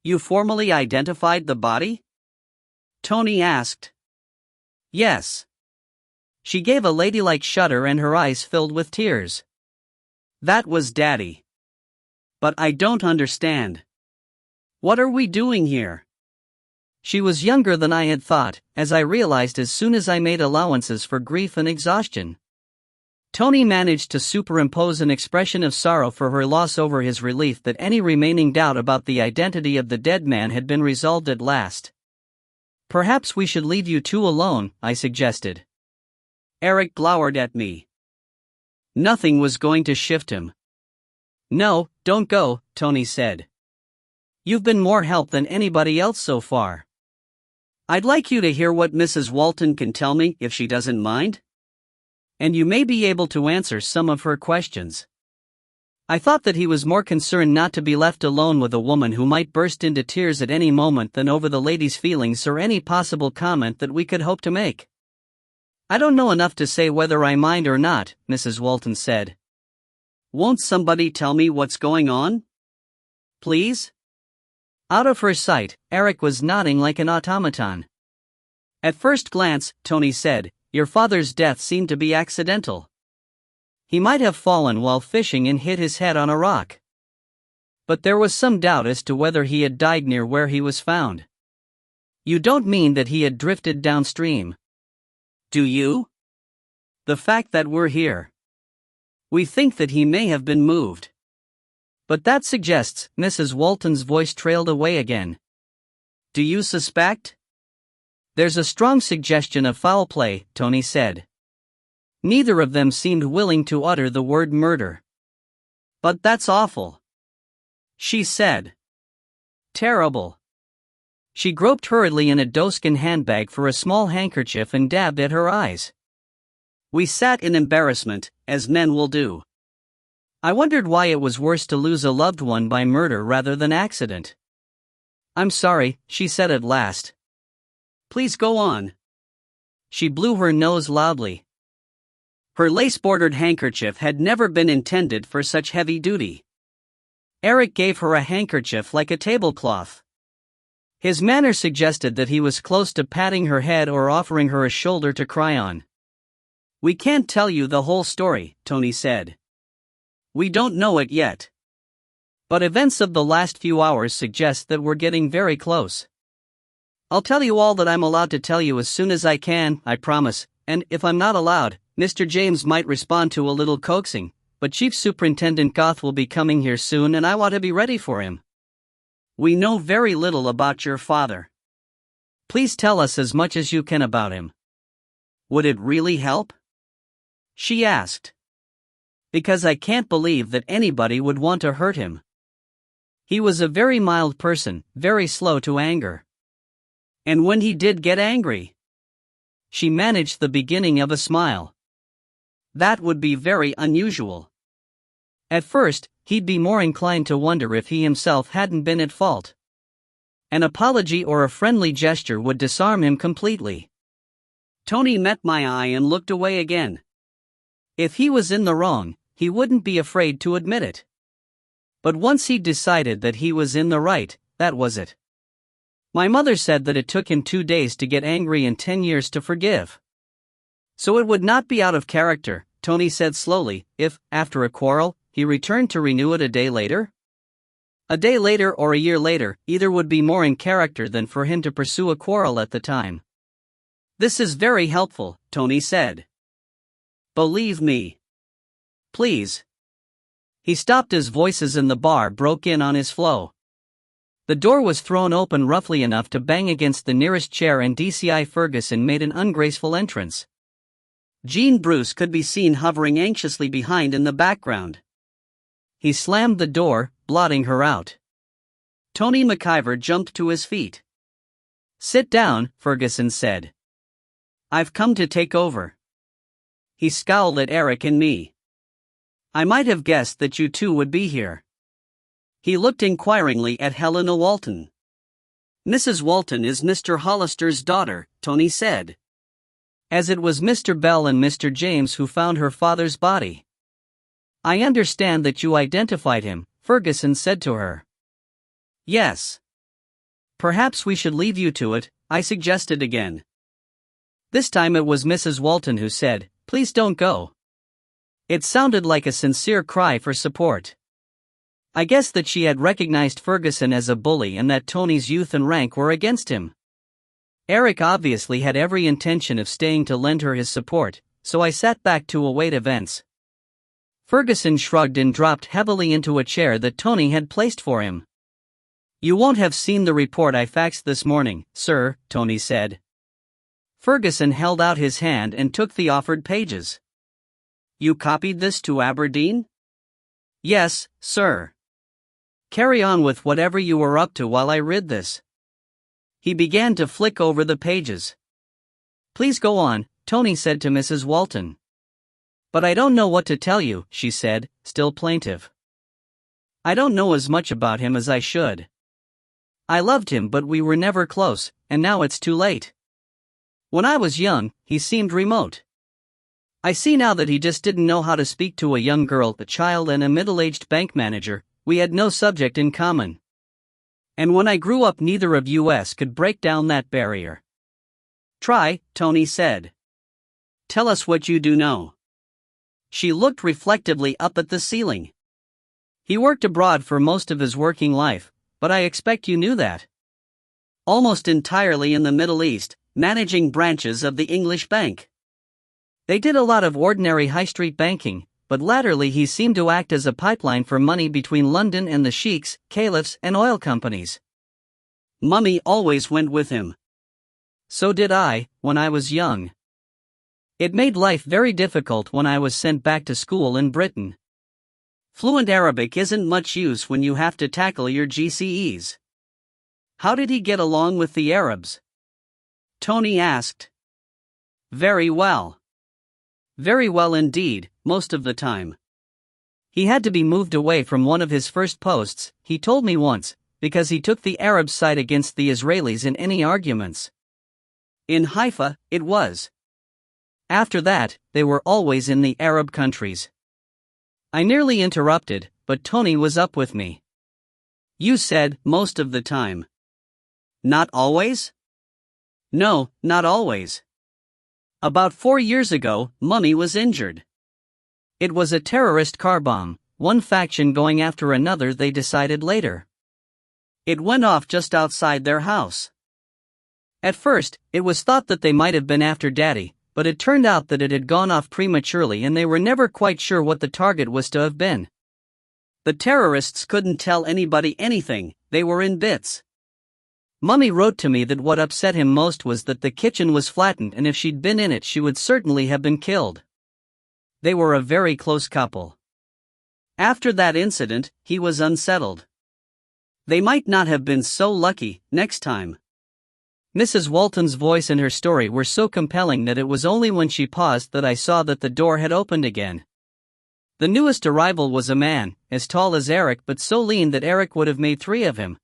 "You formally identified the body?" Tony asked. "Yes." She gave a ladylike shudder and her eyes filled with tears. "That was Daddy. But I don't understand. What are we doing here?" She was younger than I had thought, as I realized as soon as I made allowances for grief and exhaustion. Tony managed to superimpose an expression of sorrow for her loss over his relief that any remaining doubt about the identity of the dead man had been resolved at last. "Perhaps we should leave you two alone," I suggested. Eric glowered at me. Nothing was going to shift him. "No, don't go," Tony said. "You've been more help than anybody else so far. I'd like you to hear what Mrs. Walton can tell me, if she doesn't mind. And you may be able to answer some of her questions." I thought that he was more concerned not to be left alone with a woman who might burst into tears at any moment than over the lady's feelings or any possible comment that we could hope to make. "I don't know enough to say whether I mind or not," Mrs. Walton said. "Won't somebody tell me what's going on? Please?" Out of her sight, Eric was nodding like an automaton. "At first glance," Tony said, "your father's death seemed to be accidental. He might have fallen while fishing and hit his head on a rock. But there was some doubt as to whether he had died near where he was found. You don't mean that he had drifted downstream, do you? The fact that we're here. We think that he may have been moved. But that suggests," Mrs. Walton's voice trailed away again. "Do you suspect?" "There's a strong suggestion of foul play," Tony said. Neither of them seemed willing to utter the word murder. "But that's awful," she said. "Terrible." She groped hurriedly in a doeskin handbag for a small handkerchief and dabbed at her eyes. We sat in embarrassment, as men will do. I wondered why it was worse to lose a loved one by murder rather than accident. "I'm sorry," she said at last. "Please go on." She blew her nose loudly. Her lace-bordered handkerchief had never been intended for such heavy duty. Eric gave her a handkerchief like a tablecloth. His manner suggested that he was close to patting her head or offering her a shoulder to cry on. "We can't tell you the whole story," Tony said. "We don't know it yet. But events of the last few hours suggest that we're getting very close. I'll tell you all that I'm allowed to tell you as soon as I can, I promise, and if I'm not allowed, Mr. James might respond to a little coaxing, but Chief Superintendent Goth will be coming here soon and I want to be ready for him. We know very little about your father. Please tell us as much as you can about him." "Would it really help?" she asked. "Because I can't believe that anybody would want to hurt him. He was a very mild person, very slow to anger. And when he did get angry? She managed the beginning of a smile. That would be very unusual. At first, he'd be more inclined to wonder if he himself hadn't been at fault. An apology or a friendly gesture would disarm him completely. Tony met my eye and looked away again. If he was in the wrong, he wouldn't be afraid to admit it. But once he'd decided that he was in the right, that was it. My mother said that it took him 2 days to get angry and 10 years to forgive. So it would not be out of character, Tony said slowly, if, after a quarrel, he returned to renew it a day later? A day later or a year later, either would be more in character than for him to pursue a quarrel at the time. This is very helpful, Tony said. Believe me. Please. He stopped as voices in the bar broke in on his flow. The door was thrown open roughly enough to bang against the nearest chair and DCI Ferguson made an ungraceful entrance. Jean Bruce could be seen hovering anxiously behind in the background. He slammed the door, blotting her out. Tony McIver jumped to his feet. Sit down, Ferguson said. I've come to take over. He scowled at Eric and me. I might have guessed that you two would be here. He looked inquiringly at Helena Walton. Mrs. Walton is Mr. Hollister's daughter, Tony said. As it was Mr. Bell and Mr. James who found her father's body. I understand that you identified him, Ferguson said to her. Yes. Perhaps we should leave you to it, I suggested again. This time it was Mrs. Walton who said, please don't go. It sounded like a sincere cry for support. I guess that she had recognized Ferguson as a bully and that Tony's youth and rank were against him. Eric obviously had every intention of staying to lend her his support, so I sat back to await events. Ferguson shrugged and dropped heavily into a chair that Tony had placed for him. You won't have seen the report I faxed this morning, sir, Tony said. Ferguson held out his hand and took the offered pages. You copied this to Aberdeen? Yes, sir. Carry on with whatever you were up to while I read this. He began to flick over the pages. Please go on, Tony said to Mrs. Walton. But I don't know what to tell you, she said, still plaintive. I don't know as much about him as I should. I loved him but we were never close, and now it's too late. When I was young, he seemed remote. I see now that he just didn't know how to speak to a young girl, a child and a middle-aged bank manager. We had no subject in common. And when I grew up neither of us could break down that barrier. Try, Tony said. Tell us what you do know. She looked reflectively up at the ceiling. He worked abroad for most of his working life, but I expect you knew that. Almost entirely in the Middle East, managing branches of the English bank. They did a lot of ordinary high street banking, but latterly he seemed to act as a pipeline for money between London and the sheiks, caliphs and oil companies. Mummy always went with him. So did I, when I was young. It made life very difficult when I was sent back to school in Britain. Fluent Arabic isn't much use when you have to tackle your GCEs. How did he get along with the Arabs? Tony asked. Very well. Very well indeed, most of the time. He had to be moved away from one of his first posts, he told me once, because he took the Arab side against the Israelis in any arguments. In Haifa, it was. After that, they were always in the Arab countries. I nearly interrupted, but Tony was up with me. You said, most of the time. Not always? No, not always. About 4 years ago, Mummy was injured. It was a terrorist car bomb, one faction going after another, they decided later. It went off just outside their house. At first, it was thought that they might have been after Daddy, but it turned out that it had gone off prematurely and they were never quite sure what the target was to have been. The terrorists couldn't tell anybody anything, they were in bits. Mummy wrote to me that what upset him most was that the kitchen was flattened and if she'd been in it she would certainly have been killed. They were a very close couple. After that incident, he was unsettled. They might not have been so lucky next time. Mrs. Walton's voice and her story were so compelling that it was only when she paused that I saw that the door had opened again. The newest arrival was a man, as tall as Eric but so lean that Eric would have made three of him.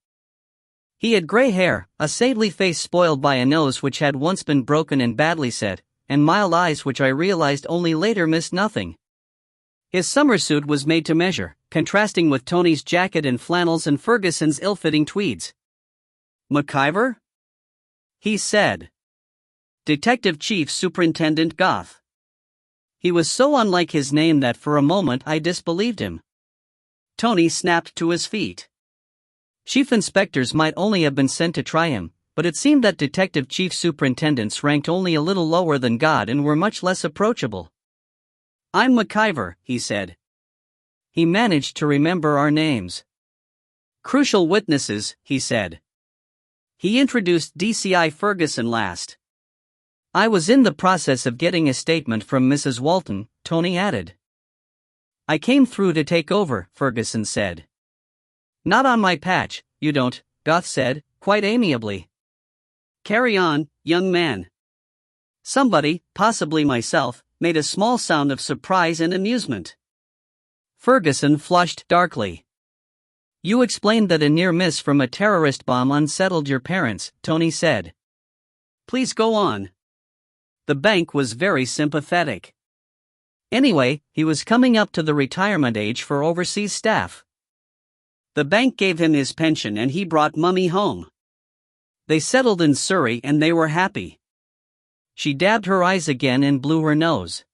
He had gray hair, a saintly face spoiled by a nose which had once been broken and badly set, and mild eyes which I realized only later missed nothing. His summer suit was made to measure, contrasting with Tony's jacket and flannels and Ferguson's ill-fitting tweeds. "McIver?" he said. "Detective Chief Superintendent Goth." He was so unlike his name that for a moment I disbelieved him. Tony snapped to his feet. Chief inspectors might only have been sent to try him, but it seemed that detective chief superintendents ranked only a little lower than God and were much less approachable. "I'm McIver," he said. He managed to remember our names. "Crucial witnesses," he said. He introduced DCI Ferguson last. "I was in the process of getting a statement from Mrs. Walton," Tony added. "I came through to take over," Ferguson said. "Not on my patch, you don't," Goth said, quite amiably. "Carry on, young man." Somebody, possibly myself, made a small sound of surprise and amusement. Ferguson flushed darkly. "You explained that a near miss from a terrorist bomb unsettled your parents," Tony said. "Please go on." The bank was very sympathetic. Anyway, he was coming up to the retirement age for overseas staff. The bank gave him his pension and he brought Mummy home. They settled in Surrey and they were happy. She dabbed her eyes again and blew her nose.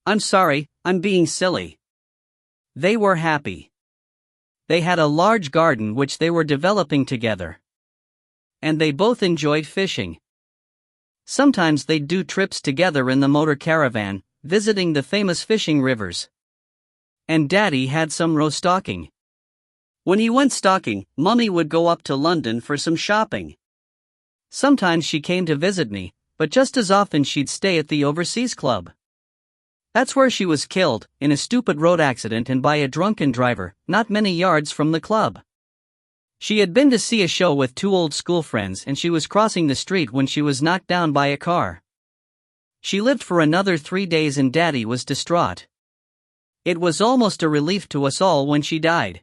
"I'm sorry, I'm being silly." They were happy. They had a large garden which they were developing together. And they both enjoyed fishing. Sometimes they'd do trips together in the motor caravan, visiting the famous fishing rivers. And Daddy had some rostocking. When he went stocking, Mummy would go up to London for some shopping. Sometimes she came to visit me, but just as often she'd stay at the Overseas Club. That's where she was killed, in a stupid road accident and by a drunken driver, not many yards from the club. She had been to see a show with two old school friends and she was crossing the street when she was knocked down by a car. She lived for another 3 days and Daddy was distraught. It was almost a relief to us all when she died.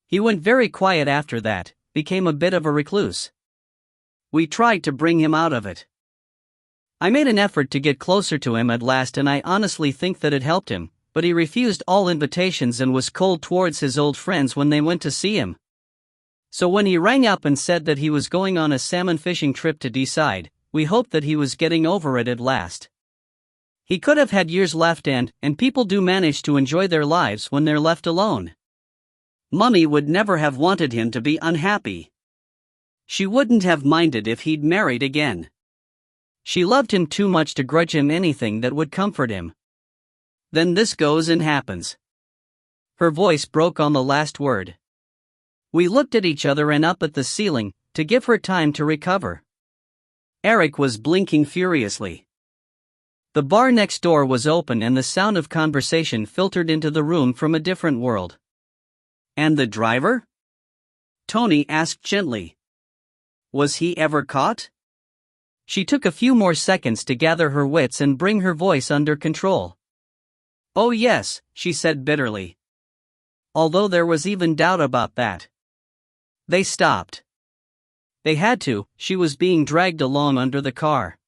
He went very quiet after that, became a bit of a recluse. We tried to bring him out of it. I made an effort to get closer to him at last and I honestly think that it helped him, but he refused all invitations and was cold towards his old friends when they went to see him. So when he rang up and said that he was going on a salmon fishing trip to Deeside, we hoped that he was getting over it at last. He could have had years left and people do manage to enjoy their lives when they're left alone. Mummy would never have wanted him to be unhappy. She wouldn't have minded if he'd married again. She loved him too much to grudge him anything that would comfort him. Then this goes and happens. Her voice broke on the last word. We looked at each other and up at the ceiling, to give her time to recover. Eric was blinking furiously. The bar next door was open and the sound of conversation filtered into the room from a different world. "And the driver?" Tony asked gently. "Was he ever caught?" She took a few more seconds to gather her wits and bring her voice under control. "Oh yes," she said bitterly. Although there was even doubt about that. They stopped. They had to, she was being dragged along under the car.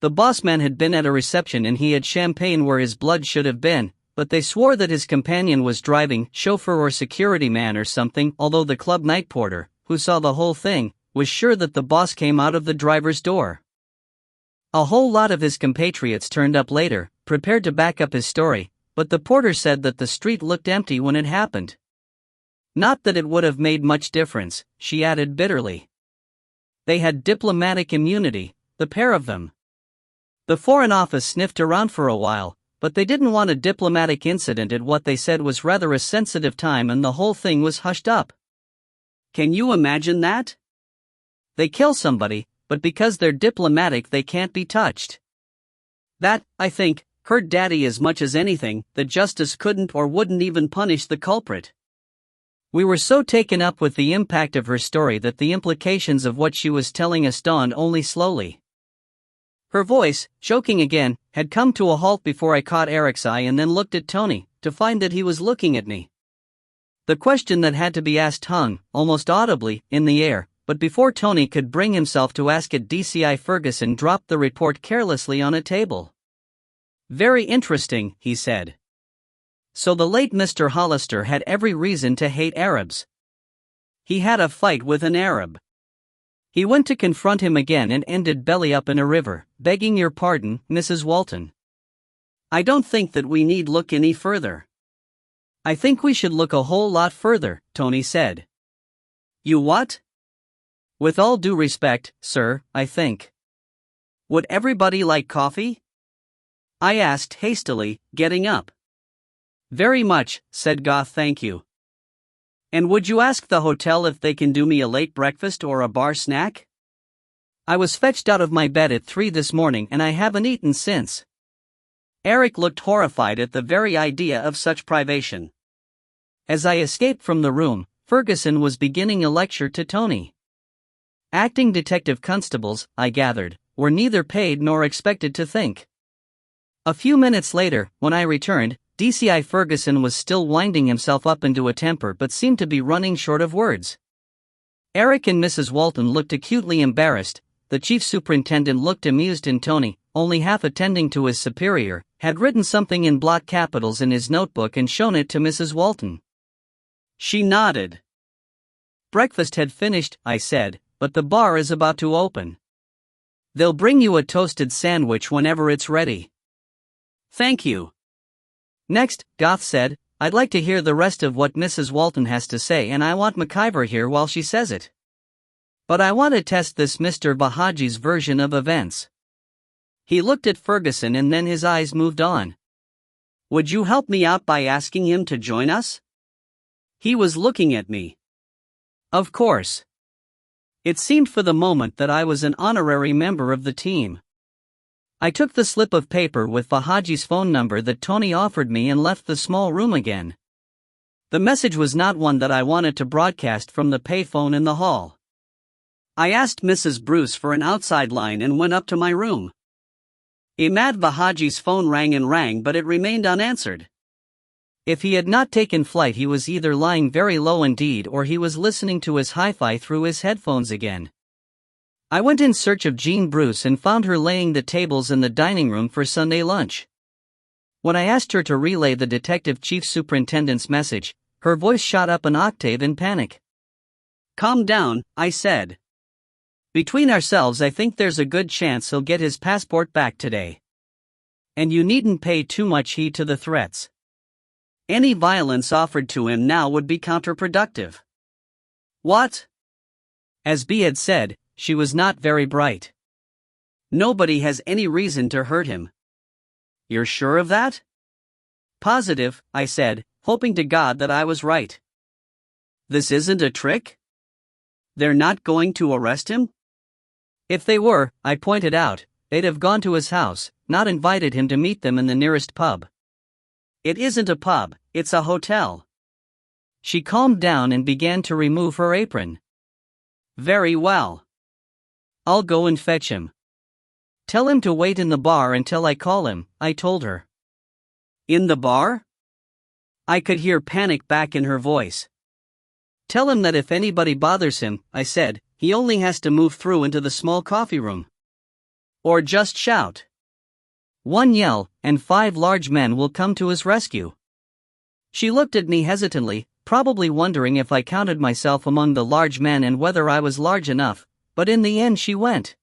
The bossman had been at a reception and he had champagne where his blood should have been, but they swore that his companion was driving, chauffeur or security man or something, although the club night porter, who saw the whole thing, was sure that the boss came out of the driver's door. A whole lot of his compatriots turned up later, prepared to back up his story, but the porter said that the street looked empty when it happened. Not that it would have made much difference, she added bitterly. They had diplomatic immunity, the pair of them. The Foreign Office sniffed around for a while, but they didn't want a diplomatic incident at what they said was rather a sensitive time and the whole thing was hushed up. Can you imagine that? They kill somebody, but because they're diplomatic they can't be touched. That, I think, hurt Daddy as much as anything, that justice couldn't or wouldn't even punish the culprit. We were so taken up with the impact of her story that the implications of what she was telling us dawned only slowly. Her voice, choking again, had come to a halt before I caught Eric's eye and then looked at Tony, to find that he was looking at me. The question that had to be asked hung, almost audibly, in the air, but before Tony could bring himself to ask it, DCI Ferguson dropped the report carelessly on a table. "Very interesting," he said. So the late Mr. Hollister had every reason to hate Arabs. He had a fight with an Arab. He went to confront him again and ended belly up in a river. "Begging your pardon, Mrs. Walton. I don't think that we need look any further." "I think we should look a whole lot further," Tony said. "You what?" "With all due respect, sir, I think." "Would everybody like coffee?" I asked hastily, getting up. "Very much," said Goth, "thank you." "And would you ask the hotel if they can do me a late breakfast or a bar snack? I was fetched out of my bed at 3 this morning and I haven't eaten since." Eric looked horrified at the very idea of such privation. As I escaped from the room, Ferguson was beginning a lecture to Tony. Acting detective constables, I gathered, were neither paid nor expected to think. A few minutes later, when I returned, DCI Ferguson was still winding himself up into a temper but seemed to be running short of words. Eric and Mrs. Walton looked acutely embarrassed. The chief superintendent looked amused, and Tony, only half attending to his superior, had written something in block capitals in his notebook and shown it to Mrs. Walton. She nodded. "Breakfast had finished," I said, "but the bar is about to open. They'll bring you a toasted sandwich whenever it's ready." "Thank you." "Next," Goth said, "I'd like to hear the rest of what Mrs. Walton has to say, and I want McIver here while she says it. But I want to test this Mr. Bahaji's version of events." He looked at Ferguson and then his eyes moved on. "Would you help me out by asking him to join us?" He was looking at me. Of course. It seemed for the moment that I was an honorary member of the team. I took the slip of paper with Bahaji's phone number that Tony offered me and left the small room again. The message was not one that I wanted to broadcast from the payphone in the hall. I asked Mrs. Bruce for an outside line and went up to my room. Imad Bahaji's phone rang, but it remained unanswered. If he had not taken flight, he was either lying very low indeed or he was listening to his hi-fi through his headphones again. I went in search of Jean Bruce and found her laying the tables in the dining room for Sunday lunch. When I asked her to relay the detective chief superintendent's message, her voice shot up an octave in panic. "Calm down," I said. "Between ourselves, I think there's a good chance he'll get his passport back today. And you needn't pay too much heed to the threats. Any violence offered to him now would be counterproductive." "What?" As B had said, she was not very bright. "Nobody has any reason to hurt him." "You're sure of that?" "Positive," I said, hoping to God that I was right. "This isn't a trick? They're not going to arrest him?" "If they were," I pointed out, "they'd have gone to his house, not invited him to meet them in the nearest pub." "It isn't a pub, it's a hotel." She calmed down and began to remove her apron. "Very well. I'll go and fetch him." "Tell him to wait in the bar until I call him," I told her. "In the bar?" I could hear panic back in her voice. "Tell him that if anybody bothers him," I said, "he only has to move through into the small coffee room. Or just shout. One yell, and 5 large men will come to his rescue." She looked at me hesitantly, probably wondering if I counted myself among the large men and whether I was large enough, but in the end she went.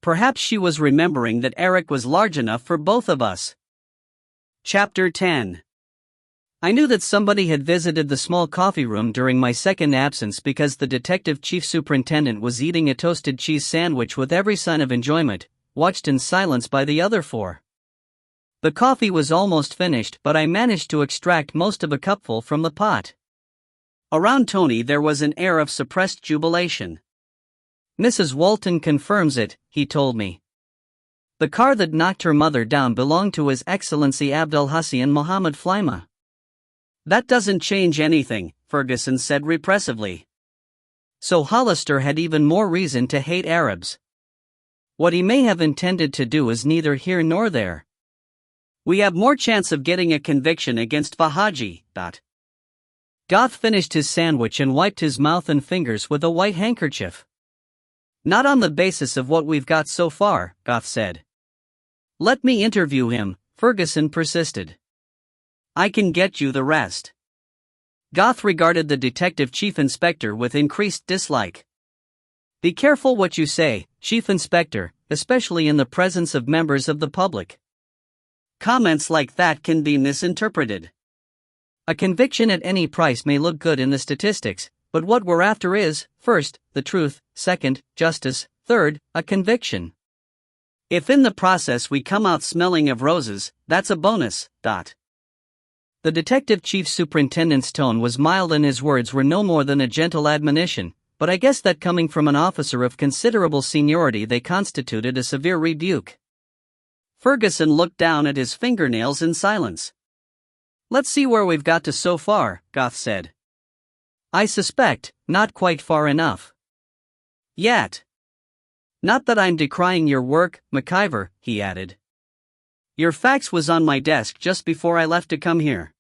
Perhaps she was remembering that Eric was large enough for both of us. Chapter 10. I knew that somebody had visited the small coffee room during my second absence because the detective chief superintendent was eating a toasted cheese sandwich with every sign of enjoyment, watched in silence by the other 4. The coffee was almost finished, but I managed to extract most of a cupful from the pot. Around Tony there was an air of suppressed jubilation. "Mrs. Walton confirms it," he told me. "The car that knocked her mother down belonged to His Excellency Abdel Hussein Mohammed Flyma." "That doesn't change anything," Ferguson said repressively. So Hollister had even more reason to hate Arabs. What he may have intended to do is neither here nor there. We have more chance of getting a conviction against Vahaji. Goth finished his sandwich and wiped his mouth and fingers with a white handkerchief. Not on the basis of what we've got so far, Goth said. Let me interview him, Ferguson persisted. I can get you the rest. Goth regarded the detective chief inspector with increased dislike. Be careful what you say, Chief Inspector, especially in the presence of members of the public. Comments like that can be misinterpreted. A conviction at any price may look good in the statistics, but what we're after is, first, the truth, second, justice, third, a conviction. If in the process we come out smelling of roses, that's a bonus. The detective chief superintendent's tone was mild and his words were no more than a gentle admonition, but I guess that coming from an officer of considerable seniority they constituted a severe rebuke. Ferguson looked down at his fingernails in silence. Let's see where we've got to so far, Goth said. I suspect, not quite far enough. Yet. Not that I'm decrying your work, McIver, he added. Your fax was on my desk just before I left to come here.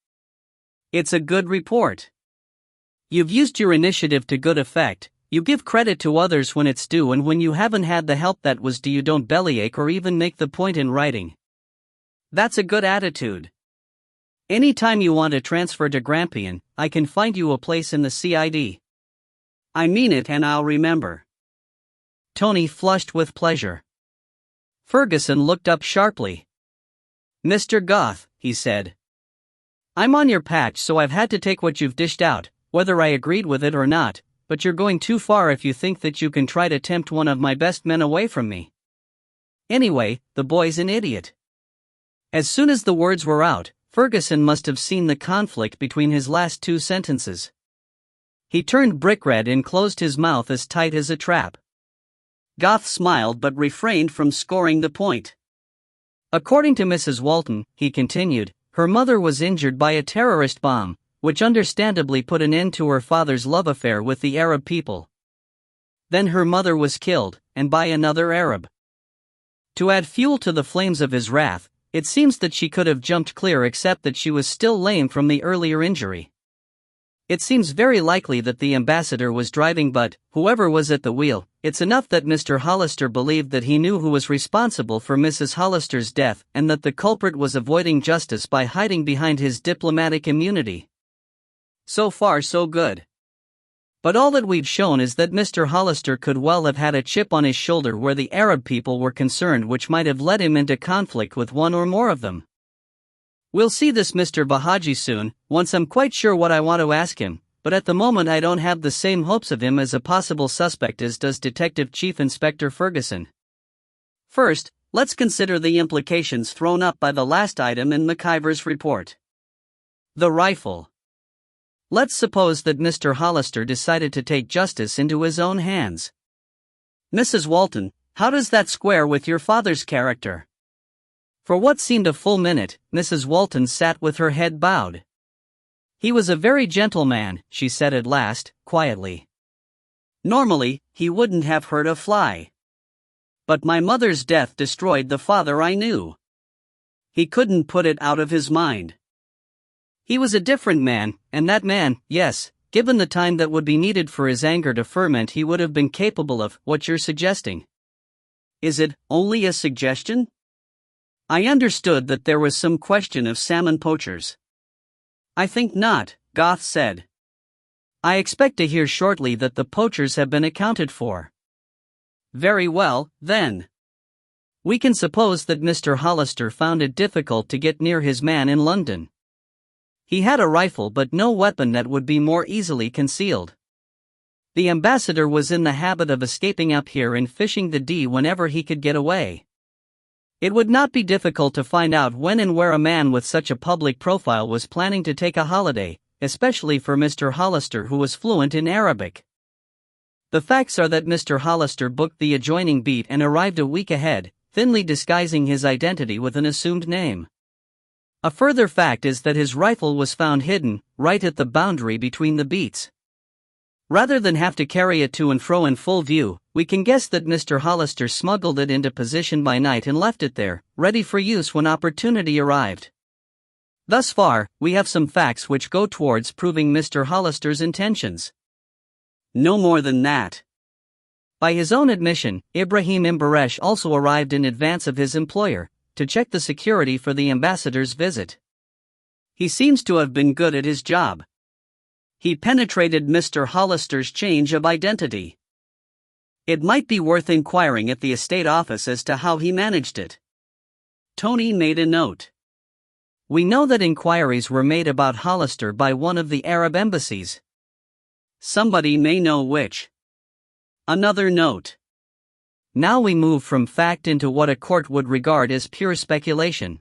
It's a good report. You've used your initiative to good effect, you give credit to others when it's due, and when you haven't had the help that was due you don't bellyache or even make the point in writing. That's a good attitude. Anytime you want to transfer to Grampian, I can find you a place in the CID. I mean it, and I'll remember. Tony flushed with pleasure. Ferguson looked up sharply. Mr. Goth, he said. I'm on your patch, so I've had to take what you've dished out, whether I agreed with it or not, but you're going too far if you think that you can try to tempt one of my best men away from me. Anyway, the boy's an idiot. As soon as the words were out, Ferguson must have seen the conflict between his last two sentences. He turned brick red and closed his mouth as tight as a trap. Goth smiled but refrained from scoring the point. According to Mrs. Walton, he continued, her mother was injured by a terrorist bomb, which understandably put an end to her father's love affair with the Arab people. Then her mother was killed, and by another Arab. To add fuel to the flames of his wrath, it seems that she could have jumped clear except that she was still lame from the earlier injury. It seems very likely that the ambassador was driving, but, whoever was at the wheel, it's enough that Mr. Hollister believed that he knew who was responsible for Mrs. Hollister's death and that the culprit was avoiding justice by hiding behind his diplomatic immunity. So far so good. But all that we've shown is that Mr. Hollister could well have had a chip on his shoulder where the Arab people were concerned, which might have led him into conflict with one or more of them. We'll see this Mr. Vahaji soon, once I'm quite sure what I want to ask him, but at the moment I don't have the same hopes of him as a possible suspect as does Detective Chief Inspector Ferguson. First, let's consider the implications thrown up by the last item in McIver's report. The rifle. Let's suppose that Mr. Hollister decided to take justice into his own hands. Mrs. Walton, how does that square with your father's character? For what seemed a full minute, Mrs. Walton sat with her head bowed. He was a very gentle man, she said at last, quietly. Normally, he wouldn't have hurt a fly. But my mother's death destroyed the father I knew. He couldn't put it out of his mind. He was a different man, and that man, yes, given the time that would be needed for his anger to ferment, he would have been capable of what you're suggesting. Is it only a suggestion? I understood that there was some question of salmon poachers. I think not, Goth said. I expect to hear shortly that the poachers have been accounted for. Very well, then. We can suppose that Mr. Hollister found it difficult to get near his man in London. He had a rifle but no weapon that would be more easily concealed. The ambassador was in the habit of escaping up here and fishing the D whenever he could get away. It would not be difficult to find out when and where a man with such a public profile was planning to take a holiday, especially for Mr. Hollister, who was fluent in Arabic. The facts are that Mr. Hollister booked the adjoining beat and arrived a week ahead, thinly disguising his identity with an assumed name. A further fact is that his rifle was found hidden, right at the boundary between the beats. Rather than have to carry it to and fro in full view, we can guess that Mr. Hollister smuggled it into position by night and left it there, ready for use when opportunity arrived. Thus far, we have some facts which go towards proving Mr. Hollister's intentions. No more than that. By his own admission, Ibrahim Imbaresh also arrived in advance of his employer, to check the security for the ambassador's visit. He seems to have been good at his job. He penetrated Mr. Hollister's change of identity. It might be worth inquiring at the estate office as to how he managed it. Tony made a note. We know that inquiries were made about Hollister by one of the Arab embassies. Somebody may know which. Another note. Now we move from fact into what a court would regard as pure speculation.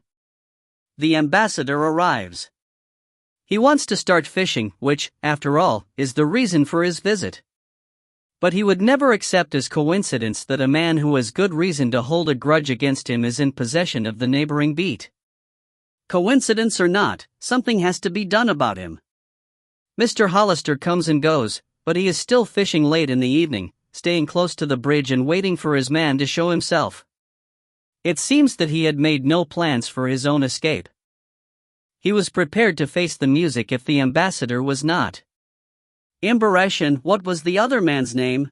The ambassador arrives. He wants to start fishing, which, after all, is the reason for his visit. But he would never accept as coincidence that a man who has good reason to hold a grudge against him is in possession of the neighboring beat. Coincidence or not, something has to be done about him. Mr. Hollister comes and goes, but he is still fishing late in the evening, staying close to the bridge and waiting for his man to show himself. It seems that he had made no plans for his own escape. He was prepared to face the music if the ambassador was not. Imbaresh and what was the other man's name?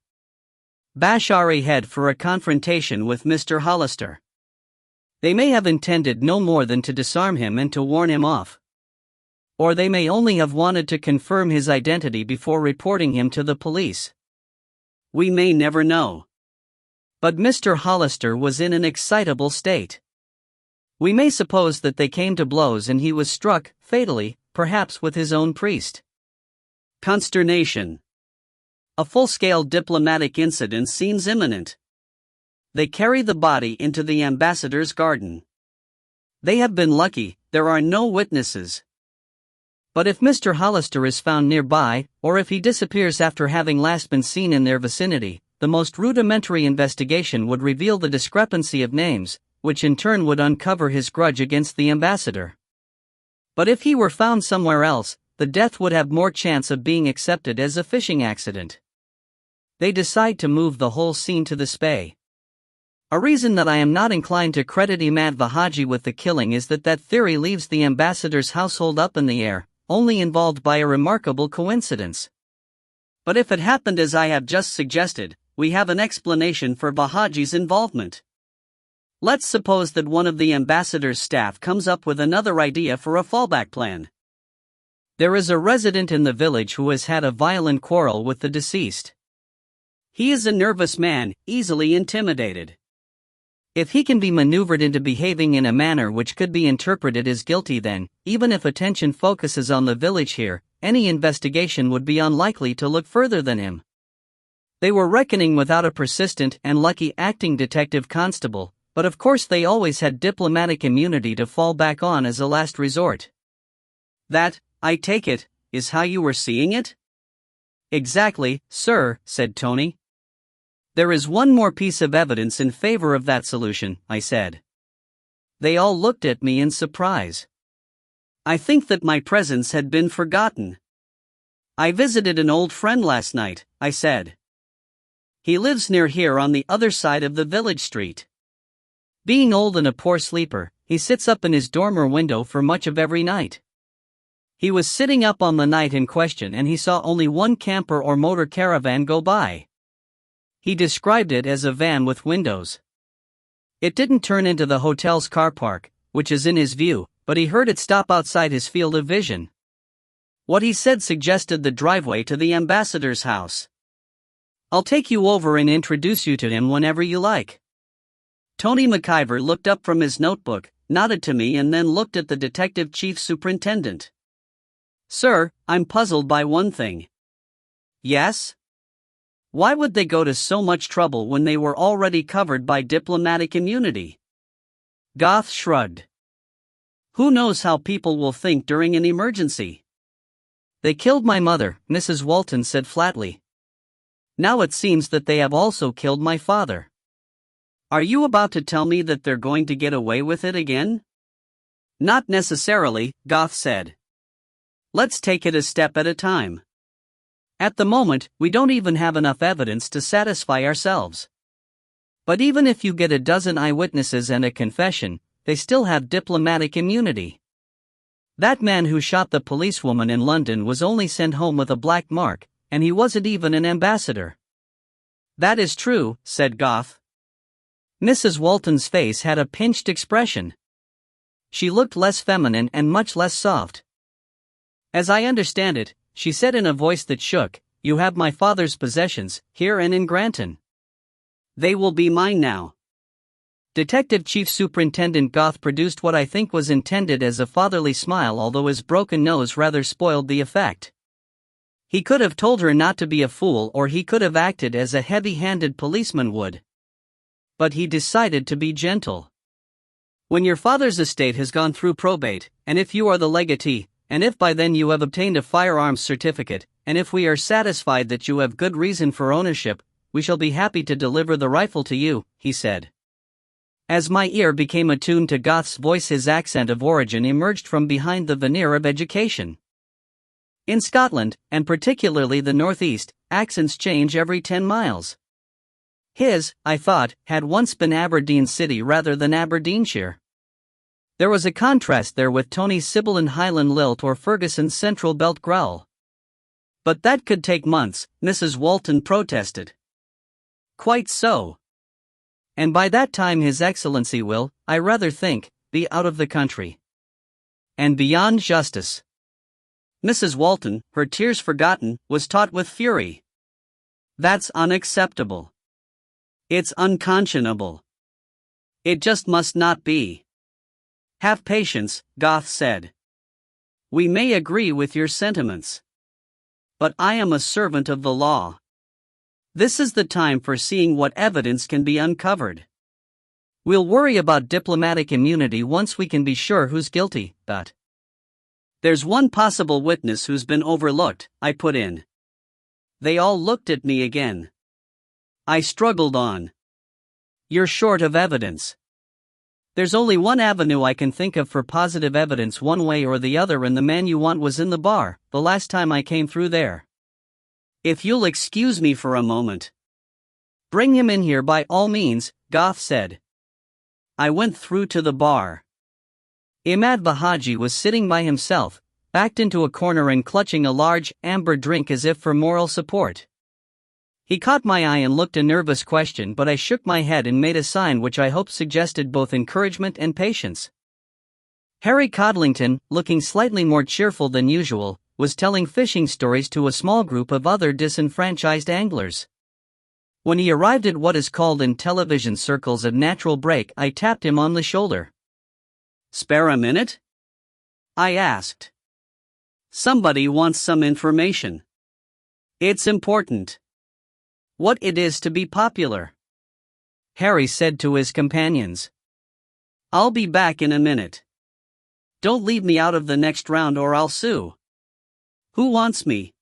Bashari head for a confrontation with Mr. Hollister. They may have intended no more than to disarm him and to warn him off. Or they may only have wanted to confirm his identity before reporting him to the police. We may never know. But Mr. Hollister was in an excitable state. We may suppose that they came to blows and he was struck, fatally, perhaps with his own priest. Consternation. A full-scale diplomatic incident seems imminent. They carry the body into the ambassador's garden. They have been lucky, there are no witnesses. But if Mr. Hollister is found nearby, or if he disappears after having last been seen in their vicinity, the most rudimentary investigation would reveal the discrepancy of names, which in turn would uncover his grudge against the ambassador. But if he were found somewhere else, the death would have more chance of being accepted as a fishing accident. They decide to move the whole scene to the Spey. A reason that I am not inclined to credit Imad Vahaji with the killing is that theory leaves the ambassador's household up in the air, only involved by a remarkable coincidence. But if it happened as I have just suggested, we have an explanation for Vahaji's involvement. Let's suppose that one of the ambassador's staff comes up with another idea for a fallback plan. There is a resident in the village who has had a violent quarrel with the deceased. He is a nervous man, easily intimidated. If he can be maneuvered into behaving in a manner which could be interpreted as guilty, then, even if attention focuses on the village here, any investigation would be unlikely to look further than him. They were reckoning without a persistent and lucky acting detective constable, but of course they always had diplomatic immunity to fall back on as a last resort. That, I take it, is how you were seeing it? Exactly, sir, said Tony. There is one more piece of evidence in favor of that solution, I said. They all looked at me in surprise. I think that my presence had been forgotten. I visited an old friend last night, I said. He lives near here on the other side of the village street. Being old and a poor sleeper, he sits up in his dormer window for much of every night. He was sitting up on the night in question and he saw only one camper or motor caravan go by. He described it as a van with windows. It didn't turn into the hotel's car park, which is in his view, but he heard it stop outside his field of vision. What he said suggested the driveway to the ambassador's house. I'll take you over and introduce you to him whenever you like. Tony McIver looked up from his notebook, nodded to me and then looked at the detective chief superintendent. Sir, I'm puzzled by one thing. Yes? Why would they go to so much trouble when they were already covered by diplomatic immunity? Goth shrugged. Who knows how people will think during an emergency? They killed my mother, Mrs. Walton said flatly. Now it seems that they have also killed my father. Are you about to tell me that they're going to get away with it again? Not necessarily, Goth said. Let's take it a step at a time. At the moment, we don't even have enough evidence to satisfy ourselves. But even if you get a dozen eyewitnesses and a confession, they still have diplomatic immunity. That man who shot the policewoman in London was only sent home with a black mark, and he wasn't even an ambassador. That is true, said Goth. Mrs. Walton's face had a pinched expression. She looked less feminine and much less soft. As I understand it, she said in a voice that shook, you have my father's possessions, here and in Granton. They will be mine now. Detective Chief Superintendent Goth produced what I think was intended as a fatherly smile, although his broken nose rather spoiled the effect. He could have told her not to be a fool, or he could have acted as a heavy-handed policeman would. But he decided to be gentle. When your father's estate has gone through probate, and if you are the legatee, and if by then you have obtained a firearms certificate, and if we are satisfied that you have good reason for ownership, we shall be happy to deliver the rifle to you, he said. As my ear became attuned to Goth's voice, his accent of origin emerged from behind the veneer of education. In Scotland, and particularly the northeast, accents change every 10 miles. His, I thought, had once been Aberdeen City rather than Aberdeenshire. There was a contrast there with Tony's sibilant Highland lilt or Ferguson's Central Belt growl. But that could take months, Mrs. Walton protested. Quite so. And by that time His Excellency will, I rather think, be out of the country. And beyond justice. Mrs. Walton, her tears forgotten, was taut with fury. That's unacceptable. It's unconscionable. It just must not be. Have patience, Goth said. We may agree with your sentiments. But I am a servant of the law. This is the time for seeing what evidence can be uncovered. We'll worry about diplomatic immunity once we can be sure who's guilty, but there's one possible witness who's been overlooked, I put in. They all looked at me again. I struggled on. You're short of evidence. There's only one avenue I can think of for positive evidence one way or the other, and the man you want was in the bar the last time I came through there. If you'll excuse me for a moment. Bring him in here by all means, Goth said. I went through to the bar. Imad Bahaji was sitting by himself, backed into a corner and clutching a large, amber drink as if for moral support. He caught my eye and looked a nervous question, but I shook my head and made a sign which I hoped suggested both encouragement and patience. Harry Codlington, looking slightly more cheerful than usual, was telling fishing stories to a small group of other disenfranchised anglers. When he arrived at what is called in television circles a natural break, I tapped him on the shoulder. Spare a minute? I asked. Somebody wants some information. It's important. What it is to be popular. Harry said to his companions. I'll be back in a minute. Don't leave me out of the next round or I'll sue. Who wants me?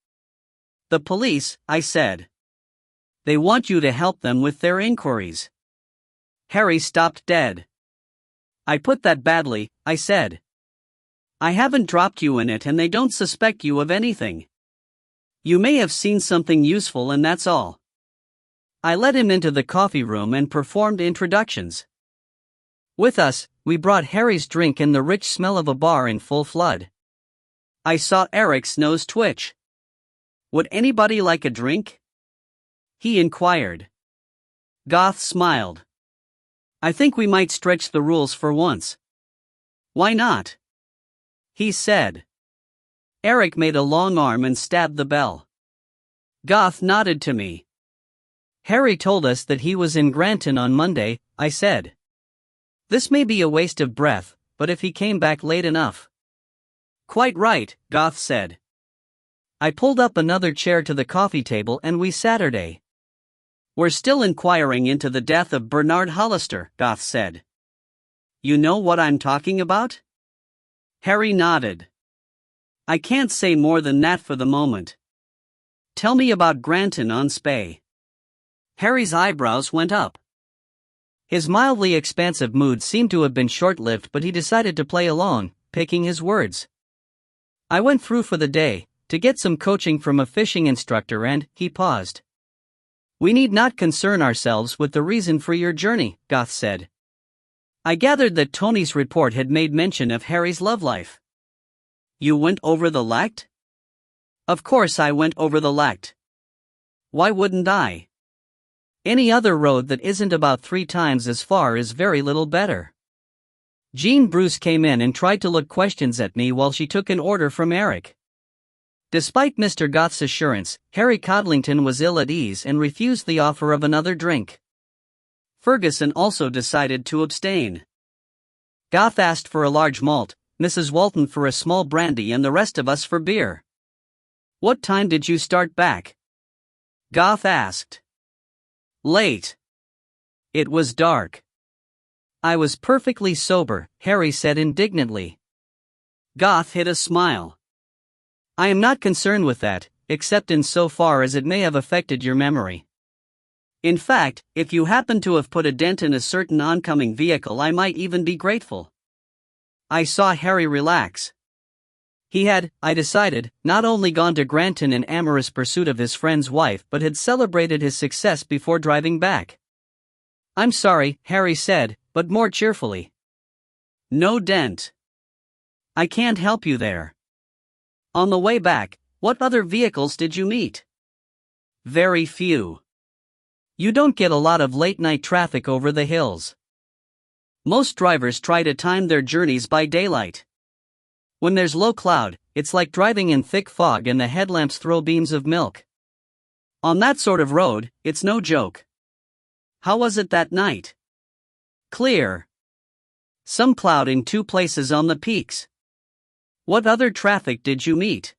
The police, I said. They want you to help them with their inquiries. Harry stopped dead. I put that badly, I said. I haven't dropped you in it and they don't suspect you of anything. You may have seen something useful and that's all. I led him into the coffee room and performed introductions. With us, we brought Harry's drink and the rich smell of a bar in full flood. I saw Eric's nose twitch. Would anybody like a drink? He inquired. Goth smiled. I think we might stretch the rules for once. Why not? He said. Eric made a long arm and stabbed the bell. Goth nodded to me. Harry told us that he was in Granton on Monday, I said. This may be a waste of breath, but if he came back late enough. Quite right, Goth said. I pulled up another chair to the coffee table and we Saturday. We're still inquiring into the death of Bernard Hollister, Goth said. You know what I'm talking about? Harry nodded. I can't say more than that for the moment. Tell me about Granton on Spey. Harry's eyebrows went up. His mildly expansive mood seemed to have been short-lived, but he decided to play along, picking his words. I went through for the day, to get some coaching from a fishing instructor, and, he paused. We need not concern ourselves with the reason for your journey, Goth said. I gathered that Tony's report had made mention of Harry's love life. You went over the lact? Of course I went over the lact. Why wouldn't I? Any other road that isn't about 3 times as far is very little better. Jean Bruce came in and tried to look questions at me while she took an order from Eric. Despite Mr. Goth's assurance, Harry Codlington was ill at ease and refused the offer of another drink. Ferguson also decided to abstain. Goth asked for a large malt, Mrs. Walton for a small brandy, and the rest of us for beer. What time did you start back? Goth asked. Late. It was dark. I was perfectly sober, Harry said indignantly. Goth hid a smile. I am not concerned with that, except in so far as it may have affected your memory. In fact, if you happen to have put a dent in a certain oncoming vehicle, I might even be grateful. I saw Harry relax. He had, I decided, not only gone to Granton in amorous pursuit of his friend's wife, but had celebrated his success before driving back. I'm sorry, Harry said, but more cheerfully. No dent. I can't help you there. On the way back, what other vehicles did you meet? Very few. You don't get a lot of late-night traffic over the hills. Most drivers try to time their journeys by daylight. When there's low cloud, it's like driving in thick fog and the headlamps throw beams of milk. On that sort of road, it's no joke. How was it that night? Clear. Some cloud in 2 places on the peaks. What other traffic did you meet?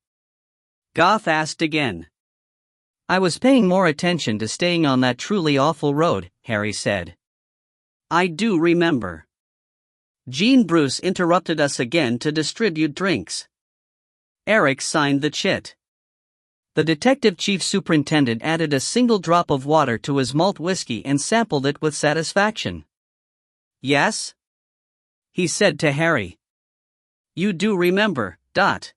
Goth asked again. I was paying more attention to staying on that truly awful road, Harry said. I do remember. Jean Bruce interrupted us again to distribute drinks. Eric signed the chit. The detective chief superintendent added a single drop of water to his malt whiskey and sampled it with satisfaction. Yes? He said to Harry. You do remember, Dot.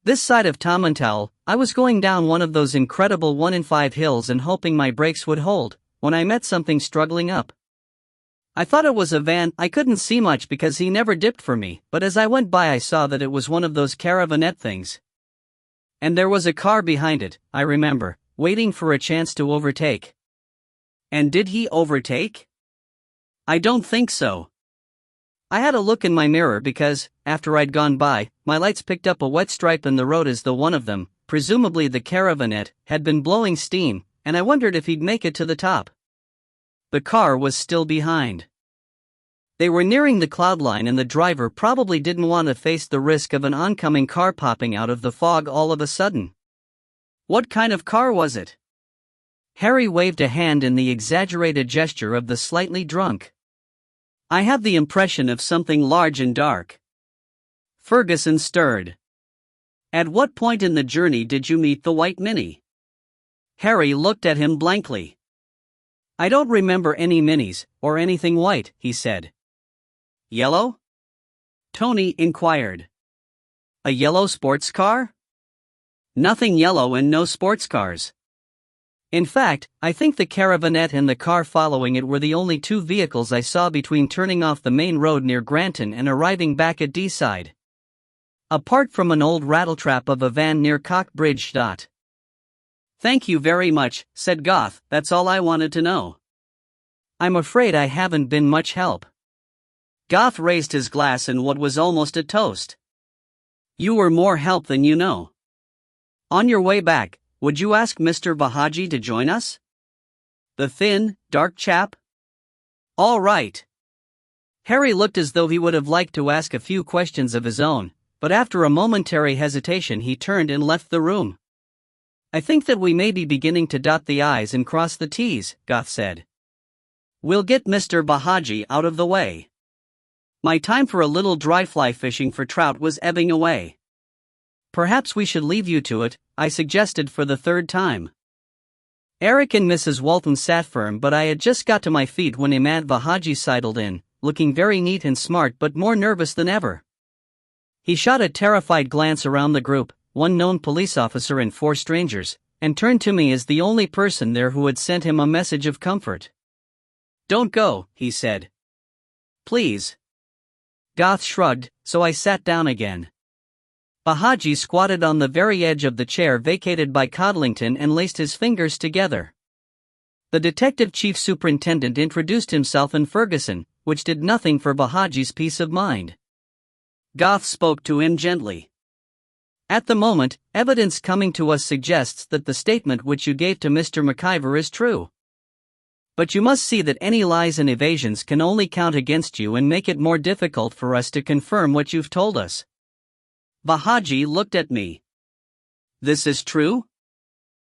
This side of Tomintoul, I was going down one of those incredible 1 in 5 hills and hoping my brakes would hold, when I met something struggling up. I thought it was a van. I couldn't see much because he never dipped for me, but as I went by I saw that it was one of those caravanette things. And there was a car behind it, I remember, waiting for a chance to overtake. And did he overtake? I don't think so. I had a look in my mirror because, after I'd gone by, my lights picked up a wet stripe in the road as though one of them, presumably the caravanette, had been blowing steam, and I wondered if he'd make it to the top. The car was still behind. They were nearing the cloud line and the driver probably didn't want to face the risk of an oncoming car popping out of the fog all of a sudden. What kind of car was it? Harry waved a hand in the exaggerated gesture of the slightly drunk. I have the impression of something large and dark. Ferguson stirred. At what point in the journey did you meet the white Mini? Harry looked at him blankly. I don't remember any Minis, or anything white, he said. Yellow? Tony inquired. A yellow sports car? Nothing yellow and no sports cars. In fact, I think the caravanette and the car following it were the only 2 vehicles I saw between turning off the main road near Granton and arriving back at D-side. Apart from an old rattletrap of a van near Cockbridge. Thank you very much, said Goth, that's all I wanted to know. I'm afraid I haven't been much help. Goth raised his glass in what was almost a toast. You were more help than you know. On your way back, would you ask Mr. Bahaji to join us? The thin, dark chap? All right. Harry looked as though he would have liked to ask a few questions of his own, but after a momentary hesitation he turned and left the room. I think that we may be beginning to dot the I's and cross the T's, Goth said. We'll get Mr. Bahaji out of the way. My time for a little dry fly fishing for trout was ebbing away. Perhaps we should leave you to it, I suggested for the 3rd time. Eric and Mrs. Walton sat firm, but I had just got to my feet when Imad Vahaji sidled in, looking very neat and smart but more nervous than ever. He shot a terrified glance around the group, one known police officer and 4 strangers, and turned to me as the only person there who had sent him a message of comfort. "Don't go," he said. "Please." Goth shrugged, so I sat down again. Bahaji squatted on the very edge of the chair vacated by Codlington and laced his fingers together. The detective chief superintendent introduced himself and Ferguson, which did nothing for Bahaji's peace of mind. Goth spoke to him gently. "At the moment, evidence coming to us suggests that the statement which you gave to Mr. McIver is true. But you must see that any lies and evasions can only count against you and make it more difficult for us to confirm what you've told us." Bahaji looked at me. "This is true?"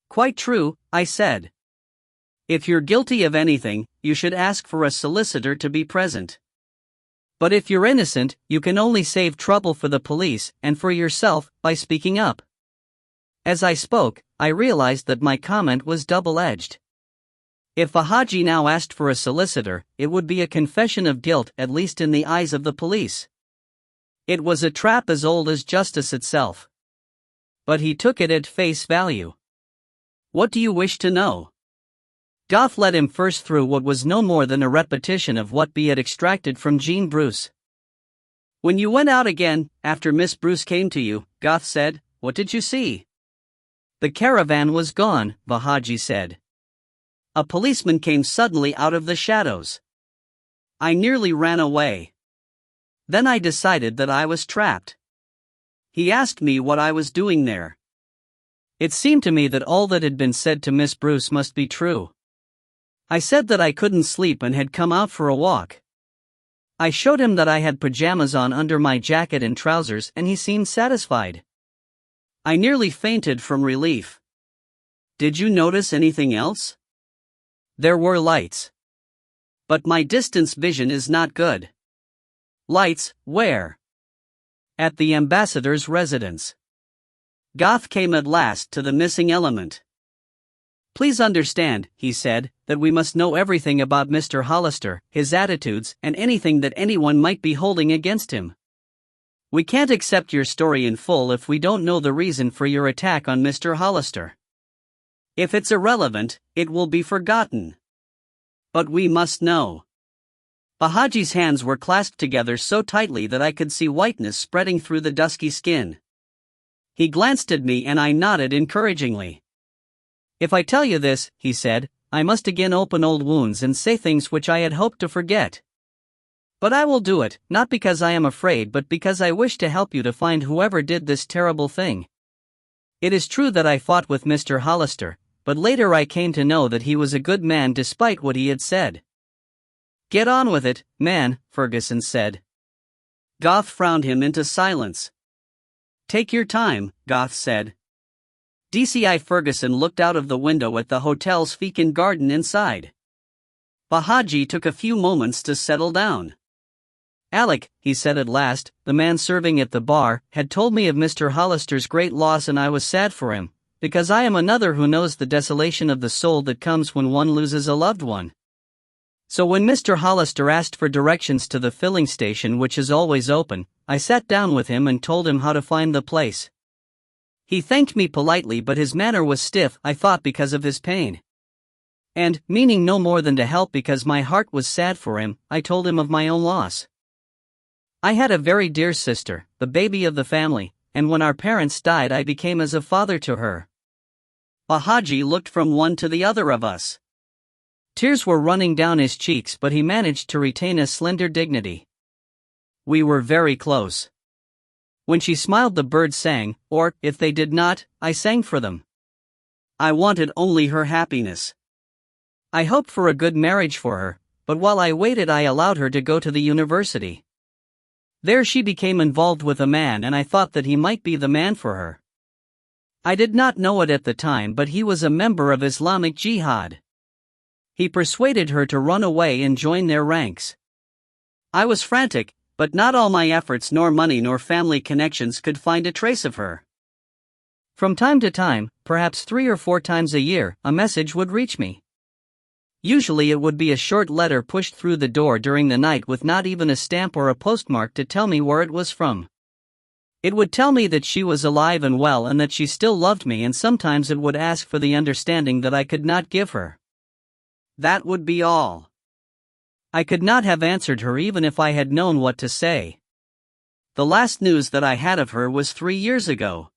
"Quite true," I said. "If you're guilty of anything, you should ask for a solicitor to be present. But if you're innocent, you can only save trouble for the police and for yourself by speaking up." As I spoke, I realized that my comment was double-edged. If Bahaji now asked for a solicitor, it would be a confession of guilt, at least in the eyes of the police. It was a trap as old as justice itself. But he took it at face value. "What do you wish to know?" Goth led him first through what was no more than a repetition of what B had extracted from Jean Bruce. "When you went out again, after Miss Bruce came to you," Goth said, "what did you see?" "The caravan was gone," Bahaji said. "A policeman came suddenly out of the shadows. I nearly ran away. Then I decided that I was trapped. He asked me what I was doing there. It seemed to me that all that had been said to Miss Bruce must be true. I said that I couldn't sleep and had come out for a walk. I showed him that I had pajamas on under my jacket and trousers, and he seemed satisfied. I nearly fainted from relief." "Did you notice anything else?" "There were lights. But my distance vision is not good." "Lights, where?" "At the ambassador's residence." Goth came at last to the missing element. "Please understand," he said, "that we must know everything about Mr. Hollister, his attitudes, and anything that anyone might be holding against him. We can't accept your story in full if we don't know the reason for your attack on Mr. Hollister. If it's irrelevant, it will be forgotten. But we must know." Bahaji's hands were clasped together so tightly that I could see whiteness spreading through the dusky skin. He glanced at me and I nodded encouragingly. "If I tell you this," he said, "I must again open old wounds and say things which I had hoped to forget. But I will do it, not because I am afraid but because I wish to help you to find whoever did this terrible thing. It is true that I fought with Mr. Hollister, but later I came to know that he was a good man despite what he had said." "Get on with it, man," Ferguson said. Goth frowned him into silence. "Take your time," Goth said. DCI Ferguson looked out of the window at the hotel's fecund garden inside. Bahaji took a few moments to settle down. "Alec," he said at last, "the man serving at the bar, had told me of Mr. Hollister's great loss and I was sad for him, because I am another who knows the desolation of the soul that comes when one loses a loved one. So when Mr. Hollister asked for directions to the filling station, which is always open, I sat down with him and told him how to find the place. He thanked me politely, but his manner was stiff, I thought because of his pain. And, meaning no more than to help because my heart was sad for him, I told him of my own loss. I had a very dear sister, the baby of the family, and when our parents died I became as a father to her." Bahaji looked from one to the other of us. Tears were running down his cheeks, but he managed to retain a slender dignity. "We were very close. When she smiled the birds sang, or, if they did not, I sang for them. I wanted only her happiness. I hoped for a good marriage for her, but while I waited I allowed her to go to the university. There she became involved with a man and I thought that he might be the man for her. I did not know it at the time, but he was a member of Islamic Jihad. He persuaded her to run away and join their ranks. I was frantic, but not all my efforts nor money nor family connections could find a trace of her. From time to time, perhaps 3 or 4 times a year, a message would reach me. Usually it would be a short letter pushed through the door during the night with not even a stamp or a postmark to tell me where it was from. It would tell me that she was alive and well and that she still loved me, and sometimes it would ask for the understanding that I could not give her. That would be all. I could not have answered her even if I had known what to say. The last news that I had of her was 3 years ago.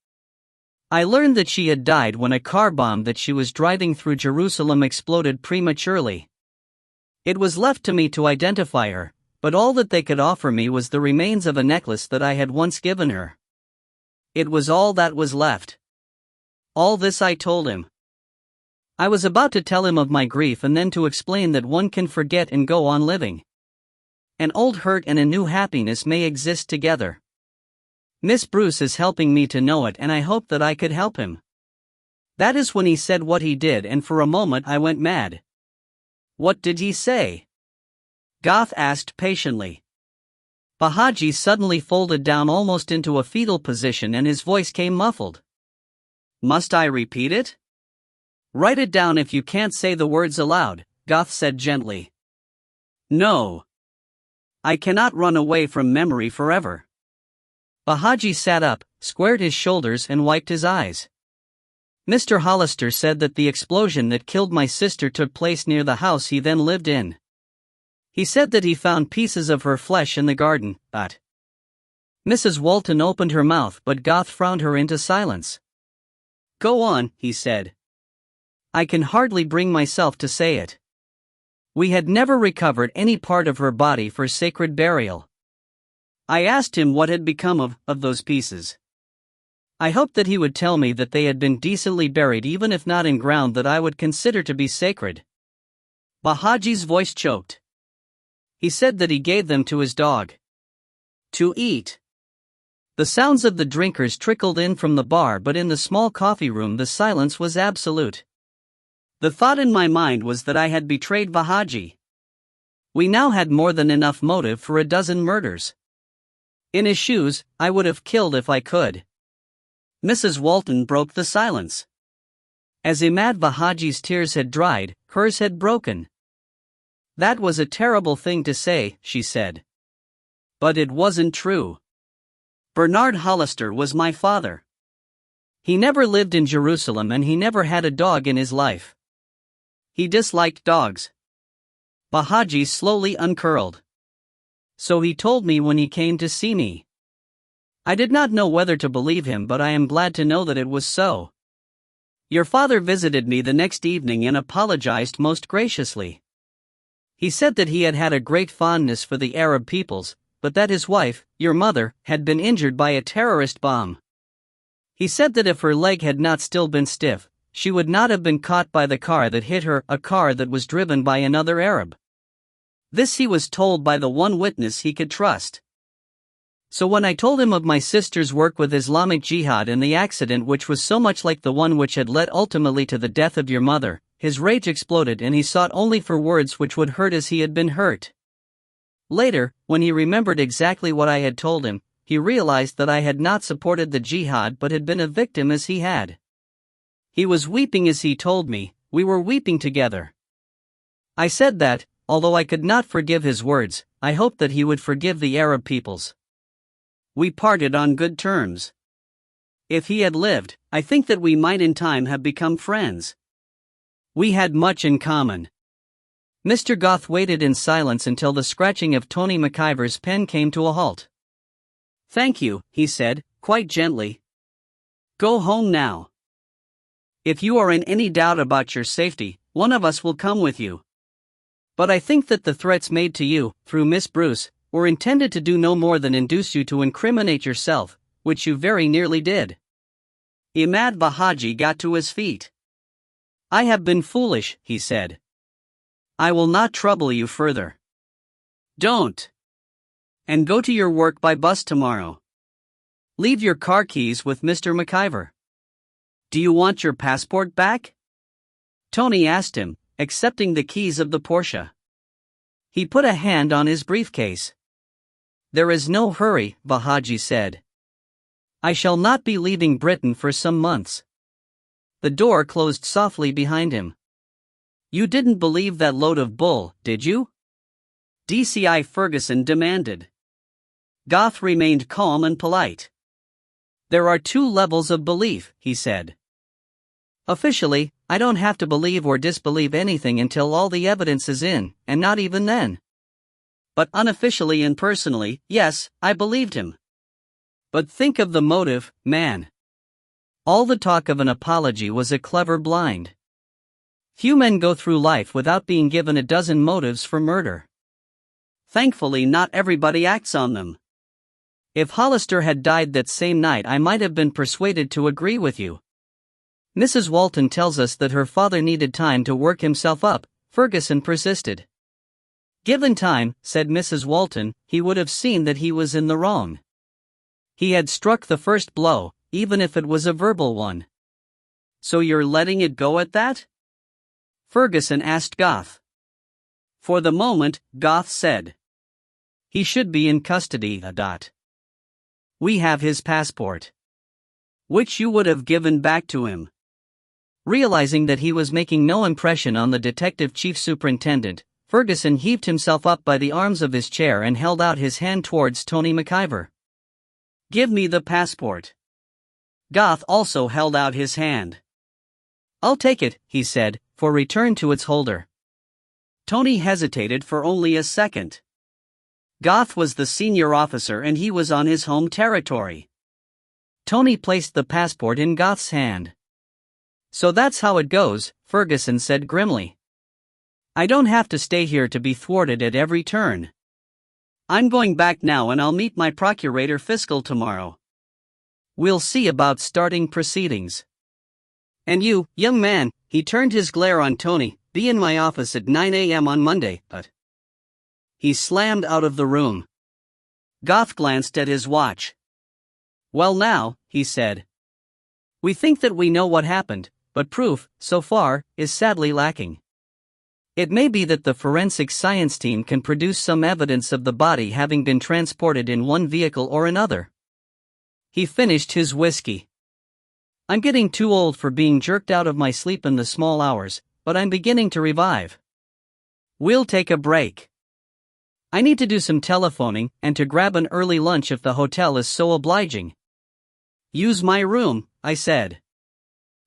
I learned that she had died when a car bomb that she was driving through Jerusalem exploded prematurely. It was left to me to identify her, but all that they could offer me was the remains of a necklace that I had once given her. It was all that was left. All this I told him. I was about to tell him of my grief and then to explain that one can forget and go on living. An old hurt and a new happiness may exist together. Miss Bruce is helping me to know it, and I hope that I could help him. That is when he said what he did, and for a moment I went mad. What did he say? Goth asked patiently. Bahaji suddenly folded down almost into a fetal position and his voice came muffled. Must I repeat it? Write it down if you can't say the words aloud, Goth said gently. No. I cannot run away from memory forever. Bahaji sat up, squared his shoulders and wiped his eyes. Mr. Hollister said that the explosion that killed my sister took place near the house he then lived in. He said that he found pieces of her flesh in the garden, but... Mrs. Walton opened her mouth, but Goth frowned her into silence. Go on, he said. I can hardly bring myself to say it. We had never recovered any part of her body for sacred burial. I asked him what had become of those pieces. I hoped that he would tell me that they had been decently buried, even if not in ground that I would consider to be sacred. Bahaji's voice choked. He said that he gave them to his dog. To eat. The sounds of the drinkers trickled in from the bar, but in the small coffee room the silence was absolute. The thought in my mind was that I had betrayed Bahaji. We now had more than enough motive for a dozen murders. In his shoes, I would have killed if I could. Mrs. Walton broke the silence. As Imad Bahaji's tears had dried, hers had broken. That was a terrible thing to say, she said. But it wasn't true. Bernard Hollister was my father. He never lived in Jerusalem and he never had a dog in his life. He disliked dogs. Bahaji slowly uncurled. So he told me when he came to see me. I did not know whether to believe him, but I am glad to know that it was so. Your father visited me the next evening and apologized most graciously. He said that he had had a great fondness for the Arab peoples, but that his wife, your mother, had been injured by a terrorist bomb. He said that if her leg had not still been stiff, she would not have been caught by the car that hit her, a car that was driven by another Arab. This he was told by the one witness he could trust. So when I told him of my sister's work with Islamic Jihad and the accident which was so much like the one which had led ultimately to the death of your mother, his rage exploded and he sought only for words which would hurt as he had been hurt. Later, when he remembered exactly what I had told him, he realized that I had not supported the jihad but had been a victim as he had. He was weeping as he told me, we were weeping together. I said that, although I could not forgive his words, I hoped that he would forgive the Arab peoples. We parted on good terms. If he had lived, I think that we might in time have become friends. We had much in common. Mr. Goth waited in silence until the scratching of Tony McIver's pen came to a halt. Thank you, he said, quite gently. Go home now. If you are in any doubt about your safety, one of us will come with you. But I think that the threats made to you, through Miss Bruce, were intended to do no more than induce you to incriminate yourself, which you very nearly did. Imad Bahaji got to his feet. I have been foolish, he said. I will not trouble you further. Don't. And go to your work by bus tomorrow. Leave your car keys with Mr. McIver. Do you want your passport back? Tony asked him, accepting the keys of the Porsche. He put a hand on his briefcase. There is no hurry, Bahaji said. I shall not be leaving Britain for some months. The door closed softly behind him. "You didn't believe that load of bull, did you?" DCI Ferguson demanded. Goth remained calm and polite. "There are 2 levels of belief," he said. "Officially, I don't have to believe or disbelieve anything until all the evidence is in, and not even then. But unofficially and personally, yes, I believed him. But think of the motive, man. All the talk of an apology was a clever blind. Few men go through life without being given a dozen motives for murder. Thankfully, not everybody acts on them. If Hollister had died that same night, I might have been persuaded to agree with you. Mrs. Walton tells us that her father needed time to work himself up," Ferguson persisted. "Given time," said Mrs. Walton, "he would have seen that he was in the wrong. He had struck the first blow, even if it was a verbal one." "So you're letting it go at that?" Ferguson asked Goth. "For the moment," Goth said. "He should be in custody. We have his passport, which you would have given back to him." Realizing that he was making no impression on the detective chief superintendent, Ferguson heaved himself up by the arms of his chair and held out his hand towards Tony McIver. "Give me the passport." Goth also held out his hand. "I'll take it," he said, "for return to its holder." Tony hesitated for only a second. Goth was the senior officer and he was on his home territory. Tony placed the passport in Goth's hand. "So that's how it goes," Ferguson said grimly. "I don't have to stay here to be thwarted at every turn. I'm going back now and I'll meet my procurator fiscal tomorrow. We'll see about starting proceedings. And you, young man," he turned his glare on Tony, "be in my office at 9 a.m. on Monday." He slammed out of the room. Goth glanced at his watch. "Well now," he said. "We think that we know what happened, but proof, so far, is sadly lacking. It may be that the forensic science team can produce some evidence of the body having been transported in one vehicle or another." He finished his whiskey. "I'm getting too old for being jerked out of my sleep in the small hours, but I'm beginning to revive. We'll take a break. I need to do some telephoning and to grab an early lunch if the hotel is so obliging." "Use my room," I said.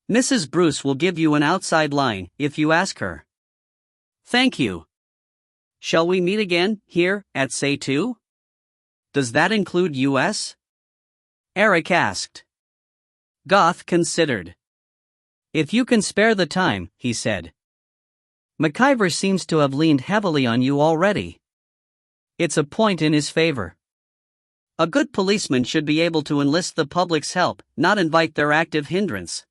"Mrs. Bruce will give you an outside line, if you ask her." "Thank you. Shall we meet again, here, at say 2? Does that include US? Eric asked. Goth considered. "If you can spare the time," he said. "McIver seems to have leaned heavily on you already. It's a point in his favor. A good policeman should be able to enlist the public's help, not invite their active hindrance."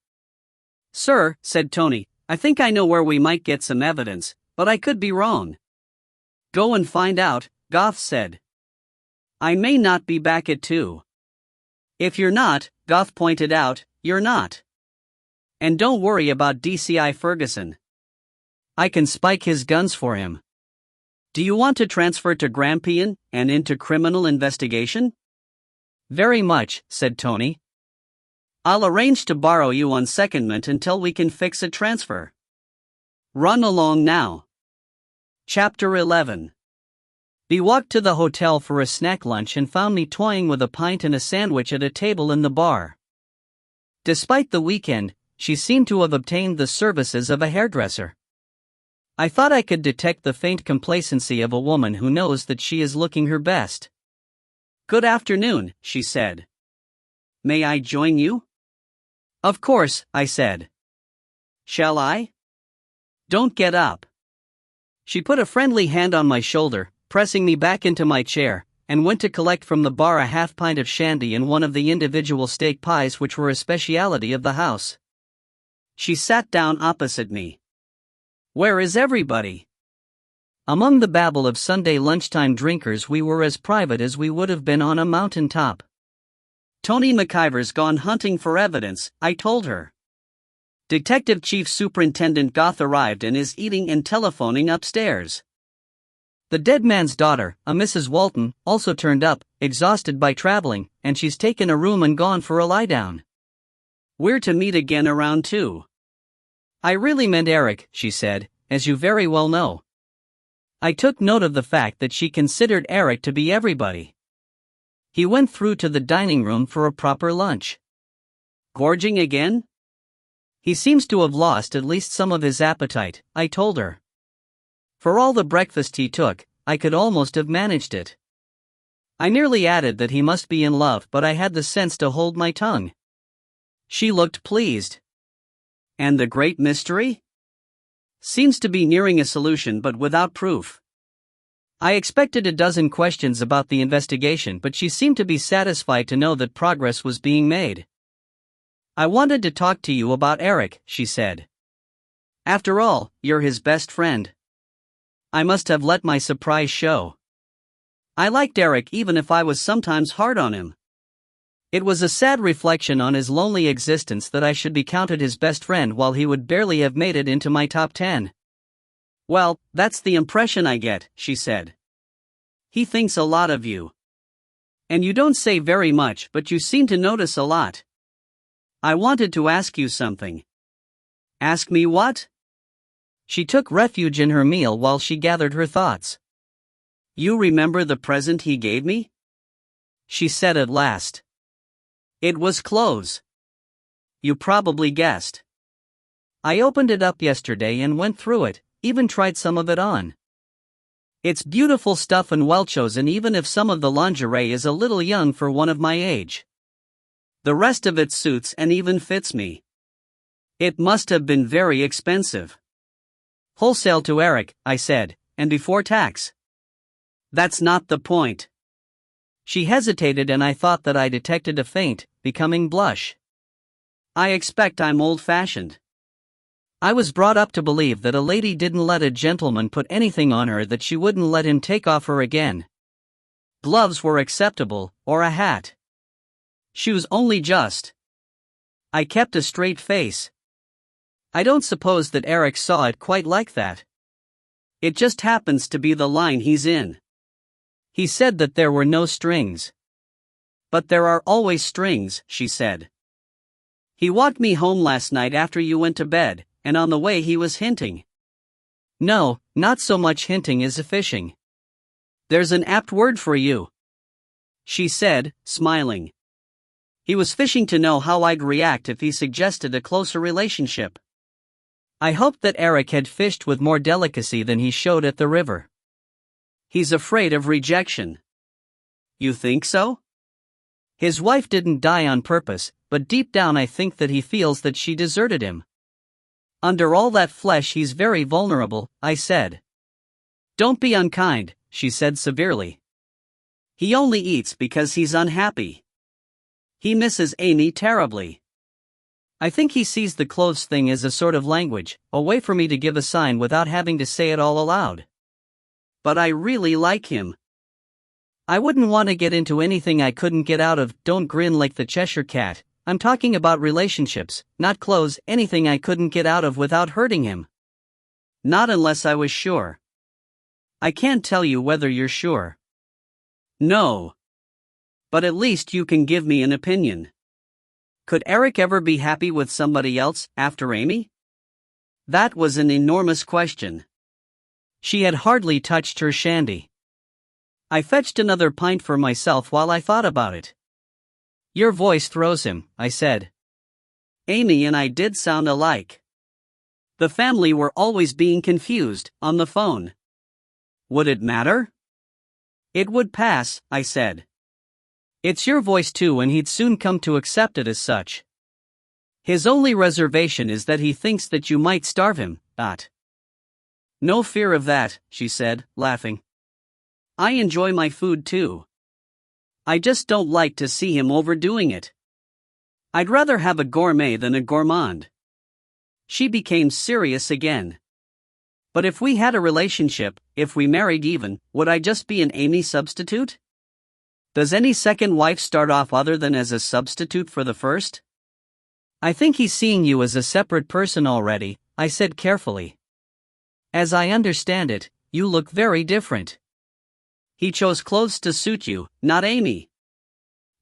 "Sir," said Tony, "I think I know where we might get some evidence, but I could be wrong." "Go and find out," Goth said. "I may not be back at 2. "If you're not," Goth pointed out, "you're not. And don't worry about DCI Ferguson. I can spike his guns for him. Do you want to transfer to Grampian and into criminal investigation?" "Very much," said Tony. "I'll arrange to borrow you on secondment until we can fix a transfer. Run along now." Chapter 11. He walked to the hotel for a snack lunch and found me toying with a pint and a sandwich at a table in the bar. Despite the weekend, she seemed to have obtained the services of a hairdresser. I thought I could detect the faint complacency of a woman who knows that she is looking her best. "Good afternoon," she said. "May I join you?" "Of course," I said. "Shall I?" "Don't get up." She put a friendly hand on my shoulder, pressing me back into my chair, and went to collect from the bar a half pint of shandy and one of the individual steak pies which were a speciality of the house. She sat down opposite me. "Where is everybody?" Among the babble of Sunday lunchtime drinkers we were as private as we would have been on a mountain top. "Tony McIver's gone hunting for evidence," I told her. "Detective Chief Superintendent Goth arrived and is eating and telephoning upstairs. The dead man's daughter, a Mrs. Walton, also turned up, exhausted by traveling, and she's taken a room and gone for a lie-down. We're to meet again around 2. I really meant Eric, she said, as you very well know. I took note of the fact that she considered Eric to be everybody. He went through to the dining room for a proper lunch. Gorging again? He seems to have lost at least some of his appetite, I told her. For all the breakfast he took, I could almost have managed it. I nearly added that he must be in love, but I had the sense to hold my tongue. She looked pleased. And the great mystery? Seems to be nearing a solution but without proof. I expected a dozen questions about the investigation, but she seemed to be satisfied to know that progress was being made. I wanted to talk to you about Eric, she said. After all, you're his best friend. I must have let my surprise show. I liked Eric even if I was sometimes hard on him. It was a sad reflection on his lonely existence that I should be counted his best friend while he would barely have made it into my top 10. Well, that's the impression I get, she said. He thinks a lot of you. And you don't say very much, but you seem to notice a lot. I wanted to ask you something. Ask me what? She took refuge in her meal while she gathered her thoughts. You remember the present he gave me? She said at last. It was clothes. You probably guessed. I opened it up yesterday and went through it, even tried some of it on. It's beautiful stuff and well chosen, even if some of the lingerie is a little young for one of my age. The rest of it suits and even fits me. It must have been very expensive. Wholesale to Eric, I said, and before tax. That's not the point. She hesitated and I thought that I detected a faint, becoming blush. I expect I'm old-fashioned. I was brought up to believe that a lady didn't let a gentleman put anything on her that she wouldn't let him take off her again. Gloves were acceptable, or a hat. Shoes only just. I kept a straight face. I don't suppose that Eric saw it quite like that. It just happens to be the line he's in. He said that there were no strings. But there are always strings, she said. He walked me home last night after you went to bed, and on the way he was hinting. No, not so much hinting as fishing. There's an apt word for you, she said, smiling. He was fishing to know how I'd react if he suggested a closer relationship. I hoped that Eric had fished with more delicacy than he showed at the river. He's afraid of rejection. You think so? His wife didn't die on purpose, but deep down I think that he feels that she deserted him. Under all that flesh he's very vulnerable, I said. Don't be unkind, she said severely. He only eats because he's unhappy. He misses Amy terribly. I think he sees the clothes thing as a sort of language, a way for me to give a sign without having to say it all aloud. But I really like him. I wouldn't want to get into anything I couldn't get out of. Don't grin like the Cheshire Cat. I'm talking about relationships, not clothes, anything I couldn't get out of without hurting him. Not unless I was sure. I can't tell you whether you're sure. No. But at least you can give me an opinion. Could Eric ever be happy with somebody else, after Amy? That was an enormous question. She had hardly touched her shandy. I fetched another pint for myself while I thought about it. Your voice throws him, I said. Amy and I did sound alike. The family were always being confused, on the phone. Would it matter? It would pass, I said. It's your voice too, and he'd soon come to accept it as such. His only reservation is that he thinks that you might starve him, No fear of that, she said, laughing. I enjoy my food too. I just don't like to see him overdoing it. I'd rather have a gourmet than a gourmand. She became serious again. But if we had a relationship, if we married even, would I just be an Amy substitute? Does any second wife start off other than as a substitute for the first? I think he's seeing you as a separate person already, I said carefully. As I understand it, you look very different. He chose clothes to suit you, not Amy.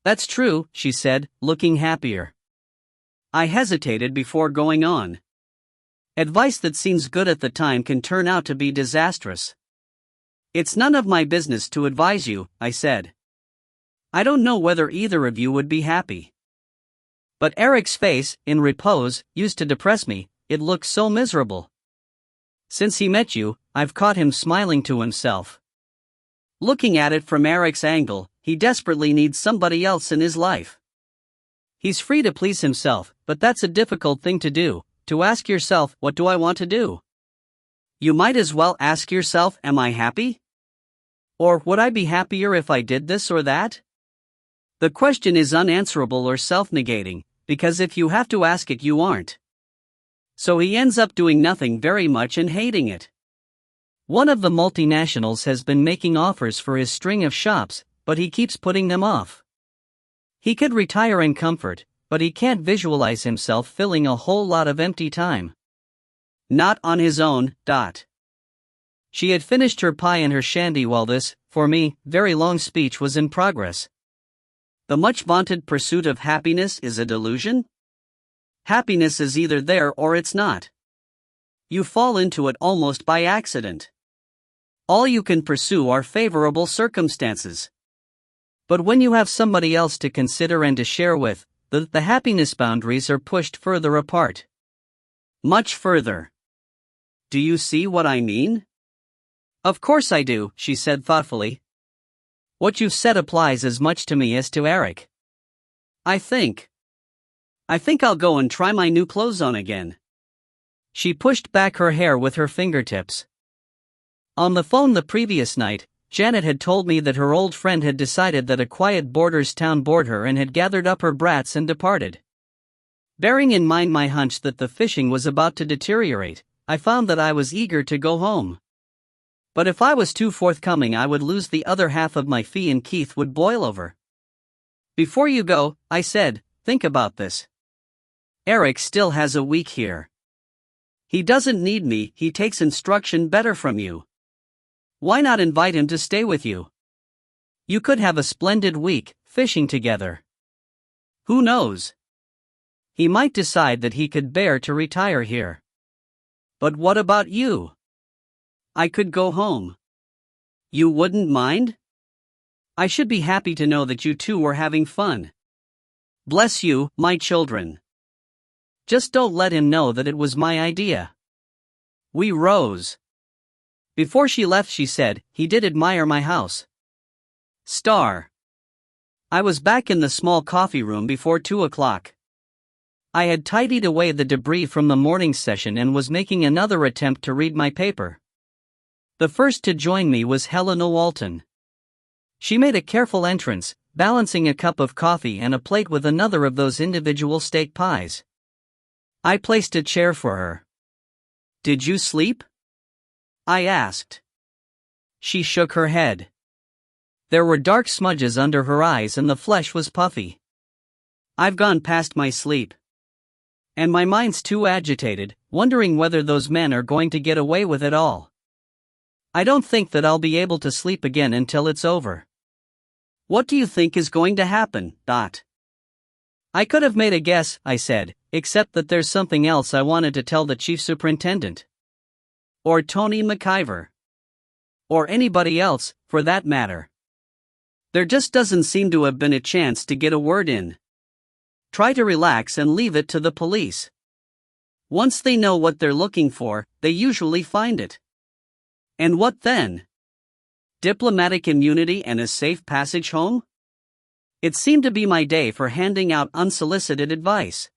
That's true, she said, looking happier. I hesitated before going on. Advice that seems good at the time can turn out to be disastrous. It's none of my business to advise you, I said. I don't know whether either of you would be happy. But Eric's face, in repose, used to depress me, it looked so miserable. Since he met you, I've caught him smiling to himself. Looking at it from Eric's angle, he desperately needs somebody else in his life. He's free to please himself, but that's a difficult thing to do, to ask yourself, what do I want to do? You might as well ask yourself, am I happy? Or would I be happier if I did this or that? The question is unanswerable or self-negating, because if you have to ask it, you aren't. So he ends up doing nothing very much and hating it. One of the multinationals has been making offers for his string of shops, but he keeps putting them off. He could retire in comfort, but he can't visualize himself filling a whole lot of empty time. Not on his own. She had finished her pie and her shandy while this, for me, very long speech was in progress. The much vaunted pursuit of happiness is a delusion? Happiness is either there or it's not. You fall into it almost by accident. All you can pursue are favorable circumstances. But when you have somebody else to consider and to share with, the happiness boundaries are pushed further apart. Much further. Do you see what I mean? Of course I do, she said thoughtfully. What you've said applies as much to me as to Eric. I think I'll go and try my new clothes on again. She pushed back her hair with her fingertips. On the phone the previous night, Janet had told me that her old friend had decided that a quiet borders town bored her and had gathered up her brats and departed. Bearing in mind my hunch that the fishing was about to deteriorate, I found that I was eager to go home. But if I was too forthcoming, I would lose the other half of my fee and Keith would boil over. Before you go, I said, think about this. Eric still has a week here. He doesn't need me, he takes instruction better from you. Why not invite him to stay with you? You could have a splendid week, fishing together. Who knows? He might decide that he could bear to retire here. But what about you? I could go home. You wouldn't mind? I should be happy to know that you two were having fun. Bless you, my children. Just don't let him know that it was my idea. We rose. Before she left she said, he did admire my house. Star. I was back in the small coffee room before 2 o'clock. I had tidied away the debris from the morning session and was making another attempt to read my paper. The first to join me was Helena Walton. She made a careful entrance, balancing a cup of coffee and a plate with another of those individual steak pies. I placed a chair for her. Did you sleep? I asked. She shook her head. There were dark smudges under her eyes and the flesh was puffy. I've gone past my sleep. And my mind's too agitated, wondering whether those men are going to get away with it all. I don't think that I'll be able to sleep again until it's over. What do you think is going to happen, Dot? I could have made a guess, I said, except that there's something else I wanted to tell the chief superintendent. Or Tony McIver. Or anybody else, for that matter. There just doesn't seem to have been a chance to get a word in. Try to relax and leave it to the police. Once they know what they're looking for, they usually find it. And what then? Diplomatic immunity and a safe passage home? It seemed to be my day for handing out unsolicited advice.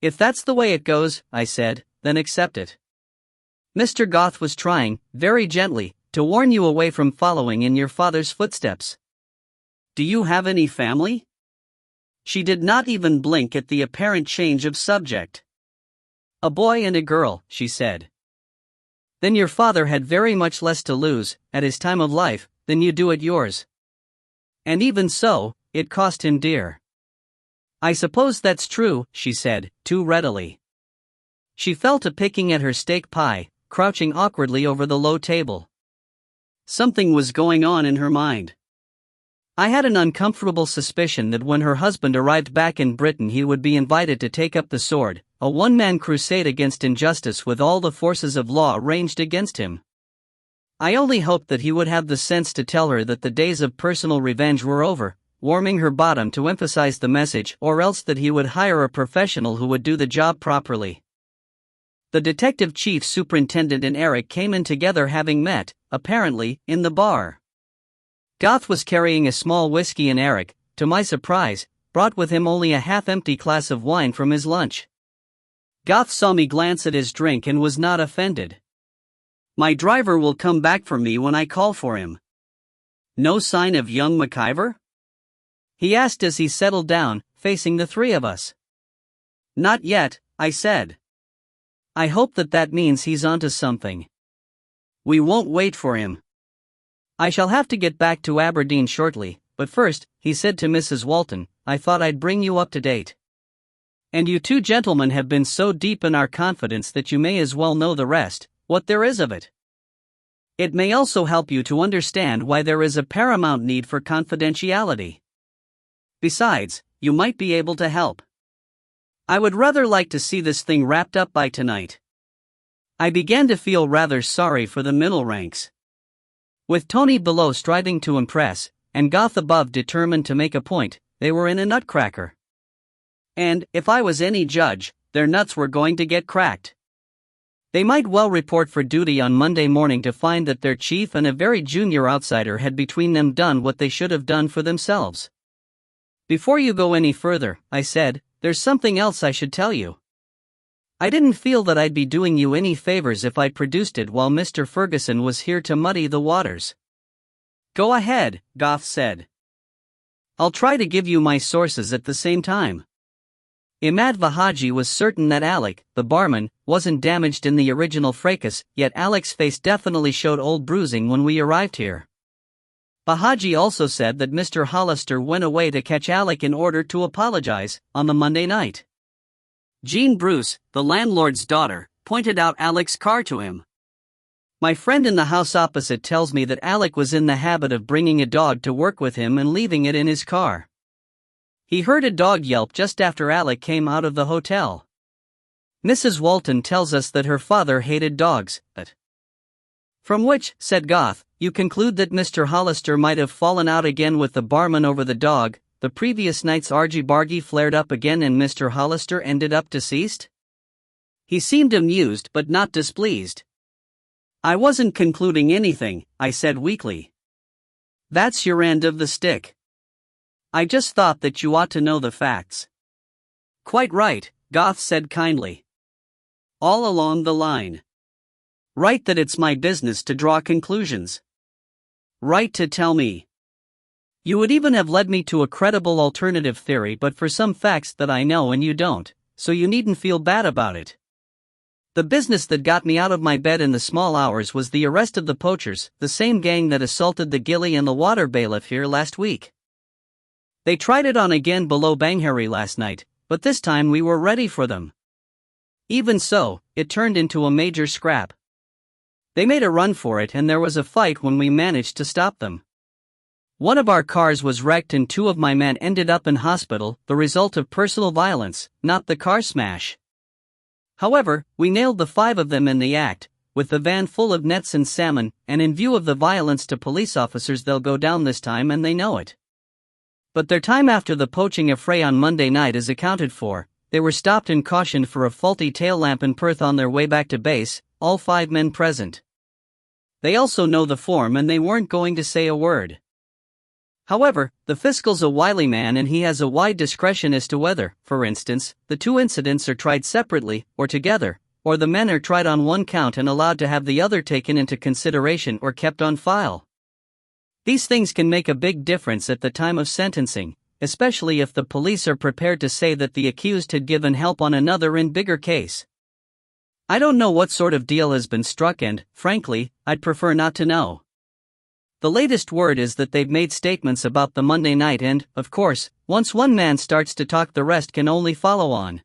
If that's the way it goes, I said, then accept it. Mr. Goth was trying, very gently, to warn you away from following in your father's footsteps. Do you have any family? She did not even blink at the apparent change of subject. A boy and a girl, she said. Then your father had very much less to lose, at his time of life, than you do at yours. And even so, it cost him dear. I suppose that's true, she said, too readily. She fell to picking at her steak pie, crouching awkwardly over the low table. Something was going on in her mind. I had an uncomfortable suspicion that when her husband arrived back in Britain he would be invited to take up the sword, a one-man crusade against injustice with all the forces of law ranged against him. I only hoped that he would have the sense to tell her that the days of personal revenge were over, warming her bottom to emphasize the message, or else that he would hire a professional who would do the job properly. The detective chief superintendent and Eric came in together, having met, apparently, in the bar. Goth was carrying a small whiskey and Eric, to my surprise, brought with him only a half-empty glass of wine from his lunch. Goth saw me glance at his drink and was not offended. "My driver will come back for me when I call for him." "No sign of young McIver?" he asked as he settled down, facing the three of us. "Not yet," I said. "I hope that means he's onto something." "We won't wait for him. I shall have to get back to Aberdeen shortly, but first," he said to Mrs. Walton, "I thought I'd bring you up to date. And you two gentlemen have been so deep in our confidence that you may as well know the rest, what there is of it. It may also help you to understand why there is a paramount need for confidentiality. Besides, you might be able to help. I would rather like to see this thing wrapped up by tonight." I began to feel rather sorry for the middle ranks. With Tony below striving to impress, and Goth above determined to make a point, they were in a nutcracker. And, if I was any judge, their nuts were going to get cracked. They might well report for duty on Monday morning to find that their chief and a very junior outsider had between them done what they should have done for themselves. "Before you go any further," I said, "there's something else I should tell you. I didn't feel that I'd be doing you any favors if I produced it while Mr. Ferguson was here to muddy the waters." "Go ahead," Goff said. "I'll try to give you my sources at the same time." Imad Vahaji was certain that Alec, the barman, wasn't damaged in the original fracas, yet Alec's face definitely showed old bruising when we arrived here. Vahaji also said that Mr. Hollister went away to catch Alec in order to apologize, on the Monday night. Jean Bruce, the landlord's daughter, pointed out Alec's car to him. My friend in the house opposite tells me that Alec was in the habit of bringing a dog to work with him and leaving it in his car. He heard a dog yelp just after Alec came out of the hotel. Mrs. Walton tells us that her father hated dogs, but from which, said Goth, you conclude that Mr. Hollister might have fallen out again with the barman over the dog. The previous night's argy-bargy flared up again and Mr. Hollister ended up deceased? He seemed amused but not displeased. I wasn't concluding anything, I said weakly. That's your end of the stick. I just thought that you ought to know the facts. Quite right, Goth said kindly. All along the line. Right that it's my business to draw conclusions. Right to tell me. You would even have led me to a credible alternative theory but for some facts that I know and you don't, so you needn't feel bad about it. The business that got me out of my bed in the small hours was the arrest of the poachers, the same gang that assaulted the gilly and the water bailiff here last week. They tried it on again below Banghari last night, but this time we were ready for them. Even so, it turned into a major scrap. They made a run for it and there was a fight when we managed to stop them. One of our cars was wrecked and two of my men ended up in hospital, the result of personal violence, not the car smash. However, we nailed the 5 of them in the act, with the van full of nets and salmon, and in view of the violence to police officers they'll go down this time and they know it. But their time after the poaching affray on Monday night is accounted for. They were stopped and cautioned for a faulty tail lamp in Perth on their way back to base, all 5 men present. They also know the form and they weren't going to say a word. However, the fiscal's a wily man and he has a wide discretion as to whether, for instance, the 2 incidents are tried separately, or together, or the men are tried on one count and allowed to have the other taken into consideration or kept on file. These things can make a big difference at the time of sentencing, especially if the police are prepared to say that the accused had given help on another and bigger case. I don't know what sort of deal has been struck and, frankly, I'd prefer not to know. The latest word is that they've made statements about the Monday night and, of course, once one man starts to talk the rest can only follow on.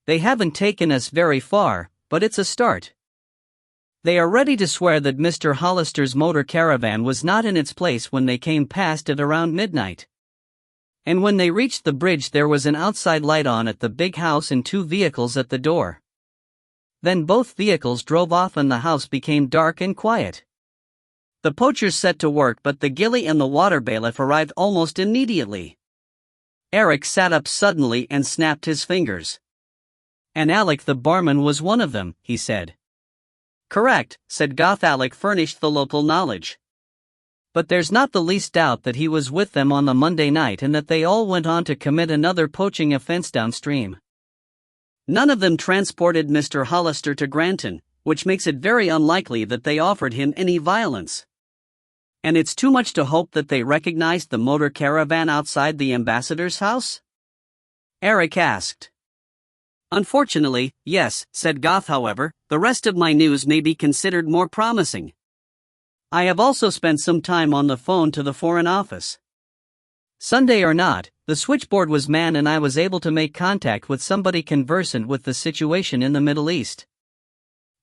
They haven't taken us very far, but it's a start. They are ready to swear that Mr. Hollister's motor caravan was not in its place when they came past it around midnight. And when they reached the bridge, there was an outside light on at the big house and 2 vehicles at the door. Then both vehicles drove off and the house became dark and quiet. The poachers set to work, but the ghillie and the water bailiff arrived almost immediately. Eric sat up suddenly and snapped his fingers. "And Alec the barman was one of them," he said. "Correct," said Goth. "Alec furnished the local knowledge. But there's not the least doubt that he was with them on the Monday night and that they all went on to commit another poaching offense downstream. None of them transported Mr. Hollister to Granton, which makes it very unlikely that they offered him any violence. And it's too much to hope that they recognized the motor caravan outside the ambassador's house?" Eric asked. "Unfortunately, yes," said Goth. "However, the rest of my news may be considered more promising. I have also spent some time on the phone to the Foreign Office. Sunday or not, the switchboard was manned and I was able to make contact with somebody conversant with the situation in the Middle East.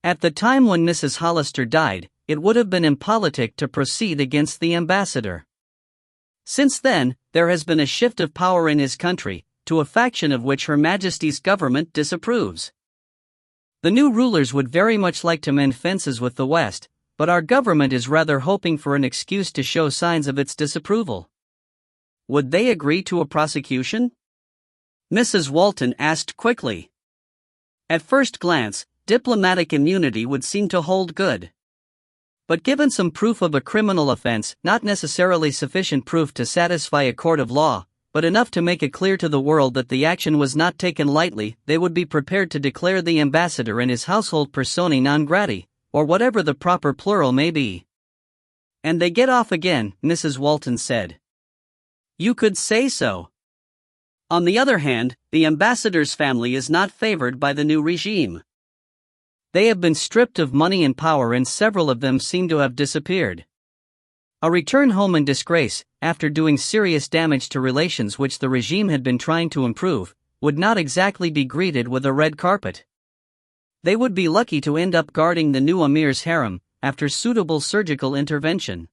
At the time when Mrs. Hollister died, it would have been impolitic to proceed against the ambassador. Since then, there has been a shift of power in his country, to a faction of which Her Majesty's government disapproves. The new rulers would very much like to mend fences with the West, but our government is rather hoping for an excuse to show signs of its disapproval." "Would they agree to a prosecution?" Mrs. Walton asked quickly. "At first glance, diplomatic immunity would seem to hold good. But given some proof of a criminal offense, not necessarily sufficient proof to satisfy a court of law, but enough to make it clear to the world that the action was not taken lightly, they would be prepared to declare the ambassador and his household personae non grati, or whatever the proper plural may be." "And they get off again," Mrs. Walton said. "You could say so. On the other hand, the ambassador's family is not favored by the new regime. They have been stripped of money and power and several of them seem to have disappeared. A return home in disgrace, after doing serious damage to relations which the regime had been trying to improve, would not exactly be greeted with a red carpet. They would be lucky to end up guarding the new Emir's harem, after suitable surgical intervention.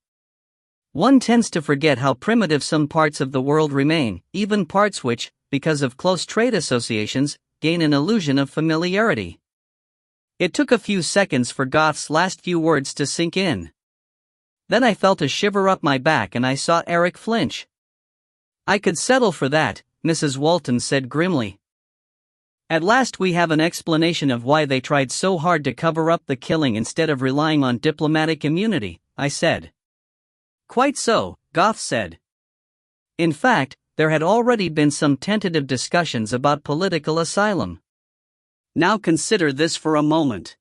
One tends to forget how primitive some parts of the world remain, even parts which, because of close trade associations, gain an illusion of familiarity." It took a few seconds for Goth's last few words to sink in. Then I felt a shiver up my back and I saw Eric flinch. "I could settle for that," Mrs. Walton said grimly. "At last we have an explanation of why they tried so hard to cover up the killing instead of relying on diplomatic immunity," I said. "Quite so," Goth said. "In fact, there had already been some tentative discussions about political asylum. Now consider this for a moment.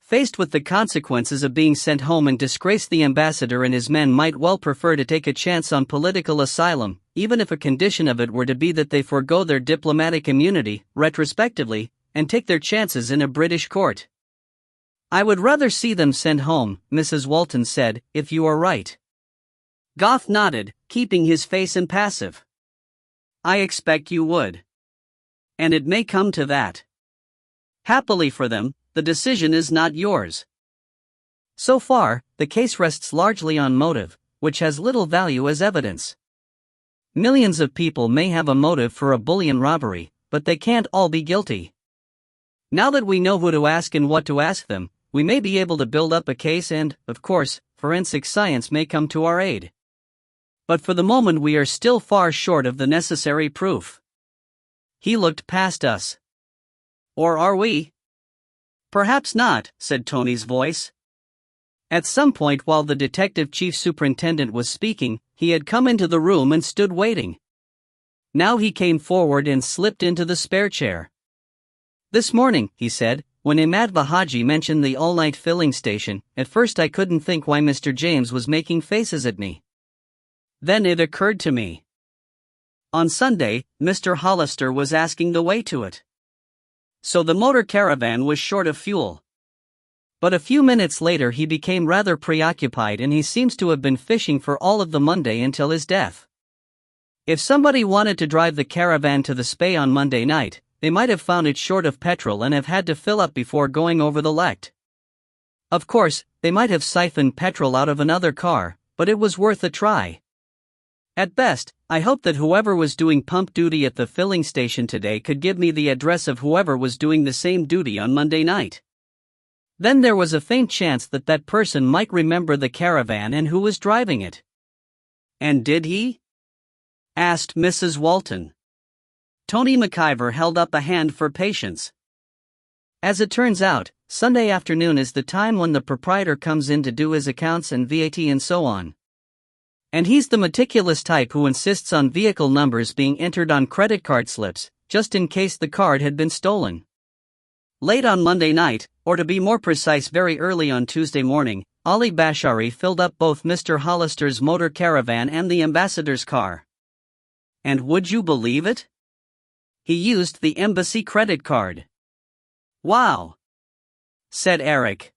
Faced with the consequences of being sent home and disgrace, the ambassador and his men might well prefer to take a chance on political asylum, even if a condition of it were to be that they forego their diplomatic immunity, retrospectively, and take their chances in a British court." "I would rather see them sent home," Mrs. Walton said, "if you are right." Goth nodded, keeping his face impassive. "I expect you would. And it may come to that. Happily for them, the decision is not yours. So far, the case rests largely on motive, which has little value as evidence. Millions of people may have a motive for a bullion robbery, but they can't all be guilty. Now that we know who to ask and what to ask them, we may be able to build up a case and, of course, forensic science may come to our aid. But for the moment we are still far short of the necessary proof." He looked past us. "Or are we?" "Perhaps not," said Tony's voice. At some point while the detective chief superintendent was speaking, he had come into the room and stood waiting. Now he came forward and slipped into the spare chair. "This morning," he said, "when Imad Vahaji mentioned the all-night filling station, at first I couldn't think why Mr. James was making faces at me. Then it occurred to me. On Sunday, Mr. Hollister was asking the way to it. So the motor caravan was short of fuel. But a few minutes later he became rather preoccupied and he seems to have been fishing for all of the Monday until his death. If somebody wanted to drive the caravan to the Spey on Monday night, they might have found it short of petrol and have had to fill up before going over the Lect. Of course, they might have siphoned petrol out of another car, but it was worth a try. At best, I hope that whoever was doing pump duty at the filling station today could give me the address of whoever was doing the same duty on Monday night. Then there was a faint chance that that person might remember the caravan and who was driving it. And did he? Asked Mrs. Walton. Tony McIver held up a hand for patience. As it turns out, Sunday afternoon is the time when the proprietor comes in to do his accounts and VAT and so on. And he's the meticulous type who insists on vehicle numbers being entered on credit card slips, just in case the card had been stolen. Late on Monday night, or to be more precise very early on Tuesday morning, Ali Bashari filled up both Mr. Hollister's motor caravan and the ambassador's car. And would you believe it? He used the embassy credit card. Wow! Said Eric.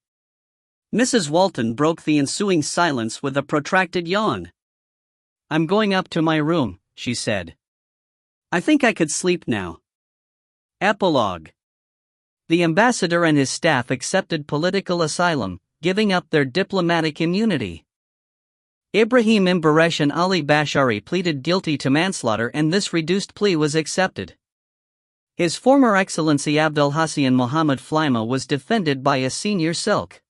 Mrs. Walton broke the ensuing silence with a protracted yawn. I'm going up to my room, she said. I think I could sleep now. Epilogue. The ambassador and his staff accepted political asylum, giving up their diplomatic immunity. Ibrahim Imbaresh and Ali Bashari pleaded guilty to manslaughter, and this reduced plea was accepted. His former Excellency Abdel Hassan Mohammed Flaima was defended by a senior silk.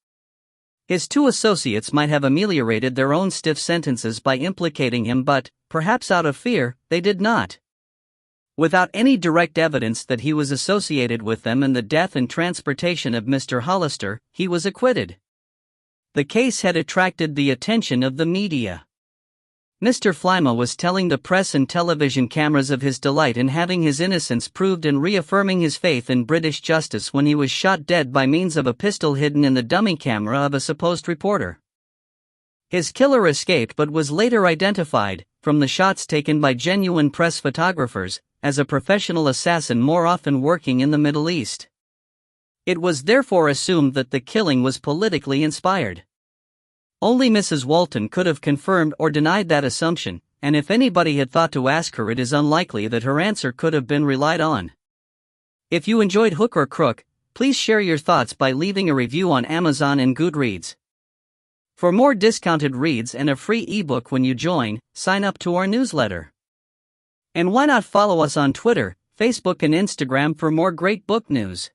His two associates might have ameliorated their own stiff sentences by implicating him, but, perhaps out of fear, they did not. Without any direct evidence that he was associated with them in the death and transportation of Mr. Hollister, he was acquitted. The case had attracted the attention of the media. Mr. Flaima was telling the press and television cameras of his delight in having his innocence proved and reaffirming his faith in British justice when he was shot dead by means of a pistol hidden in the dummy camera of a supposed reporter. His killer escaped but was later identified, from the shots taken by genuine press photographers, as a professional assassin more often working in the Middle East. It was therefore assumed that the killing was politically inspired. Only Mrs. Walton could have confirmed or denied that assumption, and if anybody had thought to ask her, it is unlikely that her answer could have been relied on. If you enjoyed Hook or Crook, please share your thoughts by leaving a review on Amazon and Goodreads. For more discounted reads and a free ebook when you join, sign up to our newsletter. And why not follow us on Twitter, Facebook and Instagram for more great book news?